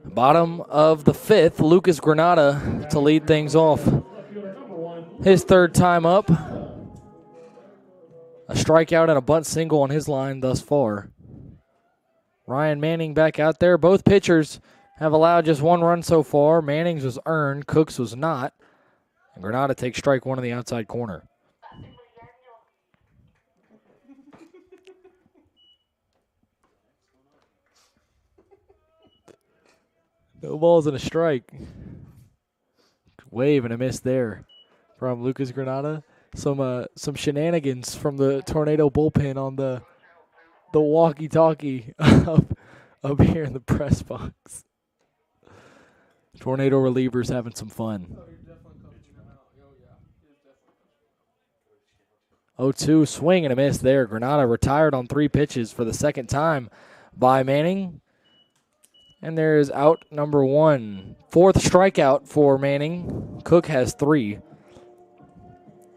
Bottom of the 5th, Lucas Granada to lead things off. His 3rd time up. A strikeout and a bunt single on his line thus far. Ryan Manning back out there. Both pitchers have allowed just 1 run so far. Manning's was earned, Cook's was not. And Granada takes strike 1 in the outside corner. No balls and a strike. Wave and a miss there from Lucas Granada. Some shenanigans from the Tornado bullpen on the walkie-talkie up here in the press box. Tornado relievers having some fun. 0-2 swing and a miss there. Granada retired on 3 pitches for the 2nd time by Manning. And there is out number 1. 4th strikeout for Manning. Cook has 3.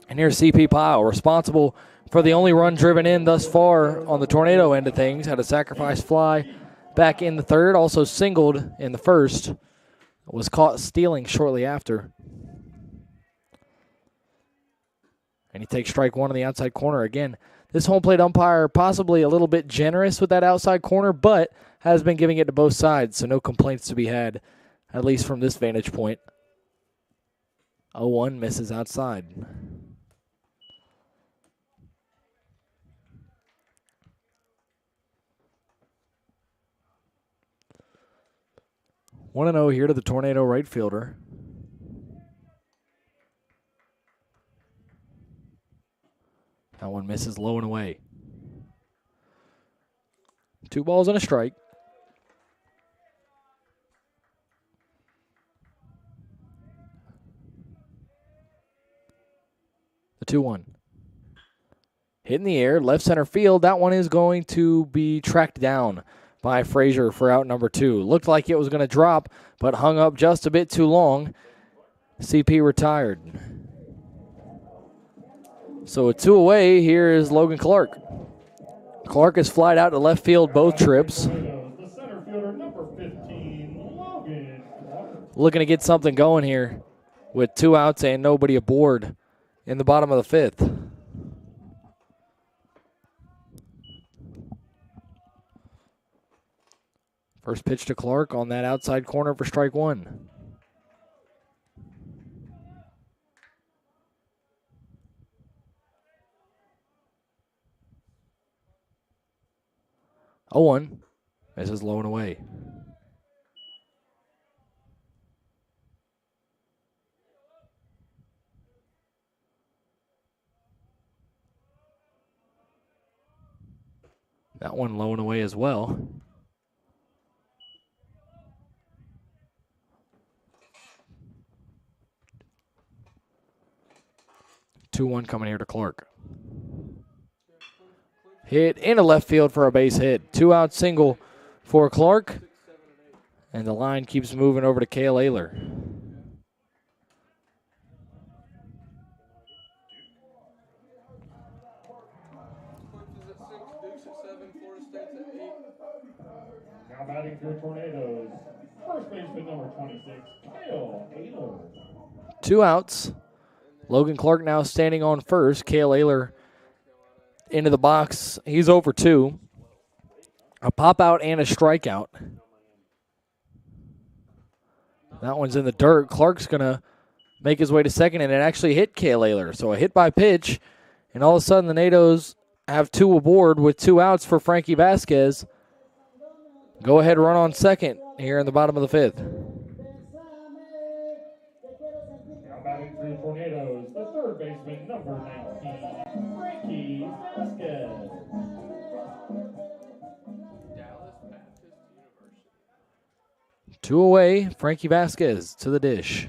And here's CP Pyle, responsible for the only run driven in thus far on the Tornado end of things. Had a sacrifice fly back in the 3rd. Also singled in the 1st. Was caught stealing shortly after. And he takes strike one on the outside corner. Again, this home plate umpire possibly a little bit generous with that outside corner, but has been giving it to both sides, so no complaints to be had, at least from this vantage point. 0-1 misses outside. One and 0 here to the Tornado right fielder. That one misses low and away. 2 balls and a strike. The 2-1. Hit in the air, left center field. That one is going to be tracked down by Frazier for out number 2. Looked like it was going to drop, but hung up just a bit too long. CP retired. So a 2 away, here is Logan Clark. Clark has flied out to left field both trips. The center fielder, number 15, Logan Clark. Looking to get something going here with 2 outs and nobody aboard in the bottom of the 5th. First pitch to Clark on that outside corner for strike 1. Oh, 1. This is low and away. That one low and away as well. Two one coming here to Clark. Hit into left field for a base hit. 2 out single for Clark. And the line keeps moving over to Cale Ayler. Now batting for Tornadoes, first baseman number 26, Cale Ayler. 2 outs. Logan Clark now standing on first. Cale Ayler into the box. He's over 2. A pop out and a strikeout. That one's in the dirt. Clark's going to make his way to second, and it actually hit Cale Ayler. So a hit by pitch, and all of a sudden the Nados have 2 aboard with 2 outs for Frankie Vasquez. Go ahead run on second here in the bottom of the 5th. Now batting for Tornadoes, the third baseman number 19, Frankie Vasquez. Two away, Frankie Vasquez to the dish.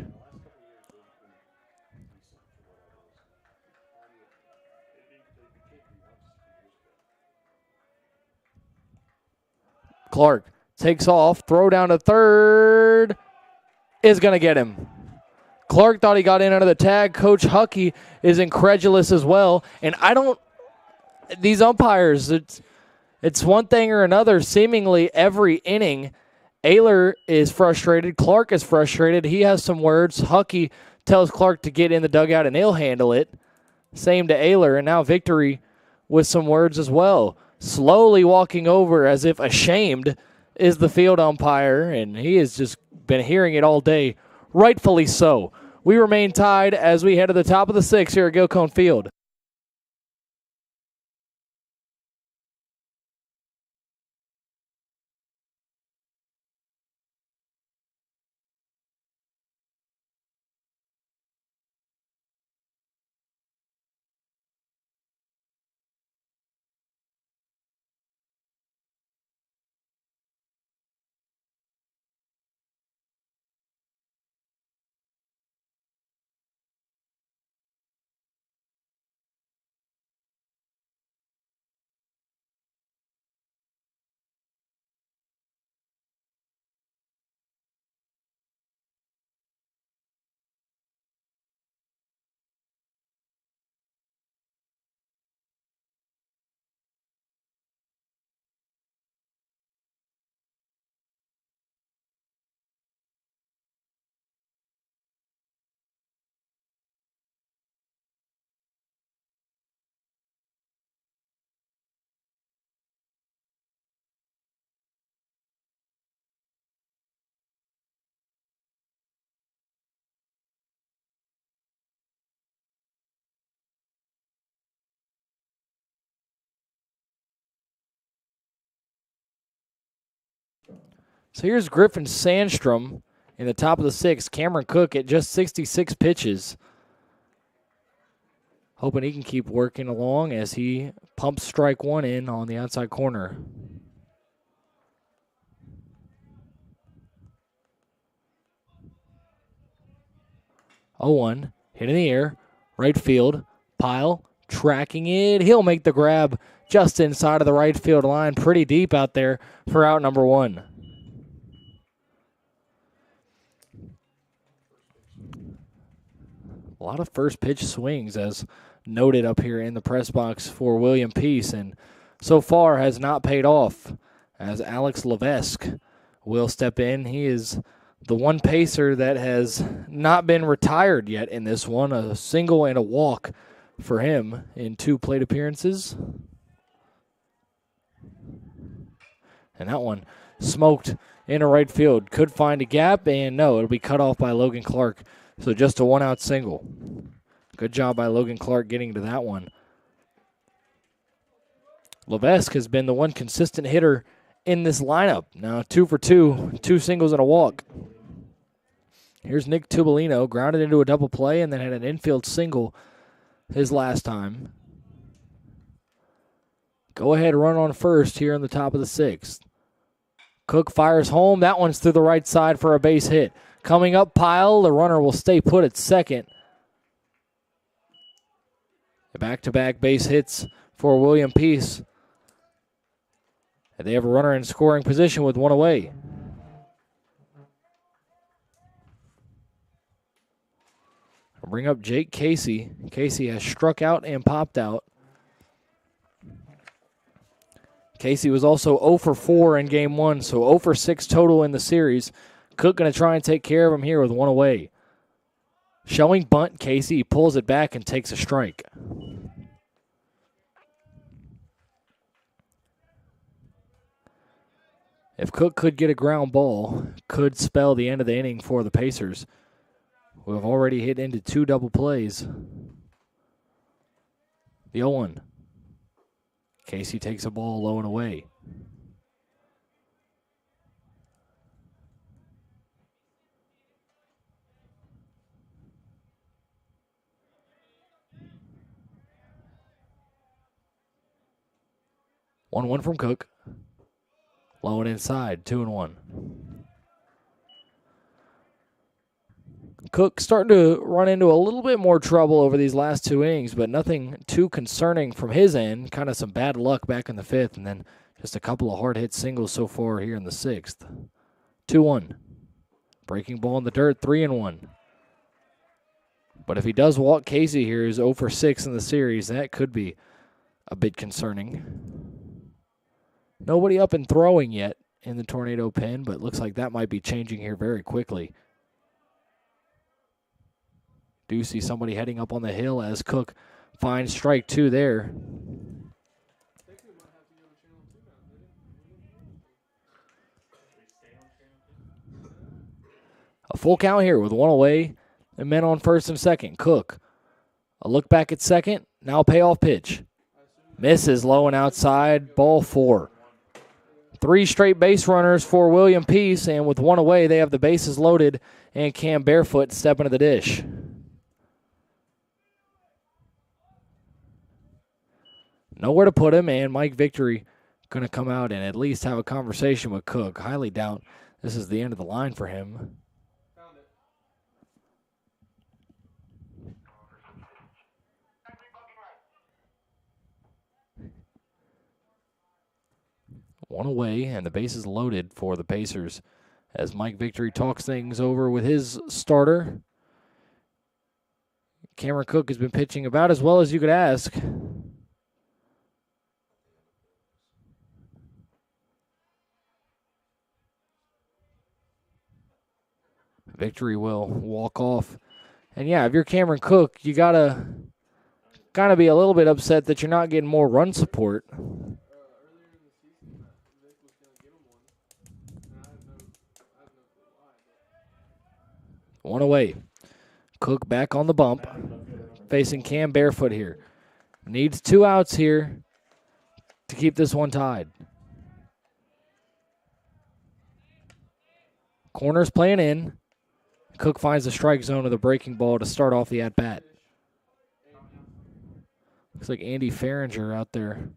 Clark takes off, throw down to third, is going to get him. Clark thought he got in under the tag. Coach Huckey is incredulous as well. And these umpires, it's one thing or another. Seemingly every inning, Ayler is frustrated. Clark is frustrated. He has some words. Huckey tells Clark to get in the dugout and he'll handle it. Same to Ayler. And now Victory with some words as well. Slowly walking over as if ashamed is the field umpire, and he has just been hearing it all day, rightfully so. We remain tied as we head to the top of the 6th here at Gilcone Field. So here's Griffin Sandstrom in the top of the 6th. Cameron Cook at just 66 pitches. Hoping he can keep working along as he pumps strike 1 in on the outside corner. Oh, 1 hit in the air, right field. Pyle tracking it. He'll make the grab just inside of the right field line. Pretty deep out there for out number 1. A lot of first pitch swings as noted up here in the press box for William Peace, and so far has not paid off as Alex Levesque will step in. He is the one pacer that has not been retired yet in this one. A single and a walk for him in 2 plate appearances. And that one smoked into right field. Could find a gap, and no, it'll be cut off by Logan Clark. So just a 1-out single. Good job by Logan Clark getting to that one. Levesque has been the one consistent hitter in this lineup. Now 2 for 2, 2 singles and a walk. Here's Nick Tubolino, grounded into a double play and then had an infield single his last time. Go ahead run on first here on the top of the 6th. Cook fires home. That one's through the right side for a base hit. Coming up, Pyle. The runner will stay put at second. Back-to-back base hits for William Peace. And they have a runner in scoring position with 1 away. I'll bring up Jake Casey. Casey has struck out and popped out. Casey was also 0 for 4 in game 1, so 0 for 6 total in the series. Cook going to try and take care of him here with 1 away. Showing bunt, Casey pulls it back and takes a strike. If Cook could get a ground ball, could spell the end of the inning for the Pacers, who have already hit into 2 double plays. The 0-1. Casey takes a ball low and away. One from Cook. Low and inside, 2-1. Cook starting to run into a little bit more trouble over these last 2 innings, but nothing too concerning from his end. Kind of some bad luck back in the 5th, and then just a couple of hard-hit singles so far here in the 6th. 2-1. Breaking ball in the dirt, 3-1. But if he does walk Casey here, he's 0 for 6 in the series. That could be a bit concerning. Nobody up and throwing yet in the tornado pen, but looks like that might be changing here very quickly. Do see somebody heading up on the hill as Cook finds strike 2 there. A full count here with 1 away and men on first and second. Cook, a look back at second, now a payoff pitch. Misses low and outside, ball 4. 3 straight base runners for William Peace, and with 1 away, they have the bases loaded, and Cam Barefoot step into the dish. Nowhere to put him, and Mike Victory going to come out and at least have a conversation with Cook. Highly doubt this is the end of the line for him. Found it. 1 away, and the bases loaded for the Pacers as Mike Victory talks things over with his starter. Cameron Cook has been pitching about as well as you could ask. Victory will walk off. And yeah, if you're Cameron Cook, you got to kind of be a little bit upset that you're not getting more run support. Earlier in the season, Vic was going to give him one. And I have no clue why. 1 away. Cook back on the bump, facing Cam Barefoot here. Needs 2 outs here to keep this one tied. Corners playing in. Cook finds the strike zone with a breaking ball to start off the at-bat. Looks like Andy Farringer out there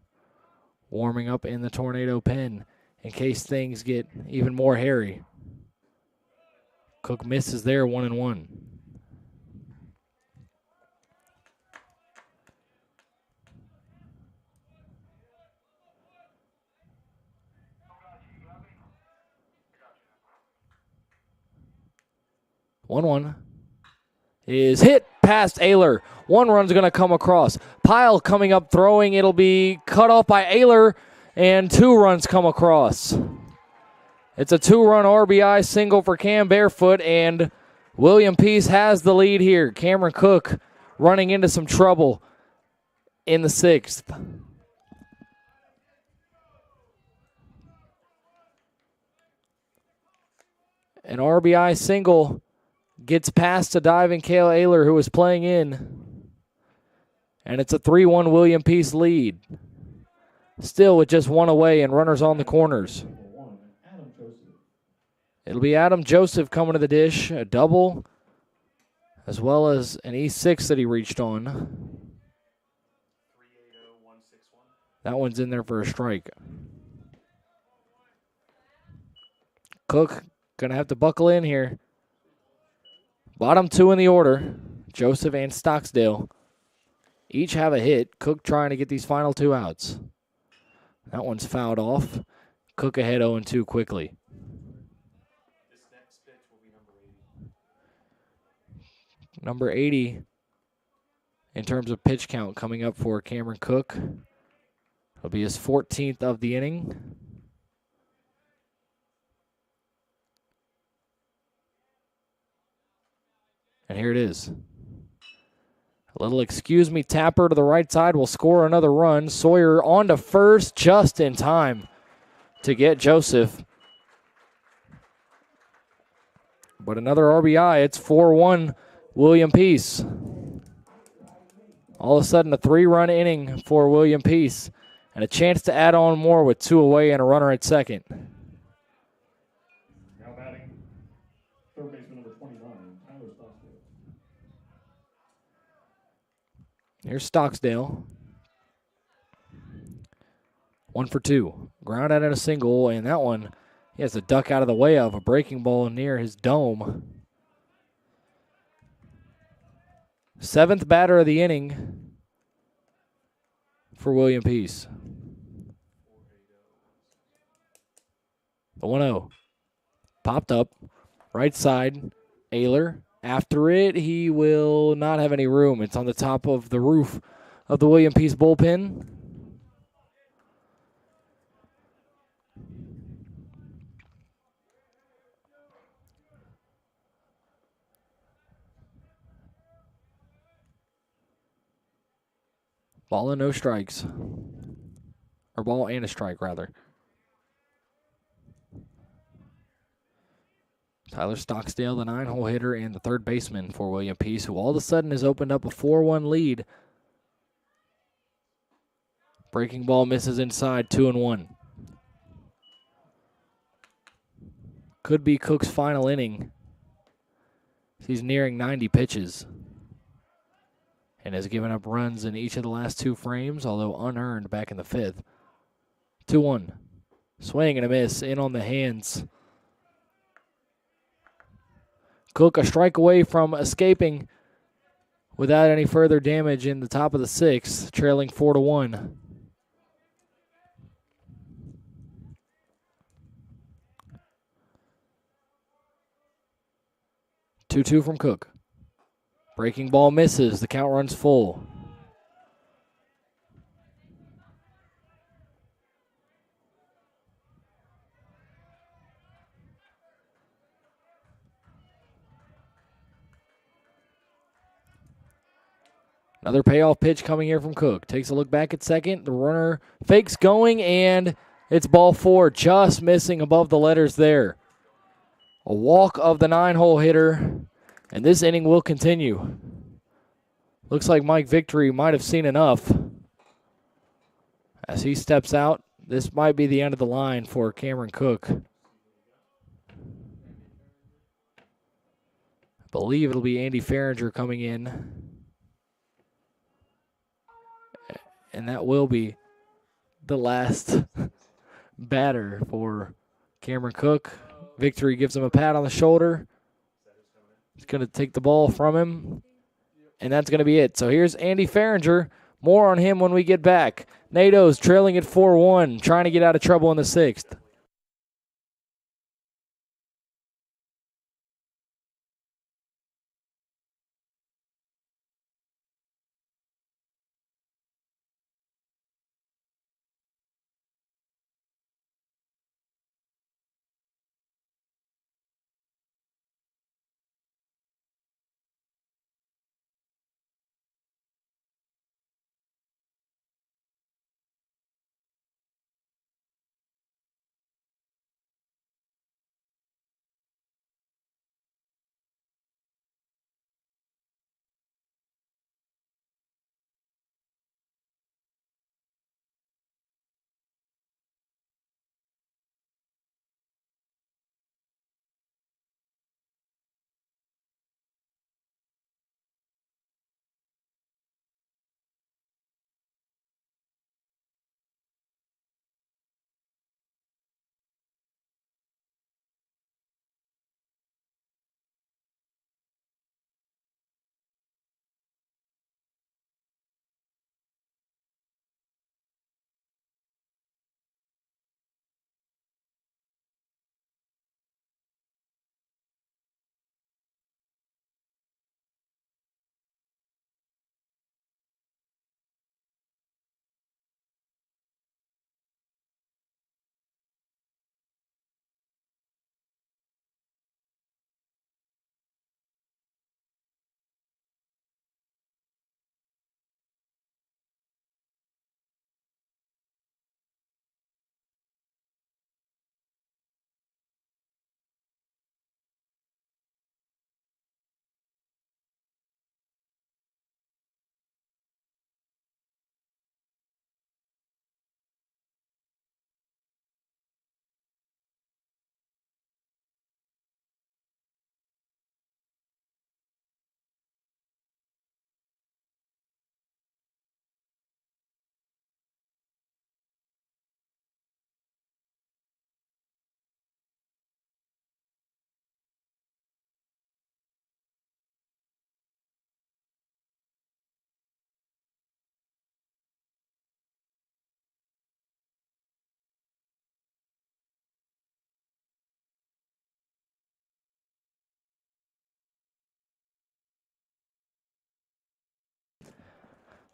warming up in the Tornado pen in case things get even more hairy. Cook misses there, 1-1. One is hit past Ayler. 1 run's going to come across. Pyle coming up throwing. It'll be cut off by Ayler, and 2 runs come across. It's a 2-run RBI single for Cam Barefoot, and William Peace has the lead here. Cameron Cook running into some trouble in the 6th. An RBI single gets past a diving Cale Ayler, who was playing in. And it's a 3-1 William Peace lead. Still with just 1 away and runners on the corners. It'll be Adam Joseph coming to the dish, a double, as well as an E6 that he reached on. That one's in there for a strike. Cook going to have to buckle in here. Bottom 2 in the order, Joseph and Stocksdale. Each have a hit. Cook trying to get these final 2 outs. That one's fouled off. Cook ahead 0-2 quickly. This next pitch will be number 80. Number 80 in terms of pitch count coming up for Cameron Cook. It'll be his 14th of the inning. And here it is. A little excuse me tapper to the right side will score another run. Sawyer on to first just in time to get Joseph. But another RBI. It's 4-1 William Peace. All of a sudden a 3-run inning for William Peace and a chance to add on more with 2 away and a runner at second. Now batting, third baseman number 29, Tyler Stocksdale. Here's Stocksdale. 1 for 2. Ground out at a single, and that one he has to duck out of the way of a breaking ball near his dome. 7th batter of the inning for William Peace. The 1-0. Popped up. Right side. Ayler. After it, he will not have any room. It's on the top of the roof of the William Peace bullpen. Ball and no strikes. Or ball and a strike, rather. Tyler Stocksdale, the 9-hole hitter and the third baseman for William Peace, who all of a sudden has opened up a 4-1 lead. Breaking ball misses inside, 2-1. Could be Cook's final inning. He's nearing 90 pitches. And has given up runs in each of the last 2 frames, although unearned back in the 5th. 2-1. Swing and a miss in on the hands. Cook a strike away from escaping without any further damage in the top of the 6th, trailing 4-1. Two from Cook. Breaking ball misses. The count runs full. Another payoff pitch coming here from Cook. Takes a look back at second. The runner fakes going, and it's ball 4, just missing above the letters there. A walk of the 9-hole hitter, and this inning will continue. Looks like Mike Victory might have seen enough. As he steps out, this might be the end of the line for Cameron Cook. believe it'll be Andy Farringer coming in. And that will be the last batter for Cameron Cook. Victory gives him a pat on the shoulder. He's going to take the ball from him, and that's going to be it. So here's Andy Farringer. More on him when we get back. NATO's trailing at 4-1, trying to get out of trouble in the sixth.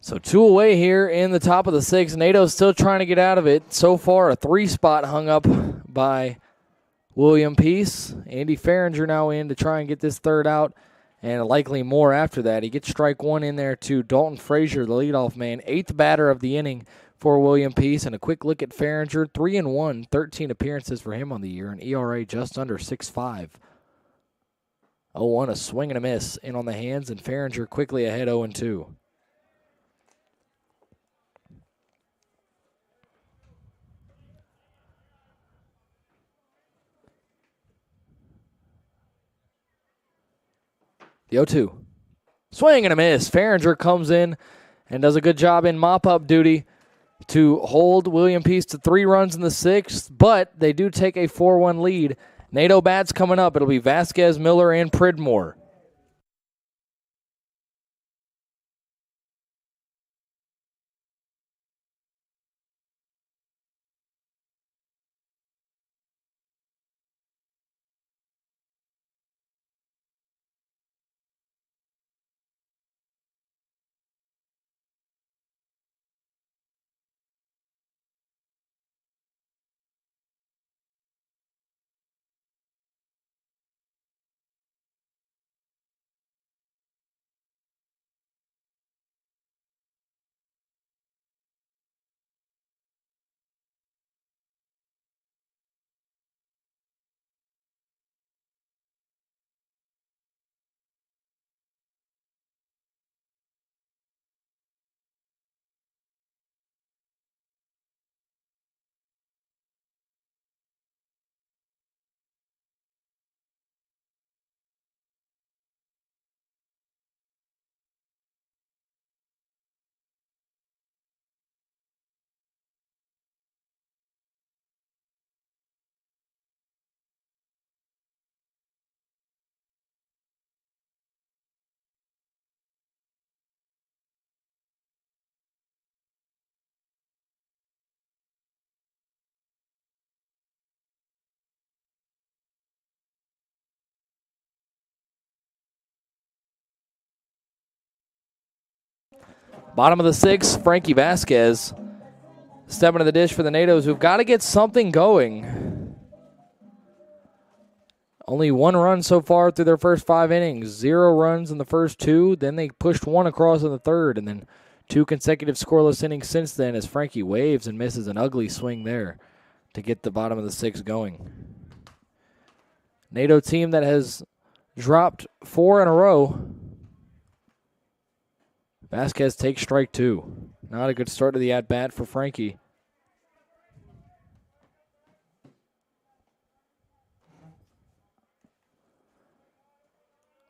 So 2 away here in the top of the sixth. NATO's still trying to get out of it. So far, a 3-spot hung up by William Peace. Andy Farringer now in to try and get this third out, and likely more after that. He gets strike one in there to Dalton Frazier, the leadoff man. 8th batter of the inning for William Peace. And a quick look at Farringer, 3-1, 13 appearances for him on the year, an ERA just under 6.5. 0-1, a swing and a miss in on the hands, and Farringer quickly ahead 0-2. The 0-2. Swing and a miss. Farringer comes in and does a good job in mop-up duty to hold William Peace to 3 runs in the sixth, but they do take a 4-1 lead. NATO bats coming up. It'll be Vasquez, Miller, and Pridmore. Bottom of the 6th, Frankie Vasquez stepping to the dish for the NATOs, who've got to get something going. Only 1 run so far through their first 5 innings. 0 runs in the first 2. Then they pushed 1 across in the 3rd, and then 2 consecutive scoreless innings since then as Frankie waves and misses an ugly swing there to get the bottom of the 6th going. NATO team that has dropped 4 in a row. Vasquez takes strike 2. Not a good start to the at-bat for Frankie.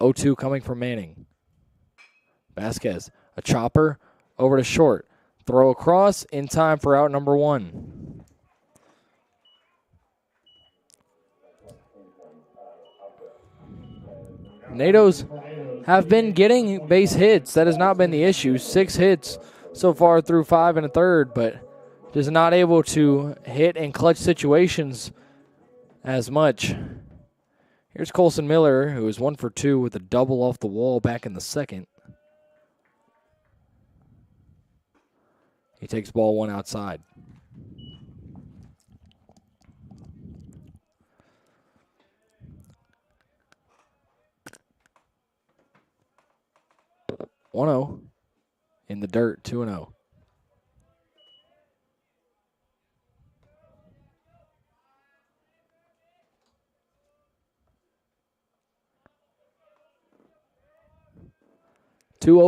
0-2 coming from Manning. Vasquez, a chopper over to short. Throw across in time for out number 1. NATOs have been getting base hits. That has not been the issue. 6 hits so far through 5 and a third, but just not able to hit in clutch situations as much. Here's Colson Miller, who is 1 for 2 with a double off the wall back in the 2nd. He takes ball 1 outside. (1-0) in the dirt. 2-0.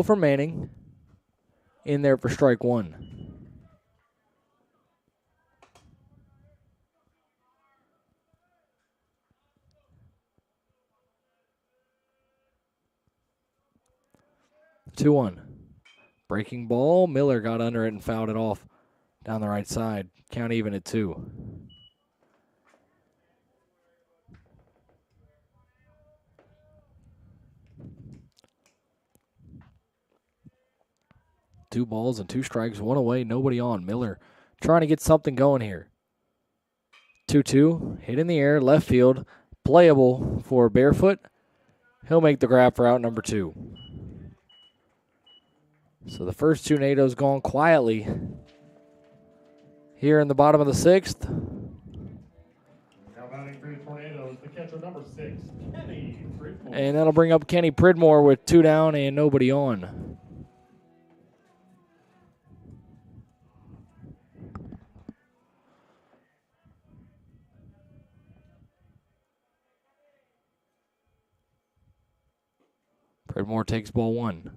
For Manning. In there for strike 1. (2-1). Breaking ball. Miller got under it and fouled it off down the right side. Count even at 2. Two balls and 2 strikes, 1 away, nobody on. Miller trying to get something going here. 2-2, hit in the air, left field, playable for Barefoot. He'll make the grab for out number 2. So the first 2 NATOs gone quietly here in the bottom of the 6th. Now batting for the Tornadoes, the catcher number 6, Kenny Pridmore. And that'll bring up Kenny Pridmore with 2 down and nobody on. Pridmore takes ball 1.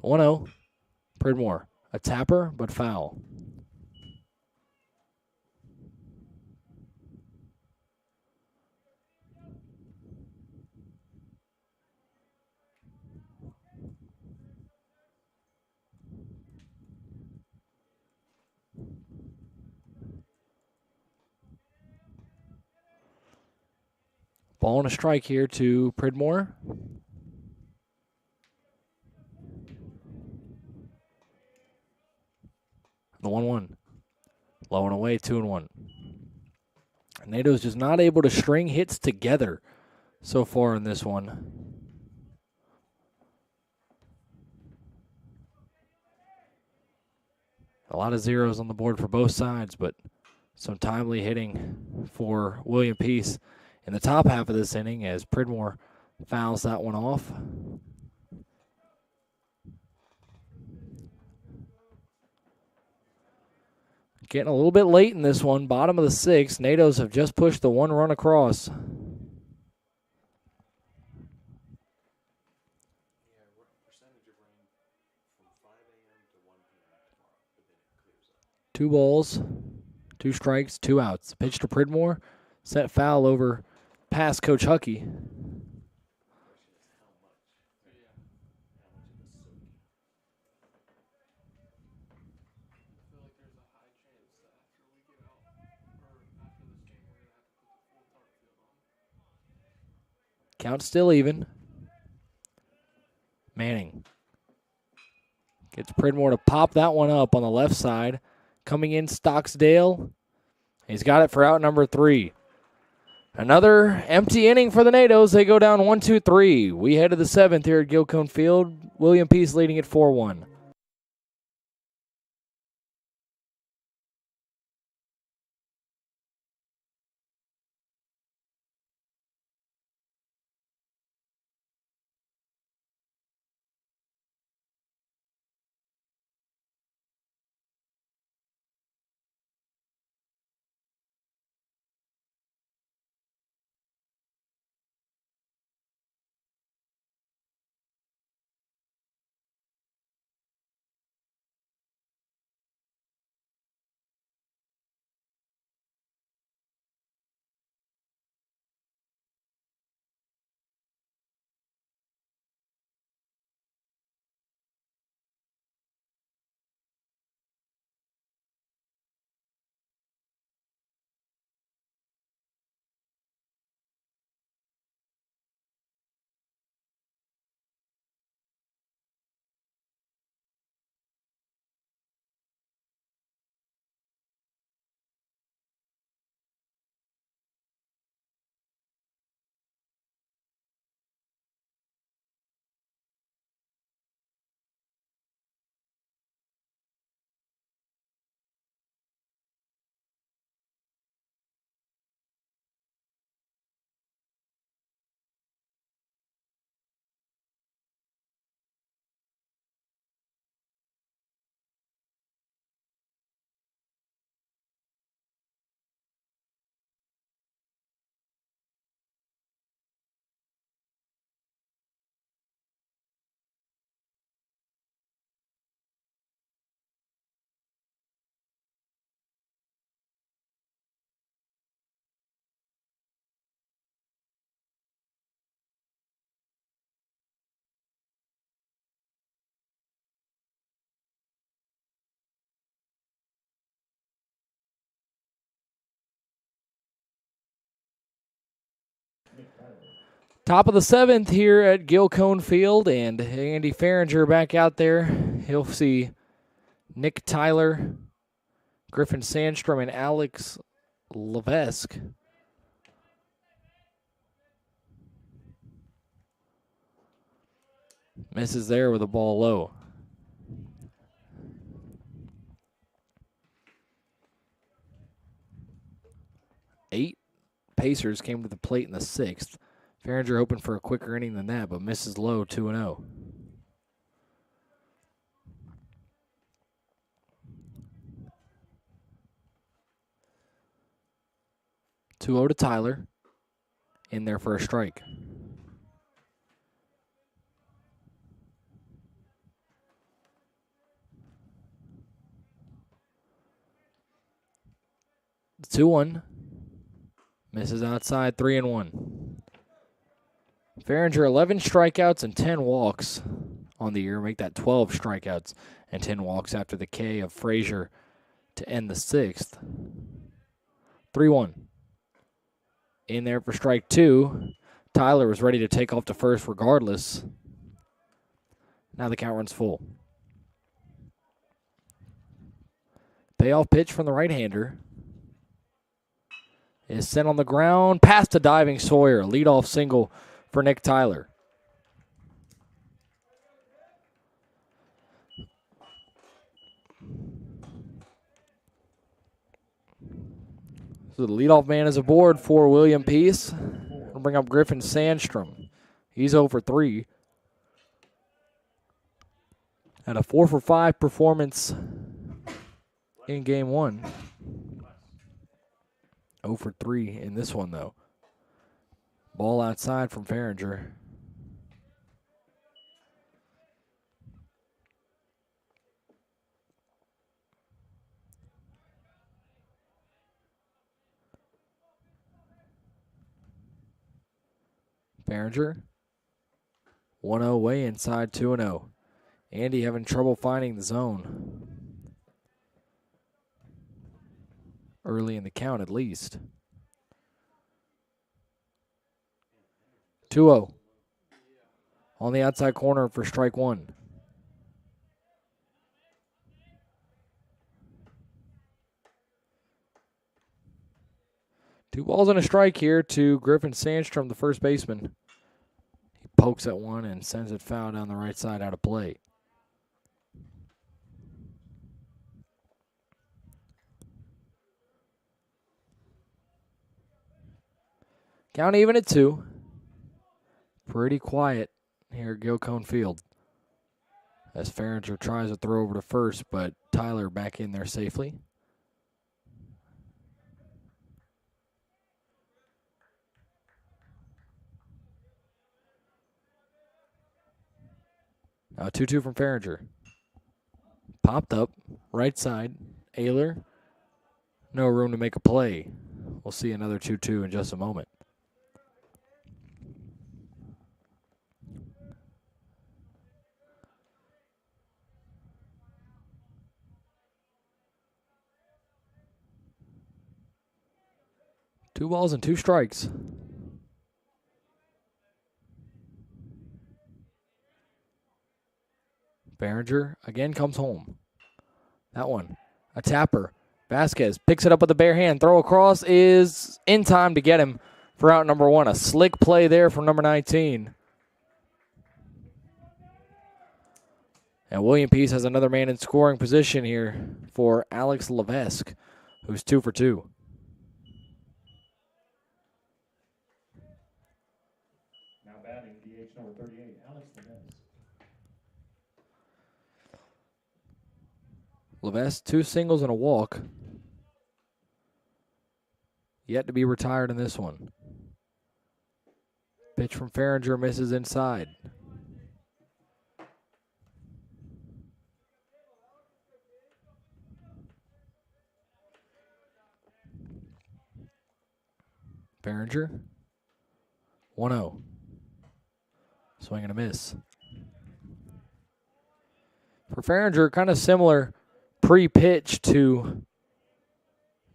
(1-0). Pridmore, a tapper, but foul. Ball and a strike here to Pridmore. The 1-1. Low and away, 2-1. NATO's just not able to string hits together so far in this one. A lot of zeros on the board for both sides, but some timely hitting for William Peace in the top half of this inning as Pridmore fouls that one off. Getting a little bit late in this one. Bottom of the 6th. NATOs have just pushed the 1 run across. Two balls, 2 strikes, 2 outs. Pitch to Pridmore. Set foul over past Coach Huckey. Count still even. Manning gets Pridmore to pop that one up on the left side. Coming in, Stocksdale. He's got it for out number 3. Another empty inning for the NATOs. They go down 1-2-3. We head to the 7th here at Gilcone Field. William Peace leading at 4-1. Top of the 7th here at Gilcone Field, and Andy Farringer back out there. He'll see Nick Tyler, Griffin Sandstrom, and Alex Levesque. Misses there with a ball low. Eight Pacers came to the plate in the 6th. Farringer hoping for a quicker inning than that, but misses low, 2-0. To Tyler. In there for a strike. It's 2-1. Misses outside, 3-1. Farringer, 11 strikeouts and 10 walks on the year. Make that 12 strikeouts and 10 walks after the K of Frazier to end the 6th. 3-1. In there for strike 2. Tyler was ready to take off to first regardless. Now the count runs full. Payoff pitch from the right-hander is sent on the ground past a diving Sawyer. Leadoff single for Nick Tyler. So the leadoff man is aboard for William Peace. We'll bring up Griffin Sandstrom. He's 0 for 3. Had a 4 for 5 performance in game 1. 0 for 3 in this one, though. Ball outside from Farringer. Farringer. 1-0 away inside 2-0. Andy having trouble finding the zone. Early in the count, at least. 2-0. On the outside corner for strike 1. 2 balls and a strike here to Griffin Sandstrom, the first baseman. He pokes at one and sends it foul down the right side out of play. Count even at 2. Pretty quiet here at Gilcone Field. As Farringer tries to throw over to first, but Tyler back in there safely. Now 2-2 from Farringer. Popped up, right side. Ayler, no room to make a play. We'll see another 2-2 in just a moment. Two balls and 2 strikes. Farringer again comes home. That one, a tapper. Vasquez picks it up with a bare hand. Throw across is in time to get him for out number 1. A slick play there from number 19. And William Peace has another man in scoring position here for Alex Levesque, who's 2 for 2. Now batting, DH number 38, Alex Levesque. Levesque, 2 singles and a walk. Yet to be retired in this one. Pitch from Farringer misses inside. Farringer, 1-0. Swing and a miss. For Farringer, kind of similar pre-pitch to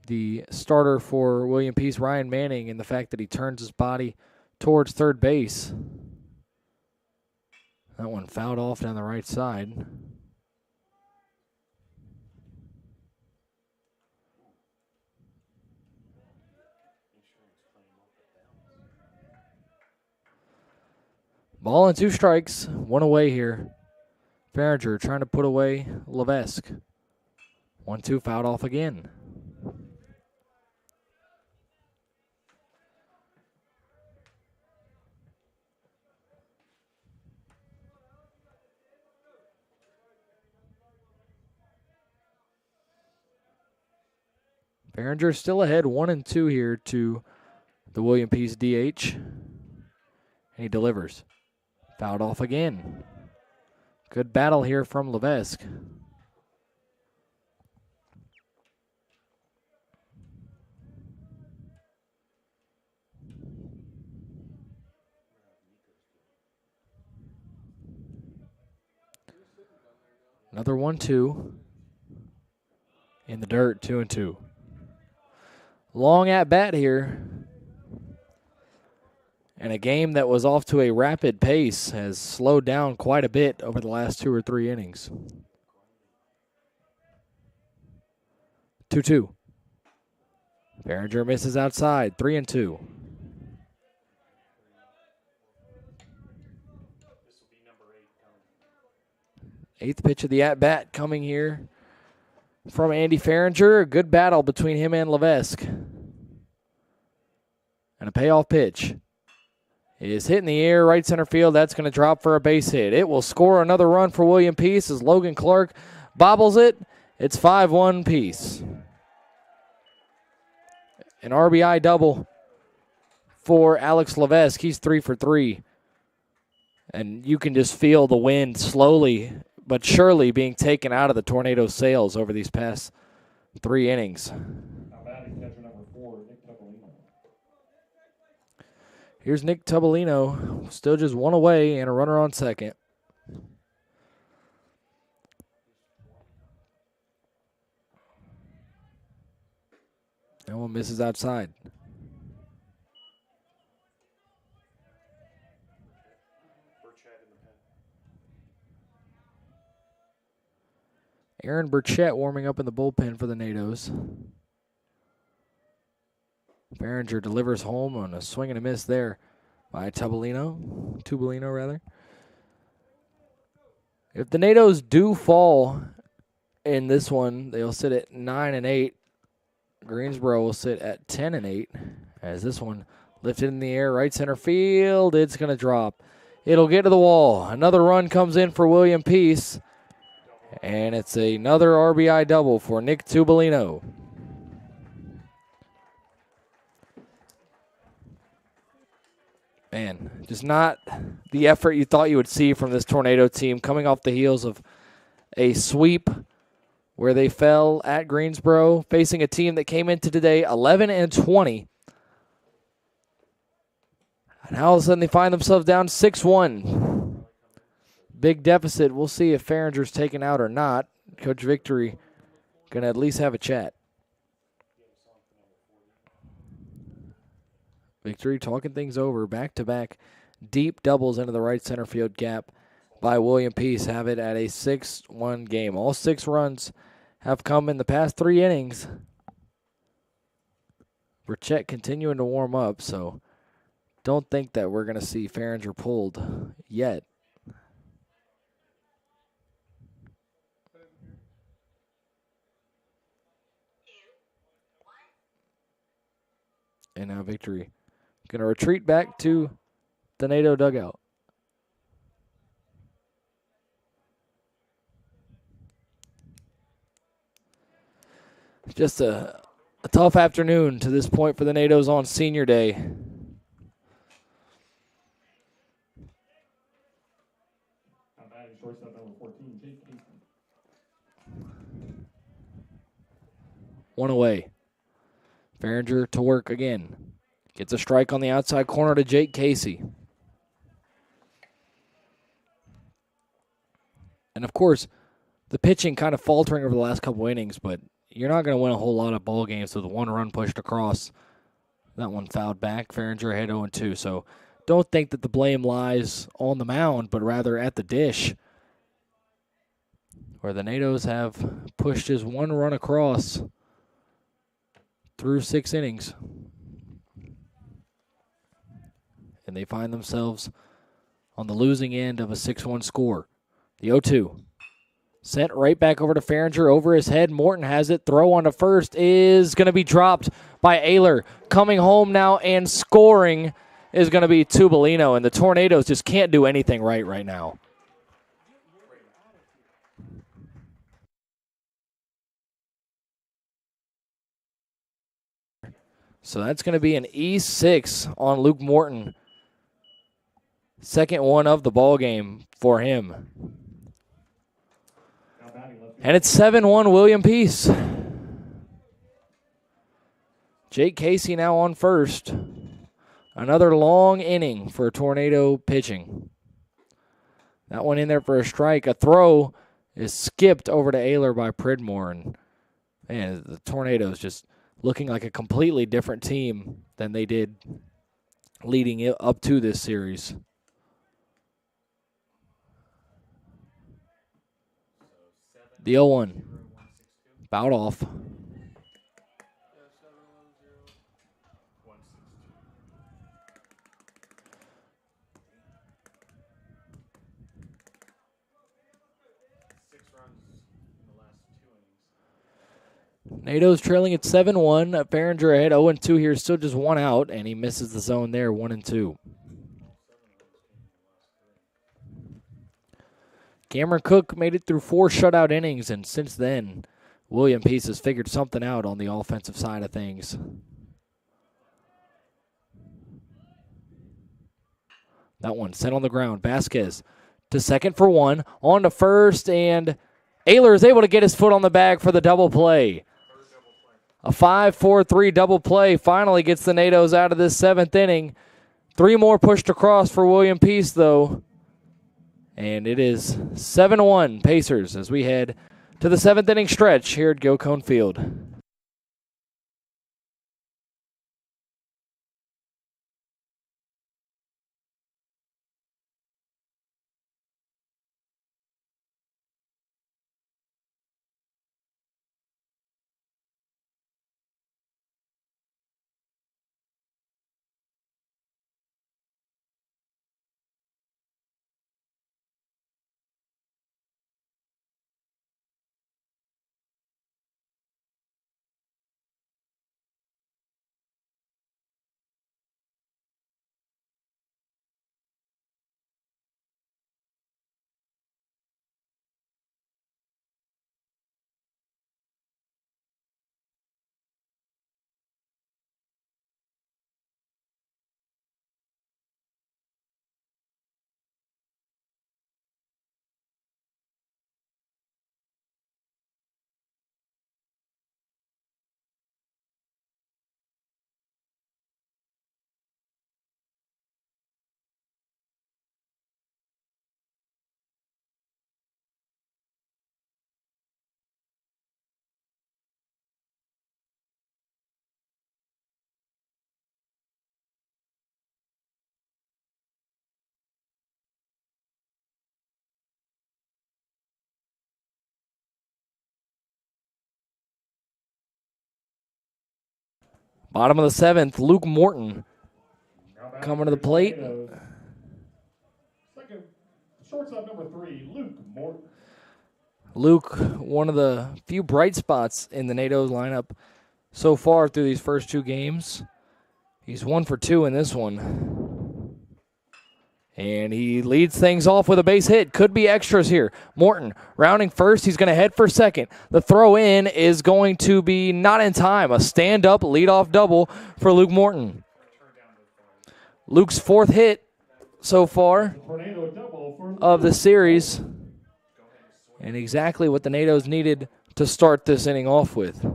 the starter for William Peace, Ryan Manning, in the fact that he turns his body towards third base. That one fouled off down the right side. Ball and 2 strikes, 1 away here. Farringer trying to put away Levesque. 1-2 fouled off again. Farringer still ahead 1-2 here to the William Peace DH. And he delivers. Fouled off again. Good battle here from Levesque. Another 1-2. In the dirt, 2-2. Long at bat here. And a game that was off to a rapid pace has slowed down quite a bit over the last 2 or 3 innings. 2-2. Farringer misses outside, 3-2. This will be number 8 coming. 8th pitch of the at-bat coming here from Andy Farringer. A good battle between him and Levesque. And a payoff pitch. It is hit in the air, right center field. That's going to drop for a base hit. It will score another run for William Peace as Logan Clark bobbles it. It's 5-1 Peace. An RBI double for Alex Levesque. He's 3 for 3. And you can just feel the wind slowly but surely being taken out of the Tornado sails over these past 3 innings. Now batting, catcher number 4, Nick Topolino. Here's Nick Topolino, still just 1 away and a runner on second. That one misses outside. Burchett in the pen. Aaron Burchett warming up in the bullpen for the Nados. Behringer delivers home on a swing and a miss there by Tubolino rather. If the NATOs do fall in this one, they'll sit at 9-8. Greensboro will sit at 10-8 as this one lifted in the air, right center field. It's going to drop. It'll get to the wall. Another run comes in for William Peace, and it's another RBI double for Nick Tubolino. Man, just not the effort you thought you would see from this Tornado team, coming off the heels of a sweep where they fell at Greensboro, facing a team that came into today 11-20. And all of a sudden they find themselves down 6-1. Big deficit. We'll see if Behringer's taken out or not. Coach Victory going to at least have a chat. Victory talking things over. Back-to-back deep doubles into the right center field gap by William Peace. Have it at a 6-1 game. All 6 runs have come in the past 3 innings. Burchett continuing to warm up, so don't think that we're going to see Behringer pulled yet. And now Victory going to retreat back to the NATO dugout. Just a tough afternoon to this point for the NATOs on Senior Day. Shortstop number 14, Jake Casey. One away. Behringer to work again. Gets a strike on the outside corner to Jake Casey. And, of course, the pitching kind of faltering over the last couple innings, but you're not going to win a whole lot of ball games with 1 run pushed across. That one fouled back. Behringer ahead 0-2. So don't think that the blame lies on the mound, but rather at the dish, where the NATOs have pushed just 1 run across through 6 innings. And they find themselves on the losing end of a 6-1 score. The 0-2. Sent right back over to Behringer, over his head. Morton has it. Throw on to first is going to be dropped by Ayler. Coming home now and scoring is going to be Tubolino, and the Tornadoes just can't do anything right now. So that's going to be an E6 on Luke Morton. Second one of the ball game for him. And it's 7-1 William Peace. Jake Casey now on first. Another long inning for Tornado pitching. That one in there for a strike. A throw is skipped over to Ayler by Pridmore. And man, the Tornadoes just looking like a completely different team than they did leading up to this series. The 0-1. Bout off. NATO's trailing at 7-1. Behringer ahead 0-2 here, still just 1 out, and he misses the zone there, 1-2. Cameron Cook made it through 4 shutout innings, and since then, William Peace has figured something out on the offensive side of things. That one sent on the ground. Vasquez to second for 1, on to first, and Ayler is able to get his foot on the bag for the double play. A 5-4-3 double play finally gets the NATOs out of this 7th inning. 3 more pushed across for William Peace, though. And it is 7-1 Pacers as we head to the 7th inning stretch here at Gilcone Field. Bottom of the 7th, Luke Morton Now batting coming to the for plate. Tornadoes. Second, shortstop number 3, Luke Morton. Luke, one of the few bright spots in the NATO lineup so far through these first 2 games. He's 1 for 2 in this one. And he leads things off with a base hit. Could be extras here. Morton rounding first. He's going to head for second. The throw in is going to be not in time. A stand-up leadoff double for Luke Morton. Luke's 4th hit so far Tornado double for of the series. And exactly what the NATOs needed to start this inning off with. Now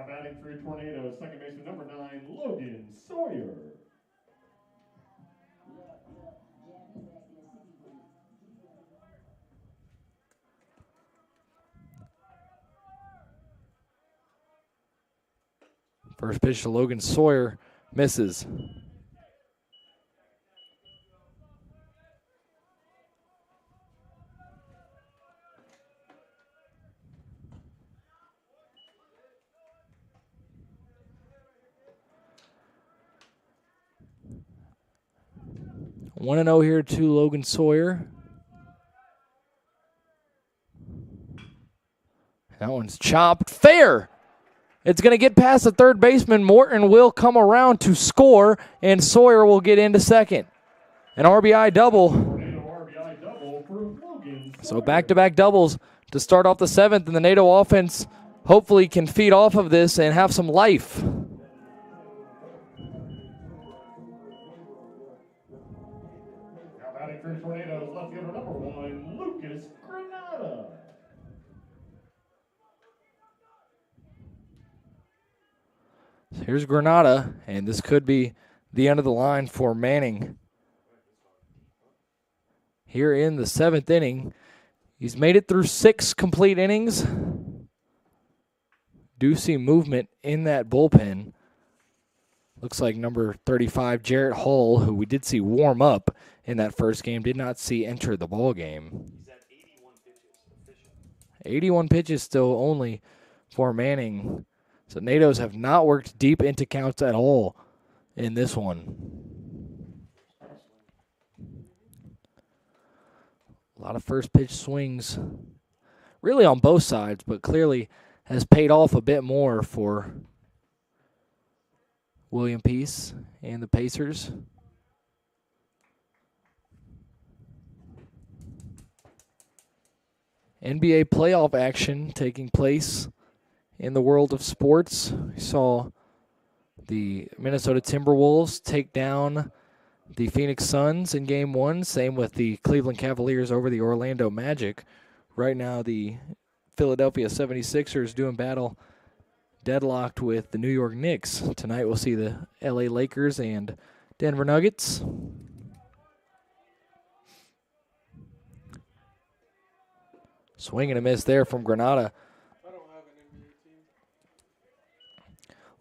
batting for Tornadoes, second baseman number 9, Logan Sawyer. First pitch to Logan Sawyer misses. One and 0 here to Logan Sawyer. That one's chopped. Fair. It's going to get past the third baseman. Morton will come around to score, and Sawyer will get into second. An RBI double. Tornado RBI double for Logan Sawyer. So back-to-back doubles to start off the 7th, and the NATO offense hopefully can feed off of this and have some life. Now batting for Tornadoes, left fielder number 1, Lucas Granada. So here's Granada, and this could be the end of the line for Manning. Here in the 7th inning, he's made it through 6 complete innings. Do see movement in that bullpen. Looks like number 35, Jarrett Hall, who we did see warm up in that first game, did not see enter the ball game. He's at 81 pitches official. 81 pitches still only for Manning. So NATOs have not worked deep into counts at all in this one. A lot of first pitch swings really on both sides, but clearly has paid off a bit more for William Peace and the Pacers. NBA playoff action taking place in the world of sports. We saw the Minnesota Timberwolves take down the Phoenix Suns in Game 1. Same with the Cleveland Cavaliers over the Orlando Magic. Right now, the Philadelphia 76ers doing battle deadlocked with the New York Knicks. Tonight, we'll see the LA Lakers and Denver Nuggets. Swing and a miss there from Granada. I don't have an NBA team.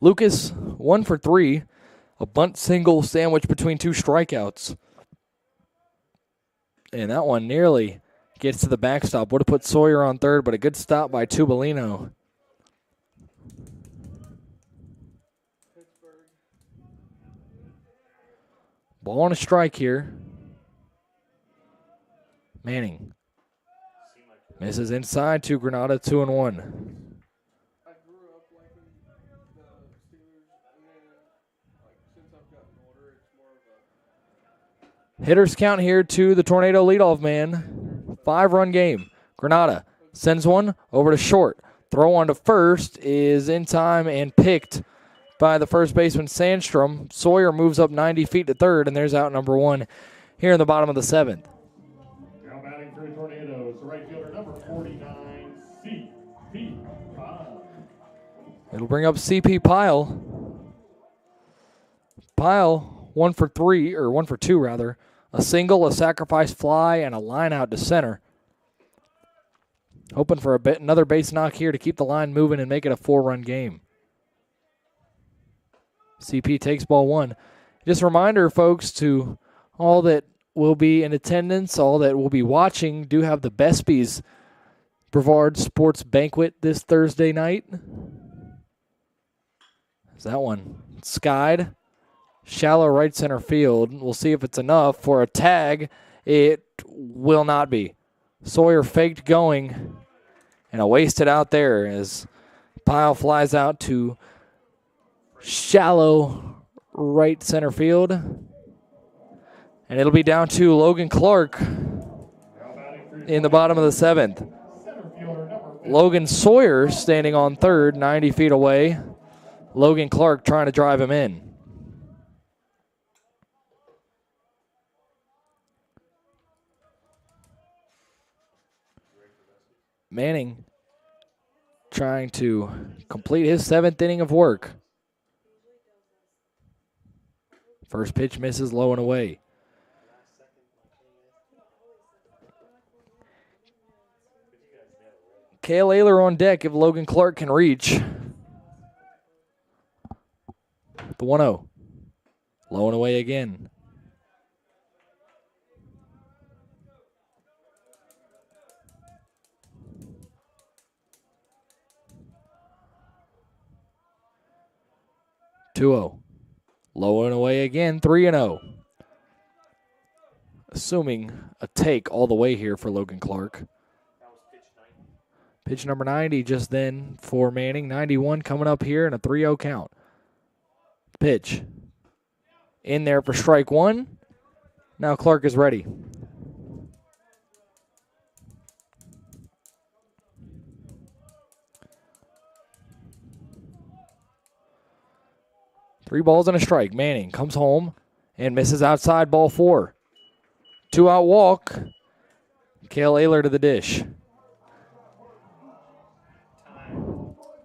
Lucas, 1 for 3. A bunt single sandwich between 2 strikeouts. And that one nearly gets to the backstop. Would have put Sawyer on third, but a good stop by Tubolino. Pittsburgh. Ball on a strike here. Manning misses inside to Granada, 2-1. I grew up liking the Steelers, and then, like, since I've gotten older, it's more of a Hitters count here to the Tornado leadoff man. 5-run game. Granada sends one over to short. Throw on to first is in time and picked by the first baseman Sandstrom. Sawyer moves up 90 feet to third, and there's out number 1 here in the bottom of the 7th. Now batting for Tornadoes, right fielder number 49, C.P. Pyle. It'll bring up C.P. Pyle. Pyle, 1 for 2 rather. A single, a sacrifice fly, and a line out to center. Hoping for another base knock here to keep the line moving and make it a 4-run game. CP takes ball 1. Just a reminder, folks, to all that will be in attendance, all that will be watching, do have the Bespies Brevard Sports Banquet this Thursday night. that one skied. Shallow right center field. We'll see if it's enough for a tag. It will not be. Sawyer faked going, and a wasted out there as Pyle flies out to shallow right center field. And it'll be down to Logan Clark in the bottom of the 7th. Logan Sawyer standing on third, 90 feet away. Logan Clark trying to drive him in. Manning trying to complete his 7th inning of work. First pitch misses low and away. Cale Ayler on deck if Logan Clark can reach. The 1-0. Low and away again. Two-0. Low and away again, 3-0. Assuming a take all the way here for Logan Clark. Pitch number 90 just then for Manning. 91 coming up here and a 3-0 count. Pitch. In there for strike one. Now Clark is ready. Three balls and a strike. Manning comes home and misses outside, ball 4. 2-out walk. Cale Ayler to the dish.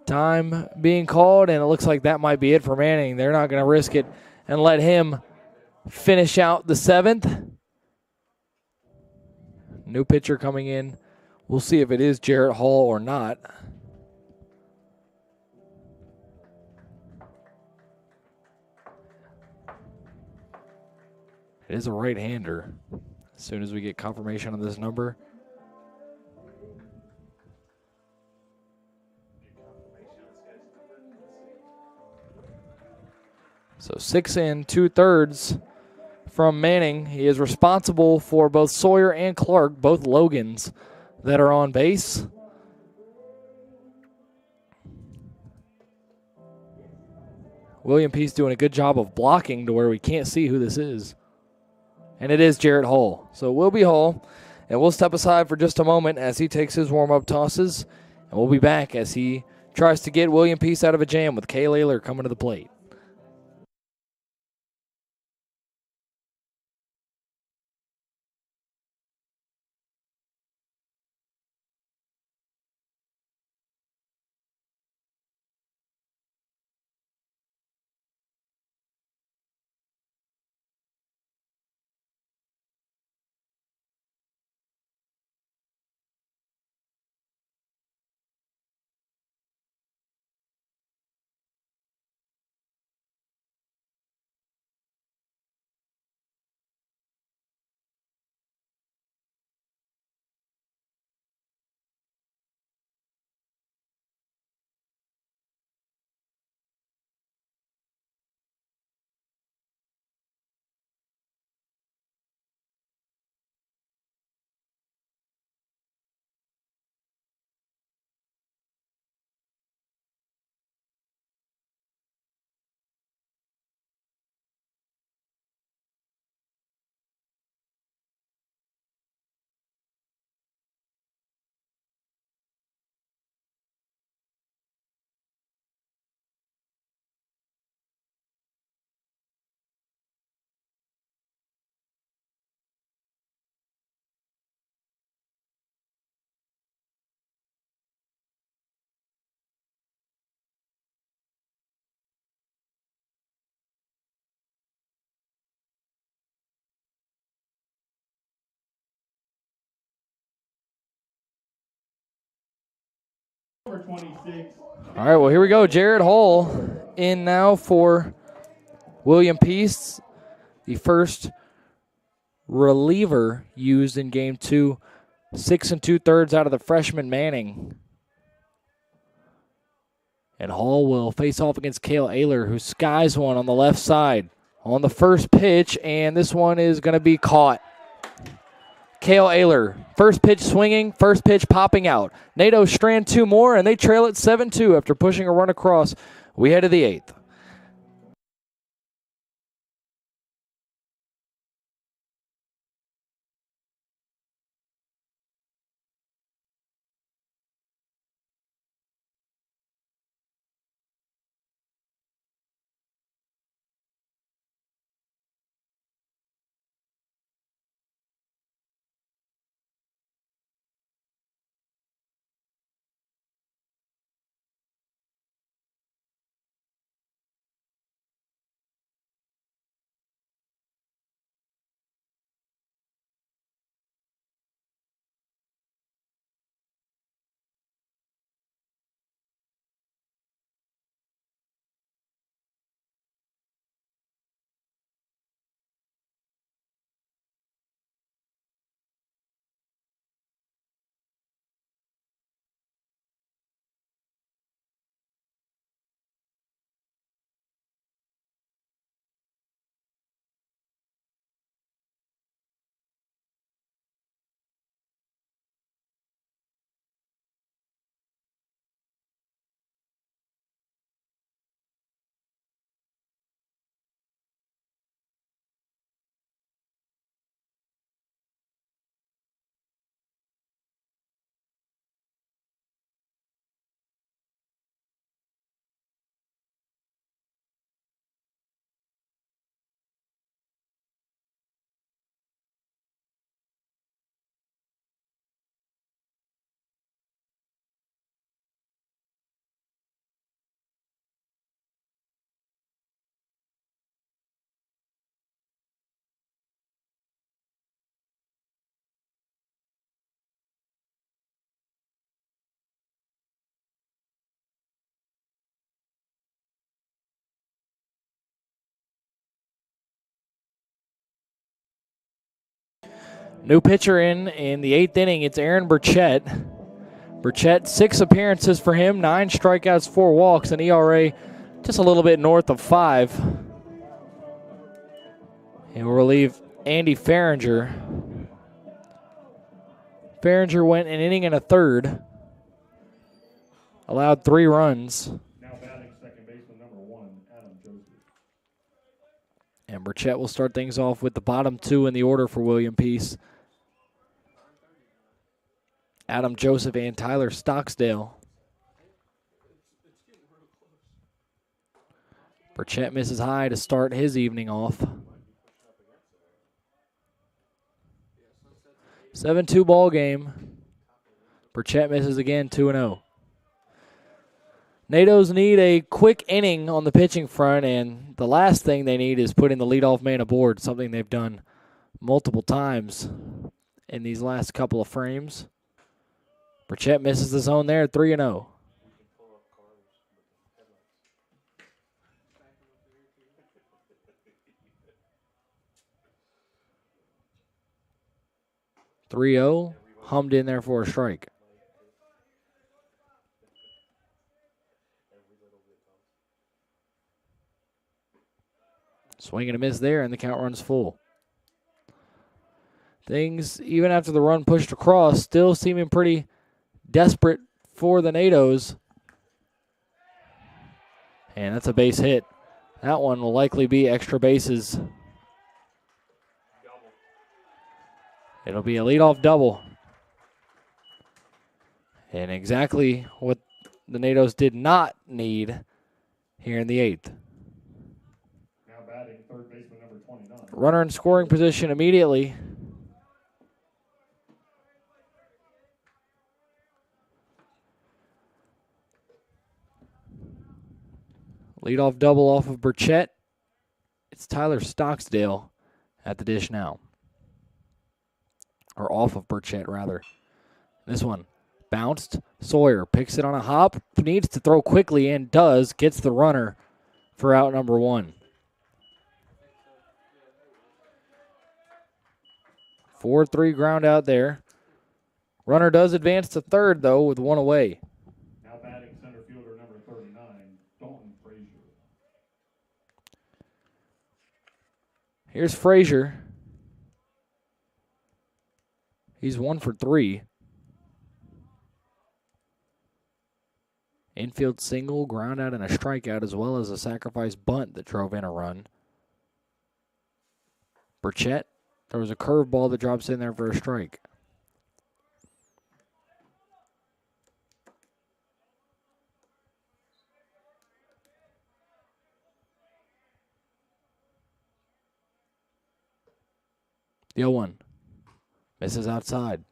Time being called, and it looks like that might be it for Manning. They're not going to risk it and let him finish out the 7th. New pitcher coming in. We'll see if it is Jarrett Hall or not. It is a right-hander. As soon as we get confirmation on this number. So 6 2/3 from Manning. He is responsible for both Sawyer and Clark, both Logans that are on base. William Peace doing a good job of blocking to where we can't see who this is. And it is Jarrett Hall. So it will be Hall. And we'll step aside for just a moment as he takes his warm-up tosses. And we'll be back as he tries to get William Peace out of a jam with Cale Ayler coming to the plate. Number 26. All right, well, here we go. Jarrett Hall in now for William Peace, the first reliever used in Game 2. 6 2/3 out of the freshman Manning. And Hall will face off against Cale Ayler, who skies one on the left side on the first pitch, and this one is going to be caught. Cale Ayler, first pitch swinging, first pitch popping out. NATO strand 2 more, and they trail it 7-2 after pushing a run across. We head to the 8th. New pitcher in the 8th inning. It's Aaron Burchett. Burchett, 6 appearances for him, 9 strikeouts, 4 walks, an ERA just a little bit north of 5. And we'll relieve Andy Farringer. Farringer went an inning and a third, allowed 3 runs. Now batting second baseman number 1, Adam Joseph. And Burchett will start things off with the bottom 2 in the order for William Peace. Adam Joseph and Tyler Stocksdale. Burchett misses high to start his evening off. 7-2 ball game. Burchett misses again, 2-0. NATO's need a quick inning on the pitching front, and the last thing they need is putting the leadoff man aboard, something they've done multiple times in these last couple of frames. Burchett misses the zone there, 3-0. Hummed in there for a strike. Swing and a miss there, and the count runs full. Things, even after the run pushed across, still seeming pretty desperate for the NATOs. And that's a base hit. That one will likely be extra bases. It'll be a leadoff double. And exactly what the NATOs did not need here in the 8th. Now batting third baseman number 29. Runner in scoring position immediately. Leadoff double off of Burchett. It's Tyler Stocksdale at the dish now. Or off of Burchett, rather. This one bounced. Sawyer picks it on a hop. Needs to throw quickly and does. Gets the runner for out number 1. 4-3 ground out there. Runner does advance to third, though, with 1 away. Now batting center fielder number 39, Here's Frazier. He's 1 for 3. Infield single, ground out, and a strikeout, as well as a sacrifice bunt that drove in a run. Burchett throws a curveball that drops in there for a strike. The 0-1. Misses outside.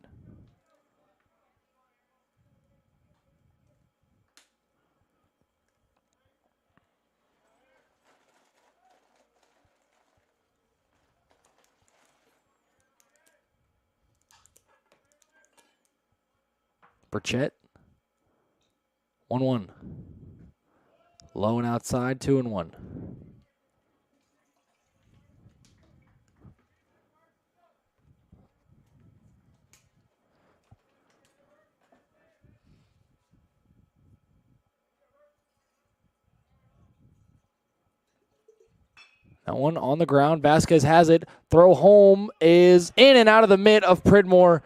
Burchett. 1-1. Low and outside, 2-1. That one on the ground. Vasquez has it. Throw home is in and out of the mitt of Pridmore.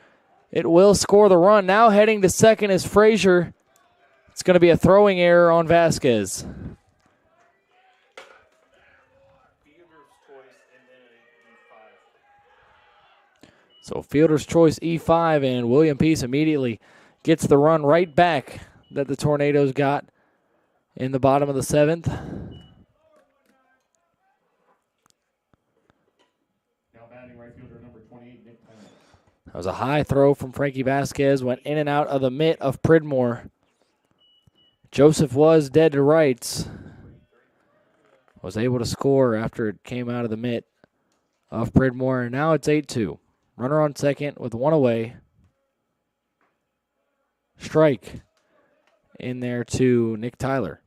It will score the run. Now heading to second is Frazier. It's going to be a throwing error on Vasquez. So fielder's choice E5, and William Peace immediately gets the run right back that the Tornadoes got in the bottom of the 7th. That was a high throw from Frankie Vasquez. Went in and out of the mitt of Pridmore. Joseph was dead to rights. Was able to score after it came out of the mitt of Pridmore. And now it's 8-2. Runner on second with one away. Strike in there to Nick Tyler.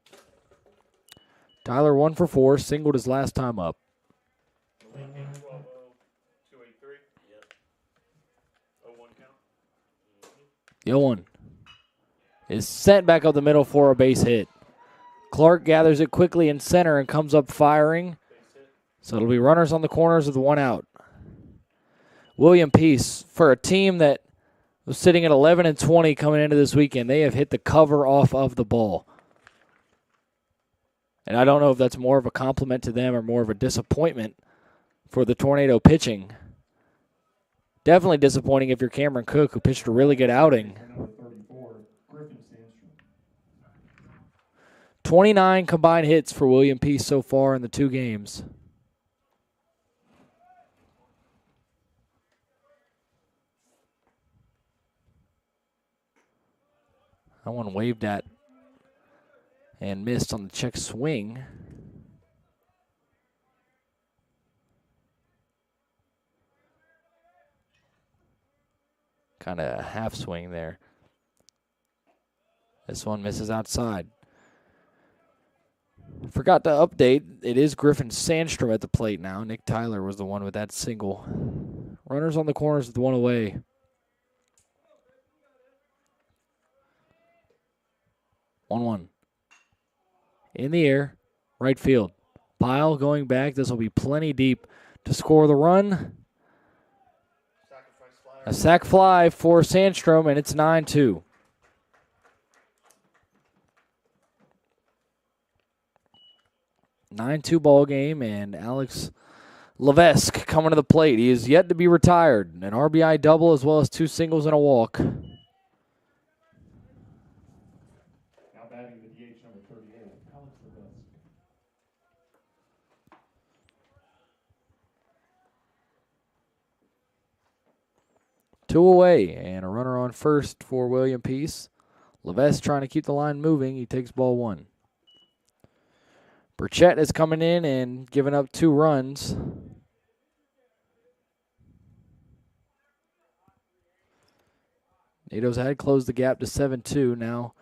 Tyler 1 for 4. Singled his last time up. 0-1 is sent back up the middle for a base hit. Clark gathers it quickly in center and comes up firing. So it'll be runners on the corners with one out. William Peace, for a team that was sitting at 11-20 coming into this weekend, they have hit the cover off of the ball. And I don't know if that's more of a compliment to them or more of a disappointment for the Tornado pitching. Definitely disappointing if you're Cameron Cook, who pitched a really good outing. 29 combined hits for William Peace so far in the 2 games. That one waved at and missed on the check swing. Kind of a half swing there. This one misses outside. Forgot to update. It is Griffin Sandstrom at the plate now. Nick Tyler was the one with that single. Runners on the corners with one away. One. In the air. Right field. Pyle going back. This will be plenty deep to score the run. A sac fly for Sandstrom, and it's 9-2. Ball game, and Alex Levesque coming to the plate. He is yet to be retired. An RBI double as well as 2 singles and a walk. Now batting the DH number 38, Alex Levesque. 2 away, and a runner on first for William Peace. Levesque trying to keep the line moving. He takes ball 1. Burchett is coming in and giving up 2 runs. Nados had closed the gap to 7-2. Now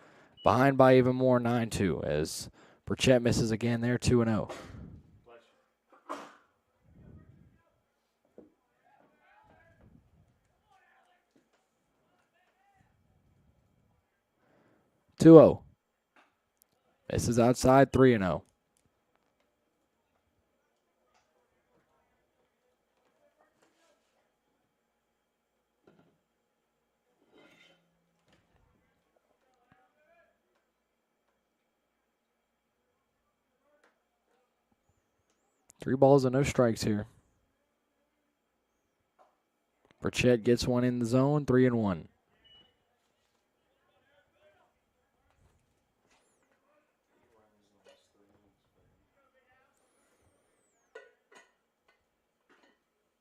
behind by even more, 9-2, as Burchett misses again there, 2-0. Misses outside, 3-0. 3 balls and no strikes here. Burchett gets one in the zone, 3-1.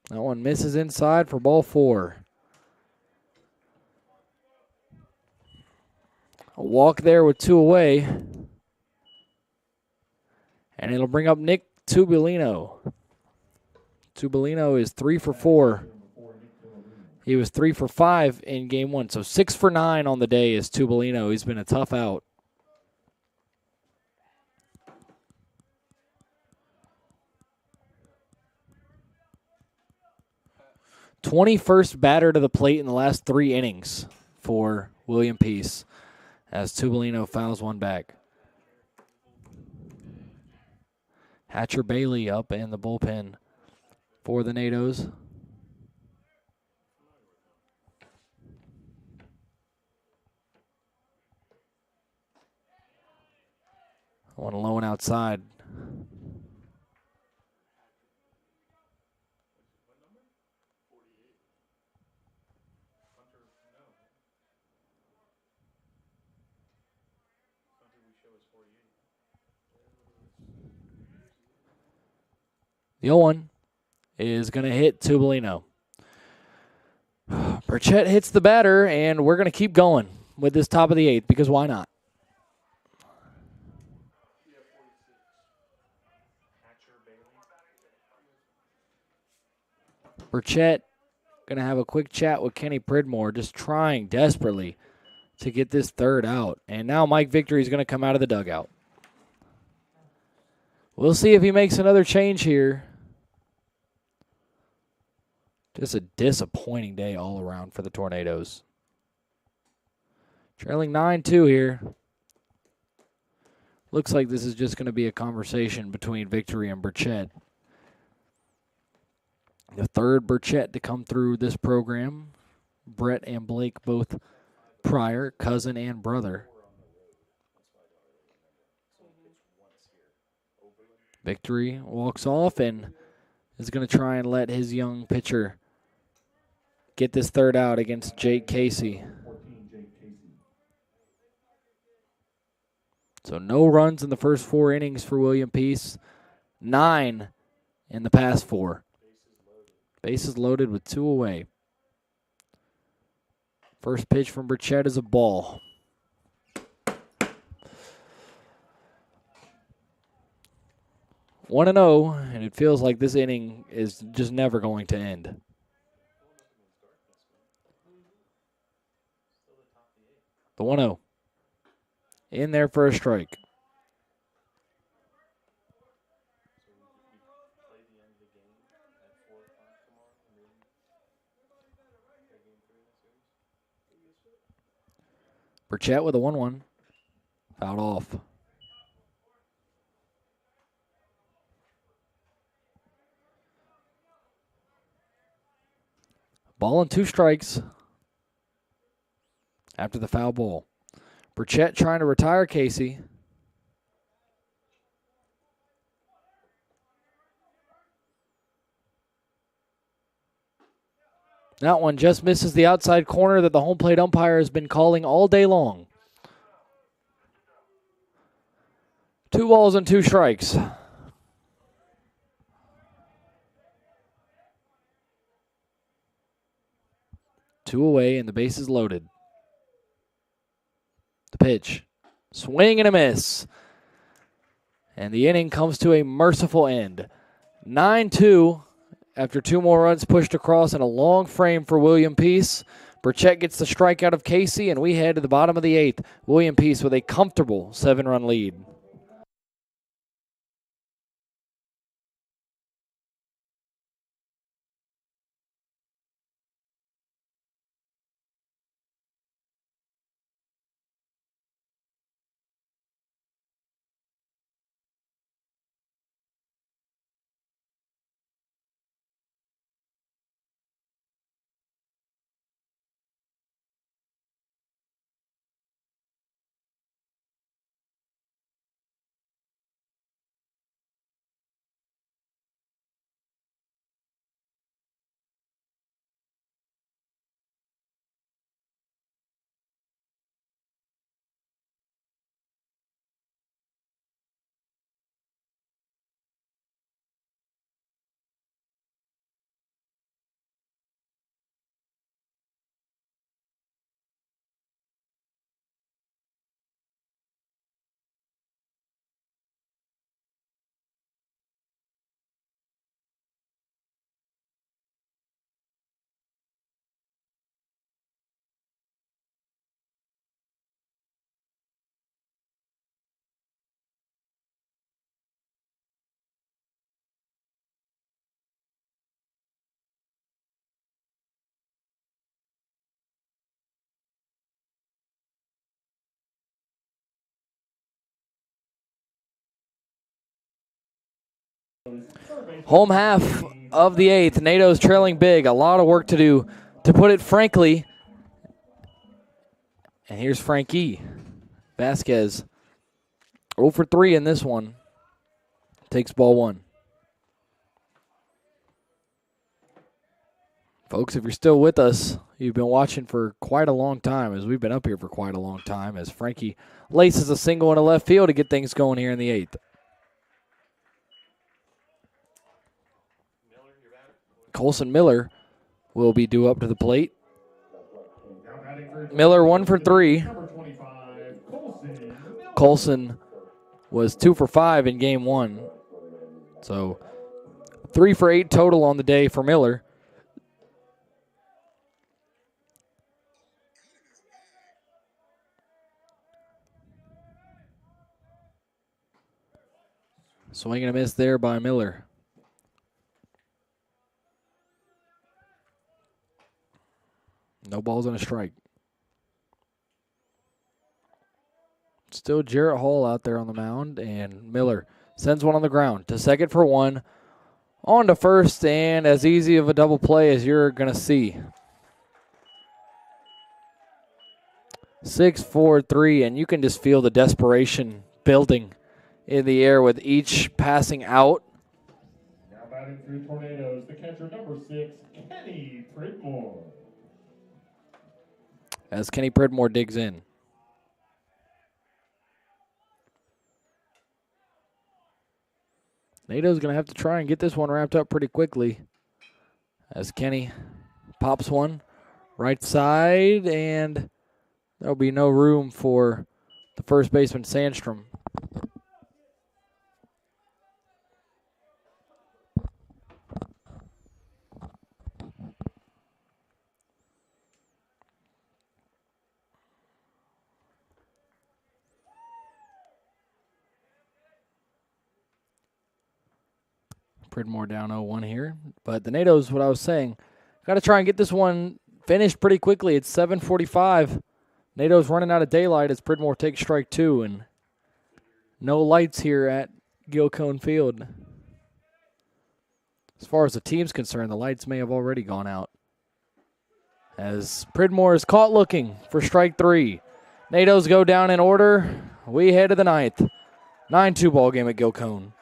That one misses inside for ball 4. A walk there with 2 away. And it'll bring up Nick Tubolino. Tubolino is 3 for 4. He was 3 for 5 in game 1. So 6 for 9 on the day is Tubolino. He's been a tough out. 21st batter to the plate in the last 3 innings for William Peace as Tubolino fouls one back. Hatcher Bailey up in the bullpen for the NATOs. One low and outside. The 0-1 is going to hit Tubolino. Burchett hits the batter, and we're going to keep going with this top of the 8th because why not? Burchett going to have a quick chat with Kenny Pridmore, just trying desperately to get this third out. And now Mike Victory is going to come out of the dugout. We'll see if he makes another change here. Just a disappointing day all around for the Tornadoes. Trailing 9-2 here. Looks like this is just going to be a conversation between Victory and Burchett. The third Burchett to come through this program. Brett and Blake both prior, cousin and brother. Victory walks off and is going to try and let his young pitcher get this third out against Jake Casey. So no runs in the first 4 innings for William Peace. 9 in the past 4. Bases loaded with 2 away. First pitch from Burchett is a ball. One and 0, and it feels like this inning is just never going to end. The 1-0. In there for a strike. Burchett with a 1-1. Fouled off. Ball and 2 strikes after the foul ball. Burchett trying to retire Casey. That one just misses the outside corner that the home plate umpire has been calling all day long. 2 balls and 2 strikes. Two away and the base is loaded. The pitch. Swing and a miss. And the inning comes to a merciful end. 9-2 after 2 more runs pushed across and a long frame for William Peace. Burchett gets the strikeout of Casey, and we head to the bottom of the 8th. William Peace with a comfortable 7-run lead. third baseman Home half of the 8th. NATO's trailing big. A lot of work to do, to put it frankly. And here's Frankie Vasquez. 0 for 3 in this one. Takes ball 1. Folks, if you're still with us, you've been watching for quite a long time, as we've been up here for quite a long time, as Frankie laces a single into left field to get things going here in the 8th. Colson Miller will be due up to the plate. Miller 1 for 3. number 25, Colson. Colson was 2 for 5 in game 1. So 3 for 8 total on the day for Miller. Swing and a miss there by Miller. No balls and a strike. Still Jarrett Hall out there on the mound, and Miller sends one on the ground to second for 1. On to first, and as easy of a double play as you're going to see. 6-4-3, and you can just feel the desperation building in the air with each passing out. Now batting through Tornadoes, the catcher number 6, Kenny Pridmore. As Kenny Pridmore digs in. NATO's going to have to try and get this one wrapped up pretty quickly. As Kenny pops one right side, and there'll be no room for the first baseman, Sandstrom. Pridmore down 0-1 here. But the NATO's, what I was saying, got to try and get this one finished pretty quickly. It's 7:45. NATO's running out of daylight as Pridmore takes strike 2, and no lights here at Gilcone Field. As far as the team's concerned, the lights may have already gone out. As Pridmore is caught looking for strike 3. NATO's go down in order. We head to the 9th. 9-2 ball game at Gilcone.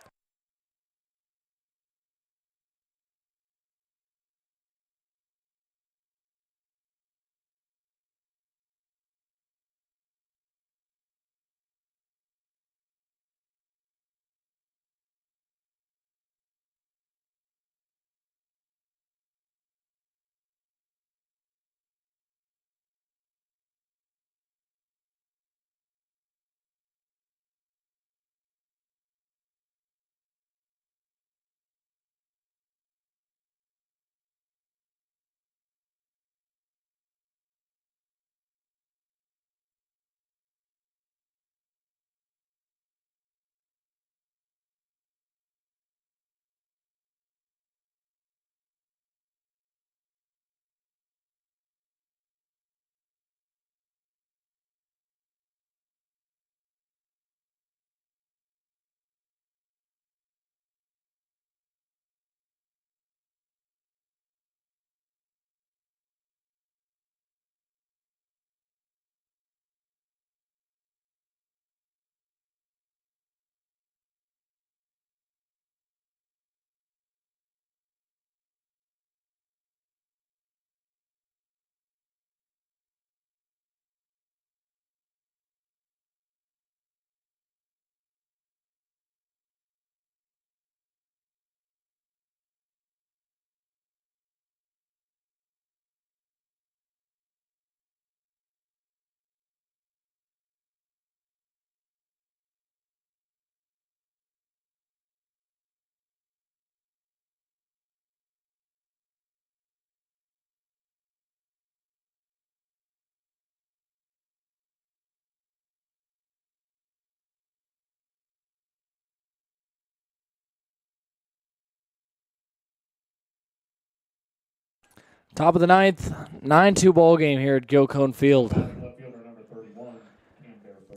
Top of the 9th, 9-2 ball game here at Gilcone Field. Left fielder number 31.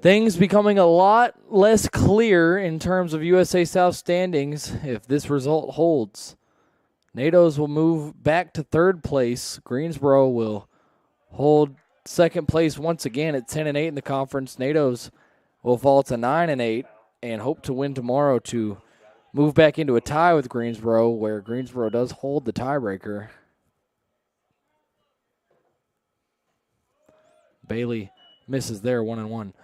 Things becoming a lot less clear in terms of USA South standings if this result holds. NATO's will move back to third place. Greensboro will hold second place once again at 10-8 in the conference. NATO's will fall to 9-8 and hope to win tomorrow to move back into a tie with Greensboro, where Greensboro does hold the tiebreaker. Bailey misses there, 1-1.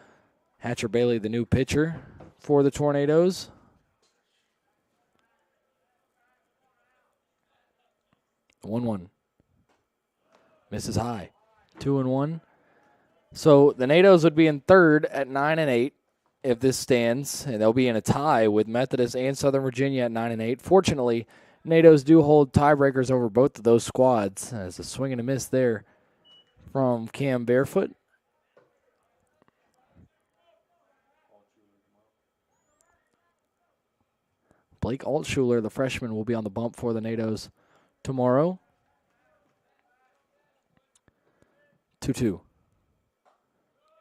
Hatcher Bailey, the new pitcher for the Tornadoes. One. Misses high. 2-1. So the NATOs would be in third at 9-8 if this stands, and they'll be in a tie with Methodist and Southern Virginia at 9-8. Fortunately, NATOs do hold tiebreakers over both of those squads. As a swing and a miss there from Cam Barefoot. Blake Altschuler, the freshman, will be on the bump for the NATOs tomorrow. 2-2.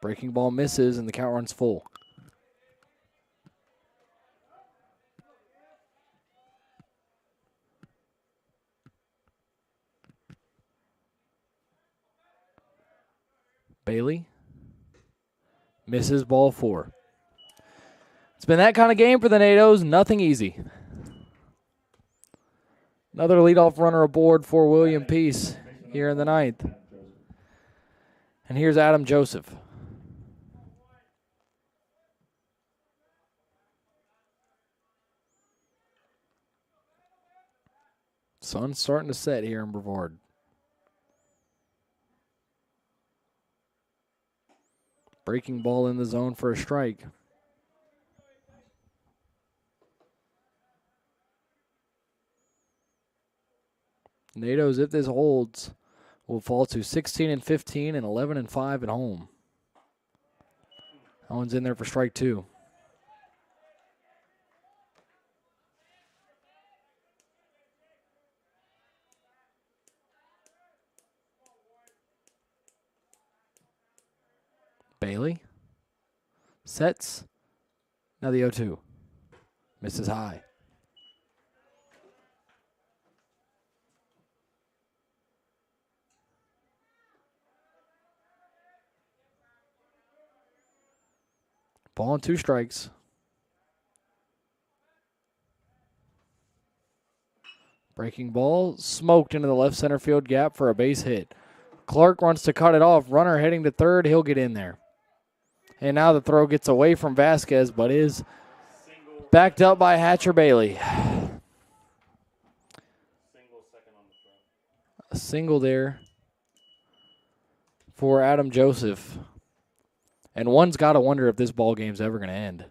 Breaking ball misses, and the count runs full. Bailey misses ball 4. It's been that kind of game for the NATOs, nothing easy. Another leadoff runner aboard for William Peace here in the 9th. And here's Adam Joseph. Sun's starting to set here in Brevard. Breaking ball in the zone for a strike. NATOs, if this holds, will fall to 16-15 and 11-5 at home. That one's in there for strike 2. Bailey sets. Now the 0-2. Misses high. Ball and 2 strikes. Breaking ball smoked into the left center field gap for a base hit. Clark wants to cut it off. Runner heading to third. He'll get in there. And now the throw gets away from Vasquez, but is backed up by Hatcher Bailey. A single there for Adam Joseph. And one's got to wonder if this ball game's ever going to end.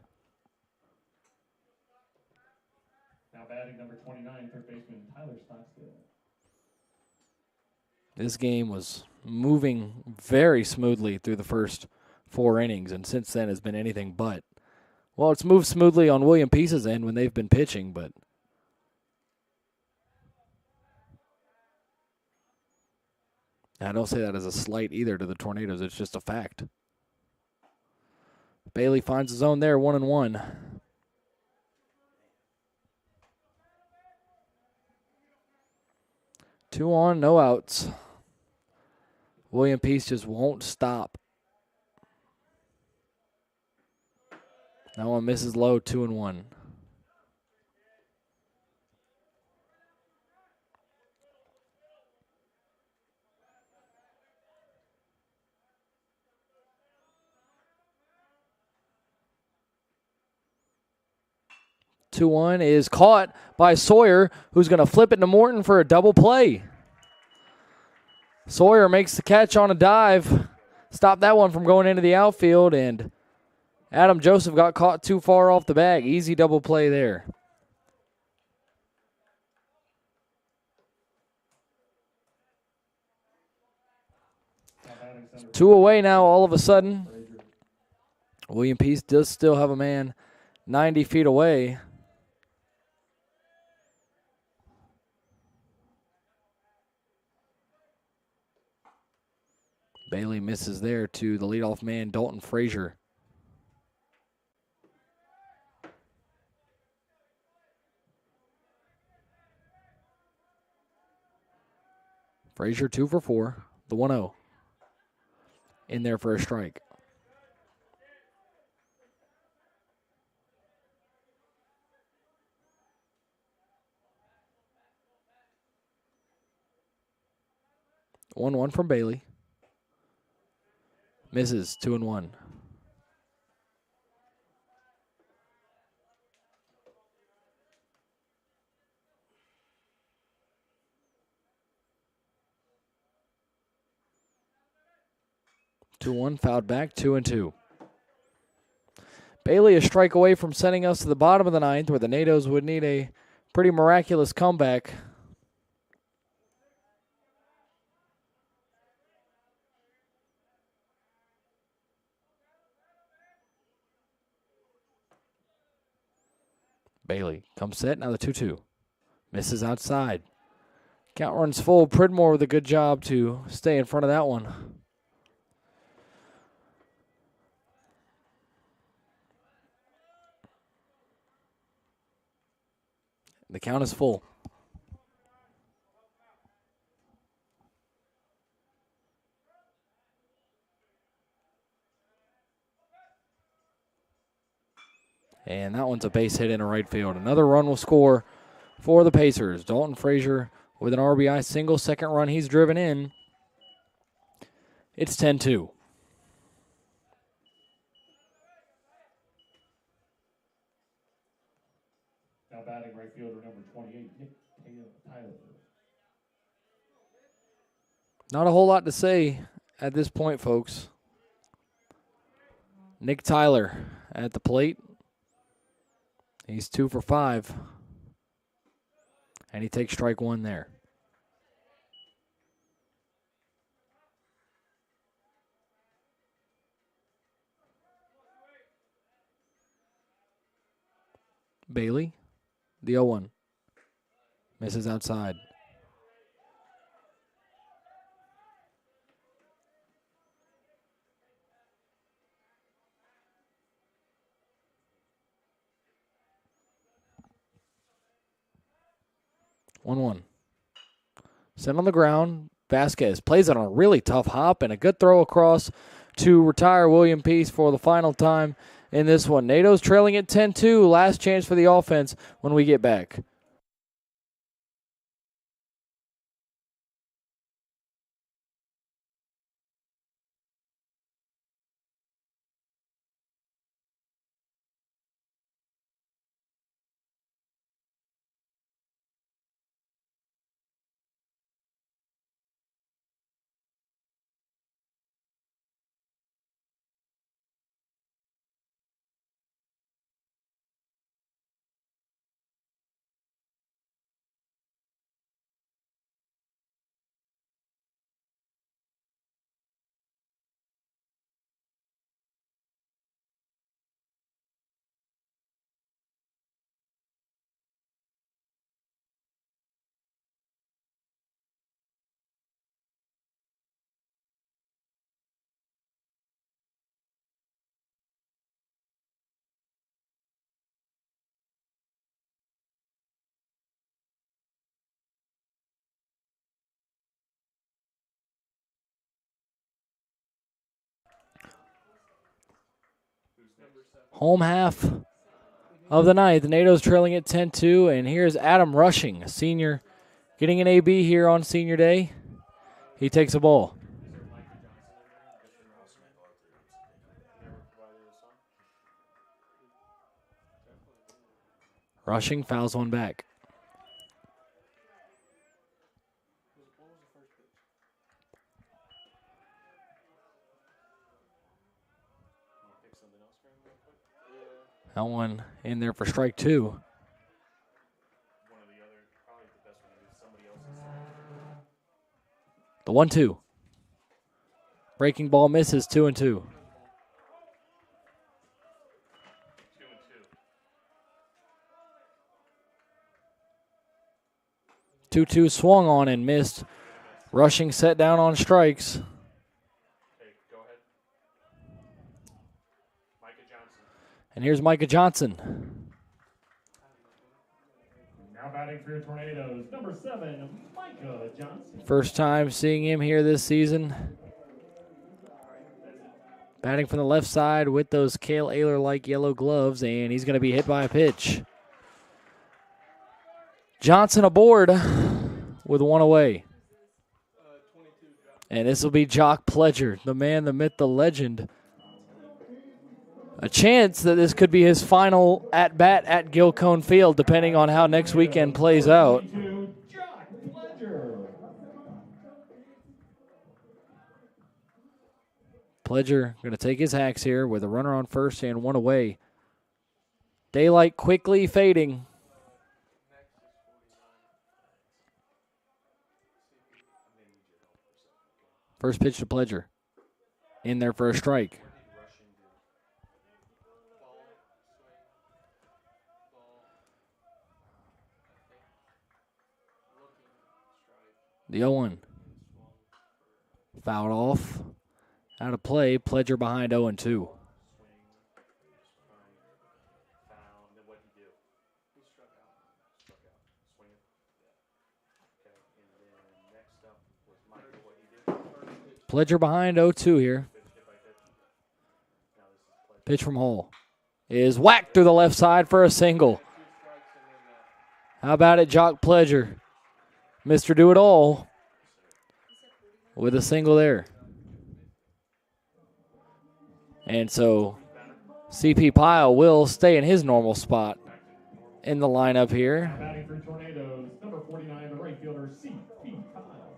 Now batting number 29, third baseman Tyler Stockstill. This game was moving very smoothly through the first 4 innings, and since then has been anything but. Well, it's moved smoothly on William Peace's end when they've been pitching, but I don't say that as a slight either to the Tornadoes. It's just a fact. Bailey finds his own there, 1-1. Two on, no outs. William Peace just won't stop. That one misses low, 2-1. Two-one is caught by Sawyer, who's going to flip it to Morton for a double play. Sawyer makes the catch on a dive. Stop that one from going into the outfield, and Adam Joseph got caught too far off the bag. Easy double play there. Two away now all of a sudden. William Peace does still have a man 90 feet away. Bailey misses there to the leadoff man, Dalton Frazier. Frazier 2 for 4. The 1-0. In there for a strike. The 1-1 from Bailey. Misses 2-1. Two one, fouled back, 2-2. Bailey a strike away from sending us to the bottom of the ninth, where the NATOs would need a pretty miraculous comeback. Bailey comes set, now the 2-2. Misses outside. Count runs full. Pridmore with a good job to stay in front of that one. The count is full. And that one's a base hit into right field. Another run will score for the Pacers. Dalton Frazier with an RBI single. Second run he's driven in. It's 10-2. Now batting right fielder number 28, Nick Tyler. Not a whole lot to say at this point, folks. Nick Tyler at the plate. He's 2 for 5. And he takes strike one there. Bailey, the 0-1. Misses outside. One. Sent on the ground. Vasquez plays it on a really tough hop and a good throw across to retire William Peace for the final time in this one. NATO's trailing at 10-2. Last chance for the offense when we get back. Home half of the ninth. NATO's trailing at 10-2, and here's Adam Rushing, a senior, getting an AB here on senior day. He takes a ball. Rushing fouls one back. That one in there for strike two. The 1-2. Breaking ball misses, 2-2. 2-2 swung on and missed. Rushing set down on strikes. And here's Micah Johnson. Now batting batting for your Tornadoes, number 7, Micah Johnson. First time seeing him here this season. Batting from the left side with those Cale Ayler-like yellow gloves, and he's going to be hit by a pitch. Johnson aboard with one away. And this will be Jock Pledger, the man, the myth, the legend. A chance that this could be his final at-bat at Gilcone Field, depending on how next weekend plays out. Jock Pledger. Pledger going to take his hacks here with a runner on first and one away. Daylight quickly fading. First pitch to Pledger. In there for a strike. The 0-1. Fouled off. Out of play. Pledger behind 0-2. Pledger behind 0-2 here. Pitch from Hall is whacked through the left side for a single. How about it, Jock Pledger? Mr. Do-It-All with a single there. And so CP Pyle will stay in his normal spot in the lineup here. Batting for Tornadoes, number 49, the right fielder, CP Pyle.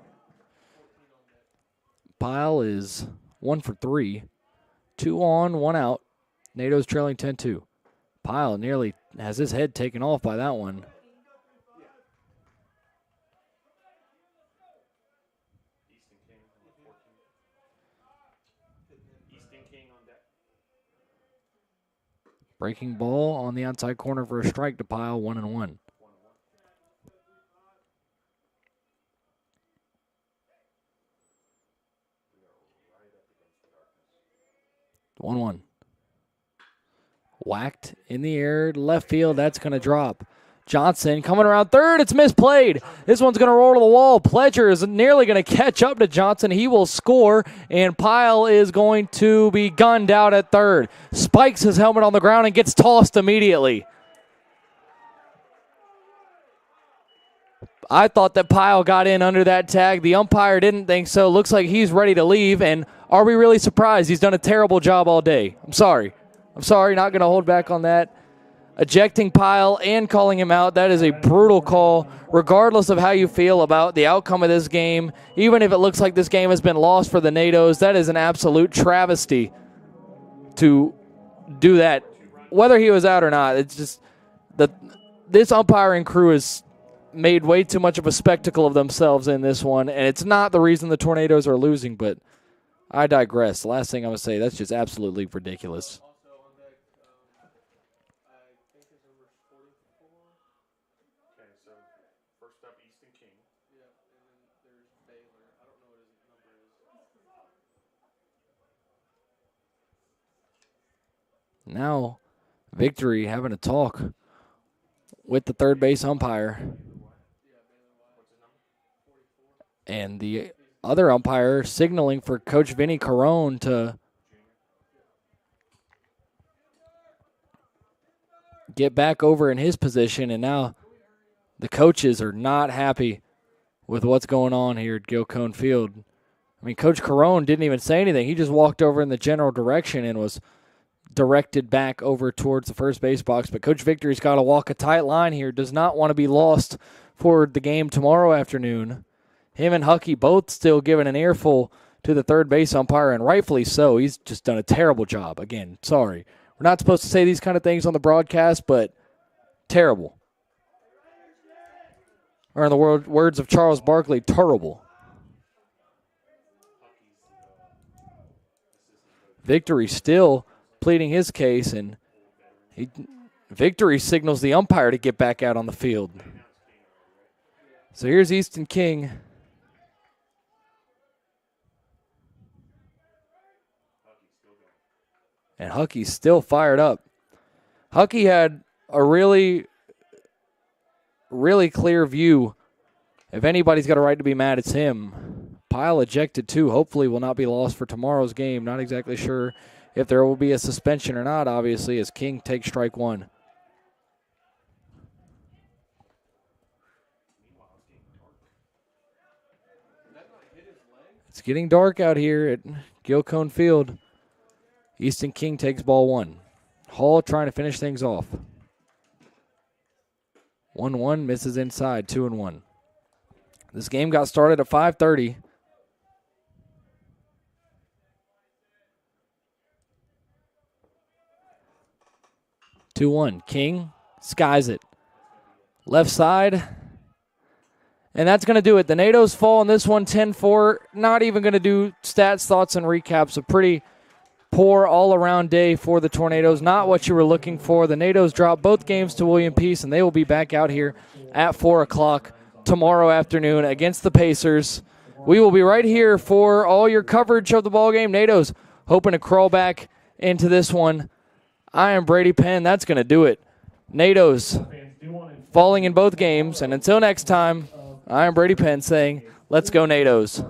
Pyle is 1 for 3. 2 on, 1 out. NATO's trailing 10-2. Pyle nearly has his head taken off by that one. Breaking ball on the outside corner for a strike to Pyle, 1-1. One. Whacked in the air, left field. That's going to drop. Johnson coming around third. It's misplayed. This one's going to roll to the wall. Pledger is nearly going to catch up to Johnson. He will score, and Pyle is going to be gunned out at third. Spikes his helmet on the ground and gets tossed immediately. I thought that Pyle got in under that tag. The umpire didn't think so. Looks like he's ready to leave, and are we really surprised? He's done a terrible job all day. I'm sorry, not going to hold back on that. Ejecting Pyle and calling him out, that is a brutal call, regardless of how you feel about the outcome of this game. Even if it looks like this game has been lost for the NATOs, that is an absolute travesty to do that. Whether he was out or not, it's just this umpiring crew has made way too much of a spectacle of themselves in this one, and it's not the reason the Tornadoes are losing, but I digress. The last thing I'm going to say, that's just absolutely ridiculous. Now, Victory having a talk with the third base umpire. And the other umpire signaling for Coach Vinny Carone to get back over in his position. And now the coaches are not happy with what's going on here at Gilcone Field. I mean, Coach Carone didn't even say anything. He just walked over in the general direction and was directed back over towards the first base box. But Coach Victory's got to walk a tight line here. Does not want to be lost for the game tomorrow afternoon. Him and Huckey both still giving an earful to the third base umpire, and rightfully so. He's just done a terrible job. Again, sorry. We're not supposed to say these kind of things on the broadcast, but terrible. Or in the words of Charles Barkley, terrible. Victory still pleading his case, and Victory signals the umpire to get back out on the field. So here's Easton King. And Huckey's still fired up. Huckey had a really really clear view. If anybody's got a right to be mad, it's him. Pyle ejected too. Hopefully will not be lost for tomorrow's game. Not exactly sure if there will be a suspension or not, obviously, as King takes strike one. It's getting dark out here at Gilcone Field. Easton King takes ball one. Hall trying to finish things off. 1-1, misses inside, 2-1. This game got started at 5:30. King skies it. Left side. And that's going to do it. The NATOs fall in this one 10-4. Not even going to do stats, thoughts, and recaps. A pretty poor all-around day for the Tornadoes. Not what you were looking for. The NATOs drop both games to William Peace, and they will be back out here at 4 o'clock tomorrow afternoon against the Pacers. We will be right here for all your coverage of the ballgame. NATOs hoping to crawl back into this one. I am Brady Penn. That's going to do it. NATOs falling in both games. And until next time, I am Brady Penn saying, let's go NATOs.